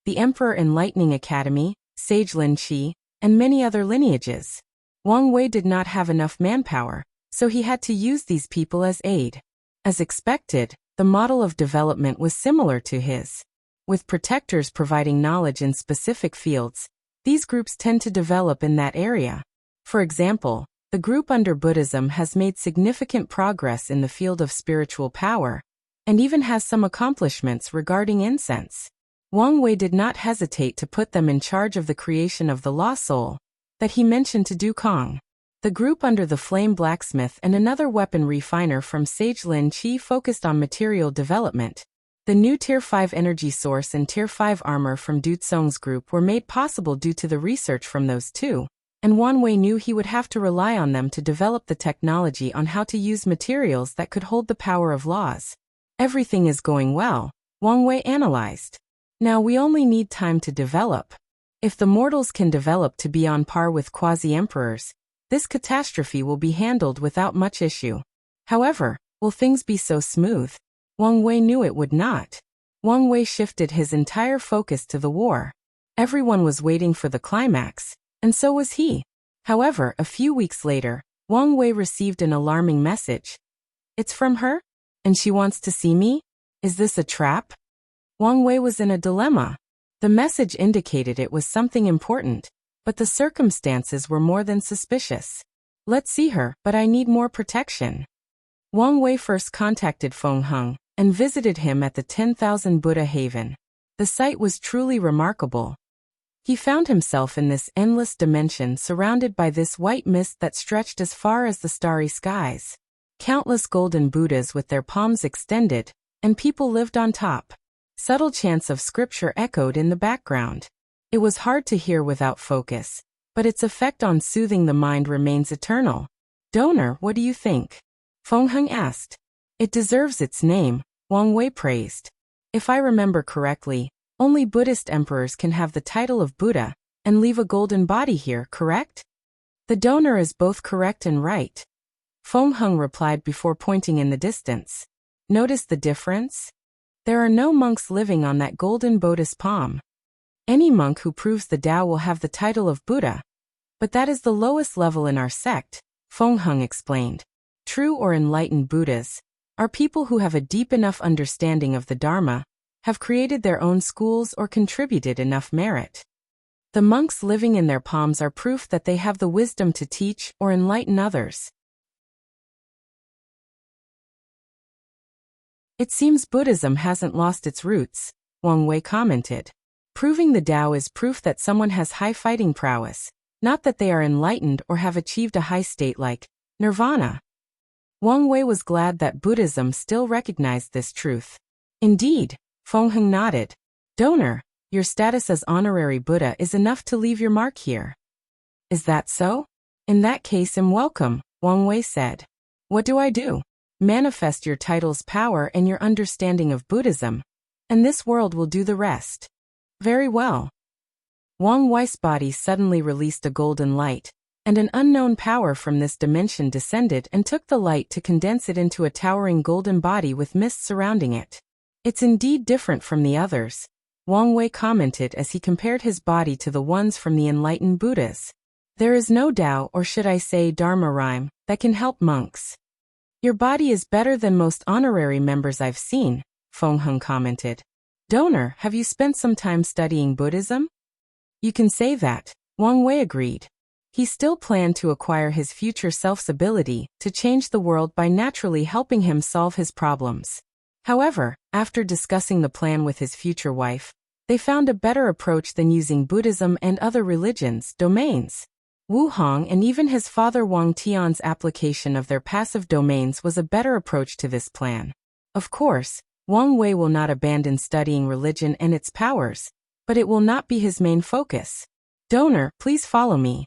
the Emperor Enlightening Academy, Sage Lin Qi, and many other lineages. Wang Wei did not have enough manpower, so he had to use these people as aid. As expected, the model of development was similar to his. With protectors providing knowledge in specific fields, these groups tend to develop in that area. For example, the group under Buddhism has made significant progress in the field of spiritual power, and even has some accomplishments regarding incense. Wang Wei did not hesitate to put them in charge of the creation of the Law Soul that he mentioned to Du Kong. The group under the Flame Blacksmith and another weapon refiner from Sage Lin Qi focused on material development. The new Tier 5 energy source and Tier 5 armor from Du Tsong's group were made possible due to the research from those two, and Wang Wei knew he would have to rely on them to develop the technology on how to use materials that could hold the power of laws. Everything is going well, Wang Wei analyzed. Now we only need time to develop. If the mortals can develop to be on par with quasi-emperors, this catastrophe will be handled without much issue. However, will things be so smooth? Wang Wei knew it would not. Wang Wei shifted his entire focus to the war. Everyone was waiting for the climax, and so was he. However, a few weeks later, Wang Wei received an alarming message. It's from her? And she wants to see me? Is this a trap? Wang Wei was in a dilemma. The message indicated it was something important, but the circumstances were more than suspicious. Let's see her, but I need more protection. Wang Wei first contacted Feng Heng and visited him at the 10,000 Buddha Haven. The sight was truly remarkable. He found himself in this endless dimension surrounded by this white mist that stretched as far as the starry skies. Countless golden Buddhas with their palms extended, and people lived on top. Subtle chants of scripture echoed in the background. It was hard to hear without focus, but its effect on soothing the mind remains eternal. Donor, what do you think? Feng Heng asked. It deserves its name, Wang Wei praised. If I remember correctly, only Buddhist emperors can have the title of Buddha and leave a golden body here, correct? The donor is both correct and right. Feng Heng replied before pointing in the distance. Notice the difference? There are no monks living on that golden Buddhist palm. Any monk who proves the Tao will have the title of Buddha. But that is the lowest level in our sect, Feng Heng explained. True or enlightened Buddhas are people who have a deep enough understanding of the Dharma, have created their own schools or contributed enough merit. The monks living in their palms are proof that they have the wisdom to teach or enlighten others. It seems Buddhism hasn't lost its roots, Wang Wei commented. Proving the Tao is proof that someone has high fighting prowess, not that they are enlightened or have achieved a high state like nirvana. Wang Wei was glad that Buddhism still recognized this truth. Indeed, Feng Heng nodded. Donor, your status as honorary Buddha is enough to leave your mark here. Is that so? In that case, I'm welcome, Wang Wei said. What do I do? Manifest your title's power and your understanding of Buddhism, and this world will do the rest. Very well. Wang Wei's body suddenly released a golden light, and an unknown power from this dimension descended and took the light to condense it into a towering golden body with mist surrounding it. It's indeed different from the others, Wang Wei commented as he compared his body to the ones from the enlightened Buddhas. There is no Tao, or should I say Dharma rhyme, that can help monks. Your body is better than most honorary members I've seen, Feng Heng commented. Donor, have you spent some time studying Buddhism? You can say that, Wang Wei agreed. He still planned to acquire his future self's ability to change the world by naturally helping him solve his problems. However, after discussing the plan with his future wife, they found a better approach than using Buddhism and other religions' domains. Wu Hong and even his father Wang Tian's application of their passive domains was a better approach to this plan. Of course, Wang Wei will not abandon studying religion and its powers, but it will not be his main focus. Donor, please follow me.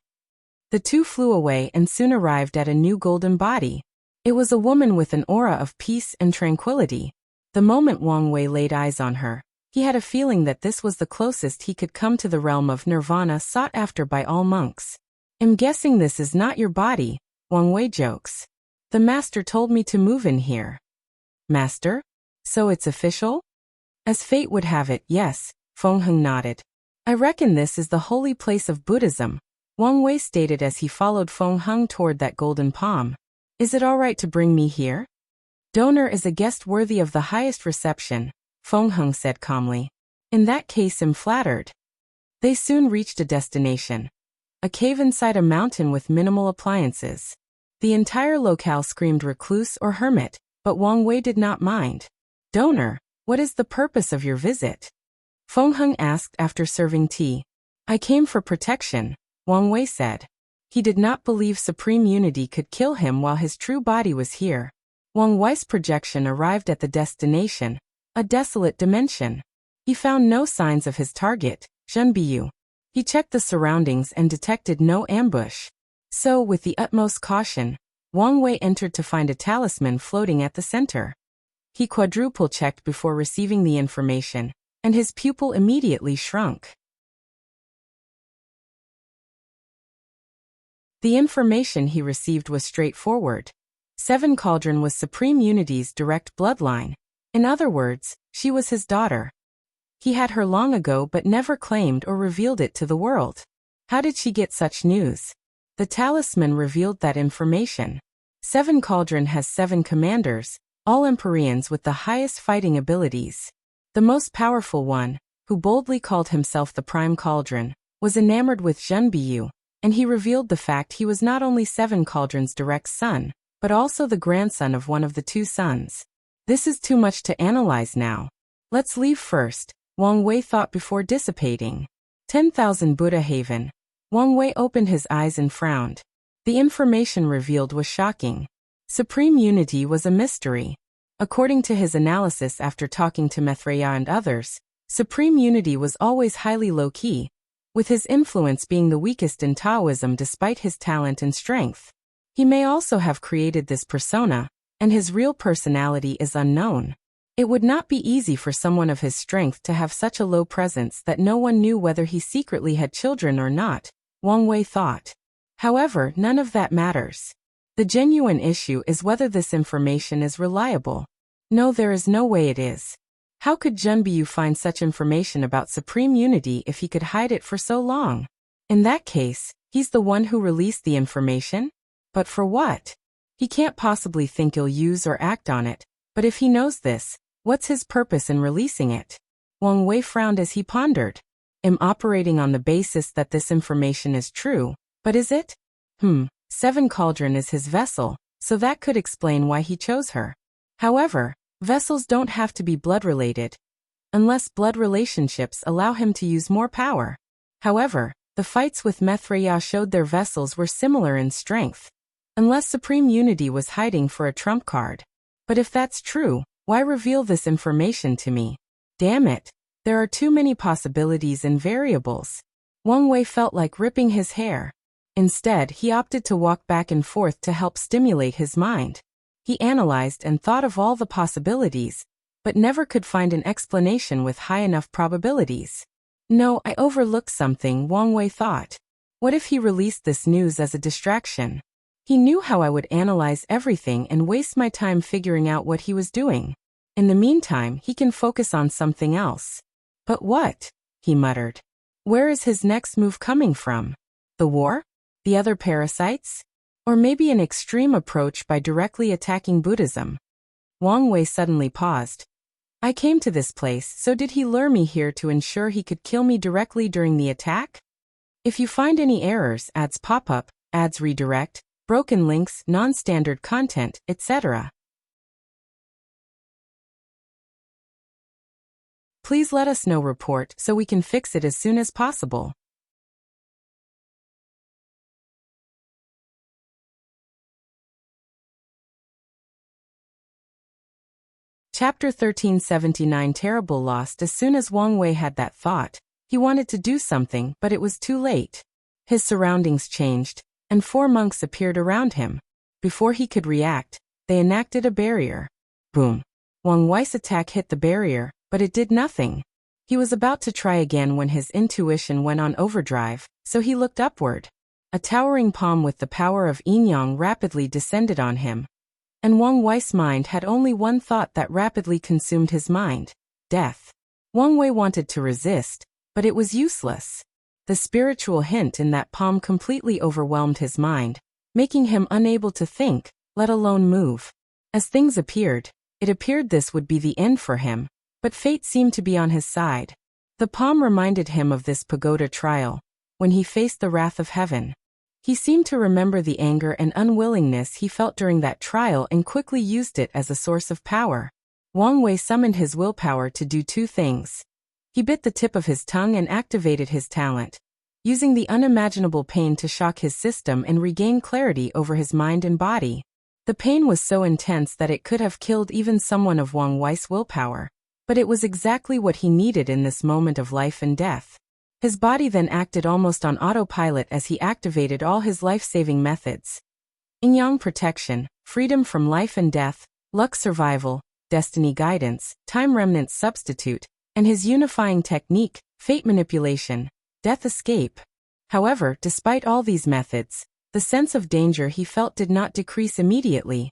The two flew away and soon arrived at a new golden body. It was a woman with an aura of peace and tranquility. The moment Wang Wei laid eyes on her, he had a feeling that this was the closest he could come to the realm of nirvana sought after by all monks. I'm guessing this is not your body, Wang Wei jokes. The master told me to move in here. Master? So it's official? As fate would have it, yes, Feng Heng nodded. I reckon this is the holy place of Buddhism, Wang Wei stated as he followed Feng Heng toward that golden palm. Is it all right to bring me here? Donor is a guest worthy of the highest reception, Feng Heng said calmly. In that case, I'm flattered. They soon reached a destination. A cave inside a mountain with minimal appliances. The entire locale screamed recluse or hermit, but Wang Wei did not mind. Donor, what is the purpose of your visit? Feng Heng asked after serving tea. I came for protection, Wang Wei said. He did not believe supreme unity could kill him while his true body was here. Wang Wei's projection arrived at the destination, a desolate dimension. He found no signs of his target, Zhenbiyu. He checked the surroundings and detected no ambush. So, with the utmost caution, Wang Wei entered to find a talisman floating at the center. He quadruple-checked before receiving the information, and his pupil immediately shrunk. The information he received was straightforward. Seven Cauldron was Supreme Unity's direct bloodline. In other words, she was his daughter. He had her long ago but never claimed or revealed it to the world. How did she get such news? The talisman revealed that information. Seven Cauldron has 7 commanders, all Empyreans with the highest fighting abilities. The most powerful one, who boldly called himself the Prime Cauldron, was enamored with Zhenbiyu, and he revealed the fact he was not only Seven Cauldrons' direct son, but also the grandson of one of the two sons. This is too much to analyze now. Let's leave first, Wang Wei thought before dissipating. 10,000 Buddha Haven. Wang Wei opened his eyes and frowned. The information revealed was shocking. Supreme Unity was a mystery. According to his analysis after talking to Maitreya and others, Supreme Unity was always highly low-key, with his influence being the weakest in Taoism despite his talent and strength. He may also have created this persona, and his real personality is unknown. It would not be easy for someone of his strength to have such a low presence that no one knew whether he secretly had children or not, Wang Wei thought. However, none of that matters. The genuine issue is whether this information is reliable. No, there is no way it is. How could Zhenbiyu find such information about Supreme Unity if he could hide it for so long? In that case, he's the one who released the information? But for what? He can't possibly think he'll use or act on it, but if he knows this, what's his purpose in releasing it? Wang Wei frowned as he pondered. I'm operating on the basis that this information is true, but is it? Seven Cauldron is his vessel, so that could explain why he chose her. However, vessels don't have to be blood-related, unless blood relationships allow him to use more power. However, the fights with Maitreya showed their vessels were similar in strength, unless Supreme Unity was hiding for a trump card. But if that's true, why reveal this information to me? Damn it, there are too many possibilities and variables. Wang Wei felt like ripping his hair. Instead, he opted to walk back and forth to help stimulate his mind. He analyzed and thought of all the possibilities, but never could find an explanation with high enough probabilities. No, I overlooked something, Wang Wei thought. What if he released this news as a distraction? He knew how I would analyze everything and waste my time figuring out what he was doing. In the meantime, he can focus on something else. But what? He muttered. Where is his next move coming from? The war? The other parasites? Or maybe an extreme approach by directly attacking Buddhism? Wang Wei suddenly paused. I came to this place, so did he lure me here to ensure he could kill me directly during the attack? If you find any errors, ads pop up, ads redirect, broken links, non-standard content, etc., please let us know. Report so we can fix it as soon as possible. Chapter 1379 Terrible Lost. As soon as Wang Wei had that thought, he wanted to do something, but it was too late. His surroundings changed, and 4 monks appeared around him. Before he could react, they enacted a barrier. Boom. Wang Wei's attack hit the barrier, but it did nothing. He was about to try again when his intuition went on overdrive, so he looked upward. A towering palm with the power of yin-yang rapidly descended on him. And Wang Wei's mind had only one thought that rapidly consumed his mind: death. Wang Wei wanted to resist, but it was useless. The spiritual hint in that palm completely overwhelmed his mind, making him unable to think, let alone move. As things appeared, it appeared this would be the end for him, but fate seemed to be on his side. The palm reminded him of this pagoda trial, when he faced the wrath of heaven. He seemed to remember the anger and unwillingness he felt during that trial and quickly used it as a source of power. Wang Wei summoned his willpower to do 2 things. He bit the tip of his tongue and activated his talent, using the unimaginable pain to shock his system and regain clarity over his mind and body. The pain was so intense that it could have killed even someone of Wang Wei's willpower, but it was exactly what he needed in this moment of life and death. His body then acted almost on autopilot as he activated all his life-saving methods. Yin-yang protection, freedom from life and death, luck survival, destiny guidance, time remnant substitute, and his unifying technique, fate manipulation, death escape. However, despite all these methods, the sense of danger he felt did not decrease immediately.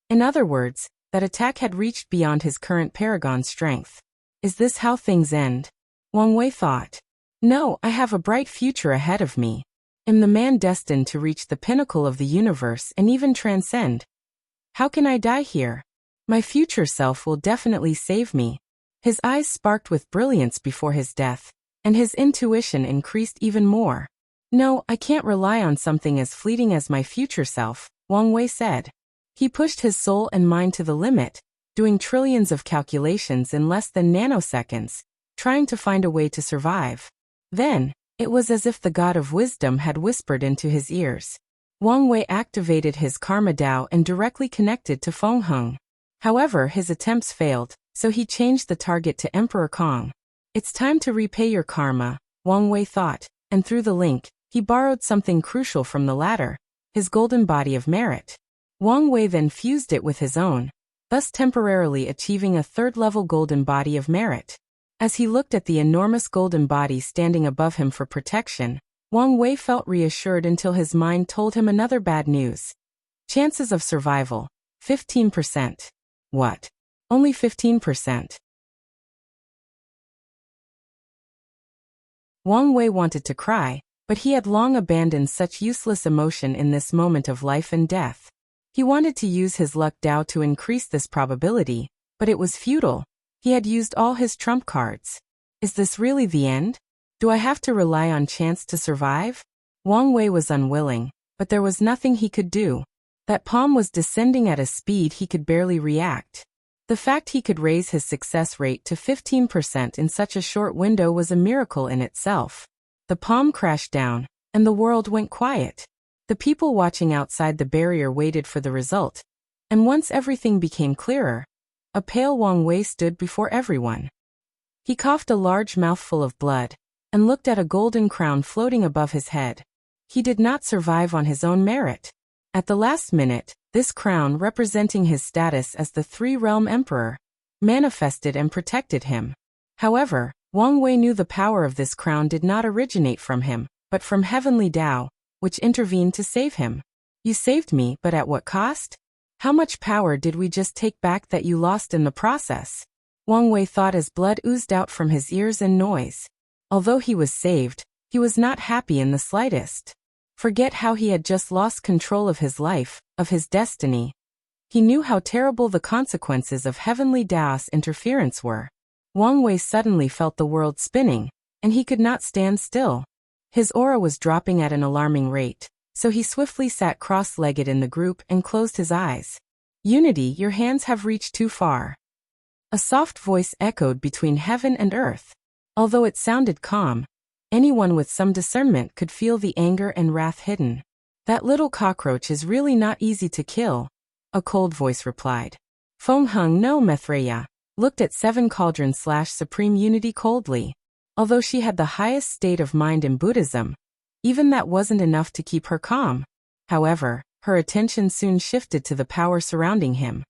In other words, that attack had reached beyond his current paragon strength. Is this how things end? Wang Wei thought. No, I have a bright future ahead of me. I'm the man destined to reach the pinnacle of the universe and even transcend. How can I die here? My future self will definitely save me. His eyes sparked with brilliance before his death, and his intuition increased even more. No, I can't rely on something as fleeting as my future self, Wang Wei said. He pushed his soul and mind to the limit, doing trillions of calculations in less than nanoseconds, trying to find a way to survive. Then, it was as if the god of wisdom had whispered into his ears. Wang Wei activated his karma Dao and directly connected to Feng Heng. However, his attempts failed, so he changed the target to Emperor Kong. It's time to repay your karma, Wang Wei thought, and through the link, he borrowed something crucial from the latter, his golden body of merit. Wang Wei then fused it with his own, thus temporarily achieving a third-level golden body of merit. As he looked at the enormous golden body standing above him for protection, Wang Wei felt reassured until his mind told him another bad news. Chances of survival, 15%. What? Only 15%. Wang Wei wanted to cry, but he had long abandoned such useless emotion in this moment of life and death. He wanted to use his luck Dao to increase this probability, but it was futile. He had used all his trump cards. Is this really the end? Do I have to rely on chance to survive? Wang Wei was unwilling, but there was nothing he could do. That palm was descending at a speed he could barely react. The fact he could raise his success rate to 15% in such a short window was a miracle in itself. The palm crashed down, and the world went quiet. The people watching outside the barrier waited for the result. And once everything became clearer, a pale Wang Wei stood before everyone. He coughed a large mouthful of blood, and looked at a golden crown floating above his head. He did not survive on his own merit. At the last minute, this crown, representing his status as the Three-Realm Emperor, manifested and protected him. However, Wang Wei knew the power of this crown did not originate from him, but from heavenly Dao, which intervened to save him. You saved me, but at what cost? How much power did we just take back that you lost in the process? Wang Wei thought as blood oozed out from his ears and noise. Although he was saved, he was not happy in the slightest. Forget how he had just lost control of his life, of his destiny. He knew how terrible the consequences of heavenly Dao's interference were. Wang Wei suddenly felt the world spinning, and he could not stand still. His aura was dropping at an alarming rate, so he swiftly sat cross-legged in the group and closed his eyes. Unity, your hands have reached too far. A soft voice echoed between heaven and earth. Although it sounded calm, anyone with some discernment could feel the anger and wrath hidden. That little cockroach is really not easy to kill, a cold voice replied. Feng Heng no Mithreya looked at Seven Cauldron/Supreme Unity coldly. Although she had the highest state of mind in Buddhism, even that wasn't enough to keep her calm. However, her attention soon shifted to the power surrounding him.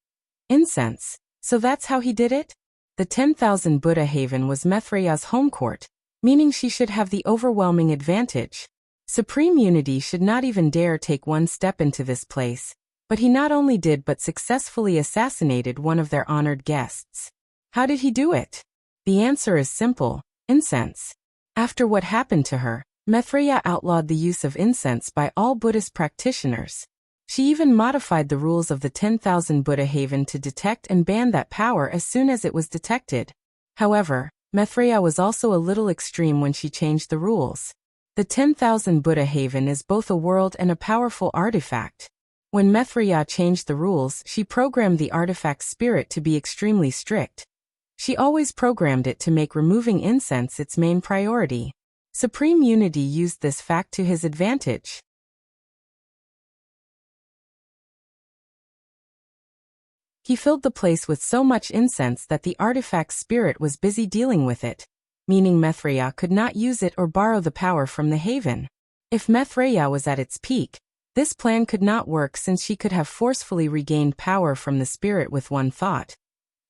Incense. So that's how he did it? The 10,000 Buddha Haven was Mithreya's home court, meaning she should have the overwhelming advantage. Supreme Unity should not even dare take one step into this place, but he not only did but successfully assassinated one of their honored guests. How did he do it? The answer is simple: incense. After what happened to her, Mithreya outlawed the use of incense by all Buddhist practitioners. She even modified the rules of the 10,000 Buddha Haven to detect and ban that power as soon as it was detected. However, Mithreya was also a little extreme when she changed the rules. The 10,000 Buddha Haven is both a world and a powerful artifact. When Mithreya changed the rules, she programmed the artifact's spirit to be extremely strict. She always programmed it to make removing incense its main priority. Supreme Unity used this fact to his advantage. He filled the place with so much incense that the artifact's spirit was busy dealing with it, meaning Mithreya could not use it or borrow the power from the haven. If Mithreya was at its peak, this plan could not work since she could have forcefully regained power from the spirit with one thought.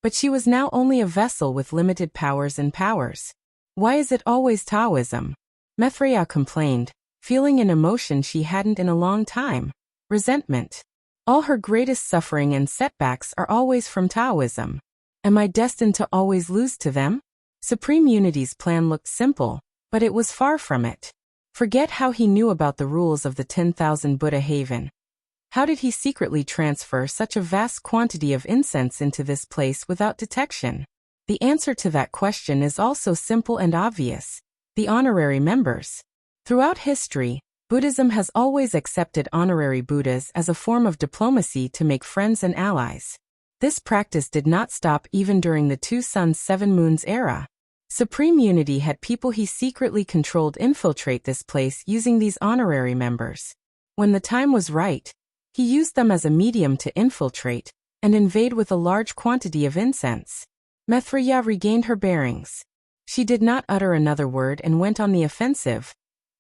But she was now only a vessel with limited powers and powers. Why is it always Taoism? Mithreya complained, feeling an emotion she hadn't in a long time: resentment. All her greatest suffering and setbacks are always from Taoism. Am I destined to always lose to them? Supreme Unity's plan looked simple, but it was far from it. Forget how he knew about the rules of the 10,000 Buddha Haven. How did he secretly transfer such a vast quantity of incense into this place without detection? The answer to that question is also simple and obvious: the honorary members. Throughout history, Buddhism has always accepted honorary Buddhas as a form of diplomacy to make friends and allies. This practice did not stop even during the 2 Suns 7 Moons era. Supreme Unity had people he secretly controlled infiltrate this place using these honorary members. When the time was right, he used them as a medium to infiltrate and invade with a large quantity of incense. Maitreya regained her bearings. She did not utter another word and went on the offensive.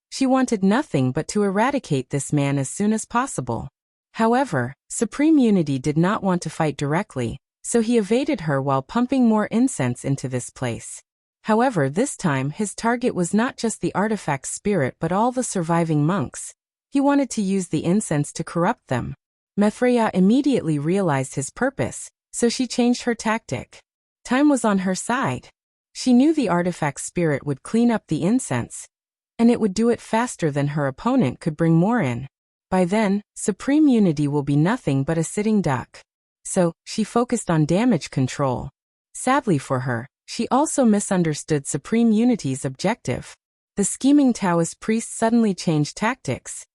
She wanted nothing but to eradicate this man as soon as possible. However, Supreme Unity did not want to fight directly, so he evaded her while pumping more incense into this place. However, this time his target was not just the artifact spirit but all the surviving monks. He wanted to use the incense to corrupt them. Maitreya immediately realized his purpose, so she changed her tactic. Time was on her side. She knew the artifact spirit would clean up the incense, and it would do it faster than her opponent could bring more in. By then, Supreme Unity will be nothing but a sitting duck. So, she focused on damage control. Sadly for her, she also misunderstood Supreme Unity's objective. The scheming Taoist priest suddenly changed tactics.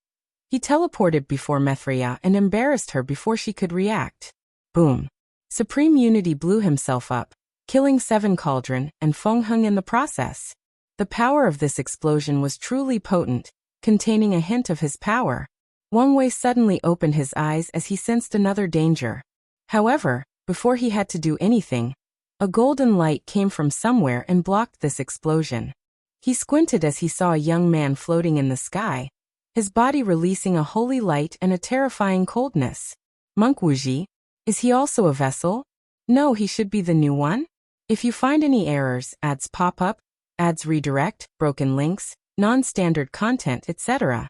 He teleported before Maitreya and embarrassed her before she could react. Boom! Supreme Unity blew himself up, killing 7 Cauldron and Feng in the process. The power of this explosion was truly potent, containing a hint of his power. Wang Wei suddenly opened his eyes as he sensed another danger. However, before he had to do anything, a golden light came from somewhere and blocked this explosion. He squinted as he saw a young man floating in the sky, his body releasing a holy light and a terrifying coldness. Monk Wuji? Is he also a vessel? No, he should be the new one. If you find any errors, ads pop up, ads redirect, broken links, non-standard content, etc.,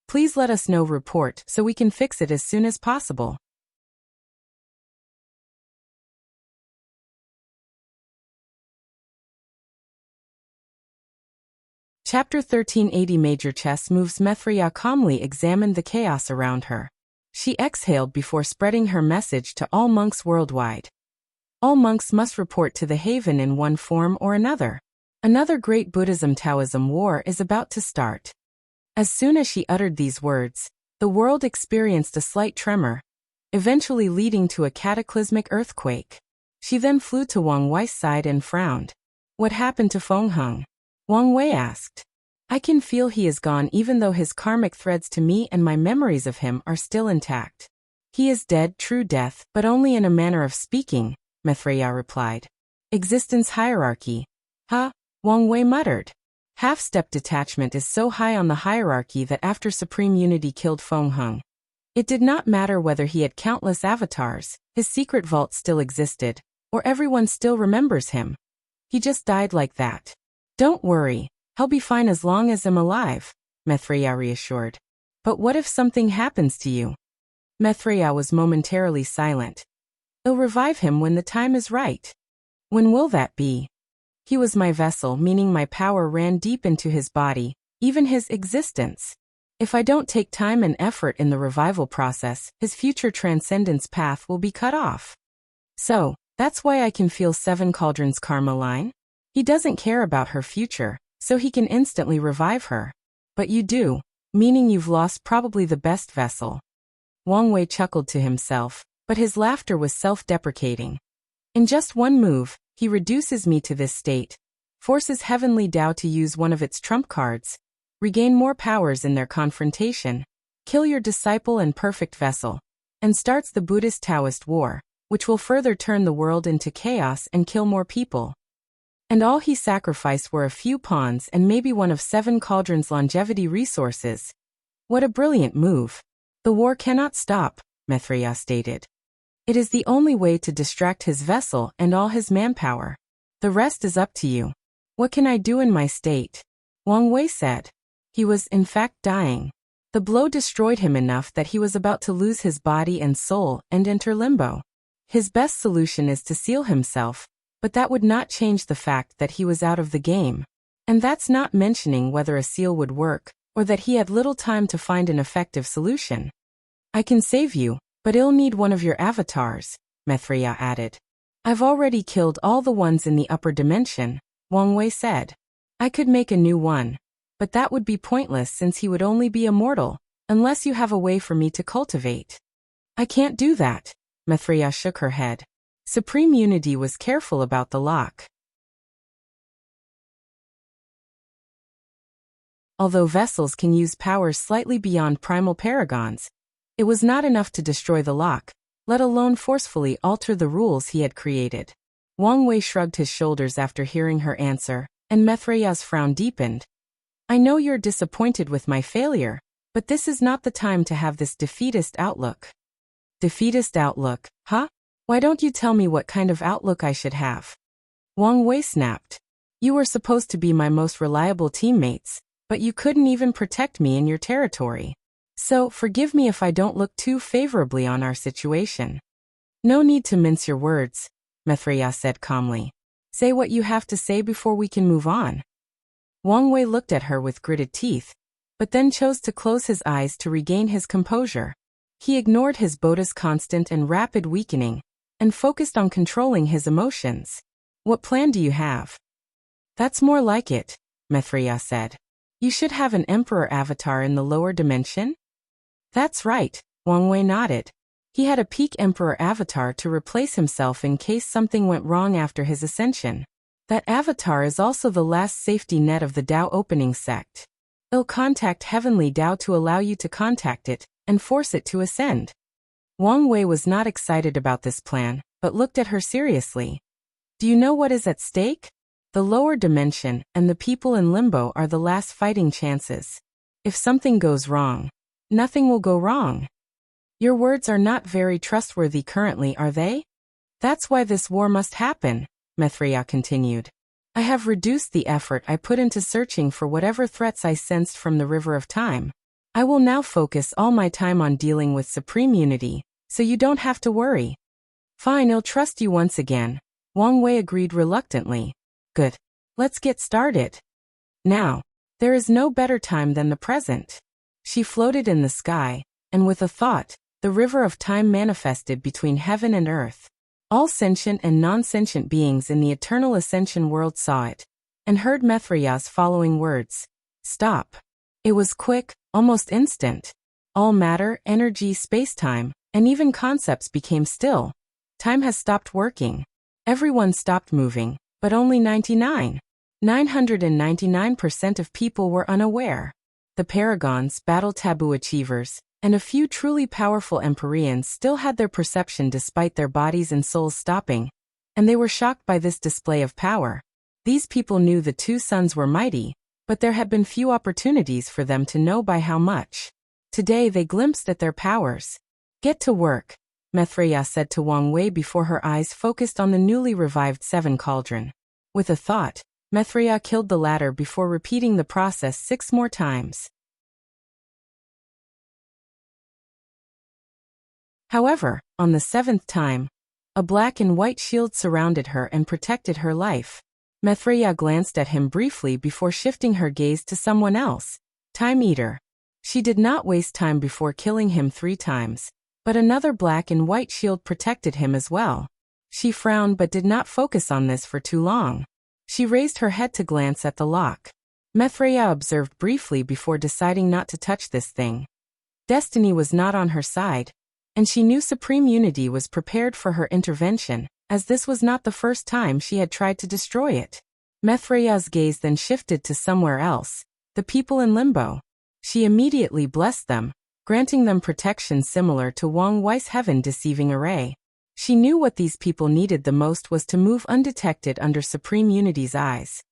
please let us know. Report so we can fix it as soon as possible. Chapter 1380 Major chess moves. Maitreya calmly examined the chaos around her. She exhaled before spreading her message to all monks worldwide. All monks must report to the haven in one form or another. Another great Buddhism-Taoism war is about to start. As soon as she uttered these words, the world experienced a slight tremor, eventually leading to a cataclysmic earthquake. She then flew to Wang Wei's side and frowned. What happened to Feng Heng? Wang Wei asked. I can feel he is gone even though his karmic threads to me and my memories of him are still intact. He is dead, true death, but only in a manner of speaking, Maitreya replied. Existence hierarchy. Huh? Wang Wei muttered. Half-step detachment is so high on the hierarchy that after Supreme Unity killed Feng Heng, it did not matter whether he had countless avatars, his secret vault still existed, or everyone still remembers him. He just died like that. Don't worry, he'll be fine as long as I'm alive, Maitreya reassured. But what if something happens to you? Maitreya was momentarily silent. I'll revive him when the time is right. When will that be? He was my vessel, meaning my power ran deep into his body, even his existence. If I don't take time and effort in the revival process, his future transcendence path will be cut off. So, that's why I can feel 7 Cauldrons' karma line. He doesn't care about her future, so he can instantly revive her. But you do, meaning you've lost probably the best vessel. Wang Wei chuckled to himself, but his laughter was self-deprecating. In just one move, he reduces me to this state, forces Heavenly Tao to use one of its trump cards, regain more powers in their confrontation, kill your disciple and perfect vessel, and starts the Buddhist-Taoist war, which will further turn the world into chaos and kill more people. And all he sacrificed were a few pawns and maybe one of 7 Cauldrons' longevity resources. What a brilliant move. The war cannot stop, Maitreya stated. It is the only way to distract his vessel and all his manpower. The rest is up to you. What can I do in my state? Wang Wei said. He was, in fact, dying. The blow destroyed him enough that he was about to lose his body and soul and enter limbo. His best solution is to seal himself, but that would not change the fact that he was out of the game. And that's not mentioning whether a seal would work, or that he had little time to find an effective solution. I can save you, but I'll need one of your avatars, Maitreya added. I've already killed all the ones in the upper dimension, Wang Wei said. I could make a new one, but that would be pointless since he would only be immortal, unless you have a way for me to cultivate. I can't do that, Maitreya shook her head. Supreme Unity was careful about the lock. Although vessels can use powers slightly beyond primal paragons, it was not enough to destroy the lock, let alone forcefully alter the rules he had created. Wang Wei shrugged his shoulders after hearing her answer, and Maitreya's frown deepened. I know you're disappointed with my failure, but this is not the time to have this defeatist outlook. Defeatist outlook, huh? Why don't you tell me what kind of outlook I should have? Wang Wei snapped. You were supposed to be my most reliable teammates, but you couldn't even protect me in your territory. So, forgive me if I don't look too favorably on our situation. No need to mince your words, Maitreya said calmly. Say what you have to say before we can move on. Wang Wei looked at her with gritted teeth, but then chose to close his eyes to regain his composure. He ignored his bota's constant and rapid weakening, and focused on controlling his emotions. What plan do you have? That's more like it, Maitreya said. You should have an emperor avatar in the lower dimension? That's right, Wang Wei nodded. He had a peak emperor avatar to replace himself in case something went wrong after his ascension. That avatar is also the last safety net of the Dao opening sect. It'll contact heavenly Dao to allow you to contact it, and force it to ascend. Wang Wei was not excited about this plan, but looked at her seriously. Do you know what is at stake? The lower dimension and the people in limbo are the last fighting chances. If something goes wrong, nothing will go wrong. Your words are not very trustworthy currently, are they? That's why this war must happen, Maitreya continued. I have reduced the effort I put into searching for whatever threats I sensed from the River of Time. I will now focus all my time on dealing with Supreme Unity, so you don't have to worry. Fine, I'll trust you once again, Wang Wei agreed reluctantly. Good. Let's get started. Now, there is no better time than the present. She floated in the sky, and with a thought, the River of Time manifested between heaven and earth. All sentient and non-sentient beings in the eternal ascension world saw it, and heard Maitreya's following words. Stop. It was quick, almost instant. All matter, energy, space-time, and even concepts became still. Time has stopped working. Everyone stopped moving, but only 999% of people were unaware. The paragons, battle taboo achievers, and a few truly powerful Empyreans still had their perception despite their bodies and souls stopping, and they were shocked by this display of power. These people knew the two suns were mighty, but there had been few opportunities for them to know by how much. Today they glimpsed at their powers. Get to work, Maitreya said to Wang Wei before her eyes focused on the newly revived Seven Cauldron. With a thought, Maitreya killed the latter before repeating the process 6 more times. However, on the 7th time, a black and white shield surrounded her and protected her life. Maitreya glanced at him briefly before shifting her gaze to someone else, Time Eater. She did not waste time before killing him 3 times, but another black and white shield protected him as well. She frowned but did not focus on this for too long. She raised her head to glance at the lock. Maitreya observed briefly before deciding not to touch this thing. Destiny was not on her side, and she knew Supreme Unity was prepared for her intervention, as this was not the first time she had tried to destroy it. Maitreya's gaze then shifted to somewhere else, the people in limbo. She immediately blessed them, granting them protection similar to Wang Wei's heaven-deceiving array. She knew what these people needed the most was to move undetected under Supreme Unity's eyes.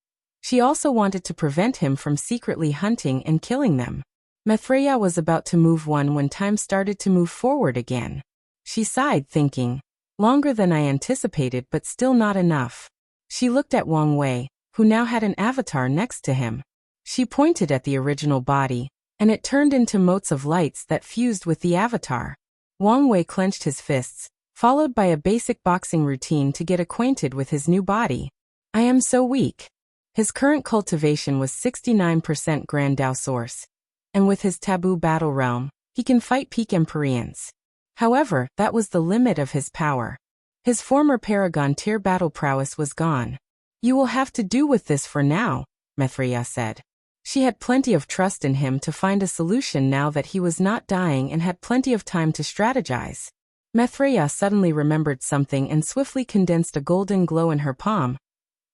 She also wanted to prevent him from secretly hunting and killing them. Maitreya was about to move one when time started to move forward again. She sighed, thinking, longer than I anticipated but still not enough. She looked at Wang Wei, who now had an avatar next to him. She pointed at the original body, and it turned into motes of lights that fused with the avatar. Wang Wei clenched his fists, followed by a basic boxing routine to get acquainted with his new body. I am so weak. His current cultivation was 69% Grand Dao Source, and with his taboo battle realm, he can fight peak Empyreans. However, that was the limit of his power. His former Paragon tier battle prowess was gone. You will have to do with this for now, Mithria said. She had plenty of trust in him to find a solution now that he was not dying and had plenty of time to strategize. Mithria suddenly remembered something and swiftly condensed a golden glow in her palm,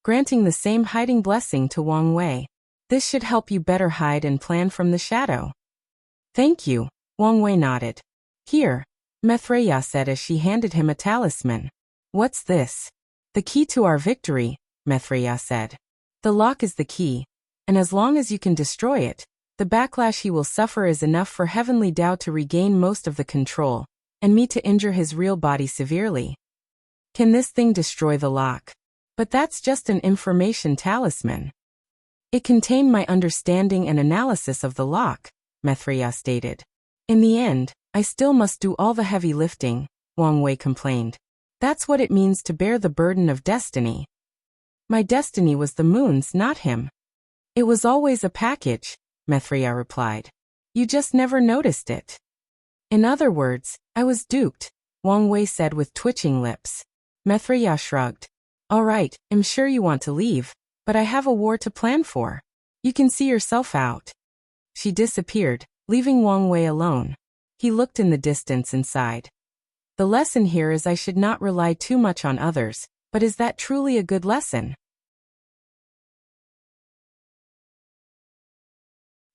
granting the same hiding blessing to Wang Wei. This should help you better hide and plan from the shadow. Thank you, Wang Wei nodded. Here, Mithria said as she handed him a talisman. What's this? The key to our victory, Mithria said. The lock is the key, and as long as you can destroy it, the backlash he will suffer is enough for Heavenly Dao to regain most of the control, and me to injure his real body severely. Can this thing destroy the lock? But that's just an information talisman. It contained my understanding and analysis of the lock, Mithria stated. In the end, I still must do all the heavy lifting, Wang Wei complained. That's what it means to bear the burden of destiny. My destiny was the moon's, not him. It was always a package, Mithria replied. You just never noticed it. In other words, I was duped, Wang Wei said with twitching lips. Mithria shrugged. All right, I'm sure you want to leave, but I have a war to plan for. You can see yourself out. She disappeared, leaving Wang Wei alone. He looked in the distance and sighed. The lesson here is I should not rely too much on others, but is that truly a good lesson?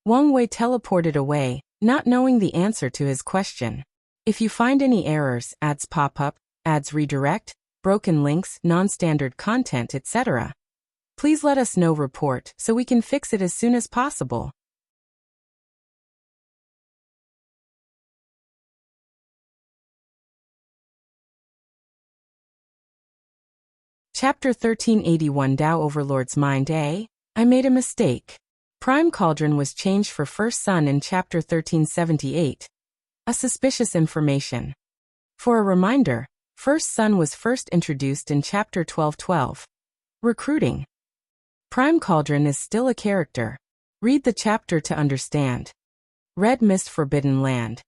Wang Wei teleported away, not knowing the answer to his question. If you find any errors, ads pop up, ads redirect, broken links, non-standard content, etc., please let us know. Report so we can fix it as soon as possible. Chapter 1381 Dao Overlord's Mind A. I made a mistake. Prime Cauldron was changed for First Son in Chapter 1378. A suspicious information. For a reminder, First Son was first introduced in Chapter 1212. Recruiting. Prime Cauldron is still a character. Read the chapter to understand. Red Mist Forbidden Land.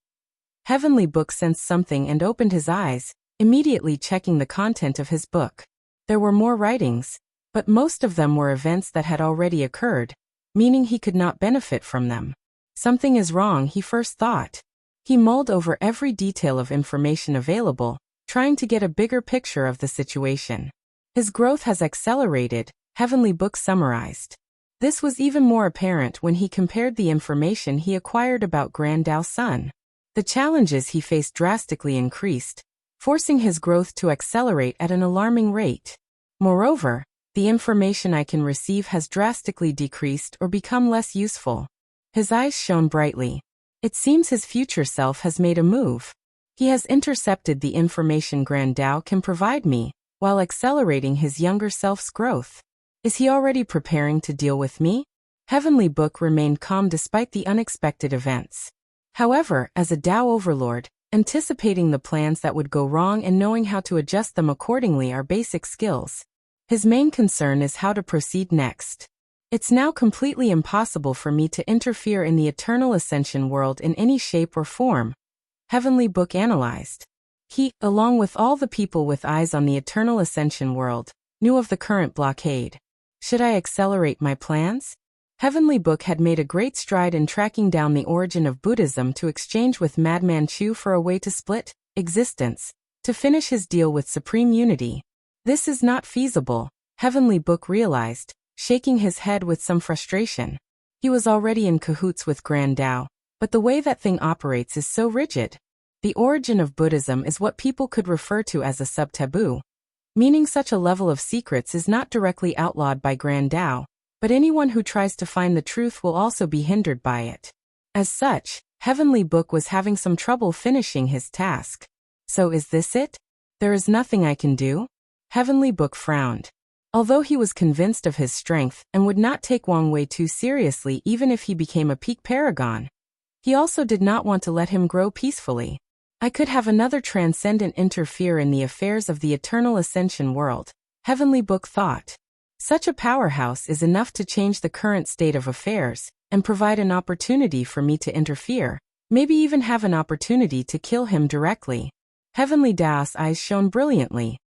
Heavenly Book sensed something and opened his eyes, immediately checking the content of his book. There were more writings, but most of them were events that had already occurred, meaning he could not benefit from them. Something is wrong, he first thought. He mulled over every detail of information available, trying to get a bigger picture of the situation. His growth has accelerated, Heavenly Book summarized. This was even more apparent when he compared the information he acquired about Grand Dao's son. The challenges he faced drastically increased, forcing his growth to accelerate at an alarming rate. Moreover, the information I can receive has drastically decreased or become less useful. His eyes shone brightly. It seems his future self has made a move. He has intercepted the information Grand Dao can provide me, while accelerating his younger self's growth. Is he already preparing to deal with me? Heavenly Book remained calm despite the unexpected events. However, as a Dao Overlord, anticipating the plans that would go wrong and knowing how to adjust them accordingly are basic skills. His main concern is how to proceed next. It's now completely impossible for me to interfere in the Eternal Ascension world in any shape or form, Heavenly Book analyzed. He, along with all the people with eyes on the Eternal Ascension world, knew of the current blockade. Should I accelerate my plans? Heavenly Book had made a great stride in tracking down the origin of Buddhism to exchange with Madman Chu for a way to split existence, to finish his deal with Supreme Unity. This is not feasible, Heavenly Book realized, shaking his head with some frustration. He was already in cahoots with Grand Dao, but the way that thing operates is so rigid. The origin of Buddhism is what people could refer to as a sub-taboo, meaning such a level of secrets is not directly outlawed by Grand Dao, but anyone who tries to find the truth will also be hindered by it. As such, Heavenly Book was having some trouble finishing his task. So is this it? There is nothing I can do? Heavenly Book frowned. Although he was convinced of his strength and would not take Wang Wei too seriously even if he became a peak paragon, he also did not want to let him grow peacefully. I could have another transcendent interfere in the affairs of the Eternal Ascension world, Heavenly Book thought. Such a powerhouse is enough to change the current state of affairs and provide an opportunity for me to interfere, maybe even have an opportunity to kill him directly. Heavenly Dao's eyes shone brilliantly.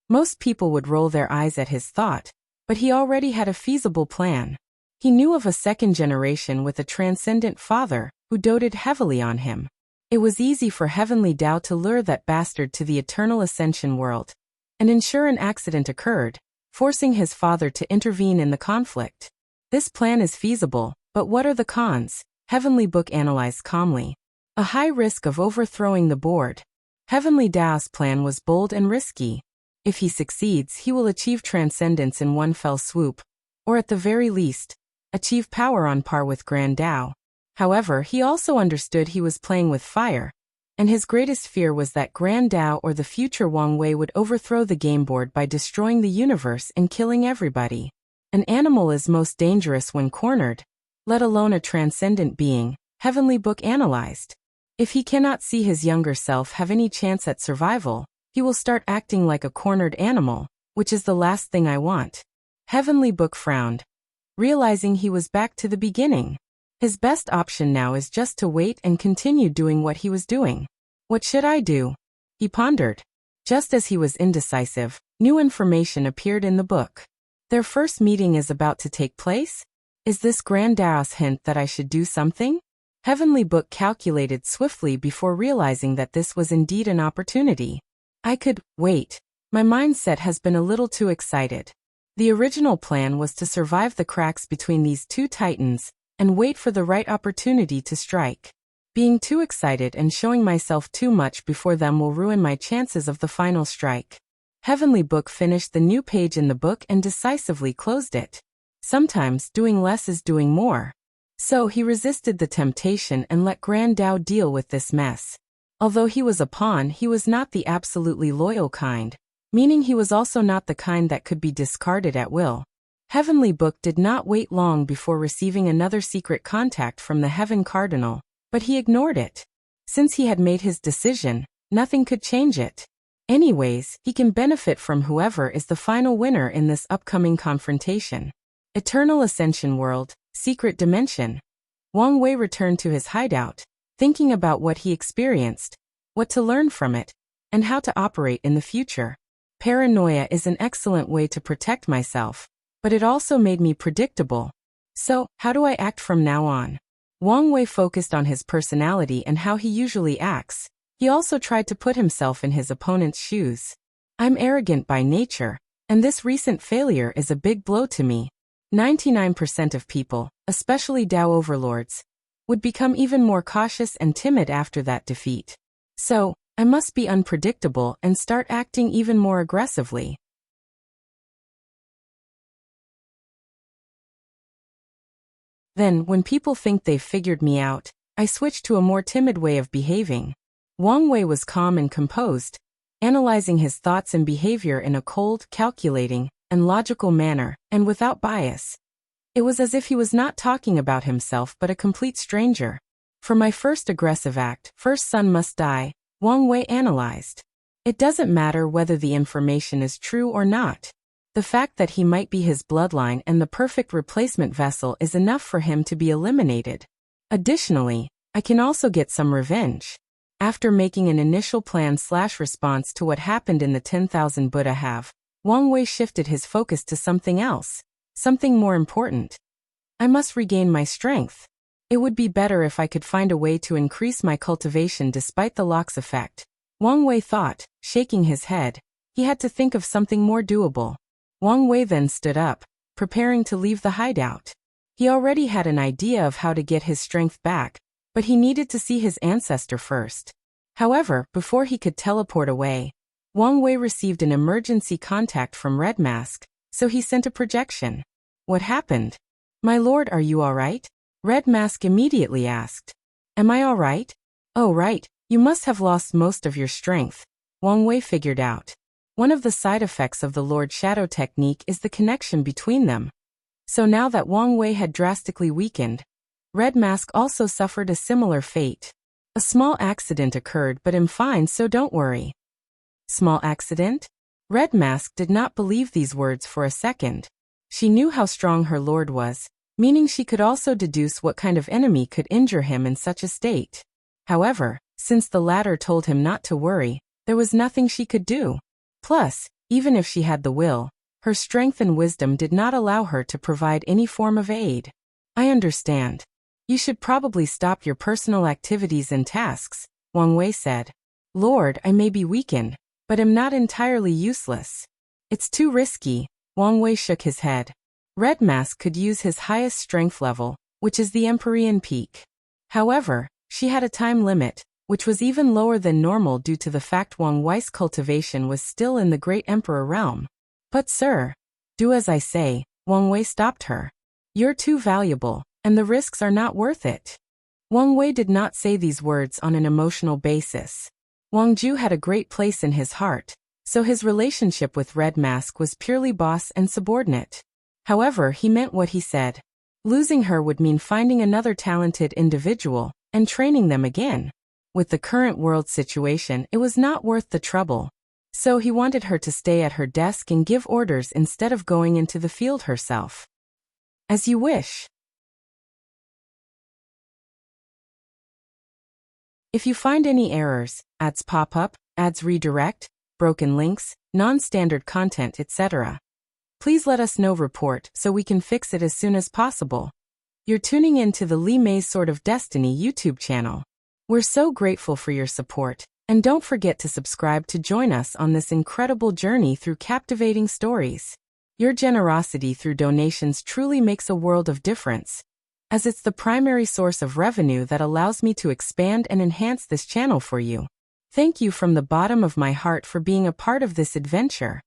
Most people would roll their eyes at his thought, but he already had a feasible plan. He knew of a second generation with a transcendent father who doted heavily on him. It was easy for Heavenly Tao to lure that bastard to the eternal ascension world and ensure an accident occurred, forcing his father to intervene in the conflict. This plan is feasible, but what are the cons? Heavenly Book analyzed calmly. A high risk of overthrowing the board. Heavenly Tao's plan was bold and risky. If he succeeds, he will achieve transcendence in one fell swoop, or at the very least, achieve power on par with Grand Tao. However, he also understood he was playing with fire, and his greatest fear was that Grand Tao or the future Wang Wei would overthrow the game board by destroying the universe and killing everybody. An animal is most dangerous when cornered, let alone a transcendent being, Heavenly Book analyzed. If he cannot see his younger self have any chance at survival, he will start acting like a cornered animal, which is the last thing I want. Heavenly Book frowned, realizing he was back to the beginning. His best option now is just to wait and continue doing what he was doing. What should I do? He pondered. Just as he was indecisive, new information appeared in the book. Their first meeting is about to take place? Is this Grand Tao's hint that I should do something? Heavenly Book calculated swiftly before realizing that this was indeed an opportunity. I could wait. My mindset has been a little too excited. The original plan was to survive the cracks between these two titans and wait for the right opportunity to strike. Being too excited and showing myself too much before them will ruin my chances of the final strike. Heavenly Book finished the new page in the book and decisively closed it. Sometimes doing less is doing more. So he resisted the temptation and let Grand Tao deal with this mess. Although he was a pawn, he was not the absolutely loyal kind, meaning he was also not the kind that could be discarded at will. Heavenly Book did not wait long before receiving another secret contact from the Heaven Cardinal, but he ignored it. Since he had made his decision, nothing could change it. Anyways, he can benefit from whoever is the final winner in this upcoming confrontation. Eternal Ascension World, Secret Dimension. Wang Wei returned to his hideout, thinking about what he experienced, what to learn from it, and how to operate in the future. Paranoia is an excellent way to protect myself, but it also made me predictable. So, how do I act from now on? Wang Wei focused on his personality and how he usually acts. He also tried to put himself in his opponent's shoes. I'm arrogant by nature, and this recent failure is a big blow to me. 99% of people, especially Tao overlords, would become even more cautious and timid after that defeat. So, I must be unpredictable and start acting even more aggressively. Then, when people think they've figured me out, I switch to a more timid way of behaving. Wang Wei was calm and composed, analyzing his thoughts and behavior in a cold, calculating, and logical manner, and without bias. It was as if he was not talking about himself but a complete stranger. For my first aggressive act, first son must die, Wang Wei analyzed. It doesn't matter whether the information is true or not. The fact that he might be his bloodline and the perfect replacement vessel is enough for him to be eliminated. Additionally, I can also get some revenge. After making an initial plan/response to what happened in the 10,000 Buddha have, Wang Wei shifted his focus to something else, something more important. I must regain my strength. It would be better if I could find a way to increase my cultivation despite the lock's effect. Wang Wei thought, shaking his head. He had to think of something more doable. Wang Wei then stood up, preparing to leave the hideout. He already had an idea of how to get his strength back, but he needed to see his ancestor first. However, before he could teleport away, Wang Wei received an emergency contact from Red Mask, so he sent a projection. What happened? My lord, are you all right? Red Mask immediately asked. Am I all right? Oh right, you must have lost most of your strength, Wang Wei figured out. One of the side effects of the Lord Shadow technique is the connection between them. So now that Wang Wei had drastically weakened, Red Mask also suffered a similar fate. A small accident occurred, but I'm fine, so don't worry. Small accident? Red Mask did not believe these words for a second. She knew how strong her lord was, meaning she could also deduce what kind of enemy could injure him in such a state. However, since the latter told him not to worry, there was nothing she could do. Plus, Even if she had the will, her strength and wisdom did not allow her to provide any form of aid. I understand. You should probably stop your personal activities and tasks, Wang Wei said. Lord, I may be weakened, but am not entirely useless. It's too risky, Wang Wei shook his head. Red Mask could use his highest strength level, which is the Empyrean peak. However, she had a time limit, which was even lower than normal due to the fact Wang Wei's cultivation was still in the Great Emperor realm. But sir, do as I say, Wang Wei stopped her. You're too valuable, and the risks are not worth it. Wang Wei did not say these words on an emotional basis. Wang Ju had a great place in his heart, so his relationship with Red Mask was purely boss and subordinate. However, he meant what he said. Losing her would mean finding another talented individual and training them again. With the current world situation, it was not worth the trouble. So he wanted her to stay at her desk and give orders instead of going into the field herself. As you wish. If you find any errors, ads pop up, ads redirect, broken links, non-standard content, etc., please let us know report so we can fix it as soon as possible. You're tuning in to the Li Mei's Sword of Destiny YouTube channel. We're so grateful for your support, and don't forget to subscribe to join us on this incredible journey through captivating stories. Your generosity through donations truly makes a world of difference, as it's the primary source of revenue that allows me to expand and enhance this channel for you. Thank you from the bottom of my heart for being a part of this adventure.